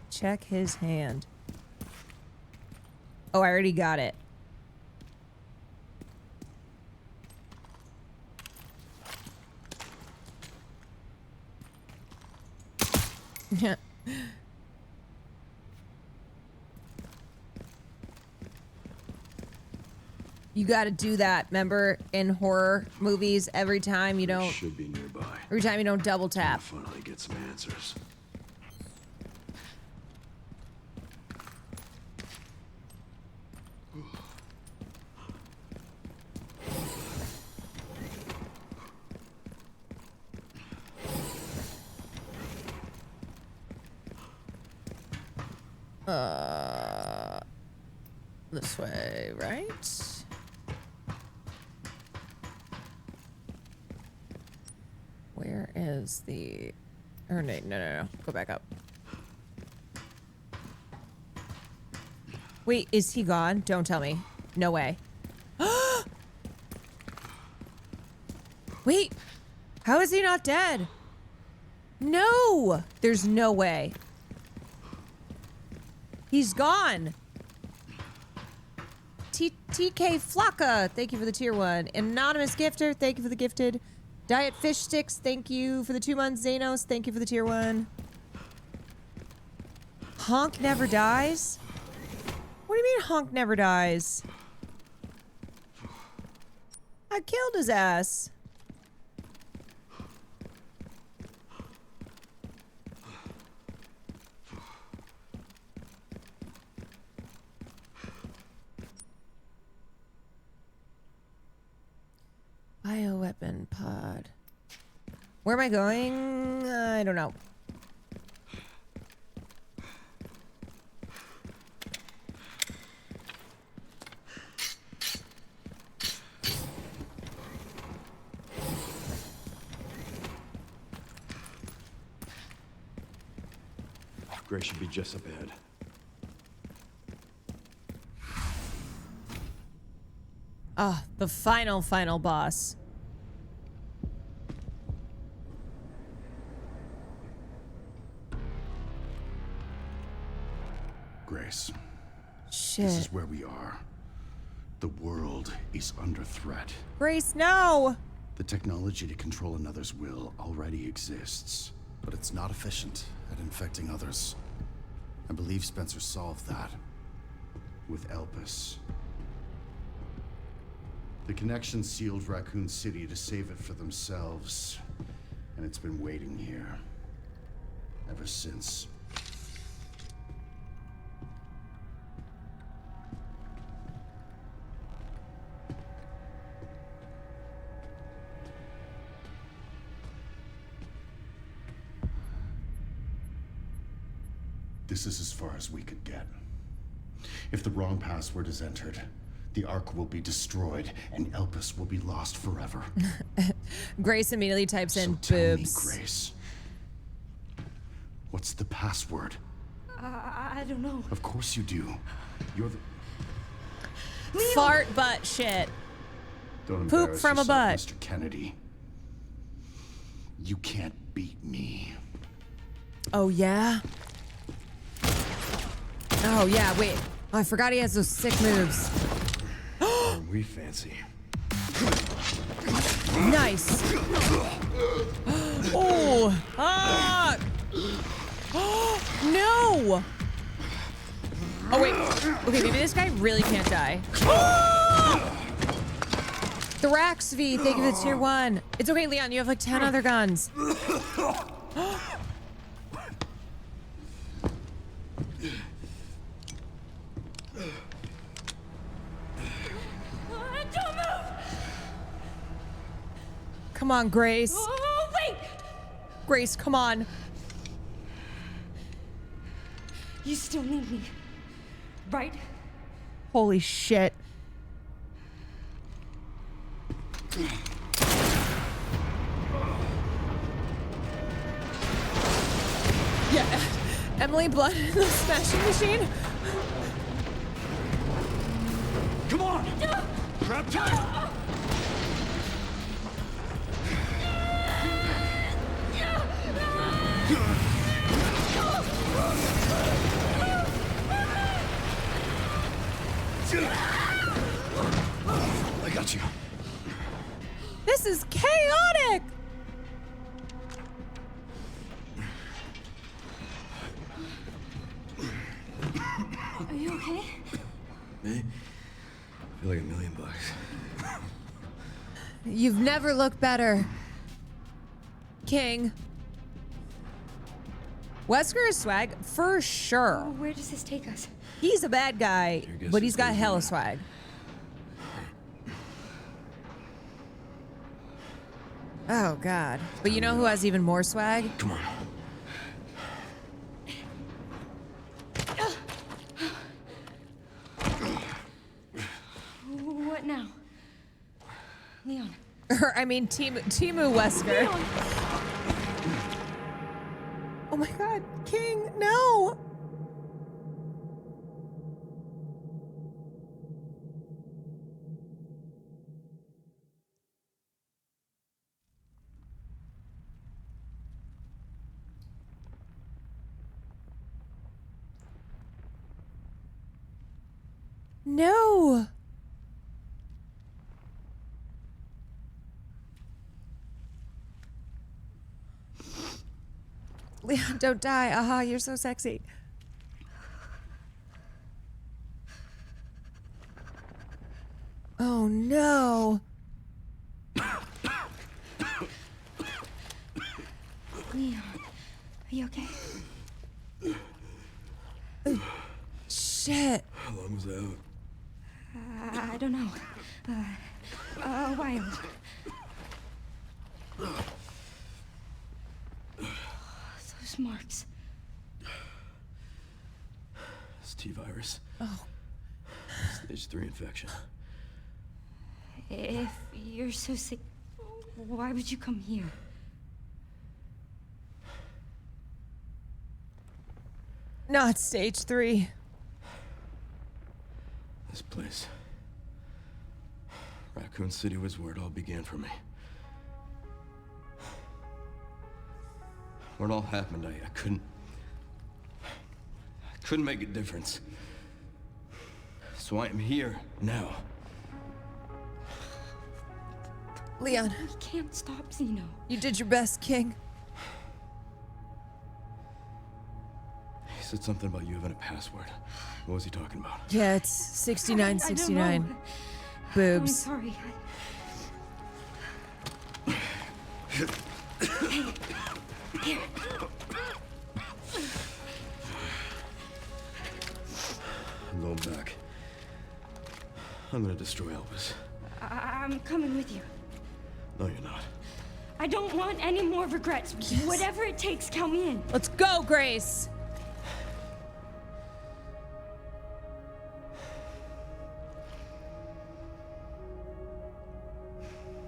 Check his hand. Oh, I already got it. Yeah. You gotta do that, remember, in horror movies, every time you don't... Should be nearby. Every time you don't double tap. Finally get some answers. This way, right? Where is the... Or no. Go back up. Wait, is he gone? Don't tell me. No way. Wait. How is he not dead? No! There's no way. He's gone. TK Flocka, thank you for the tier 1. Anonymous Gifter, thank you for the gifted. Diet Fish Sticks, thank you for the 2 months. Zanos, thank you for the tier 1. Honk never dies? What do you mean Honk never dies? I killed his ass. Bioweapon pod. Where am I going? I don't know. Gray should be just up ahead. Ah, the final boss. Grace. Shit. This is where we are. The world is under threat. Grace, no! The technology to control another's will already exists, but it's not efficient at infecting others. I believe Spencer solved that with Elpis. The connection sealed Raccoon City to save it for themselves. And it's been waiting here. Ever since. This is as far as we could get. If the wrong password is entered, the Ark will be destroyed, and Elpis will be lost forever. Grace immediately types in So tell boobs. me, Grace, what's the password? I don't know. Of course you do. You're the... Fart butt shit. Don't Poop embarrass from a yourself, butt. Mr. Kennedy. You can't beat me. Oh, yeah? Oh, yeah, wait. Oh, I forgot he has those sick moves. Aren't we fancy? Nice. Oh, ah. No. Oh, wait. Okay, maybe this guy really can't die. Thraxv, thank you for the tier 1. It's okay, Leon, you have like 10 other guns. Don't move! Come on, Grace. Oh, wait! Grace, come on. You still need me, right? Holy shit. Yeah, Emily Blunt in the smashing machine. Come on! Grab tight! I got you. This is chaotic. Are you okay? Me? I feel like $1 million. You've never looked better, King. Wesker is swag for sure. Where does this take us? He's a bad guy, but he's got hella swag. Oh God! But you know who has even more swag? Come on. What now? Leon. I mean, Timu Wesker. Leon. Oh my God, King, no! No! Leon, don't die. Aha, you're so sexy. Oh no. Leon, are you okay? Shit. How long was I out? I don't know. A while. Those marks. It's T-virus. Oh. Stage 3 infection. If you're so sick, why would you come here? Not stage 3. This place. Raccoon City was where it all began for me. Where it all happened, I couldn't make a difference. So I am here now. Leon. We can't stop Zeno. You did your best, King. He said something about you having a password. What was he talking about? Yeah, it's 6969. boobs. I'm sorry. Hey, here. I'm going back. I'm gonna destroy Elvis. I'm coming with you. No, you're not. I don't want any more regrets. Yes. Whatever it takes, count me in. Let's go, Grace.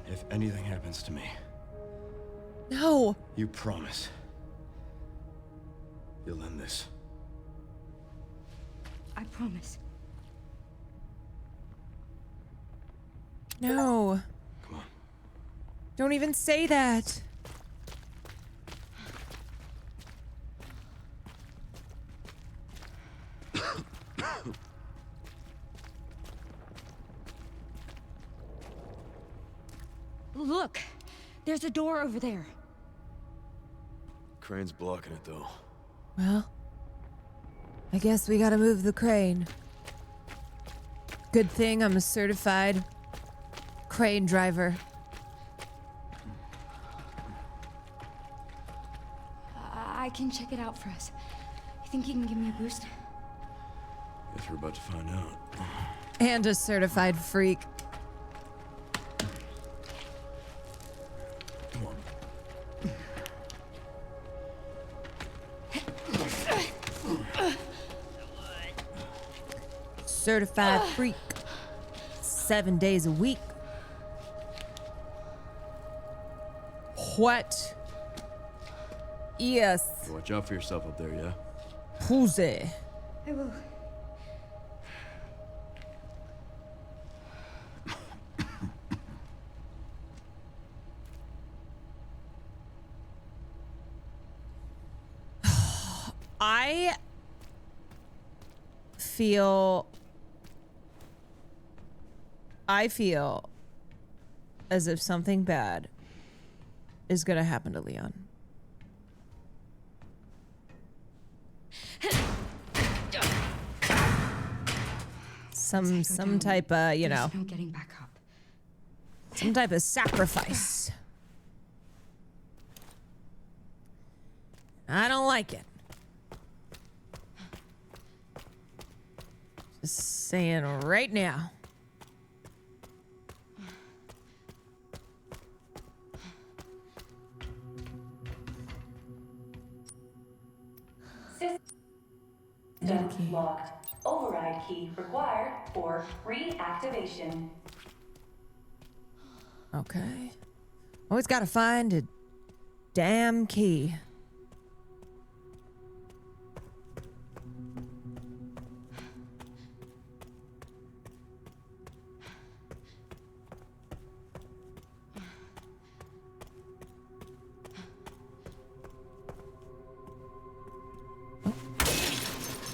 If anything happens to me, no. You promise you'll end this. I promise. No. Come on. Don't even say that. Look, there's a door over there. Crane's blocking it, though. Well, I guess we gotta move the crane. Good thing I'm a certified crane driver. I can check it out for us. You think you can give me a boost? Guess we're about to find out. And a certified freak. Come on. Certified freak. 7 days a week. What? Yes. Watch out for yourself up there, yeah? Pussy. I will. I feel as if something bad is gonna happen to Leon. Some type of, you know, no getting back up. some type of sacrifice. I don't like it. Just saying right now. System locked. Override key required for reactivation. Okay. Always gotta find a damn key.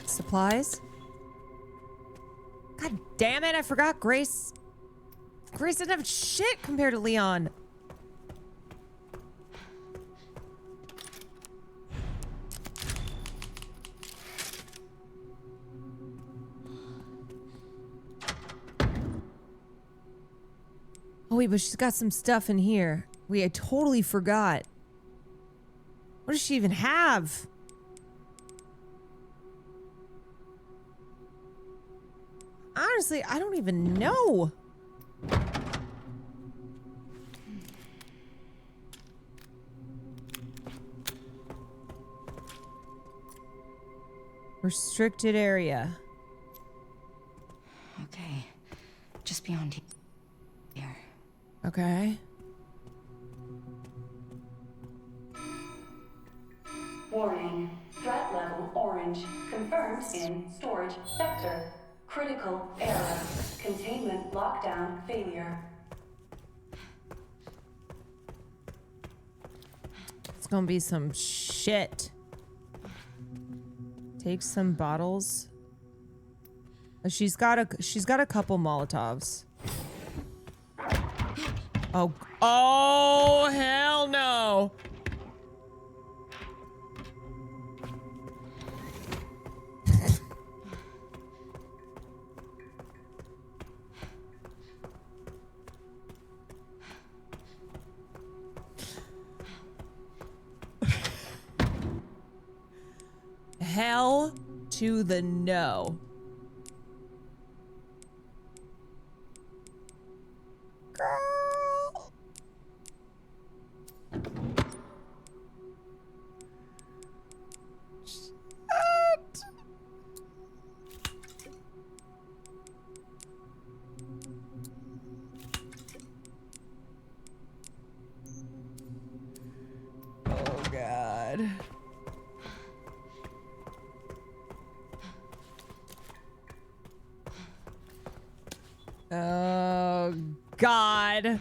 Supplies. God damn it, I forgot Grace. Grace didn't have shit compared to Leon. Oh wait, but she's got some stuff in here. Wait, I totally forgot. What does she even have? Honestly, I don't even know. Restricted area. Okay. Just beyond here. Okay. Warning. Threat level orange. Confirmed in storage sector. Critical error. Containment lockdown failure. It's gonna be some shit. Take some bottles. She's got a couple Molotovs. Oh hell no. to the no. Girl. Shit. Oh, God. Oh, God.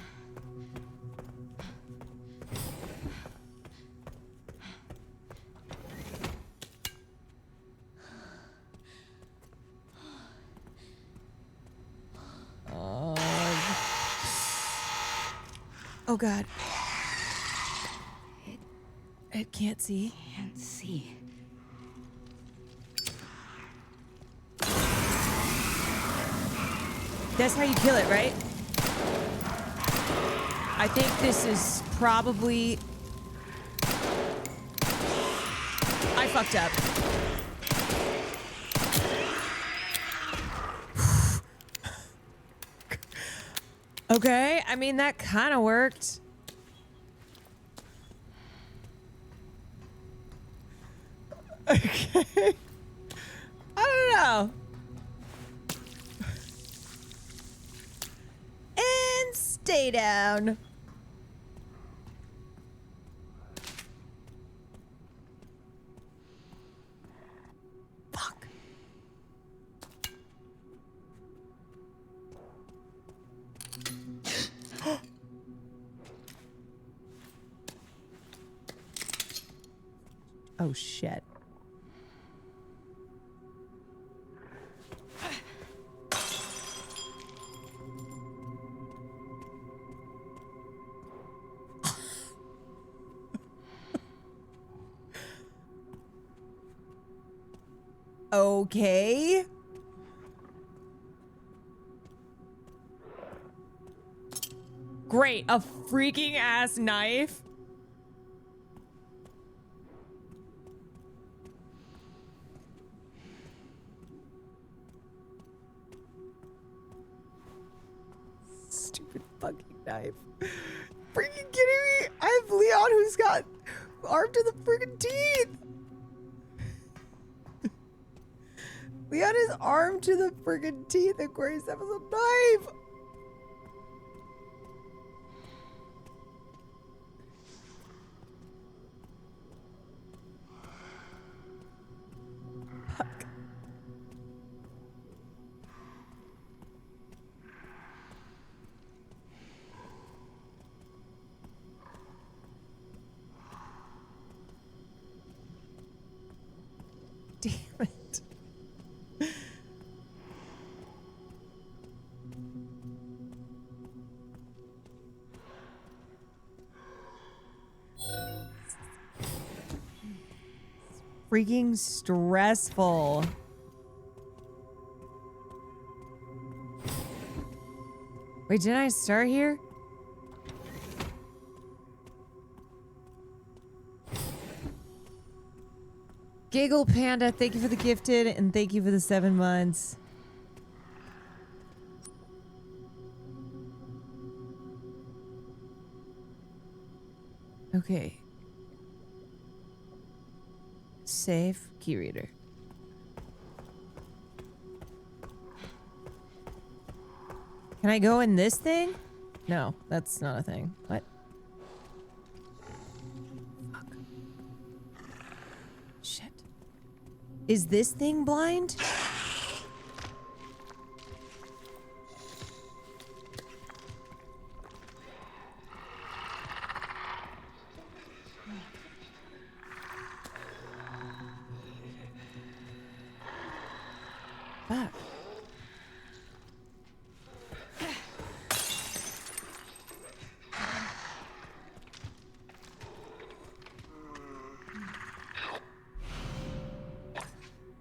Oh, God. It can't see. Can't see. That's how you kill it, right? I think this is probably... I fucked up. Okay, I mean, that kind of worked. Okay. I don't know. And stay down. Fuck. Oh, shit. Okay. Great, a freaking ass knife. Stupid fucking knife. Freaking kidding me? I have Leon who's got arm to the freaking teeth. Leon is armed to the friggin' teeth, and Corey Steph has a knife. Fuck. Damn it. Freaking stressful. Wait, didn't I start here? Giggle Panda, thank you for the gifted and thank you for the 7 months. Okay. Save key reader. Can I go in this thing? No, that's not a thing. What? Fuck. Shit. Is this thing blind? Fuck.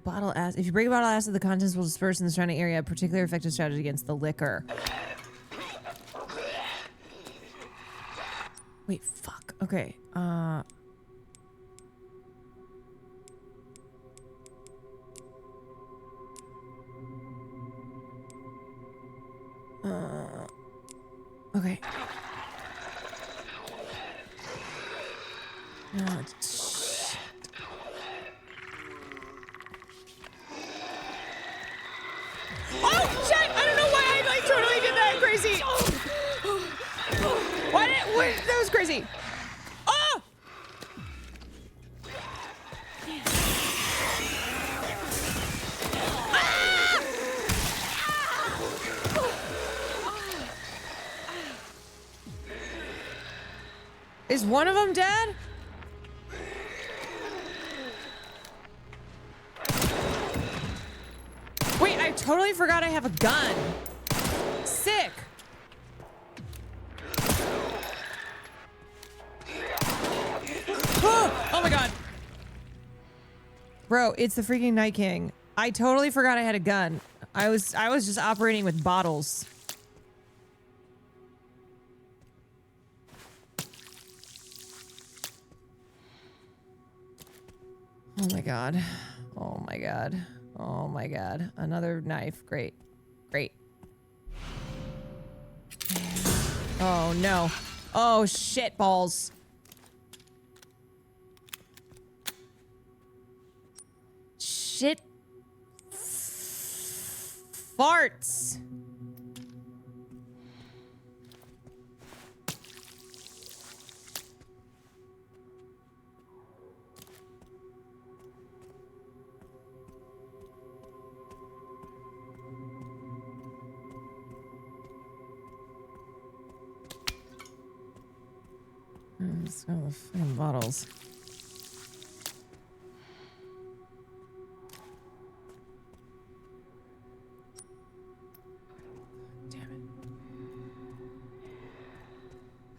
Bottle acid. If you break a bottle of acid, the contents will disperse in the surrounding area. A particularly effective strategy against the liquor. Wait, fuck. Okay. Oh, shit. Oh, shit! I don't know why I, like, totally did that crazy. Wait, that was crazy. Oh! Ah! Is one of them dead? Wait, I totally forgot I have a gun. Sick. Oh my god. Bro, it's the freaking Night King. I totally forgot I had a gun. I was just operating with bottles. Oh my god. Oh my god. Oh my god. Another knife. Great. Great. Oh no. Oh shit balls. Shit. Farts. Let's go with the fucking bottles. Damn it.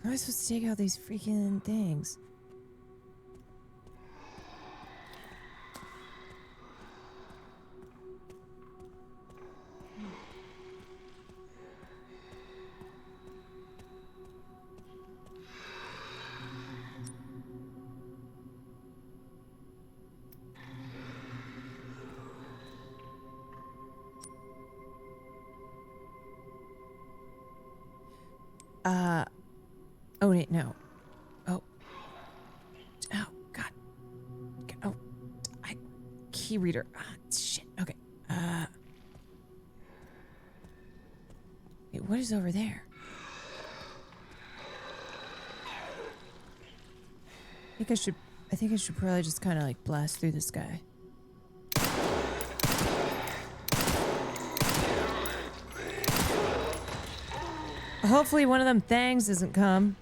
How am I supposed to take out these freaking things? Oh wait, no. Oh. Oh, God. Oh. Key reader. Ah, shit. Okay. Wait, what is over there? I think I should probably just kind of like blast through this guy. Hopefully one of them things doesn't come.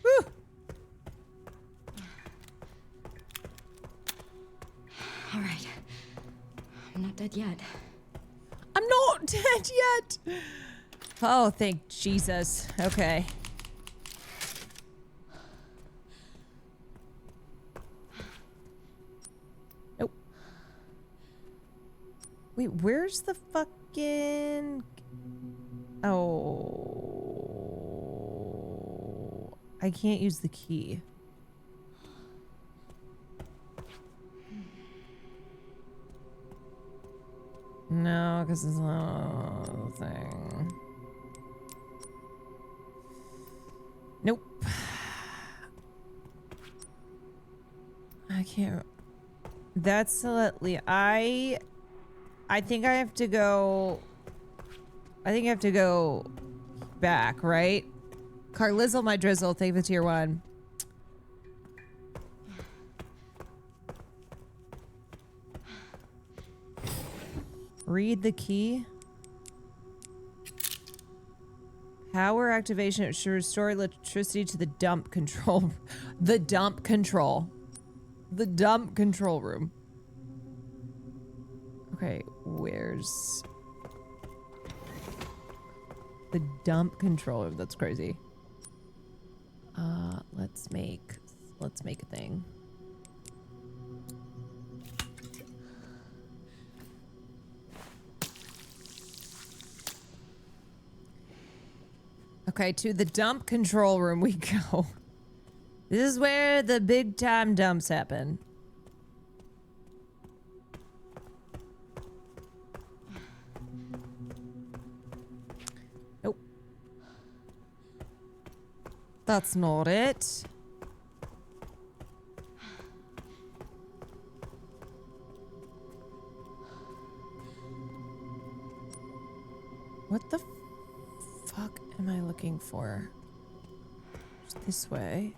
Whew. All right. I'm not dead yet. I'm not dead yet. Oh, thank Jesus. Okay. Nope. Wait, where's the fucking... Oh. I can't use the key. No, because it's not a thing. Nope. I can't. That's slightly. I think I have to go. I think I have to go back, right? Carlizzle my drizzle. Thank you for tier 1. Read the key. Power activation. It should restore electricity to the dump control. The dump control. The dump control room. Okay, where's the dump control room? That's crazy. Let's make a thing. Okay, to the dump control room we go. This is where the big time dumps happen. That's not it. What the fuck am I looking for? Just this way.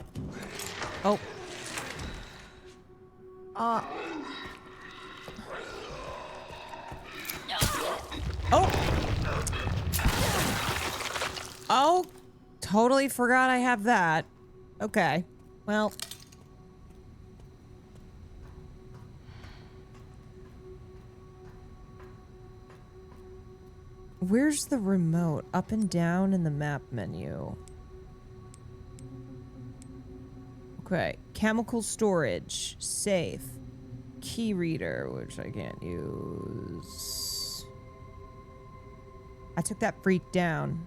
Oh. Oh. Oh. Totally forgot I have that. Okay. Well. Where's the remote? Up and down in the map menu. Okay. Chemical storage. Safe. Key reader, which I can't use. I took that freak down.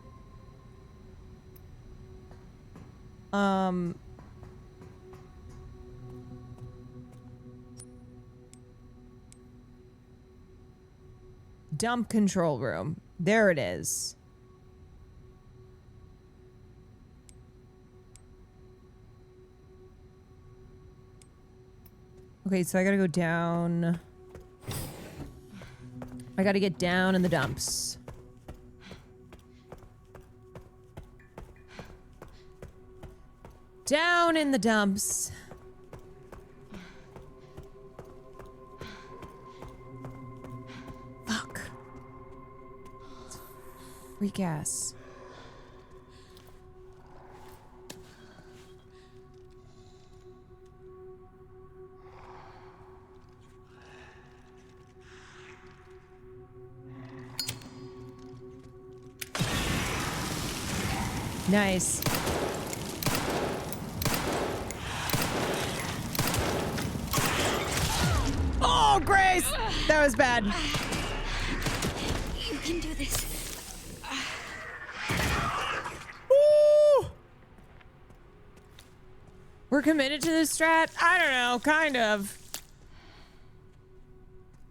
Dump control room. There it is. Okay, so I gotta go down. I gotta get down in the dumps. Down in the dumps. Fuck. Freak ass. Nice. Oh, Grace! That was bad. You can do this. Woo! We're committed to this strat? I don't know, kind of.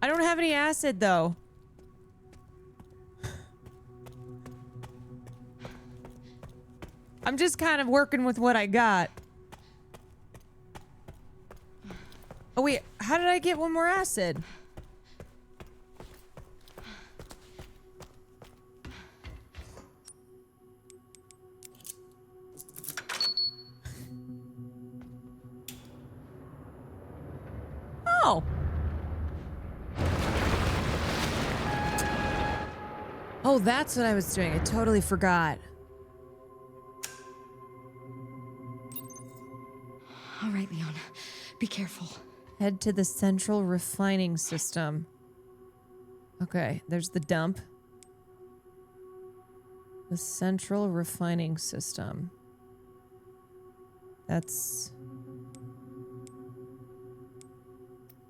I don't have any acid, though. I'm just kind of working with what I got. Oh, wait. How did I get one more acid? Oh. Oh, that's what I was doing. I totally forgot. All right, Leon. Be careful. Head to the central refining system. Okay, there's the dump. The central refining system. That's...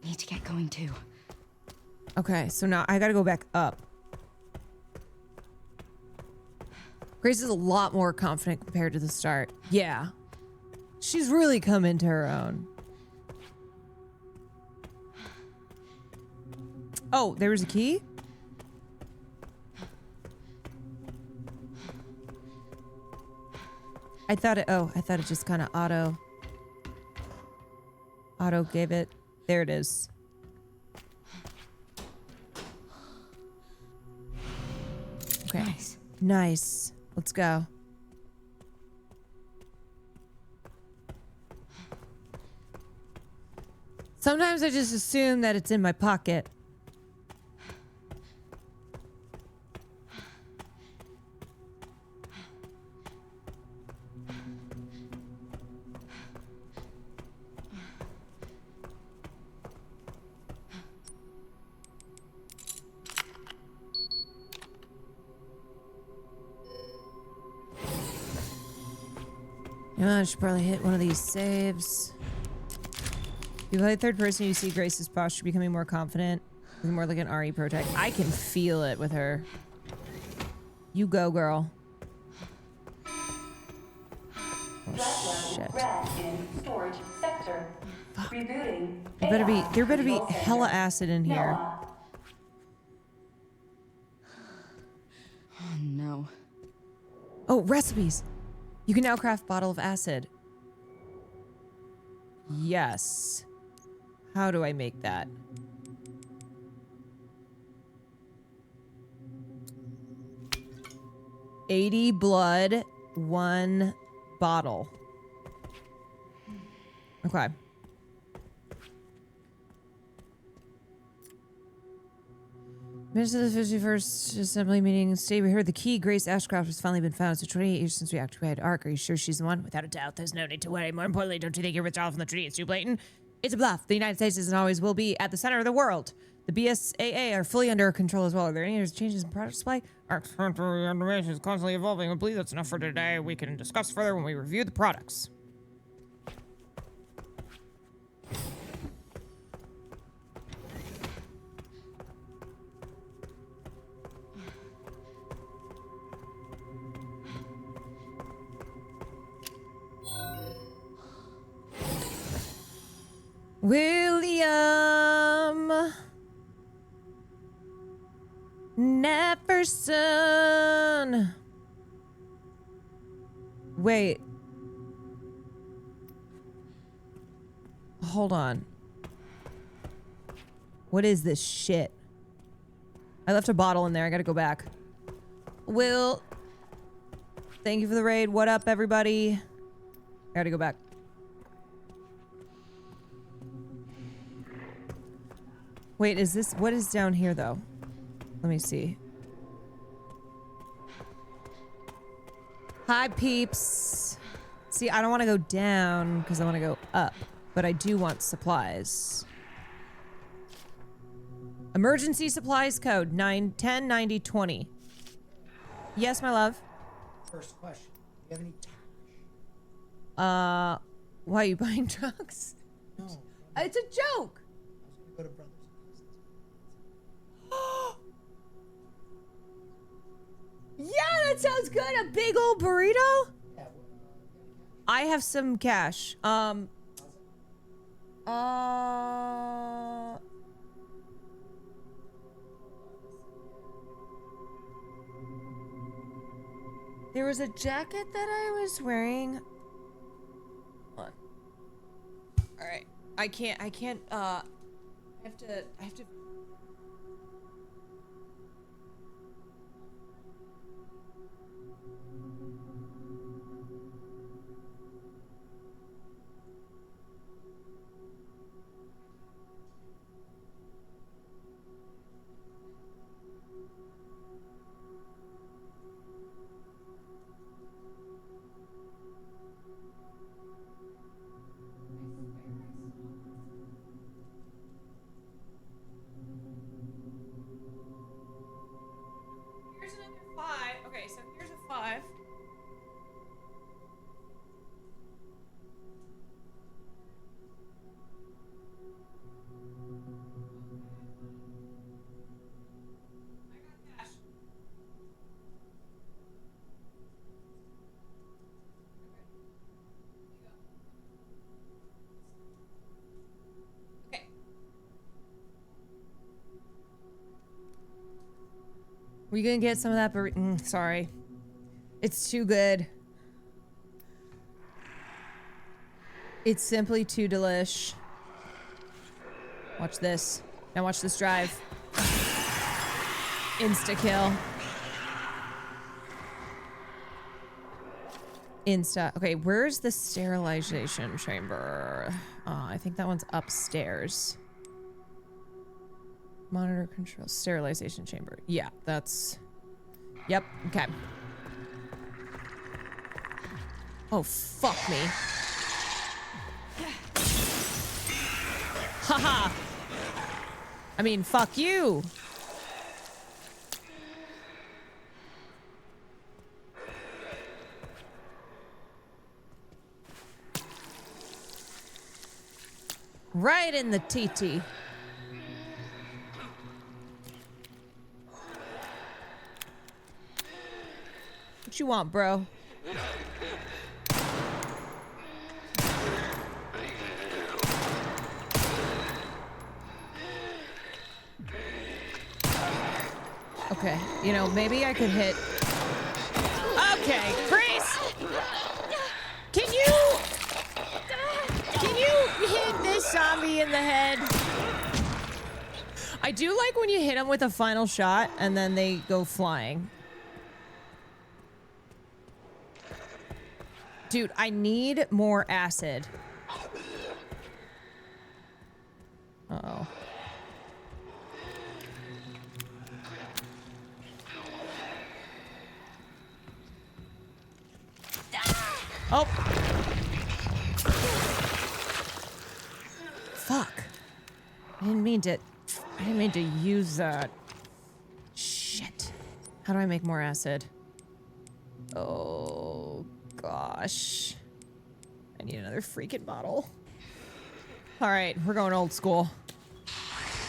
Need to get going too. Okay, so now I gotta go back up. Grace is a lot more confident compared to the start. Yeah. She's really come into her own. Oh, there was a key? I thought it just kind of auto gave it. There it is. Okay. Nice. Nice. Let's go. Sometimes I just assume that it's in my pocket. I should probably hit one of these saves. You play third person, you see Grace's posture becoming more confident. More like an RE protect. I can feel it with her. You go, girl. Oh, shit. There better be hella acid in here. Oh, no. Oh, recipes. You can now craft bottle of acid. Yes. How do I make that? $80 blood, 1 bottle. Okay. Minutes of the 51st Assembly meeting. Today we heard the key, Grace Ashcroft, has finally been found. So 28 years since we activated ARC. Are you sure she's the one? Without a doubt, there's no need to worry. More importantly, don't you think your withdrawal from the treaty is too blatant? It's a bluff. The United States is and always will be at the center of the world. The BSAA are fully under control as well. Are there any changes in product supply? Our current information is constantly evolving. I believe that's enough for today. We can discuss further when we review the products. William Neferson. Wait. Hold on. What is this shit? I left a bottle in there. I gotta go back. Will. Thank you for the raid. What up, everybody? I gotta go back. Wait, is this... What is down here, though? Let me see. Hi, peeps. See, I don't want to go down because I want to go up. But I do want supplies. Emergency supplies code 9109020. Yes, my love. First question. Do you have any why are you buying drugs? No. It's a joke. I was gonna go to Brothers. Yeah, that sounds good. A big old burrito? Yeah, I have some cash. There was a jacket that I was wearing. Hold on. All right. I can't, I have to Here's another 5. Okay, so here's a 5. I got cash. Okay. Were you gonna get some of that burrito? Sorry. It's too good. It's simply too delish. Watch this. Now watch this drive. Insta kill. Insta. Okay, where's the sterilization chamber? I think that one's upstairs. Monitor control. Sterilization chamber. Yeah, that's... Yep, okay. Oh, fuck me. Haha! I mean, fuck you! Right in the TT. What you want, bro? Okay. Okay, you know, maybe I could hit... Okay, freeze! zombie in the head. I do like when you hit them with a final shot and then they go flying. Dude, I need more acid. Uh-oh. Oh. Fuck. I didn't mean to use that. Shit. How do I make more acid? Oh, gosh. I need another freaking bottle. All right, we're going old school.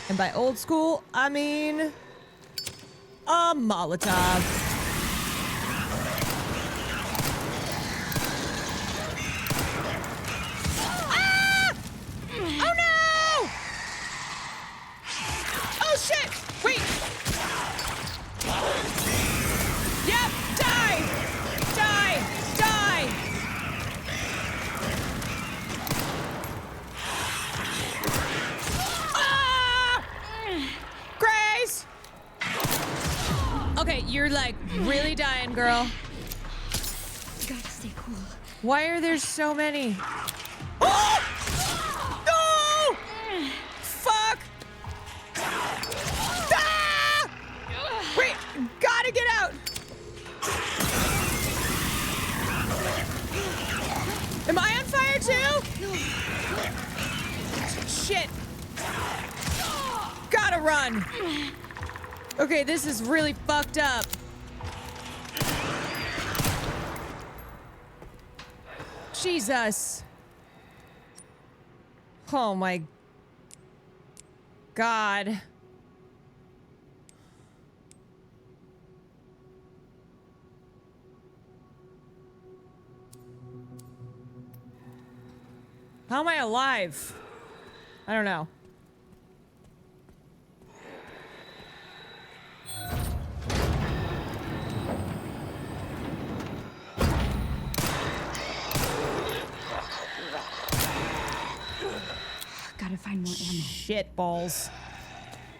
And by old school, I mean a Molotov. You're like really dying, girl. Gotta stay cool. Why are there so many? Oh! No! Fuck! Ah! Wait, gotta get out. Am I on fire too? Shit. Gotta run. Okay, this is really fucked up. Jesus. Oh my God. How am I alive? I don't know. Gotta find more ammo. Shit balls.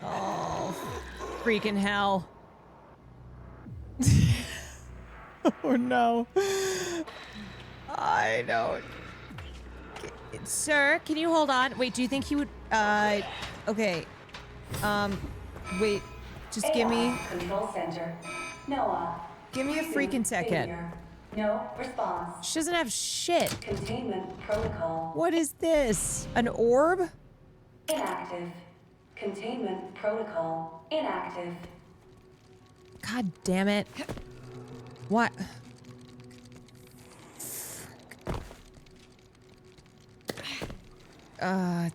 Oh, freaking hell. Oh no. I don't. Sir, can you hold on? Wait, do you think he would, okay. Wait, just give me. Control center. Noah. Give me a freaking second. Failure. No response. She doesn't have shit. Containment protocol. What is this? An orb? Inactive. Containment protocol. Inactive. God damn it. What? Oh,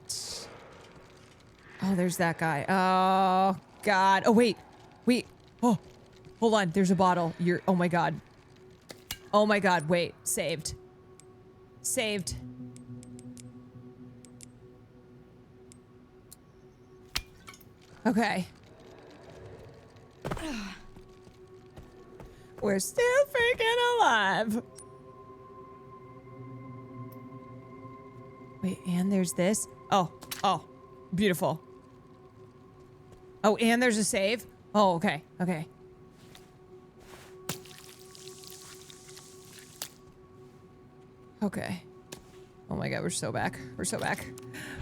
there's that guy. Oh, God. Oh, wait. Wait. Oh, hold on. There's a bottle. Oh my God. Oh my God. Wait. Saved. Saved. Okay. We're still freaking alive. Wait, and there's this. Oh, beautiful. Oh, and there's a save. Oh, okay, okay. Okay. Oh my God, we're so back. We're so back.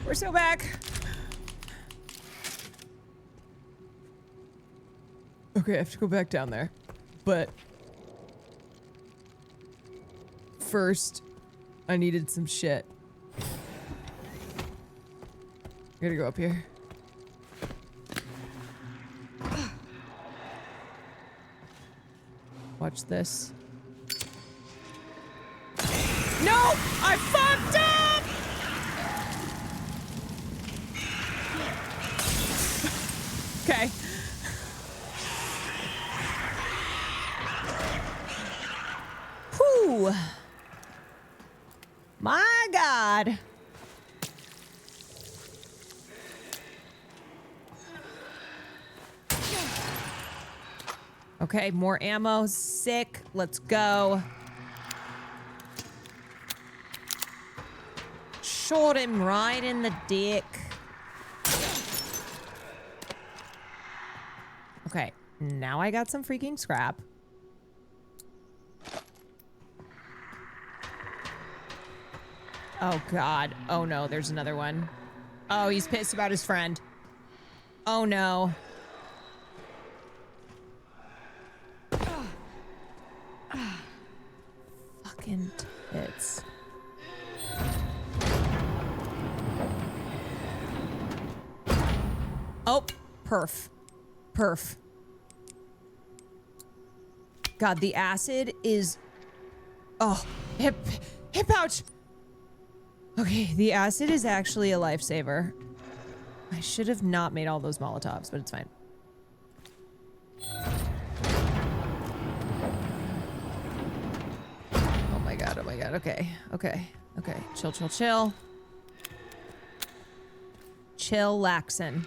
We're so back. Okay, I have to go back down there. But first, I needed some shit. I gotta go up here. Watch this. No! I fucked up! Okay. Whew. My God. Okay, more ammo. Sick. Let's go. shot him right in the dick. Okay, now I got some freaking scrap. Oh, God. Oh, no, there's another one. Oh, he's pissed about his friend. Oh, no. Fucking tits. Oh, perf. Perf. God, the acid is... Oh, hip pouch. Okay, the acid is actually a lifesaver. I should have not made all those Molotovs, but it's fine. Oh my god, okay, okay, okay. Chill, chill, chill. Chill-laxin'.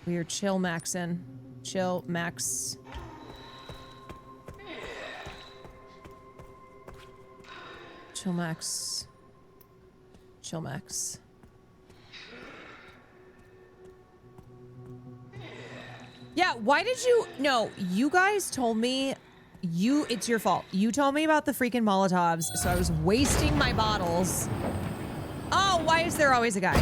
We are chill-maxin'. Chill-max... Chill-max. Chill-max. Yeah, why did you... No, you guys told me... It's your fault. You told me about the freaking Molotovs, so I was wasting my bottles. Oh, why is there always a guy?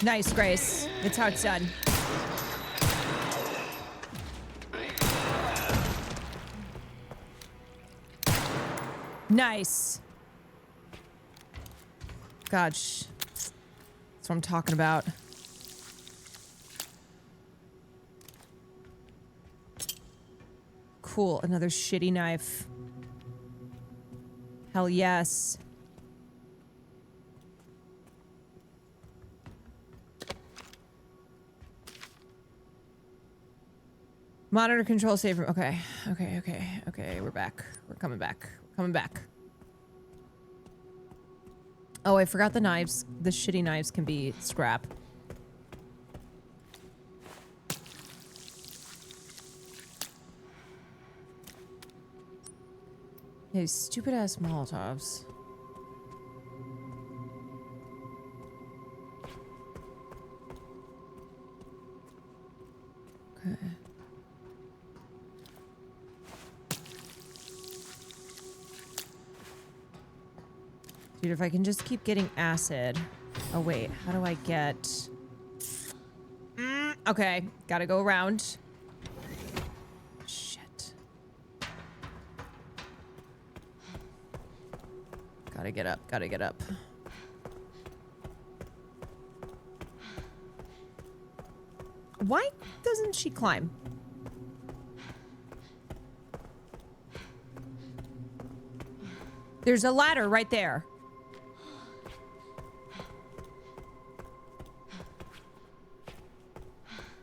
Nice, Grace. That's how it's done. Nice. Gosh. That's what I'm talking about. Cool. Another shitty knife. Hell yes. Monitor control save room. Okay. Okay. We're back. We're coming back. We're coming back. Oh, I forgot the knives. The shitty knives can be scrap. Hey, stupid ass Molotovs. Okay. Dude, if I can just keep getting acid. Oh, wait. How do I get... okay. Gotta go around. Shit. Gotta get up. Gotta get up. Why doesn't she climb? There's a ladder right there.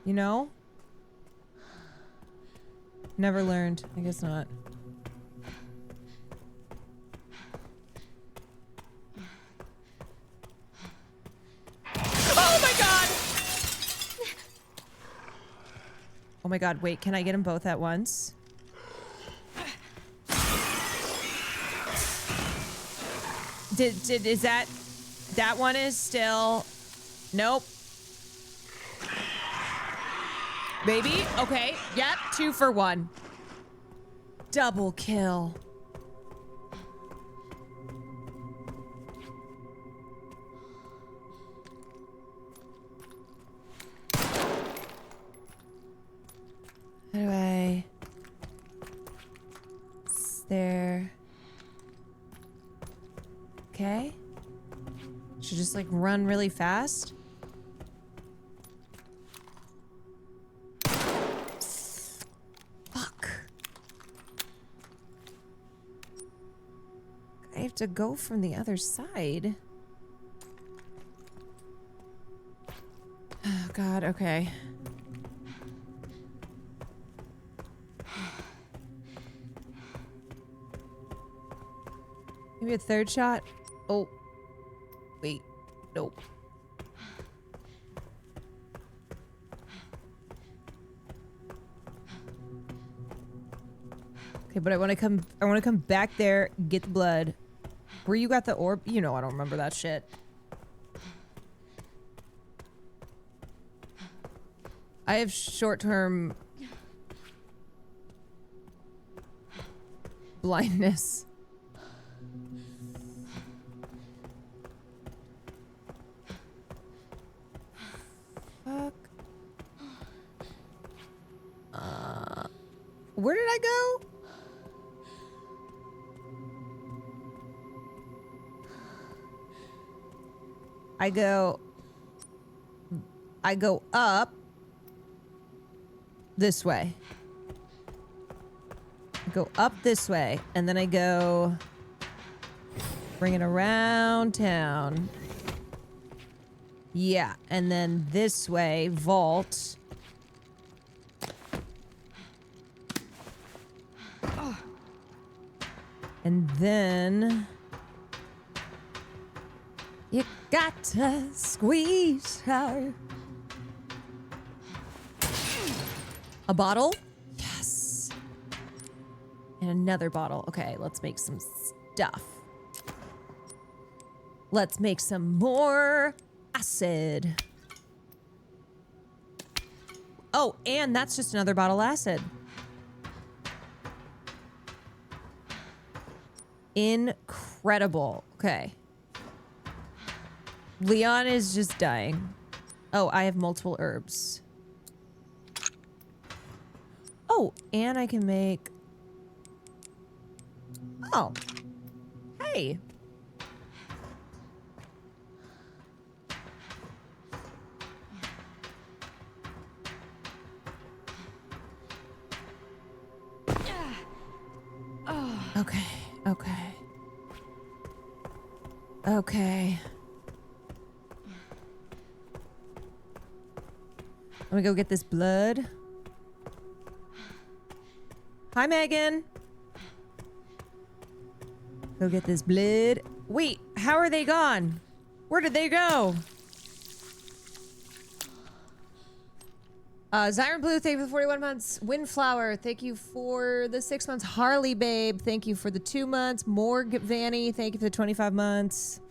You know? Never learned. I guess not. Oh my god! Oh my god, wait, can I get them both at once? Is that one is still... Nope. Baby, okay, yep, 2 for 1. Double kill. How do I... It's there. Okay. Should just like run really fast. Fuck. I have to go from the other side. Oh god, okay. Maybe a third shot? Oh. Wait. Nope. Okay, but I want to come back there, get the blood. Where you got the orb? You know I don't remember that shit. I have short-term blindness. Fuck. Where did I go? I go up this way. I go up this way, and then I go bring it around town. Yeah, and then this way, vault. And then you got to squeeze her. A bottle? Yes. And another bottle. Okay, let's make some stuff. Let's make some more acid. Oh, and that's just another bottle of acid. Incredible. Okay. Leon is just dying. Oh, I have multiple herbs. Oh, and I can make... Oh. Hey. Okay, okay. Okay. Let me go get this blood. Hi, Megan. Go get this blood. Wait, how are they gone? Where did they go? Zyron Blue, thank you for the 41 months. Windflower, thank you for the 6 months. Harley Babe, thank you for the 2 months. Morg Vanny, thank you for the 25 months.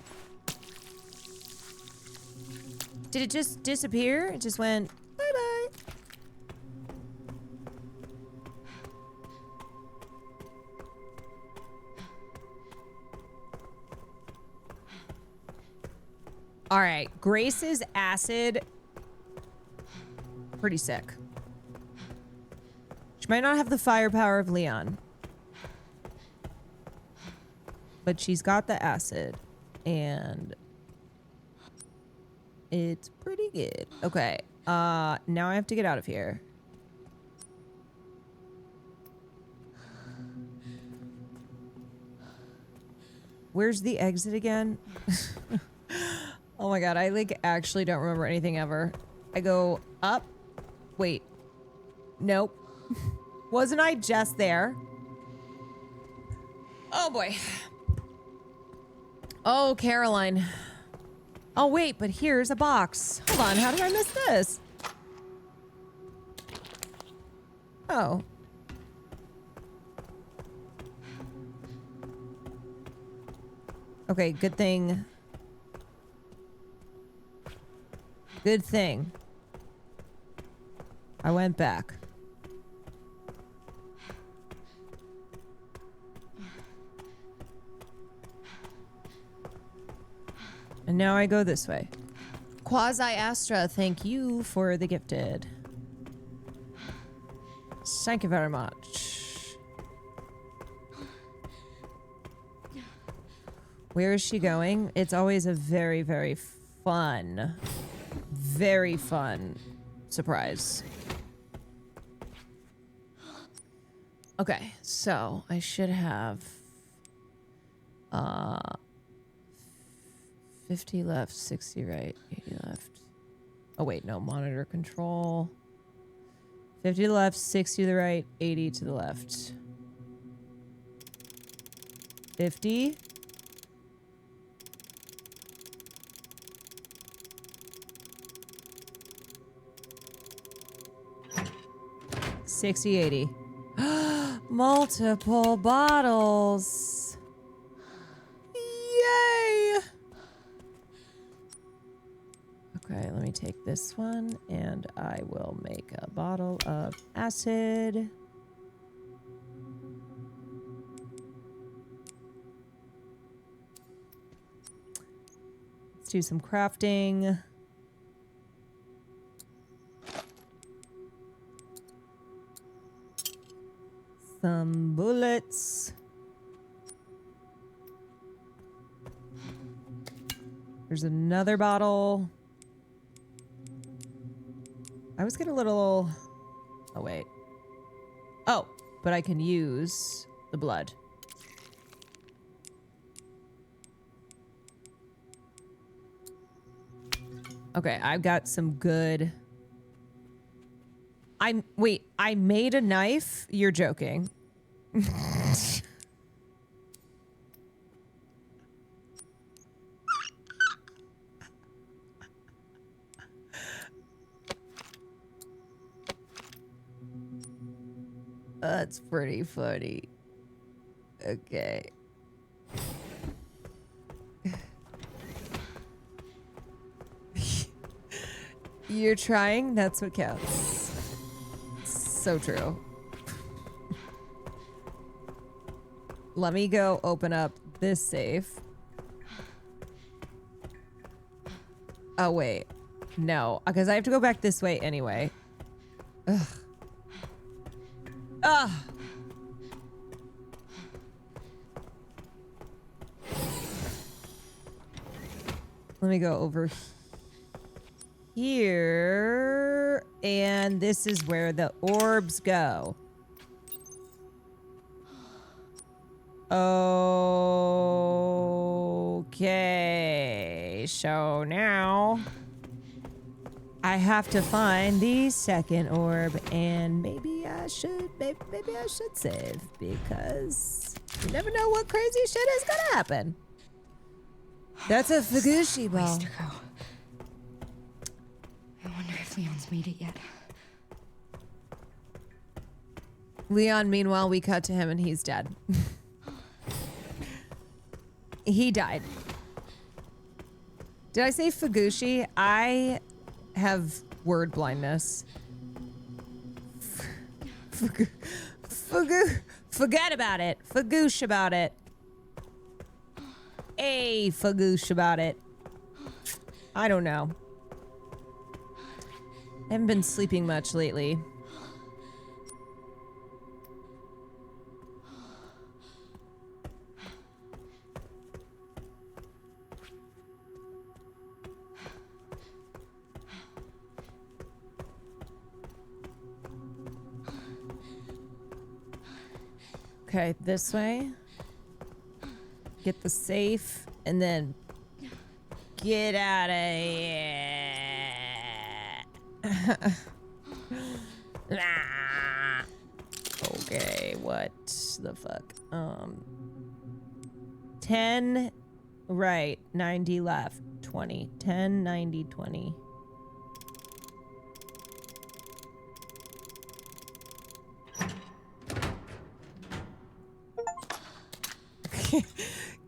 Did it just disappear? It just went bye-bye. All right, Grace's acid, pretty sick. She might not have the firepower of Leon, but she's got the acid, and it's pretty good. Okay, now I have to get out of here. Where's the exit again? Oh my god, I like actually don't remember anything ever. I go up. Wait. Nope. Wasn't I just there? Oh boy. Oh, Caroline. Oh wait, but here's a box. Hold on, how did I miss this? Oh. Okay, good thing. Good thing I went back. And now I go this way. Quasi Astra, thank you for the gifted. Thank you very much. Where is she going? It's always a very, very fun surprise. Okay, so I should have 50 left, 60 right, 80 left. Oh wait, no, monitor control. 50 to the left, 60 to the right, 80 to the left. 50. 60, 80. Multiple bottles. Yay! Okay, let me take this one and I will make a bottle of acid. Let's do some crafting. Some bullets. There's another bottle. I was getting a little... Oh, wait. Oh, but I can use the blood. Okay, I've got some good... Wait, I made a knife? You're joking. That's pretty funny. Okay. You're trying? That's what counts. So true. Let me go open up this safe. Oh, wait. No, because I have to go back this way anyway. Ugh. Ugh. Let me go over here. And this is where the orbs go. Okay. So now I have to find the second orb, and maybe I should save, because you never know what crazy shit is gonna happen. That's a Fugushi ball. Ways to go. I wonder if Leon's made it yet. Leon, meanwhile, we cut to him and he's dead. He died. Did I say Fugushi? I have word blindness. Forget about it. Fagoosh about it. Fagoosh about it. I don't know. I haven't been sleeping much lately. Okay, this way. Get the safe, and then get out of here. Okay, what the fuck? 10, right, 90 left, 20, 10, 90, 20.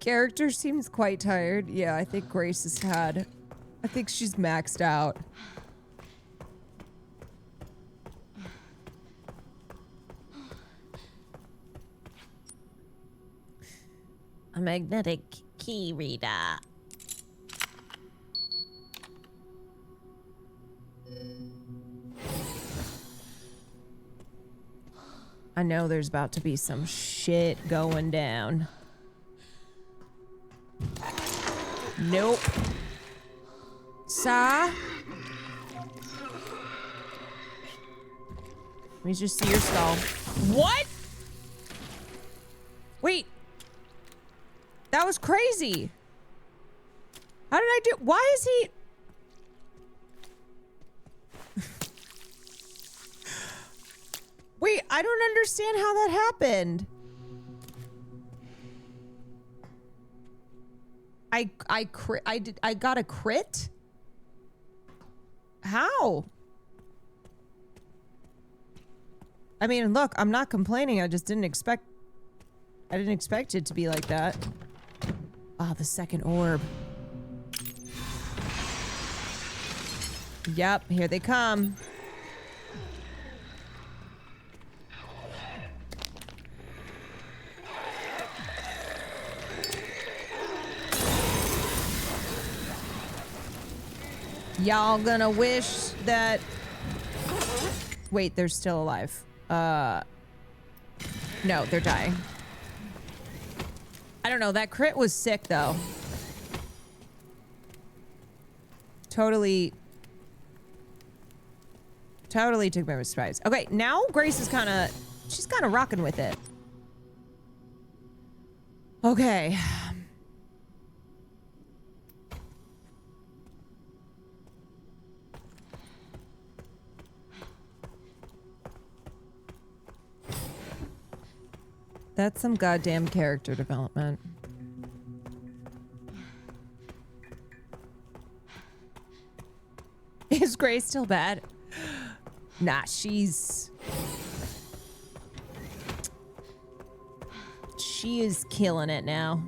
Character seems quite tired. Yeah, I think Grace has had... I think she's maxed out. A magnetic key reader. I know there's about to be some shit going down. Nope. Sa? Let me just see your skull. What? Wait. That was crazy. How did I do? Why is he? Wait, I don't understand how that happened. I got a crit? How? I mean, look, I'm not complaining. I just didn't expect it to be like that. Ah, the second orb. Yep, here they come. Y'all gonna wish that... Wait, they're still alive. No, they're dying. I don't know. That crit was sick, though. Totally took me by surprise. Okay, now Grace is she's kind of rocking with it. Okay. That's some goddamn character development. Is Grace still bad? Nah, she is killing it now.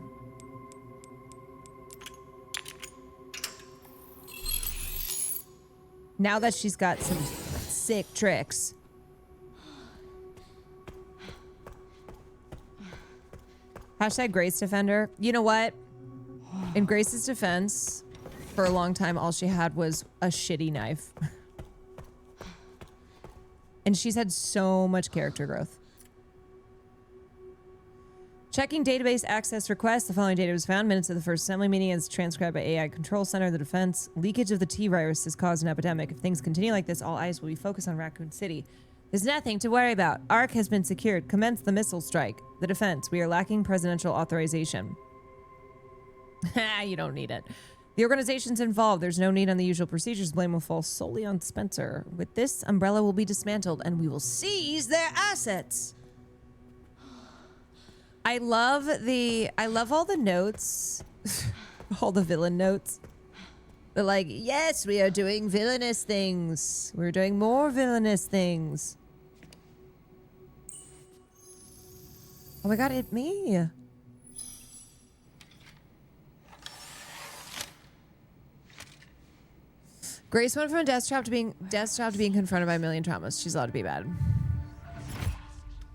Now that she's got some sick tricks. Hashtag Grace Defender. You know what? In Grace's defense, for a long time, all she had was a shitty knife. And she's had so much character growth. Checking database access requests. The following data was found. Minutes of the first assembly meeting as transcribed by AI Control Center. The defense. Leakage of the T-virus has caused an epidemic. If things continue like this, all eyes will be focused on Raccoon City. There's nothing to worry about. ARC has been secured. Commence the missile strike. The defense. We are lacking presidential authorization. You don't need it. The organizations involved. There's no need on the usual procedures. Blame will fall solely on Spencer. With this, Umbrella will be dismantled and we will seize their assets. I love all the notes. All the villain notes. They're like, yes, we are doing villainous things. We're doing more villainous things. Oh my god, it's me. Grace went from a death trap to being confronted by a million traumas. She's allowed to be bad.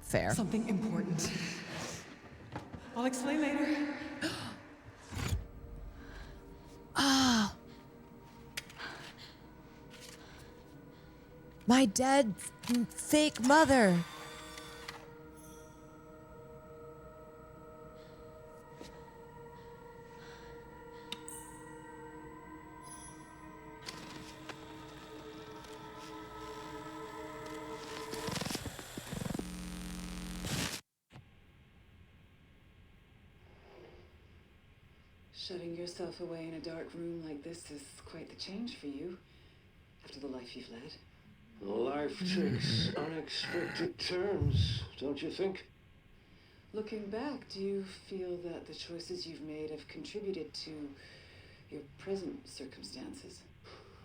Fair. Something important. I'll explain later. Ah. My dead fake mother. Shutting yourself away in a dark room like this is quite the change for you, after the life you've led. Life takes unexpected turns, don't you think? Looking back, do you feel that the choices you've made have contributed to your present circumstances?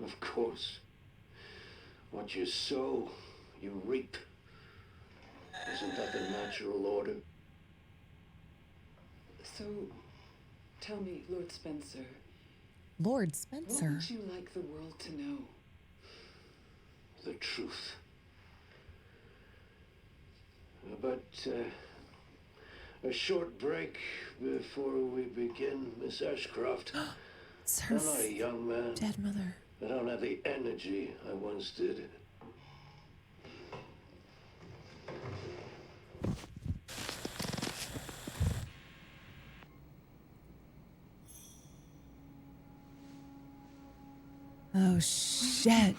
Of course. What you sow, you reap. Isn't that the natural order? So, tell me, Lord Spencer. Lord Spencer? What would you like the world to know? The truth. But a short break before we begin, Miss Ashcroft. It's her I'm not a young man. dead mother. I don't have the energy I once did. Oh, shit.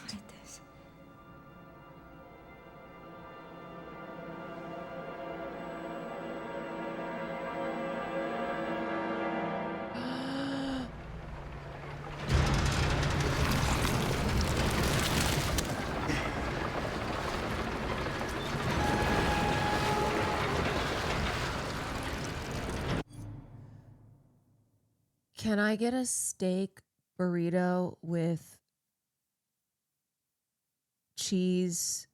Can I get a steak burrito with cheese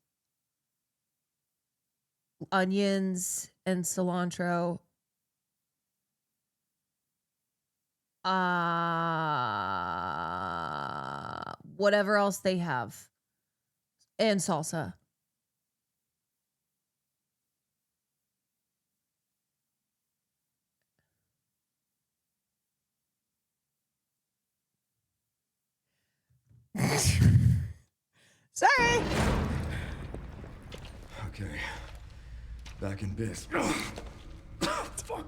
onions and cilantro. Whatever else they have. And salsa. Sorry. Okay. Back in biz. Fuck.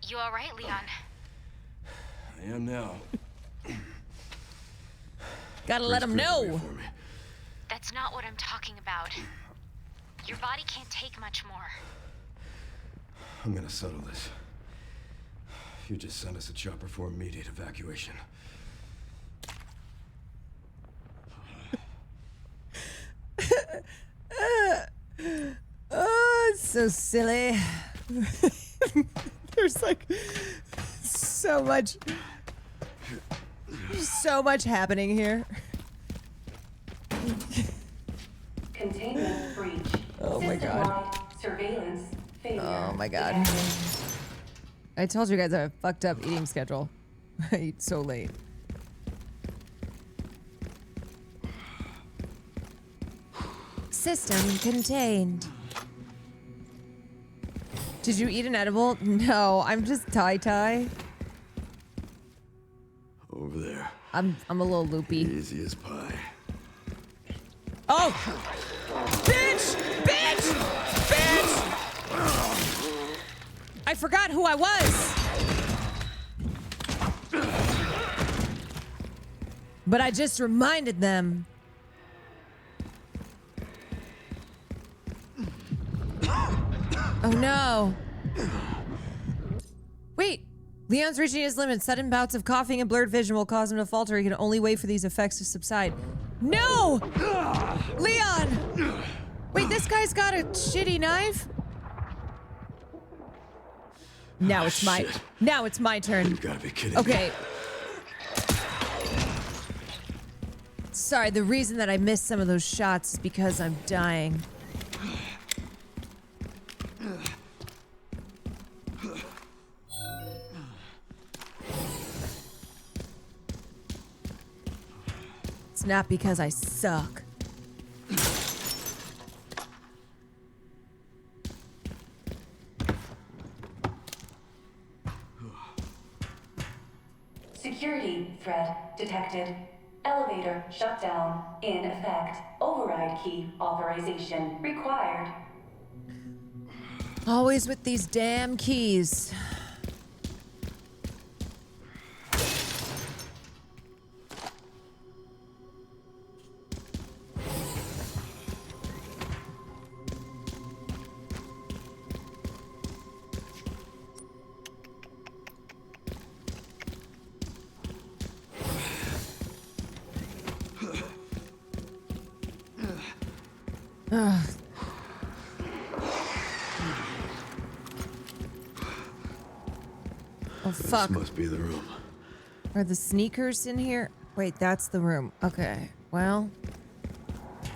You all right, Leon? I am now. Gotta let him know. That's not what I'm talking about. Your body can't take much more. I'm gonna settle this. You just send us a chopper for immediate evacuation. Oh, it's so silly. There's like so much happening here. Containment breach. Oh my god. System-wide surveillance failure. Oh my god. I told you guys I have a fucked up eating schedule. I eat so late. System contained. Did you eat an edible? No, I'm just tie-tie. Over there. I'm a little loopy. Easy as pie. Oh! Bitch! Bitch! Bitch! I forgot who I was. But I just reminded them. Oh no. Wait. Leon's reaching his limit. Sudden bouts of coughing and blurred vision will cause him to falter. He can only wait for these effects to subside. No! Leon! Wait, this guy's got a shitty knife? Now it's my turn. You gotta be kidding Okay. me. Sorry, the reason that I missed some of those shots is because I'm dying. It's not because I suck. Security threat detected. Elevator shutdown in effect. Override key authorization required. Always with these damn keys. Ugh. Oh fuck. This must be the room. Are the sneakers in here? Wait, that's the room. Okay. Well,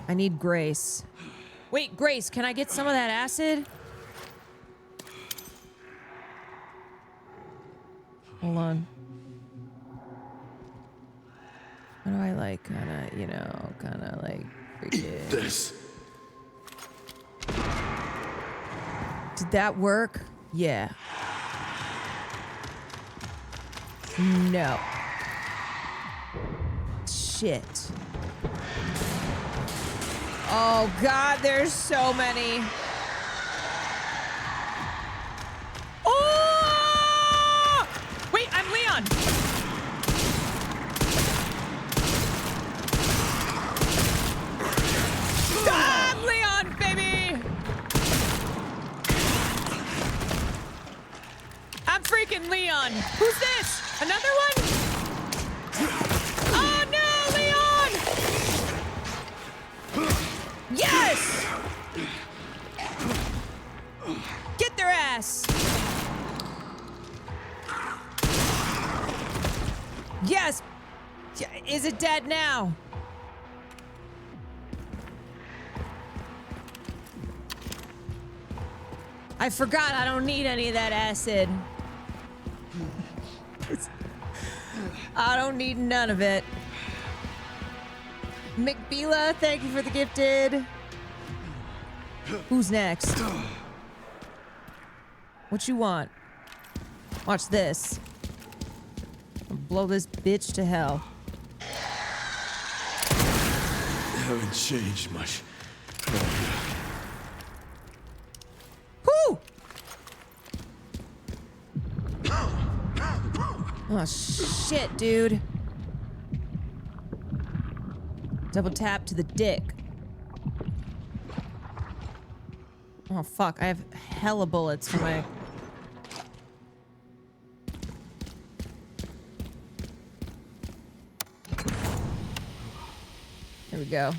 I need Grace. Wait, Grace, can I get some of that acid? Hold on. How do I like kinda, you know, kinda like freaking... This. Did that work? Yeah. No. Shit. Oh god, there's so many. Oh! Wait, I'm Leon. I'm Leon, baby. I'm freaking Leon. Who's this? Another one? Oh no, Leon! Yes! Get their ass! Yes! Is it dead now? I forgot I don't need any of that acid. I don't need none of it. McBeela, thank you for the gifted. Who's next? What you want? Watch this. I'll blow this bitch to hell. Haven't changed much. Whoo! Oh shit, dude. Double tap to the dick. Oh fuck, I have hella bullets for my... There we go.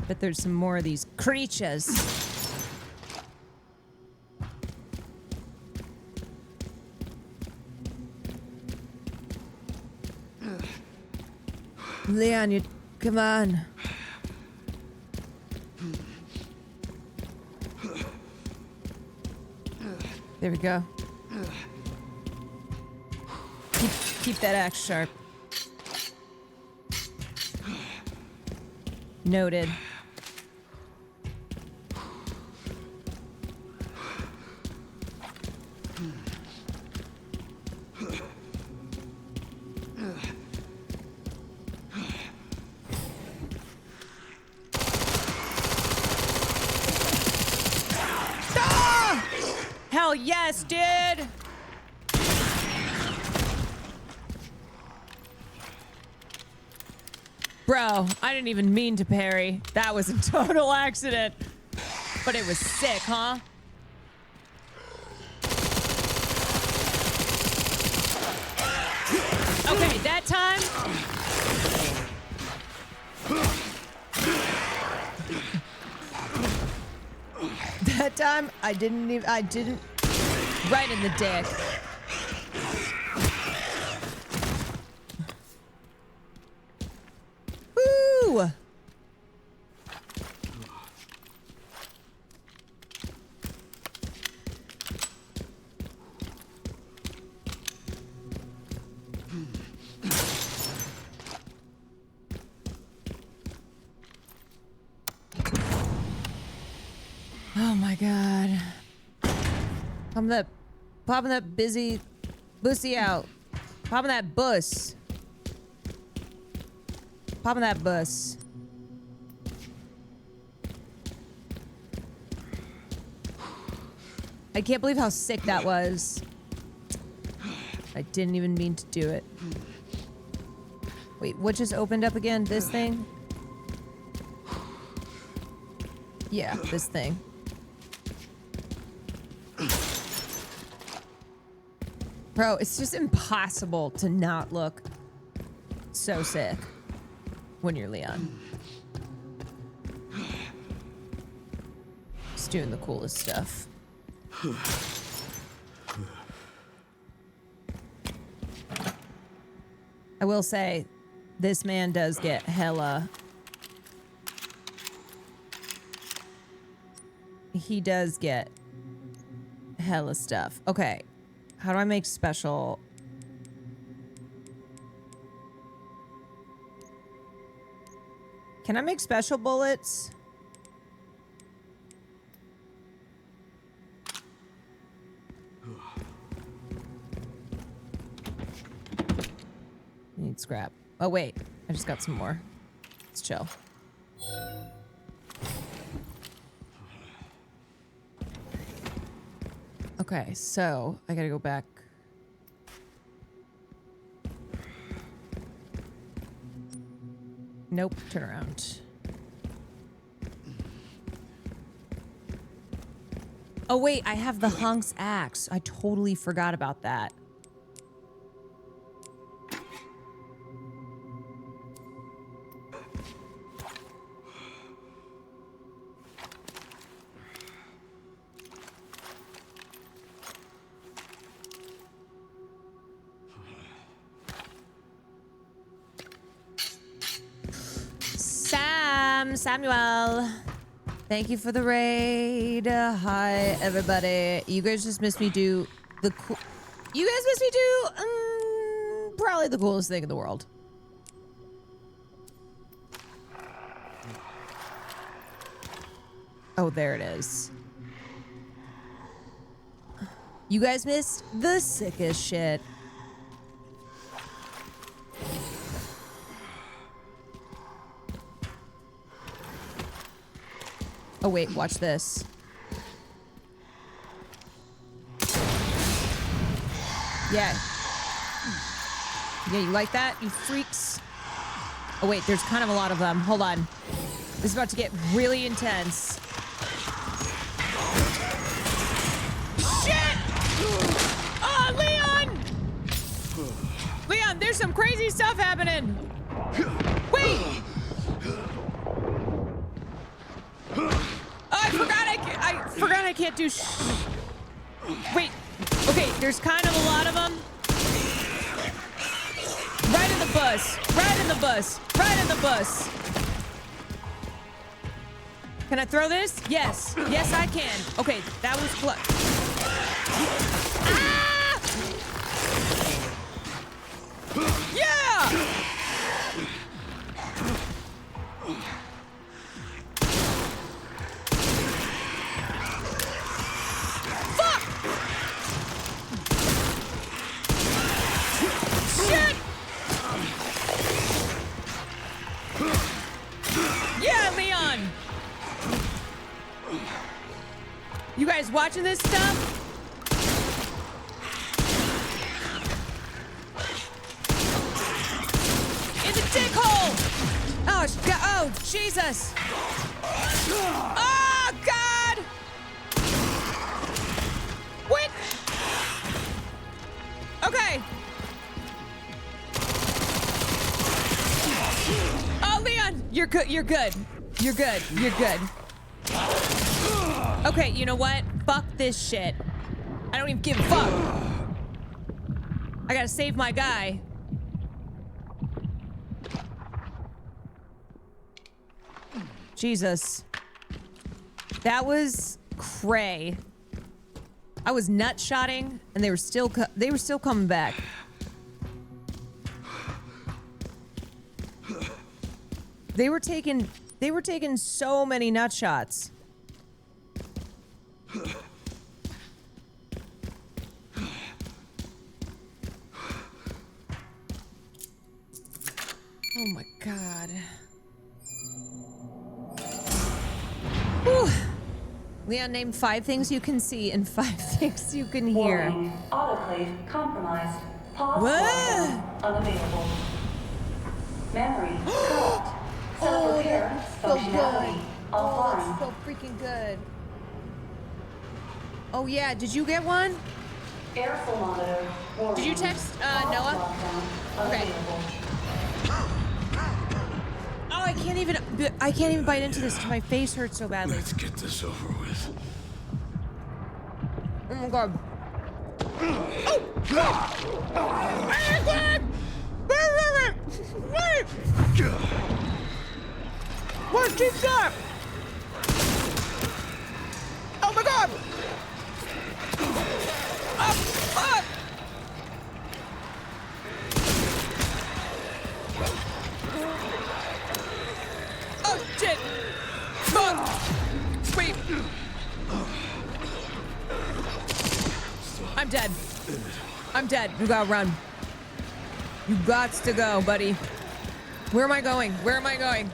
Bet there's some more of these creatures. Leon, you... come on. There we go. Keep that axe sharp. Noted. Ah! Hell yes, dude! Bro, I didn't even mean to parry. That was a total accident. But it was sick, huh? Okay, that time... That time, I didn't... Right in the dick. Woo! Oh my god. Popping that busy bussy out. Popping that bus. Popping that bus. I can't believe how sick that was. I didn't even mean to do it. Wait, what just opened up again? This thing? Yeah, this thing. Bro, it's just impossible to not look so sick when you're Leon. Just doing the coolest stuff. I will say, this man does get hella... He does get hella stuff. Okay. How do I make special? Can I make special bullets? Need scrap. Oh wait, I just got some more. Let's chill. Okay, so I gotta go back. Nope, turn around. Oh wait, I have the Hunk's axe. I totally forgot about that. Samuel. Thank you for the raid. Hi, everybody. You guys just missed me do the cool... You guys missed me do probably the coolest thing in the world. Oh, there it is. You guys missed the sickest shit. Oh wait, watch this. Yeah. Yeah, you like that, you freaks? Oh wait, there's kind of a lot of them. Hold on. This is about to get really intense. Shit! Oh, Leon! Leon, there's some crazy stuff happening. Wait! I forgot I can't do Wait. Okay, there's kind of a lot of them. Right in the bus. Right in the bus. Right in the bus. Can I throw this? Yes. Yes, I can. Okay, that was close. Ah! Yeah! Fuck! Shit! Yeah, Leon! You guys watching this stuff? In the dick hole! Oh, Jesus! Oh, God! What? Okay. Oh, Leon, you're good. You're good. You're good. You're good. Okay, you know what? Fuck this shit. I don't even give a fuck. I gotta save my guy. Jesus. That was cray. I was nut-shotting, and they were still coming back. They were taking so many nut shots. Oh my God. Whew. Leon, name 5 things you can see and 5 things you can hear. Warning. Autoclave compromised. Pause lockdown unavailable. Memory corrupt. Self-repair functionality offline. So freaking good. Oh yeah, did you get one? Air flow monitor. Warning. Did you text Noah? Okay. Oh, I can't even bite into this. My face hurts so badly. Let's get this over with. Oh my God. What is that? Oh my God! Oh fuck! Oh shit! Fuck! Wait! I'm dead. I'm dead. You gotta run. You gots to go, buddy. Where am I going? Where am I going?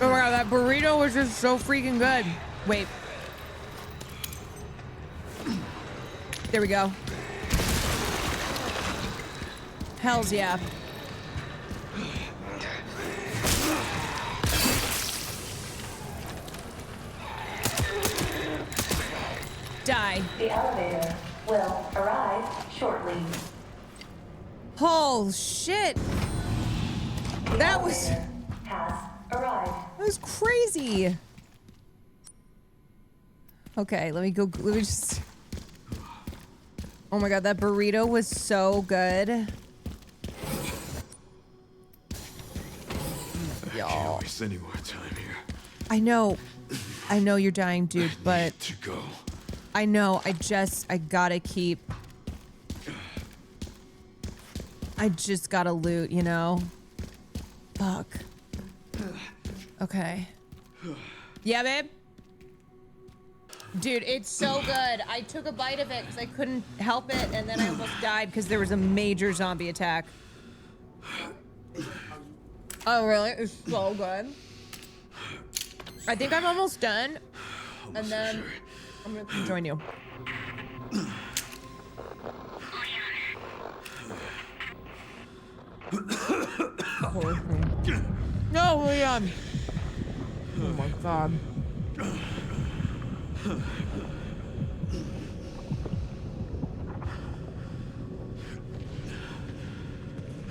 Oh my God, that burrito was just so freaking good. Wait. There we go. Hells yeah. Die. The elevator will arrive shortly. Oh shit. That was arrived. That was crazy. Okay, let me just. Oh my God, that burrito was so good. I can't waste any more time here. I know you're dying, dude, but To go. I know, I gotta keep. I just gotta loot, you know? Fuck. Okay. Yeah, babe? Dude, it's so good. I took a bite of it because I couldn't help it, and then I almost died because there was a major zombie attack. Oh, really? It's so good. I think I'm almost done, and then I'm gonna come join you. No, Leon. Oh my god.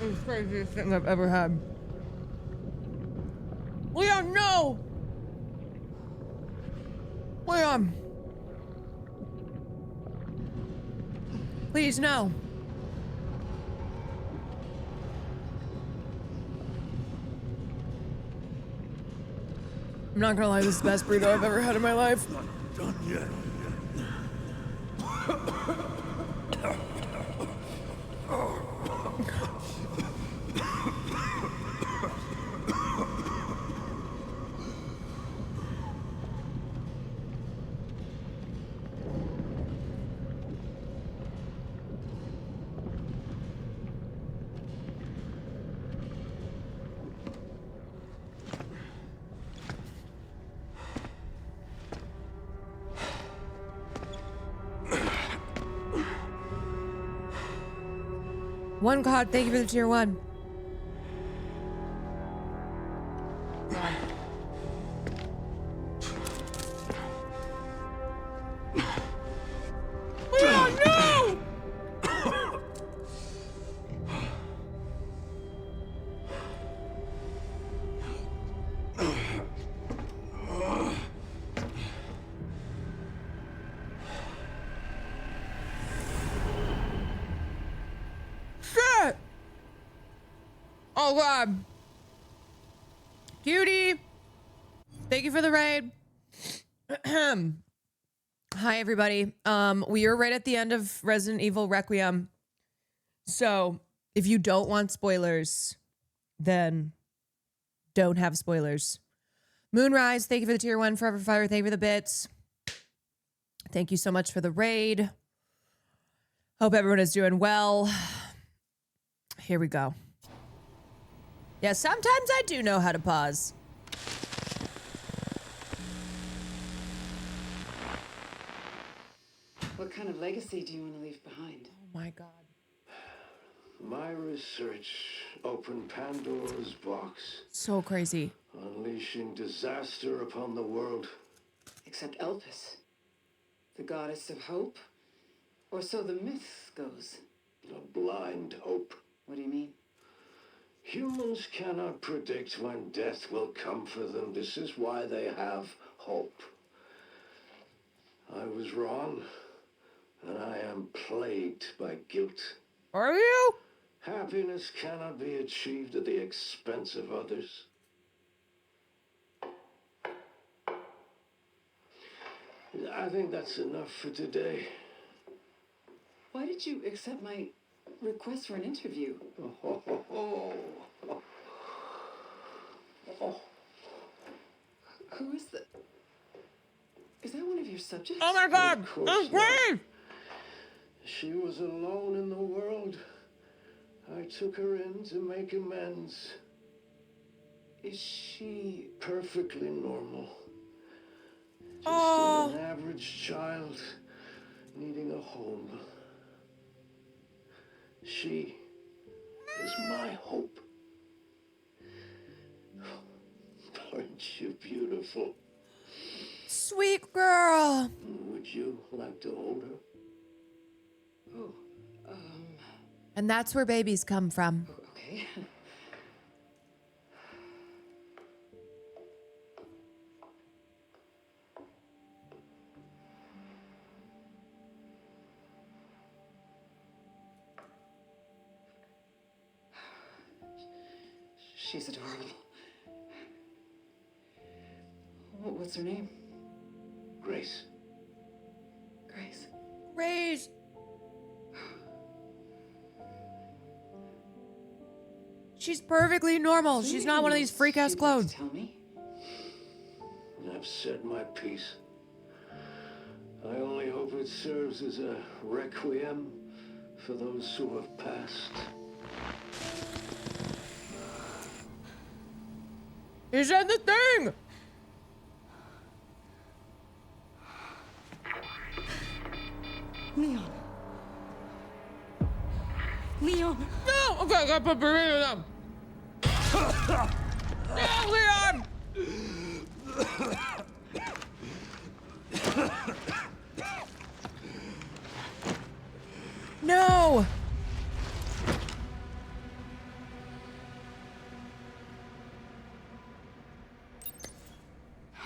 It's the craziest thing I've ever had. Leon, no! Leon! Please, no. I'm not gonna lie, this is the best burrito I've ever had in my life. Not done yet. One God, thank you for the tier 1. Oh no! Shit! Oh god. Cutie! Thank you for the raid. Hi everybody. We are right at the end of Resident Evil Requiem. So if you don't want spoilers, then don't have spoilers. Moonrise, thank you for the tier 1. Forever Fire, thank you for the bits. Thank you so much for the raid. Hope everyone is doing well. Here we go. Yeah, sometimes I do know how to pause. What kind of legacy do you want to leave behind? Oh my god. My research opened Pandora's box, So crazy. unleashing disaster upon the world. Except Elpis, the goddess of hope? Or so the myth goes. A blind hope. What do you mean? Humans cannot predict when death will come for them. This is why they have hope. I was wrong, and I am plagued by guilt. Are you? Happiness cannot be achieved at the expense of others. I think that's enough for today. Why did you accept my request for an interview? Who is that? Is that one of your subjects? Oh my god! Of course That's great! She was alone in the world. I took her in to make amends. Is she perfectly normal? Just an average child needing a home. She is my hope. Aren't you beautiful? Sweet girl. Would you like to hold her? Oh, And that's where babies come from. okay. She's adorable. What's her name? Grace. Grace. Grace. She's perfectly normal. She's not one of these freak ass clones. Tell me. I've said my piece. I only hope it serves as a requiem for those who have passed. He said the thing! Leon. Leon. No! Okay, I gotta put burrito down. No, Leon! No!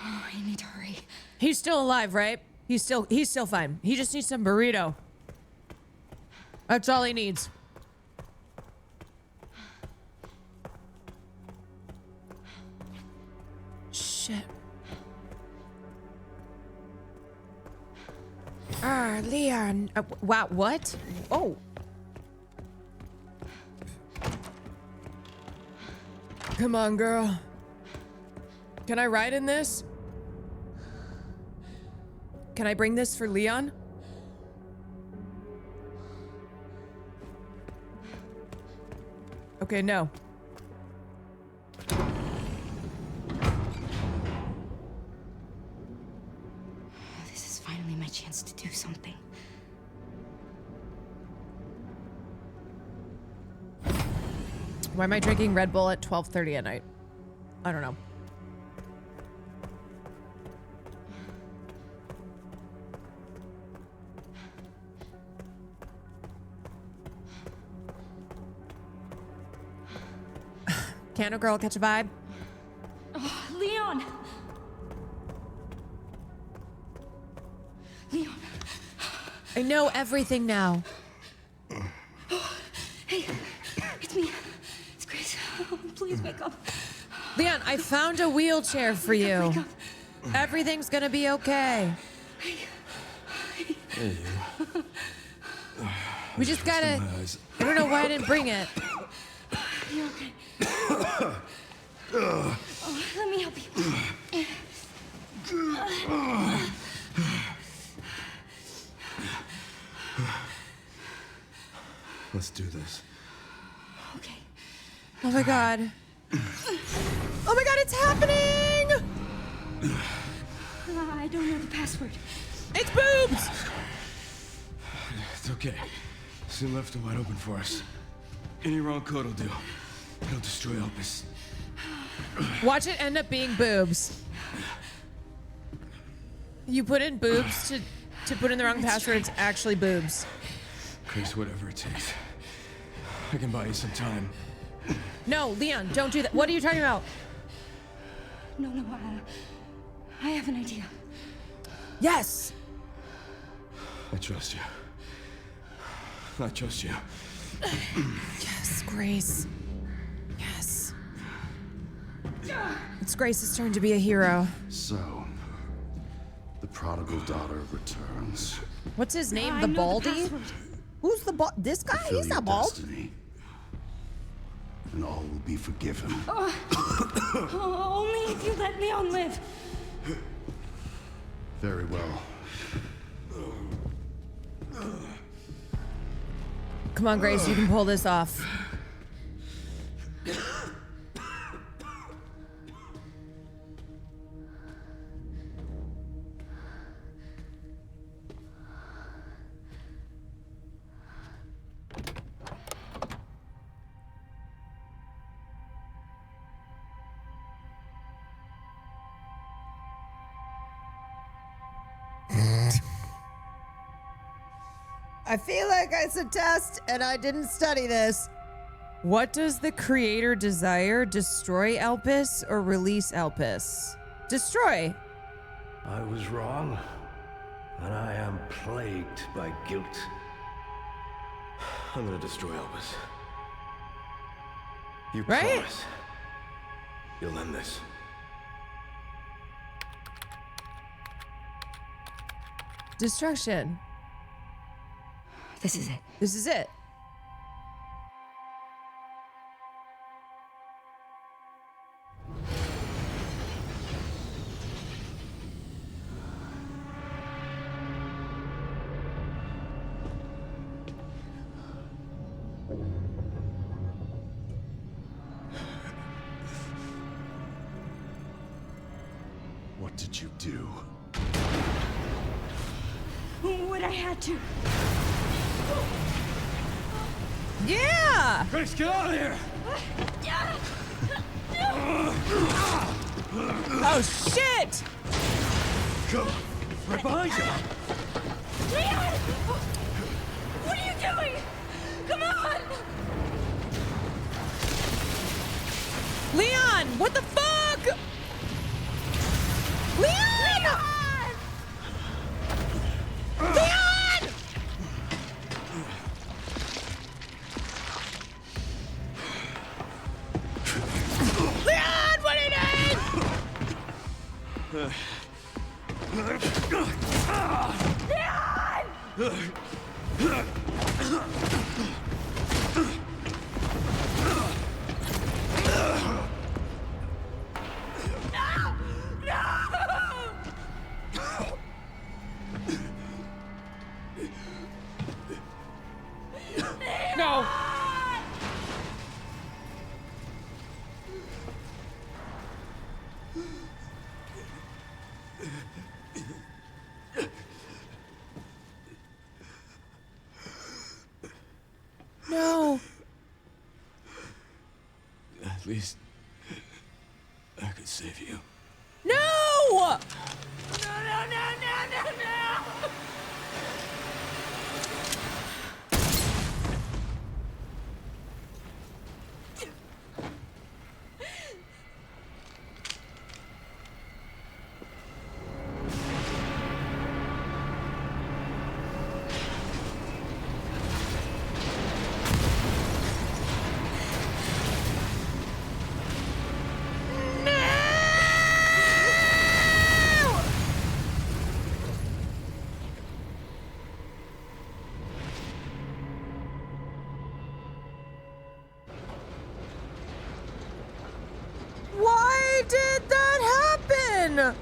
Oh, I need to hurry. He's still alive, right? He's still fine. He just needs some burrito. That's all he needs. Shit. Leon. Wow, what? Oh. Come on, girl. Can I ride in this? Can I bring this for Leon? Okay, no. This is finally my chance to do something. Why am I drinking Red Bull at 12:30 at night? I don't know. Can a girl catch a vibe? Oh, Leon! Leon. I know everything now. Hey, it's me. It's Grace. Oh, please wake up. Leon, I found a wheelchair for you. Wake up. Everything's gonna be okay. Hey, you. We just gotta... I don't know why I didn't bring it. You okay? Oh, let me help you. Let's do this. Okay. Oh my god. Oh my god, it's happening! I don't know the password. It's boobs! It's okay. Soon left are wide open for us. Any wrong code will do. It'll destroy Opus. Watch it end up being boobs. You put in boobs to put in the wrong password, it's actually boobs. Chris, whatever it takes. I can buy you some time. No, Leon, don't do that. What are you talking about? No, I have an idea. Yes! I trust you. I trust you. Yes, Grace. Yes. It's Grace's turn to be a hero. So, the prodigal daughter returns. What's his name? I The know Baldy? Who's the this guy? Fulfill He's your not bald. destiny, and all will be forgiven. Only if you let Leon live. Very well. Come on, Grace, you can pull this off. I feel like it's a test and I didn't study this. What does the creator desire? Destroy Elpis or release Elpis? Destroy. I was wrong, and I am plagued by guilt. I'm gonna destroy Elvis. You Right? promise you'll end this. Destruction. This is it. This is it. What did you do? What I had to. Yeah! Grace, get out of here! Oh, shit! Go! Right behind you! Leon! What are you doing? Come on! Leon, what the fuck? Leon! Leon! Leon, what are you doing? No! No. At least I could save you. No! No, no, no, no, no, no! Why did that happen?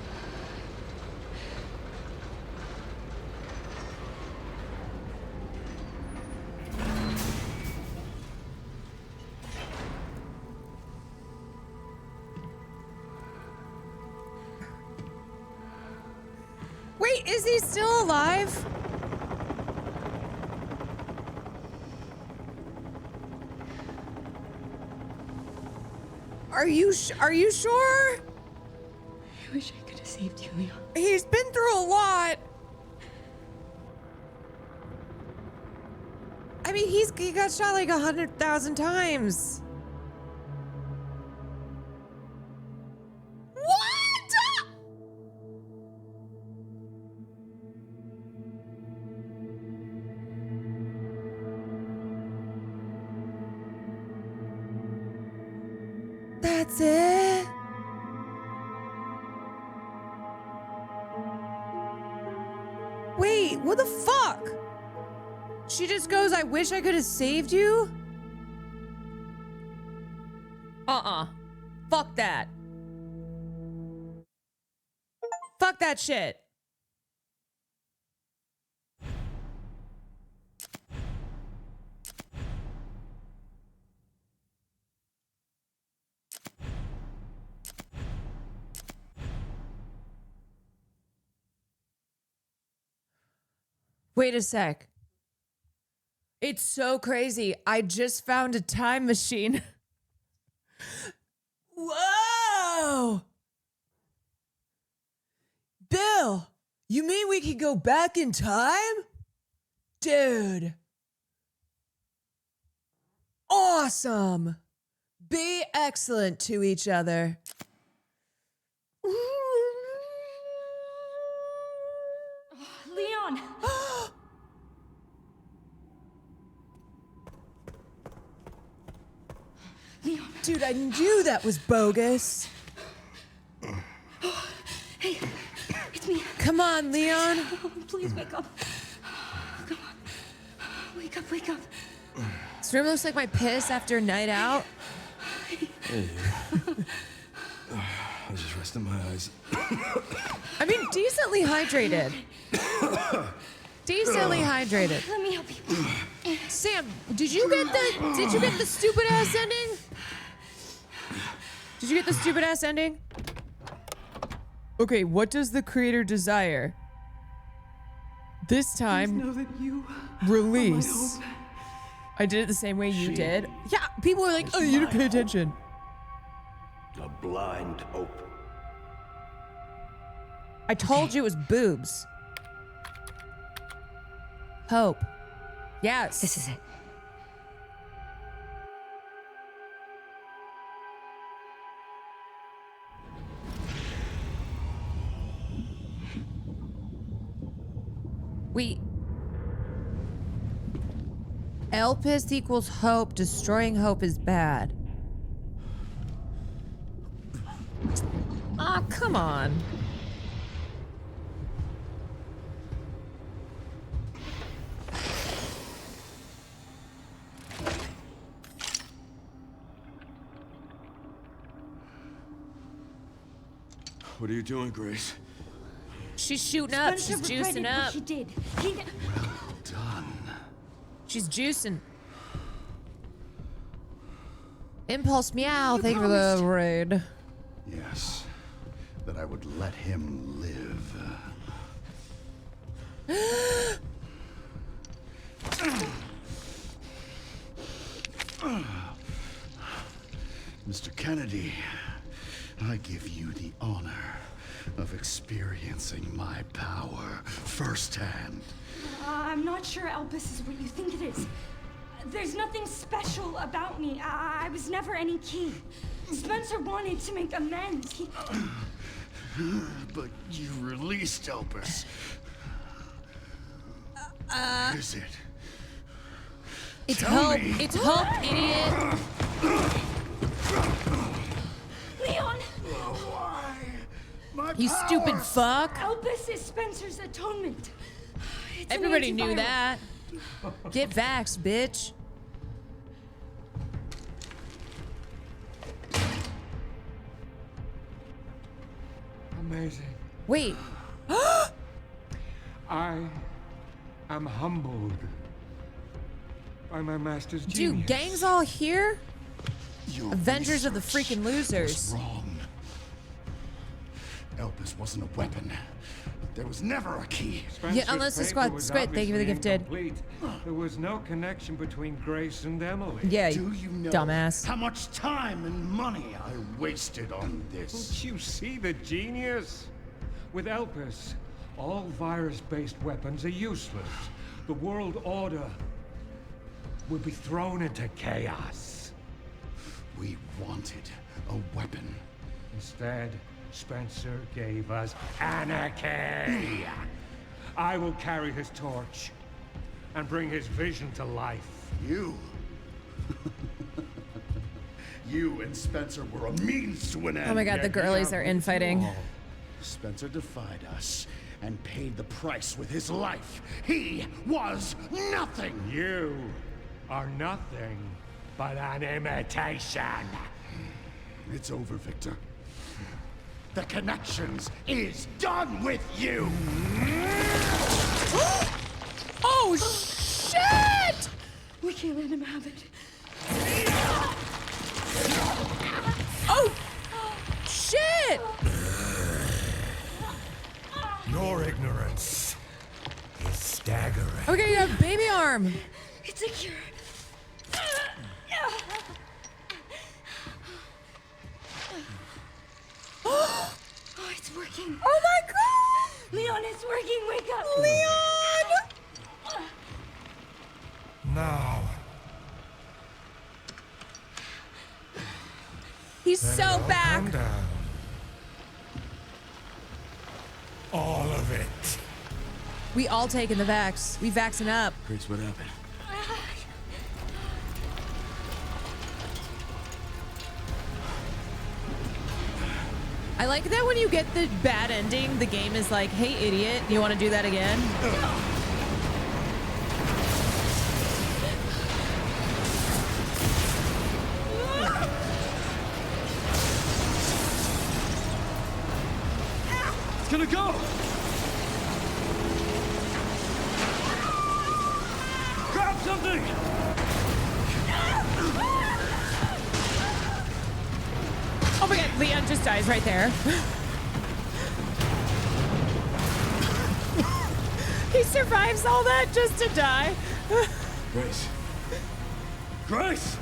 Wait, is he still alive? Are you sure? I wish I could have saved you, Leon. He's been through a lot. I mean, he got shot like 100,000 times. What? That's it? Wait, what the fuck? She just goes, I wish I could have saved you? Fuck that. Fuck that shit. Wait a sec. It's so crazy. I just found a time machine. Whoa! Bill, you mean we could go back in time? Dude. Awesome. Be excellent to each other. Leon! Leon. Dude, I knew that was bogus. Hey, it's me. Come on, Leon. Please wake up. Come on. Wake up, wake up. This room looks like my piss after a night out. Hey. I was just resting my eyes. I mean, decently hydrated. Decently hydrated. Let me help you. Sam, did you get the stupid ass ending? Did you get the stupid ass ending? Okay, what does the creator desire? This time, know that you release. I did it the same way you did. Yeah, people were like, oh, you didn't pay attention. A blind hope. I told you it was boobs. Hope. Yes. This is it. We... Elpis equals hope. Destroying hope is bad. Aw, come on. What are you doing, Grace? She's shooting up. She's Spencer juicing regretted up. what he did. Well done. She's juicing. Impulse meow. Thank you for the raid. Yes, that I would let him live. Mr. Kennedy, I give you the honor of experiencing my power firsthand. I'm not sure Elpis is what you think it is. There's nothing special about me. I was never any key. Spencer wanted to make amends. He... But you released Elpis. Is it? It's Tell hope. me. It's hope, idiot. Leon! You stupid fuck. Elpis is Spencer's atonement. It's an Everybody knew antiviral. that. Get vaxxed, bitch. Amazing. Wait. I am humbled by my master's genius. Dude, gang's all here? Your Avengers of the freaking losers. was wrong. Elpis wasn't a weapon. There was never a key. Yeah, unless the Spencer's squid. Thank you for the paper was gifted. obviously incomplete. There was no connection between Grace and Emily. Yeah, Do you know dumbass. how much time and money I wasted on this? Don't you see the genius? With Elpis, all virus-based weapons are useless. The world order will be thrown into chaos. We wanted a weapon. Instead, Spencer gave us anarchy. I will carry his torch and bring his vision to life. You? You and Spencer were a means to an end. Oh my god, the girlies are infighting. Spencer defied us and paid the price with his life. He was nothing. You are nothing but an imitation. It's over, Victor. The Connections is done with you. Oh, shit! We can't let him have it. Oh, shit! Your ignorance is staggering. Okay, you have baby arm. It's a cure. Oh, it's working. Oh my god! Leon, it's working. Wake up. Leon! Now, He's so back. calm down. All of it. We all taking the vax. We vaxing up. Grace, what happened? I like that when you get the bad ending, the game is like, hey, idiot, you want to do that again? It's gonna go! Grab something! Oh my god, Leon just dies right there. He survives all that just to die. Grace. Grace!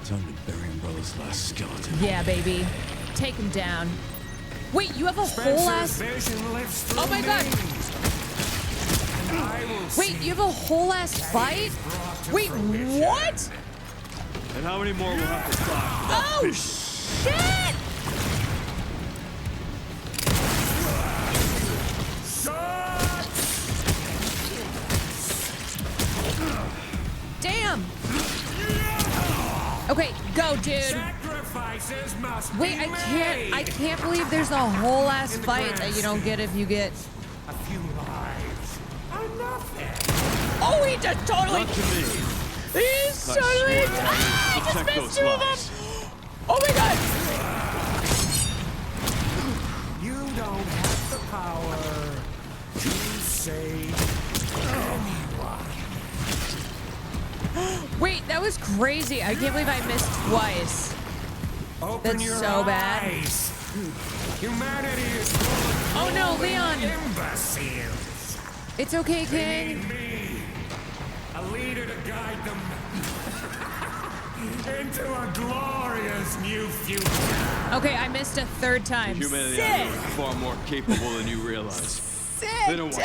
Time to bury Umbrella's last skeleton. Yeah, baby. Take him down. Wait, you have a whole ass... Oh my god. Wait, you have a whole ass fight? Wait, what? And how many more will have to die? Oh, shit! Damn. Okay, go, dude. Wait, I can't believe there's a whole ass fight that you don't get if you get A few lives are nothing. Oh, he just totally. Not to me. He's I totally. swear Ah, I just protect missed those two of lives. them. Oh my god. You don't have the power to save anyone. Wait, that was crazy. I can't believe I missed twice. Open That's your so bad. eyes. Humanity is full of Oh no, Leon. imbeciles. It's okay, They King. need me, a leader to guide them into a glorious new future. Okay, I missed a third time. Humanity Sick. out there is far more capable than you realize. Sick, They don't want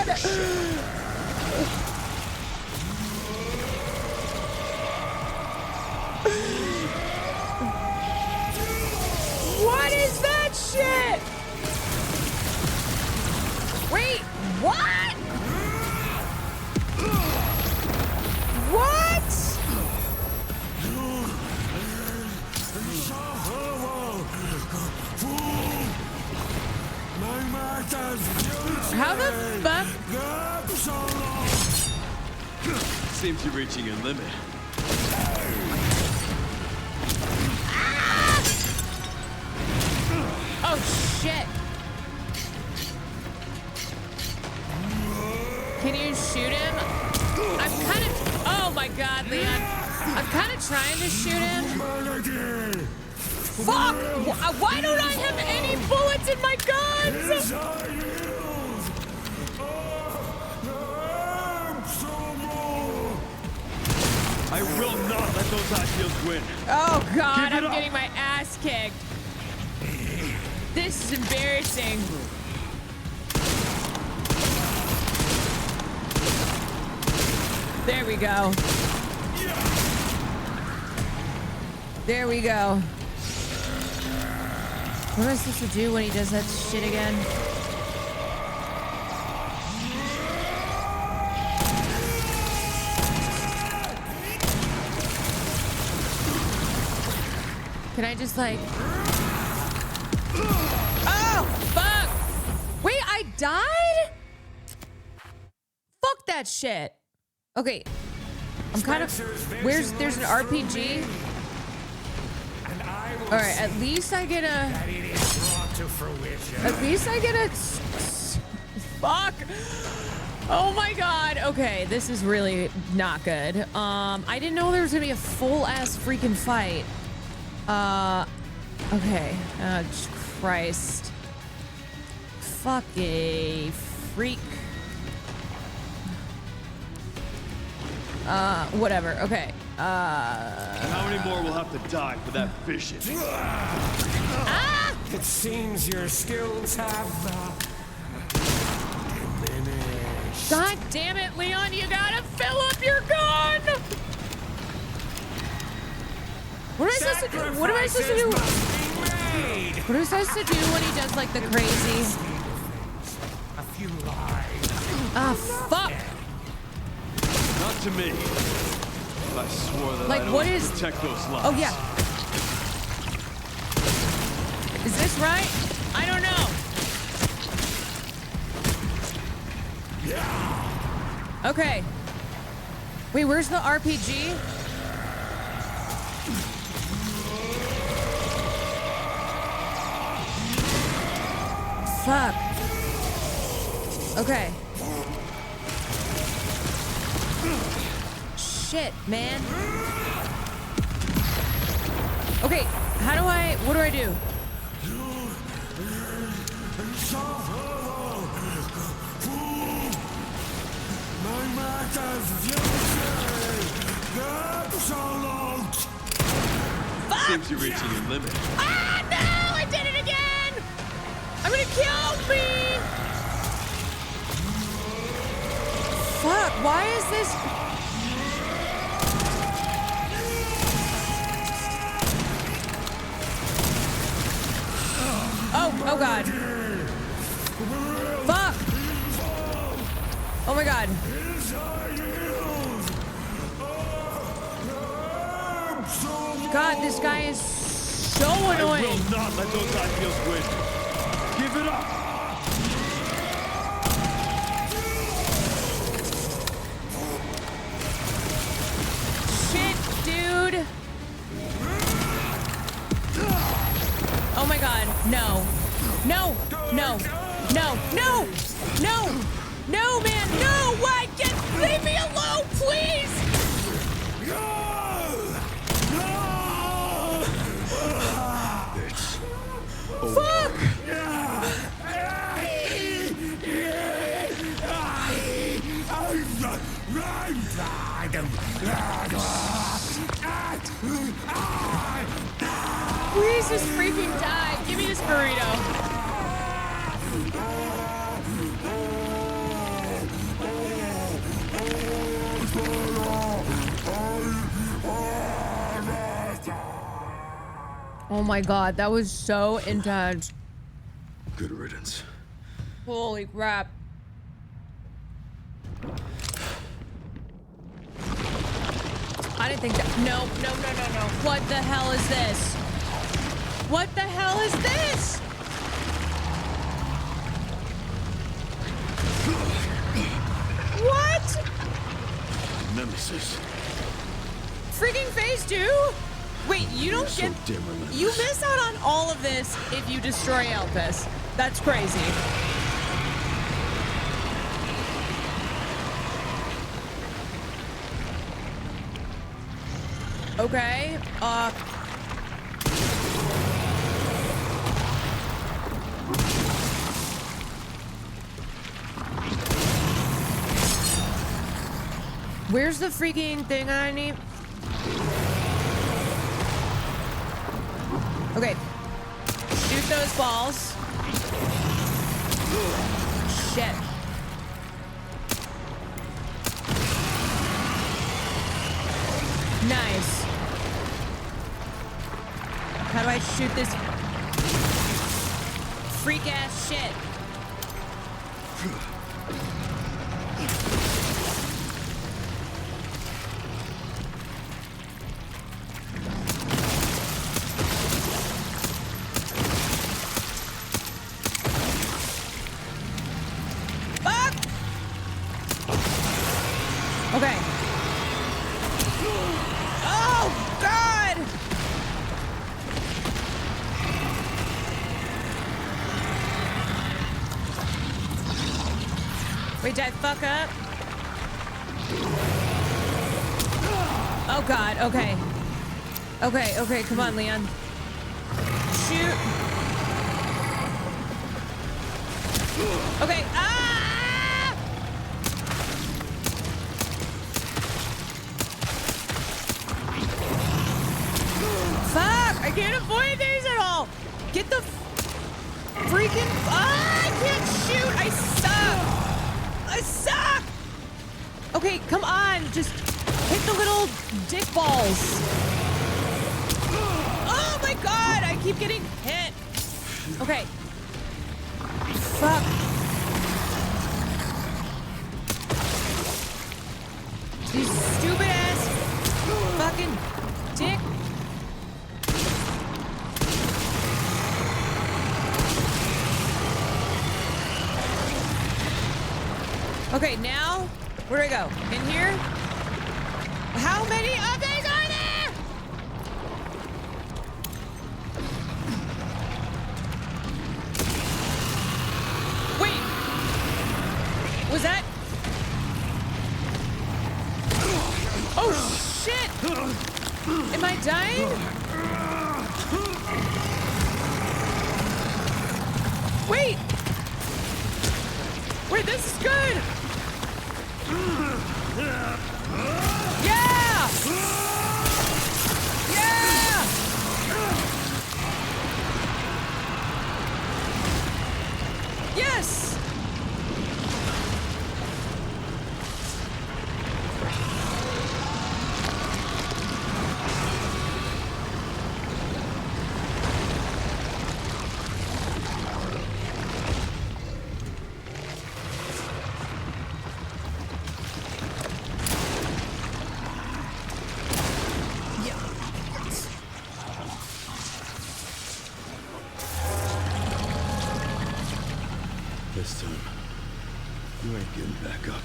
you to dude. What is that shit? Wait, what? What? How the fuck? Seems you're reaching your limit. Oh shit. Can you shoot him? I'm kind of... Oh my god, Leon. I'm kind of trying to shoot him. Fuck! Why don't I have any bullets in my guns? I will not let those ideals win. Oh god, Keep it I'm up. getting my ass kicked. This is embarrassing. There we go. There we go. What am I supposed to do when he does that shit again? Can I just like... Oh, fuck! Wait, I died? Fuck that shit. Okay. I'm kind of... There's an RPG? Alright, at least I get a... At least I get a... Fuck! Oh my god. Okay, this is really not good. I didn't know there was gonna be a full-ass freaking fight. Okay. Christ. Fuck a freak. Whatever. Okay. And how many more will have to die for that vision? Ah! It seems your skills have diminished. God damn it, Leon, you gotta fill up your gun! What am I supposed to do? What am I supposed to do? What am I supposed to do when he does like the crazy? A few lives. Ah, fuck! Not Not to me. I swore that Like, I'd what always is- protect those lives. Oh, yeah. Is this right? I don't know. Okay. Wait, where's the RPG? Fuck. Okay. Shit, man. Okay, what do I do? Seems you're reaching your limit. Ah, no! I did it again! I'm gonna kill me! Fuck, why is this? Oh God. Fuck! Oh my God. God, this guy is so annoying. I will not let those ideals win. Give it up. Shit, dude. Oh my God, no. No, no, no, no, no, no, man, no, why? Leave me alone, please. It's Fuck! Please just freaking die. Give me this burrito. Oh my God, that was so intense. good riddance. Holy crap. I didn't think that. No. What the hell is this? What the hell is this? What? Nemesis. Freaking phase 2? Wait, you don't so get. damn relentless. You miss out on all of this if you destroy Elpis. That's crazy. Okay. Where's the freaking thing I need? Okay. Shoot those balls. Shit. Nice. How do I shoot this freak ass shit? Fuck! Okay. Oh, God! Wait, did I fuck up? Oh, God, okay. Okay, come on, Leon. Shoot. Okay, ah! Fuck! I can't avoid these at all! Get the freaking... Ah! I can't shoot! I suck! Okay, come on! Just hit the little dick balls! Oh my God! I keep getting hit! Okay. Fuck. You stupid ass fucking dick. Okay, now, where do I go? In here? How many of these are there? Wait. Was that? Oh, shit. Am I dying? Wait. Wait, this is good. Yeah! Yeah! Yes! This time, you ain't getting back up.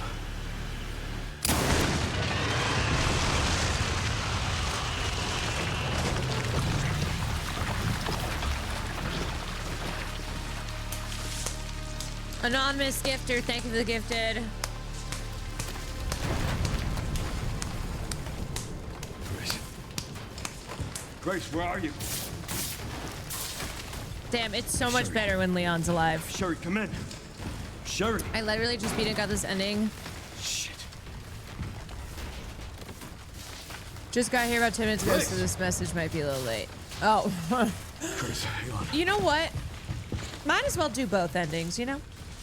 Anonymous gifter, thank you for the gifted. Grace, where are you? Damn, it's so much better when Leon's alive. Sherry, come in. Sherry. I literally just beat and got this ending. Shit. Just got here about 10 minutes ago, so this message might be a little late. Oh. Grace, hang on. You know what? Might as well do both endings, you know?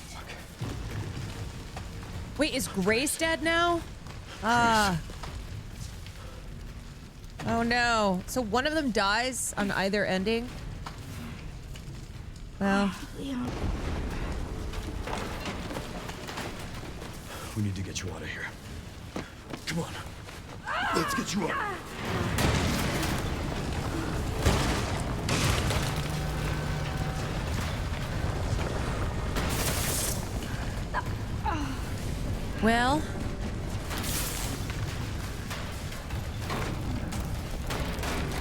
Fuck. Wait, is Grace dead now? Ah. Oh no. So one of them dies on either ending? Well. Leon. We need to get you out of here. Come on. Let's get you out. Well.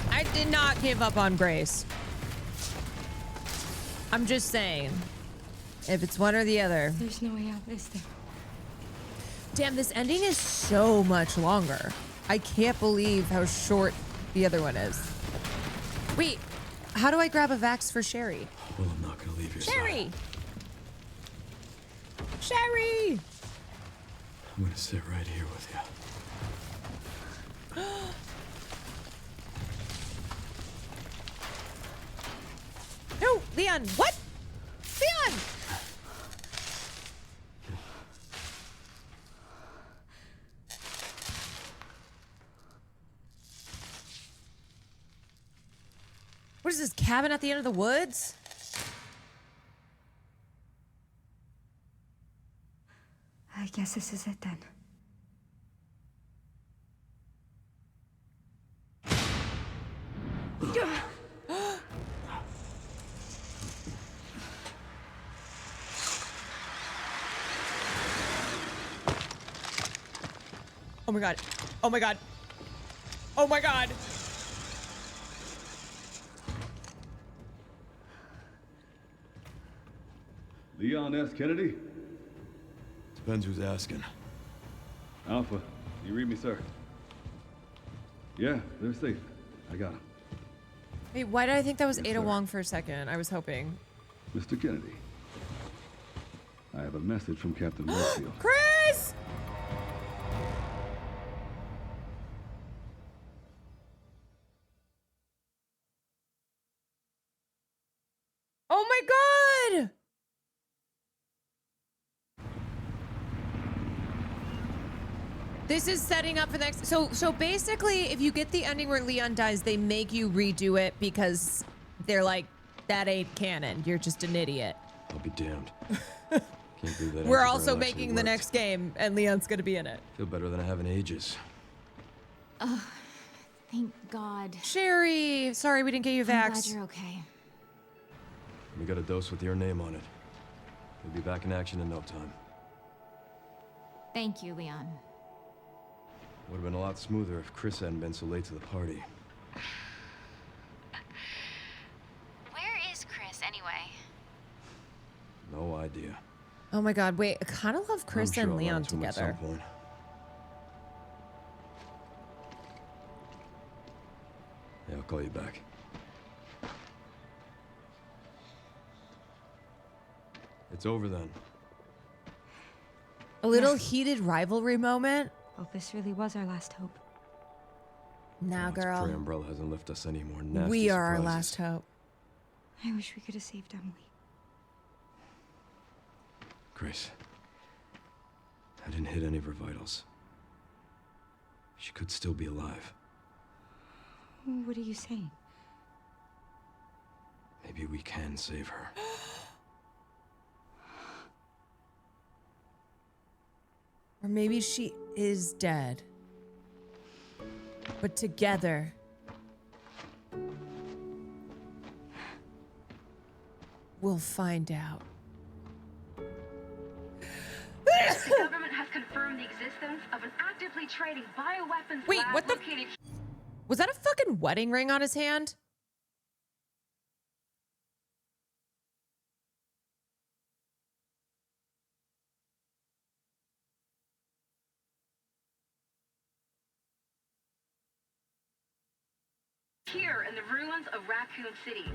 I did not give up on Grace. I'm just saying. If it's one or the other. There's no way out, is there? Damn, this ending is so much longer. I can't believe how short the other one is. Wait, how do I grab a Vax for Sherry? Well, I'm not gonna leave your Sherry! side. Sherry! I'm gonna sit right here with you. No, Leon, what? Leon! What is this, cabin at the end of the woods? I guess this is it then. Oh my god. Oh my god. Oh my god. Leon S. Kennedy? Depends who's asking. Alpha, you read me, sir? Yeah, they're safe. I got them. Wait, why did I think that was Yes, Ada sir. Wong for a second? I was hoping. Mr. Kennedy, I have a message from Captain Redfield. Chris! Oh my god! This is setting up for the next. So basically, if you get the ending where Leon dies, they make you redo it because they're like, that ain't canon. You're just an idiot. I'll be damned. Can't believe that We're antiviral also actually making the worked. next game, and Leon's gonna be in it. Feel better than I have in ages. Oh, thank God. Sherry, sorry we didn't get you I'm glad vaxxed. you're okay. We got a dose with your name on it. You'll be back in action in no time. Thank you, Leon. Would have been a lot smoother if Chris hadn't been so late to the party. Where is Chris, anyway? No idea. Oh my God, wait, I kind of love Chris I'm sure and I'll run Leon into him at together. some point. Yeah, I'll call you back. It's over then. A little heated rivalry moment. Oh, this really was our last hope. Now, Pray girl, Umbrella hasn't left us any more nasty we are our surprises. last hope. I wish we could have saved Emily. Grace, I didn't hit any of her vitals. She could still be alive. What are you saying? Maybe we can save her. Or maybe she is dead. But together, we'll find out. The government has confirmed the existence of an actively trading bioweapons Wait, lab what the? located. Was that a fucking wedding ring on his hand? Here in the ruins of Raccoon City.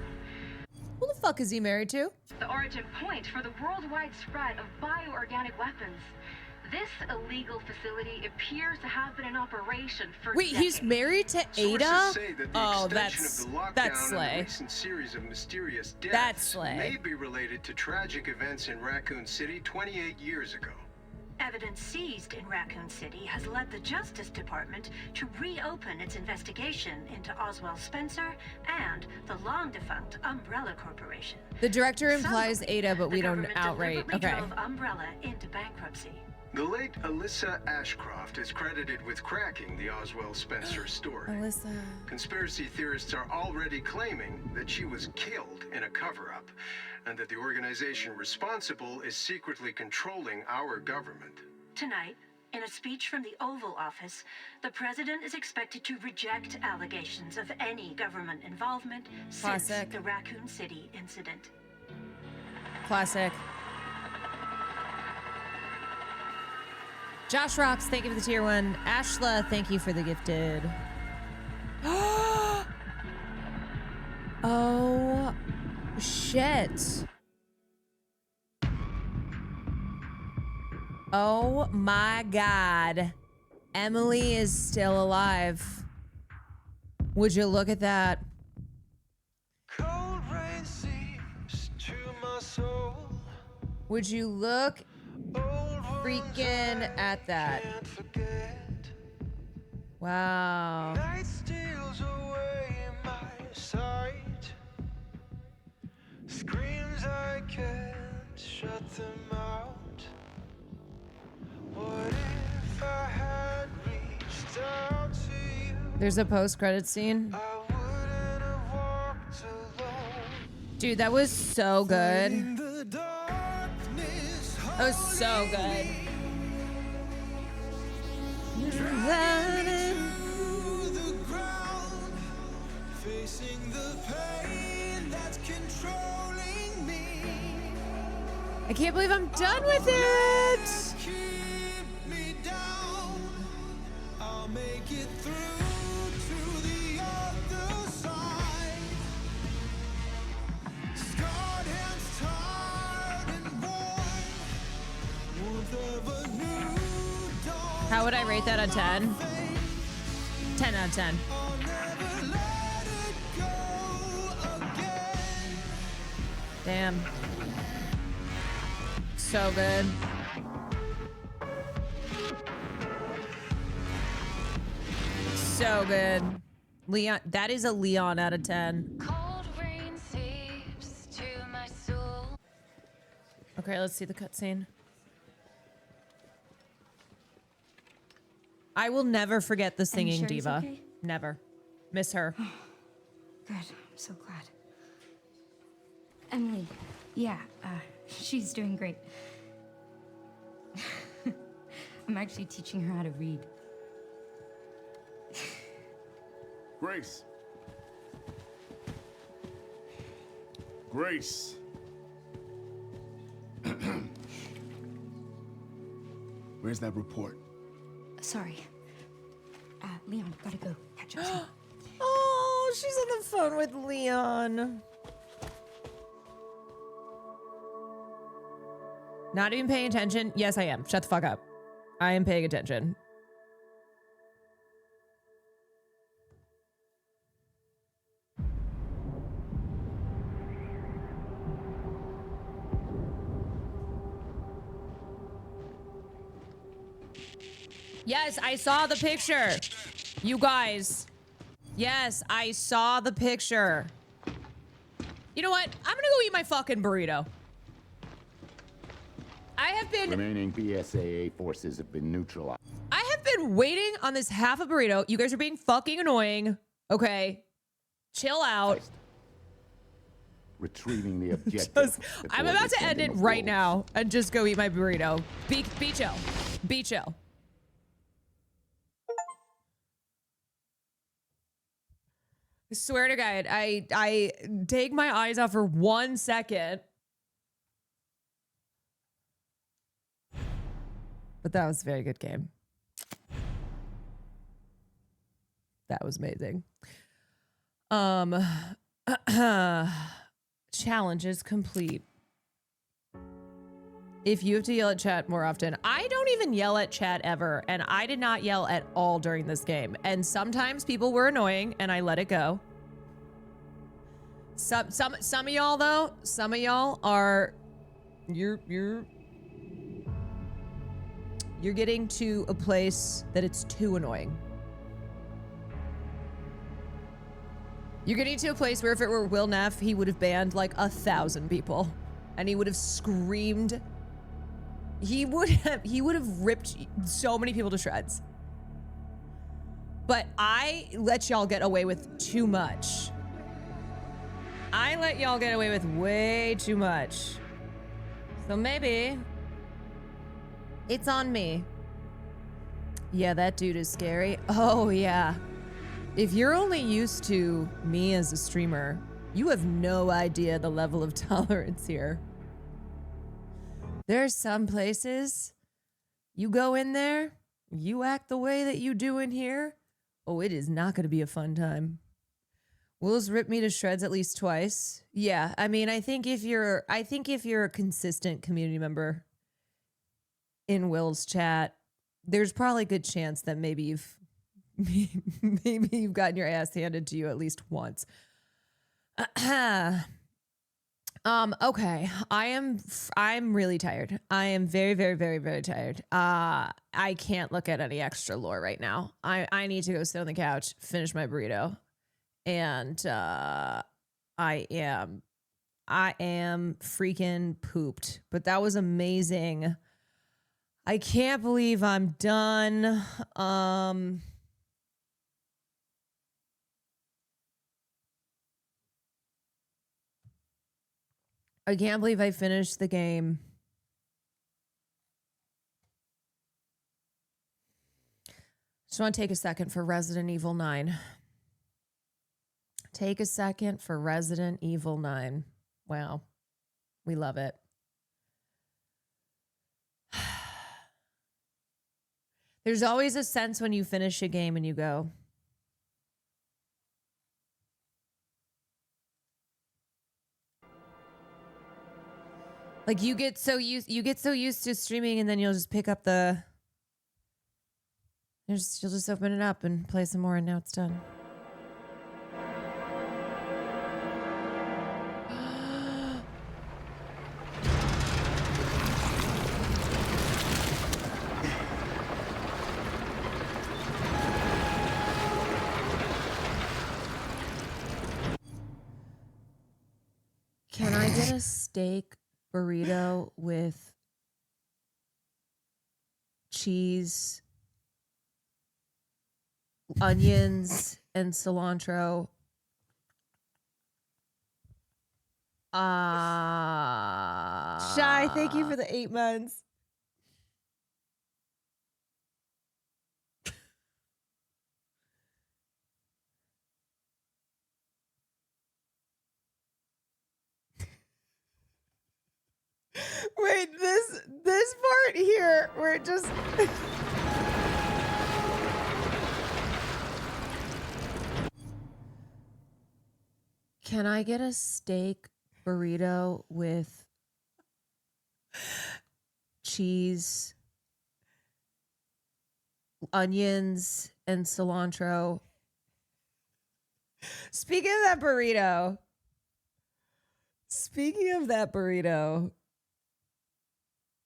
Who the fuck is he married to? The origin point for the worldwide spread of bioorganic weapons. This illegal facility appears to have been in operation for Wait, decades. he's married to Ada? Sources say that the Oh, extension of the that's lockdown slay. and the recent series of mysterious That's deaths slay. may be related to tragic events in Raccoon City 28 years ago. Evidence seized in Raccoon City has led the Justice Department to reopen its investigation into Oswald Spencer and the long-defunct Umbrella Corporation. The director implies Ada, but we don't Government outright. deliberately Okay. drove Umbrella into bankruptcy. The late Alyssa Ashcroft is credited with cracking the Oswald Spencer story. Alyssa. Conspiracy theorists are already claiming that she was killed in a cover-up, and that the organization responsible is secretly controlling our government. Tonight, in a speech from the Oval Office, the president is expected to reject allegations of any government involvement since Classic. the Raccoon City incident. Classic. Josh Rocks, thank you for the tier 1. Ashla, thank you for the gifted. Oh, shit. Oh my God. Emily is still alive. Would you look at that? Would you look freaking at that? Wow. Screams I can't shut them out. What if I had reached out to you? There's a post-credit scene. Dude, that was so good. That was so good. Facing the pain that's controlling me. I can't believe I'm done with it. Keep me down. I'll make it through to the other side. Scarred hands, tired and worn. Warmth of a new dawn. How would I rate that on 10? 10 out of 10. Damn. So good. So good. Leon, that is a Leon out of 10. Cold rain seeps to my soul. Okay, let's see the cutscene. I will never forget the And singing Sherry's diva. okay? Never. Miss her. Good. I'm so glad. Emily, yeah, she's doing great. I'm actually teaching her how to read. Grace. Grace. Where's that report? Sorry. Leon, gotta go. Catch up soon. Oh, she's on the phone with Leon. Not even paying attention? Yes, I am. Shut the fuck up. I am paying attention. Yes, I saw the picture. You guys. Yes, I saw the picture. You know what? I'm gonna go eat my fucking burrito. I have been... Remaining BSAA forces have been neutralized. I have been waiting on this half a burrito. You guys are being fucking annoying. Okay. Chill out. Retrieving the objective. I'm about to end it right now and just go eat my burrito. Be chill. Be chill. I swear to God, I take my eyes off for 1 second. But that was a very good game. That was amazing. Challenge is complete. If you have to yell at chat more often, I don't even yell at chat ever, and I did not yell at all during this game. And sometimes people were annoying, and I let it go. Some of y'all though, some of y'all are you're getting to a place that it's too annoying. You're getting to a place where if it were Will Neff, he would have banned like 1,000 people, and he would have screamed. He would have ripped so many people to shreds. But I let y'all get away with too much. I let y'all get away with way too much. So maybe it's on me. Yeah, that dude is scary. Oh yeah. If you're only used to me as a streamer, you have no idea the level of tolerance here. There's some places you go in there, you act the way that you do in here. Oh, it is not going to be a fun time. Will's ripped me to shreds at least twice. Yeah, I mean, I think if you're a consistent community member in Will's chat, there's probably a good chance that maybe you've gotten your ass handed to you at least once. Okay. I'm really tired. I am very, very, very, very tired. I can't look at any extra lore right now. I need to go sit on the couch, finish my burrito. And I am freaking pooped. But that was amazing. I can't believe I'm done. I can't believe I finished the game. Just want to take a second for Resident Evil 9. Take a second for Resident Evil 9. Wow. We love it. There's always a sense when you finish a game and you go, like you get so used to streaming, and then you'll just pick up you'll just open it up and play some more, and now it's done. Can I get a steak burrito with cheese onions and cilantro. Shy, thank you for the 8 months. Wait, this part here where it just Can I get a steak burrito with cheese, onions, and cilantro? Speaking of that burrito,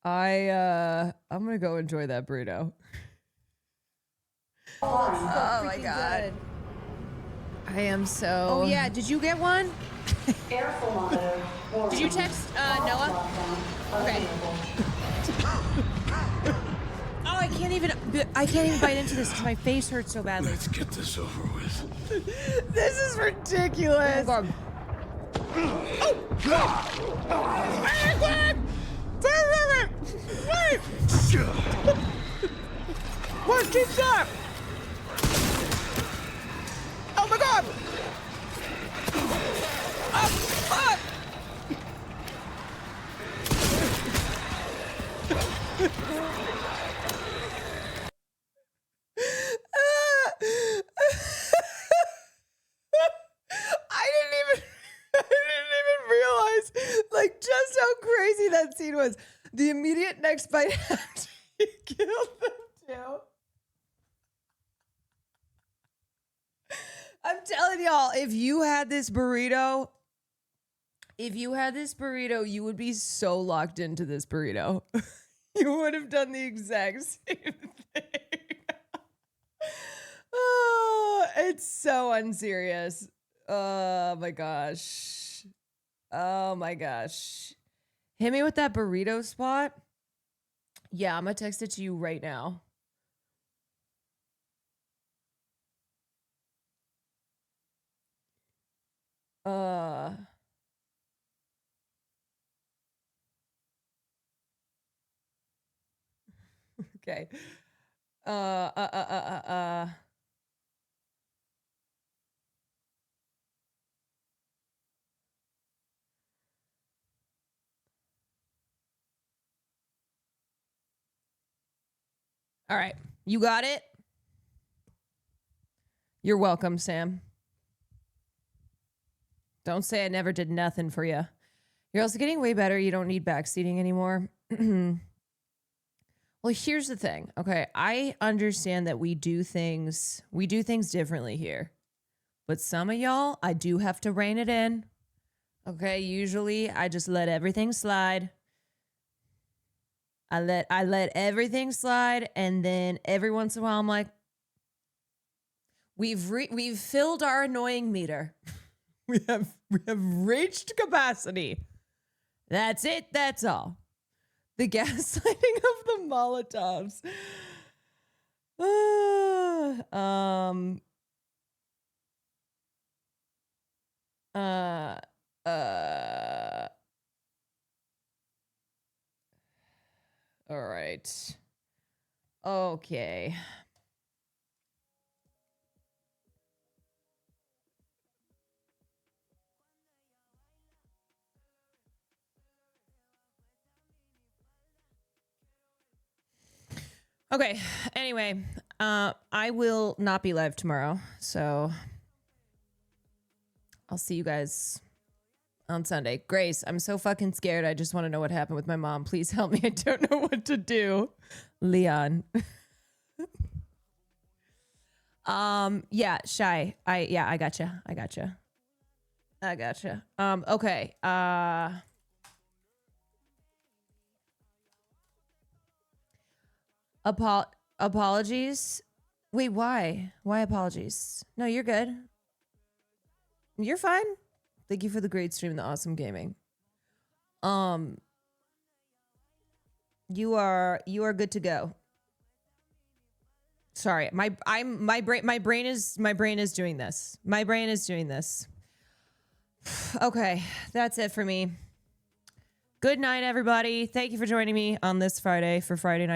I'm gonna go enjoy that burrito. Oh my god. I am so. Oh yeah, did you get one? Did you text Noah? Okay. Oh, I can't even bite into this because my face hurts so badly. Let's get this over with. This is ridiculous. Oh god. Wait! What did that? Oh my god! Fuck! I didn't even realize like just how crazy that scene was. The immediate next bite after he killed them too. I'm telling y'all, if you had this burrito, you would be so locked into this burrito. You would have done the exact same thing. Oh, it's so unserious. Oh my gosh. Oh my gosh. Hit me with that burrito spot. Yeah, I'm gonna text it to you right now. Okay. All right. You got it? You're welcome, Sam. Don't say I never did nothing for you. You're also getting way better. You don't need backseating anymore. Well, here's the thing. Okay, I understand that we do things differently here. But some of y'all, I do have to rein it in. Okay, usually I just let everything slide. I let everything slide, and then every once in a while I'm like, we've filled our annoying meter. We have reached capacity. That's it. That's all. The gaslighting of the Molotovs. All right. Okay. Okay. Anyway, I will not be live tomorrow, so I'll see you guys on Sunday. Grace, I'm so fucking scared. I just want to know what happened with my mom. Please help me. I don't know what to do. Leon. Yeah, Shy. I gotcha. Okay. Apologies. Wait, why? Why apologies? No, you're good. You're fine. Thank you for the great stream and the awesome gaming. You are good to go. Sorry, my brain is doing this. My brain is doing this. Okay, that's it for me. Good night, everybody. Thank you for joining me on this Friday for Friday Night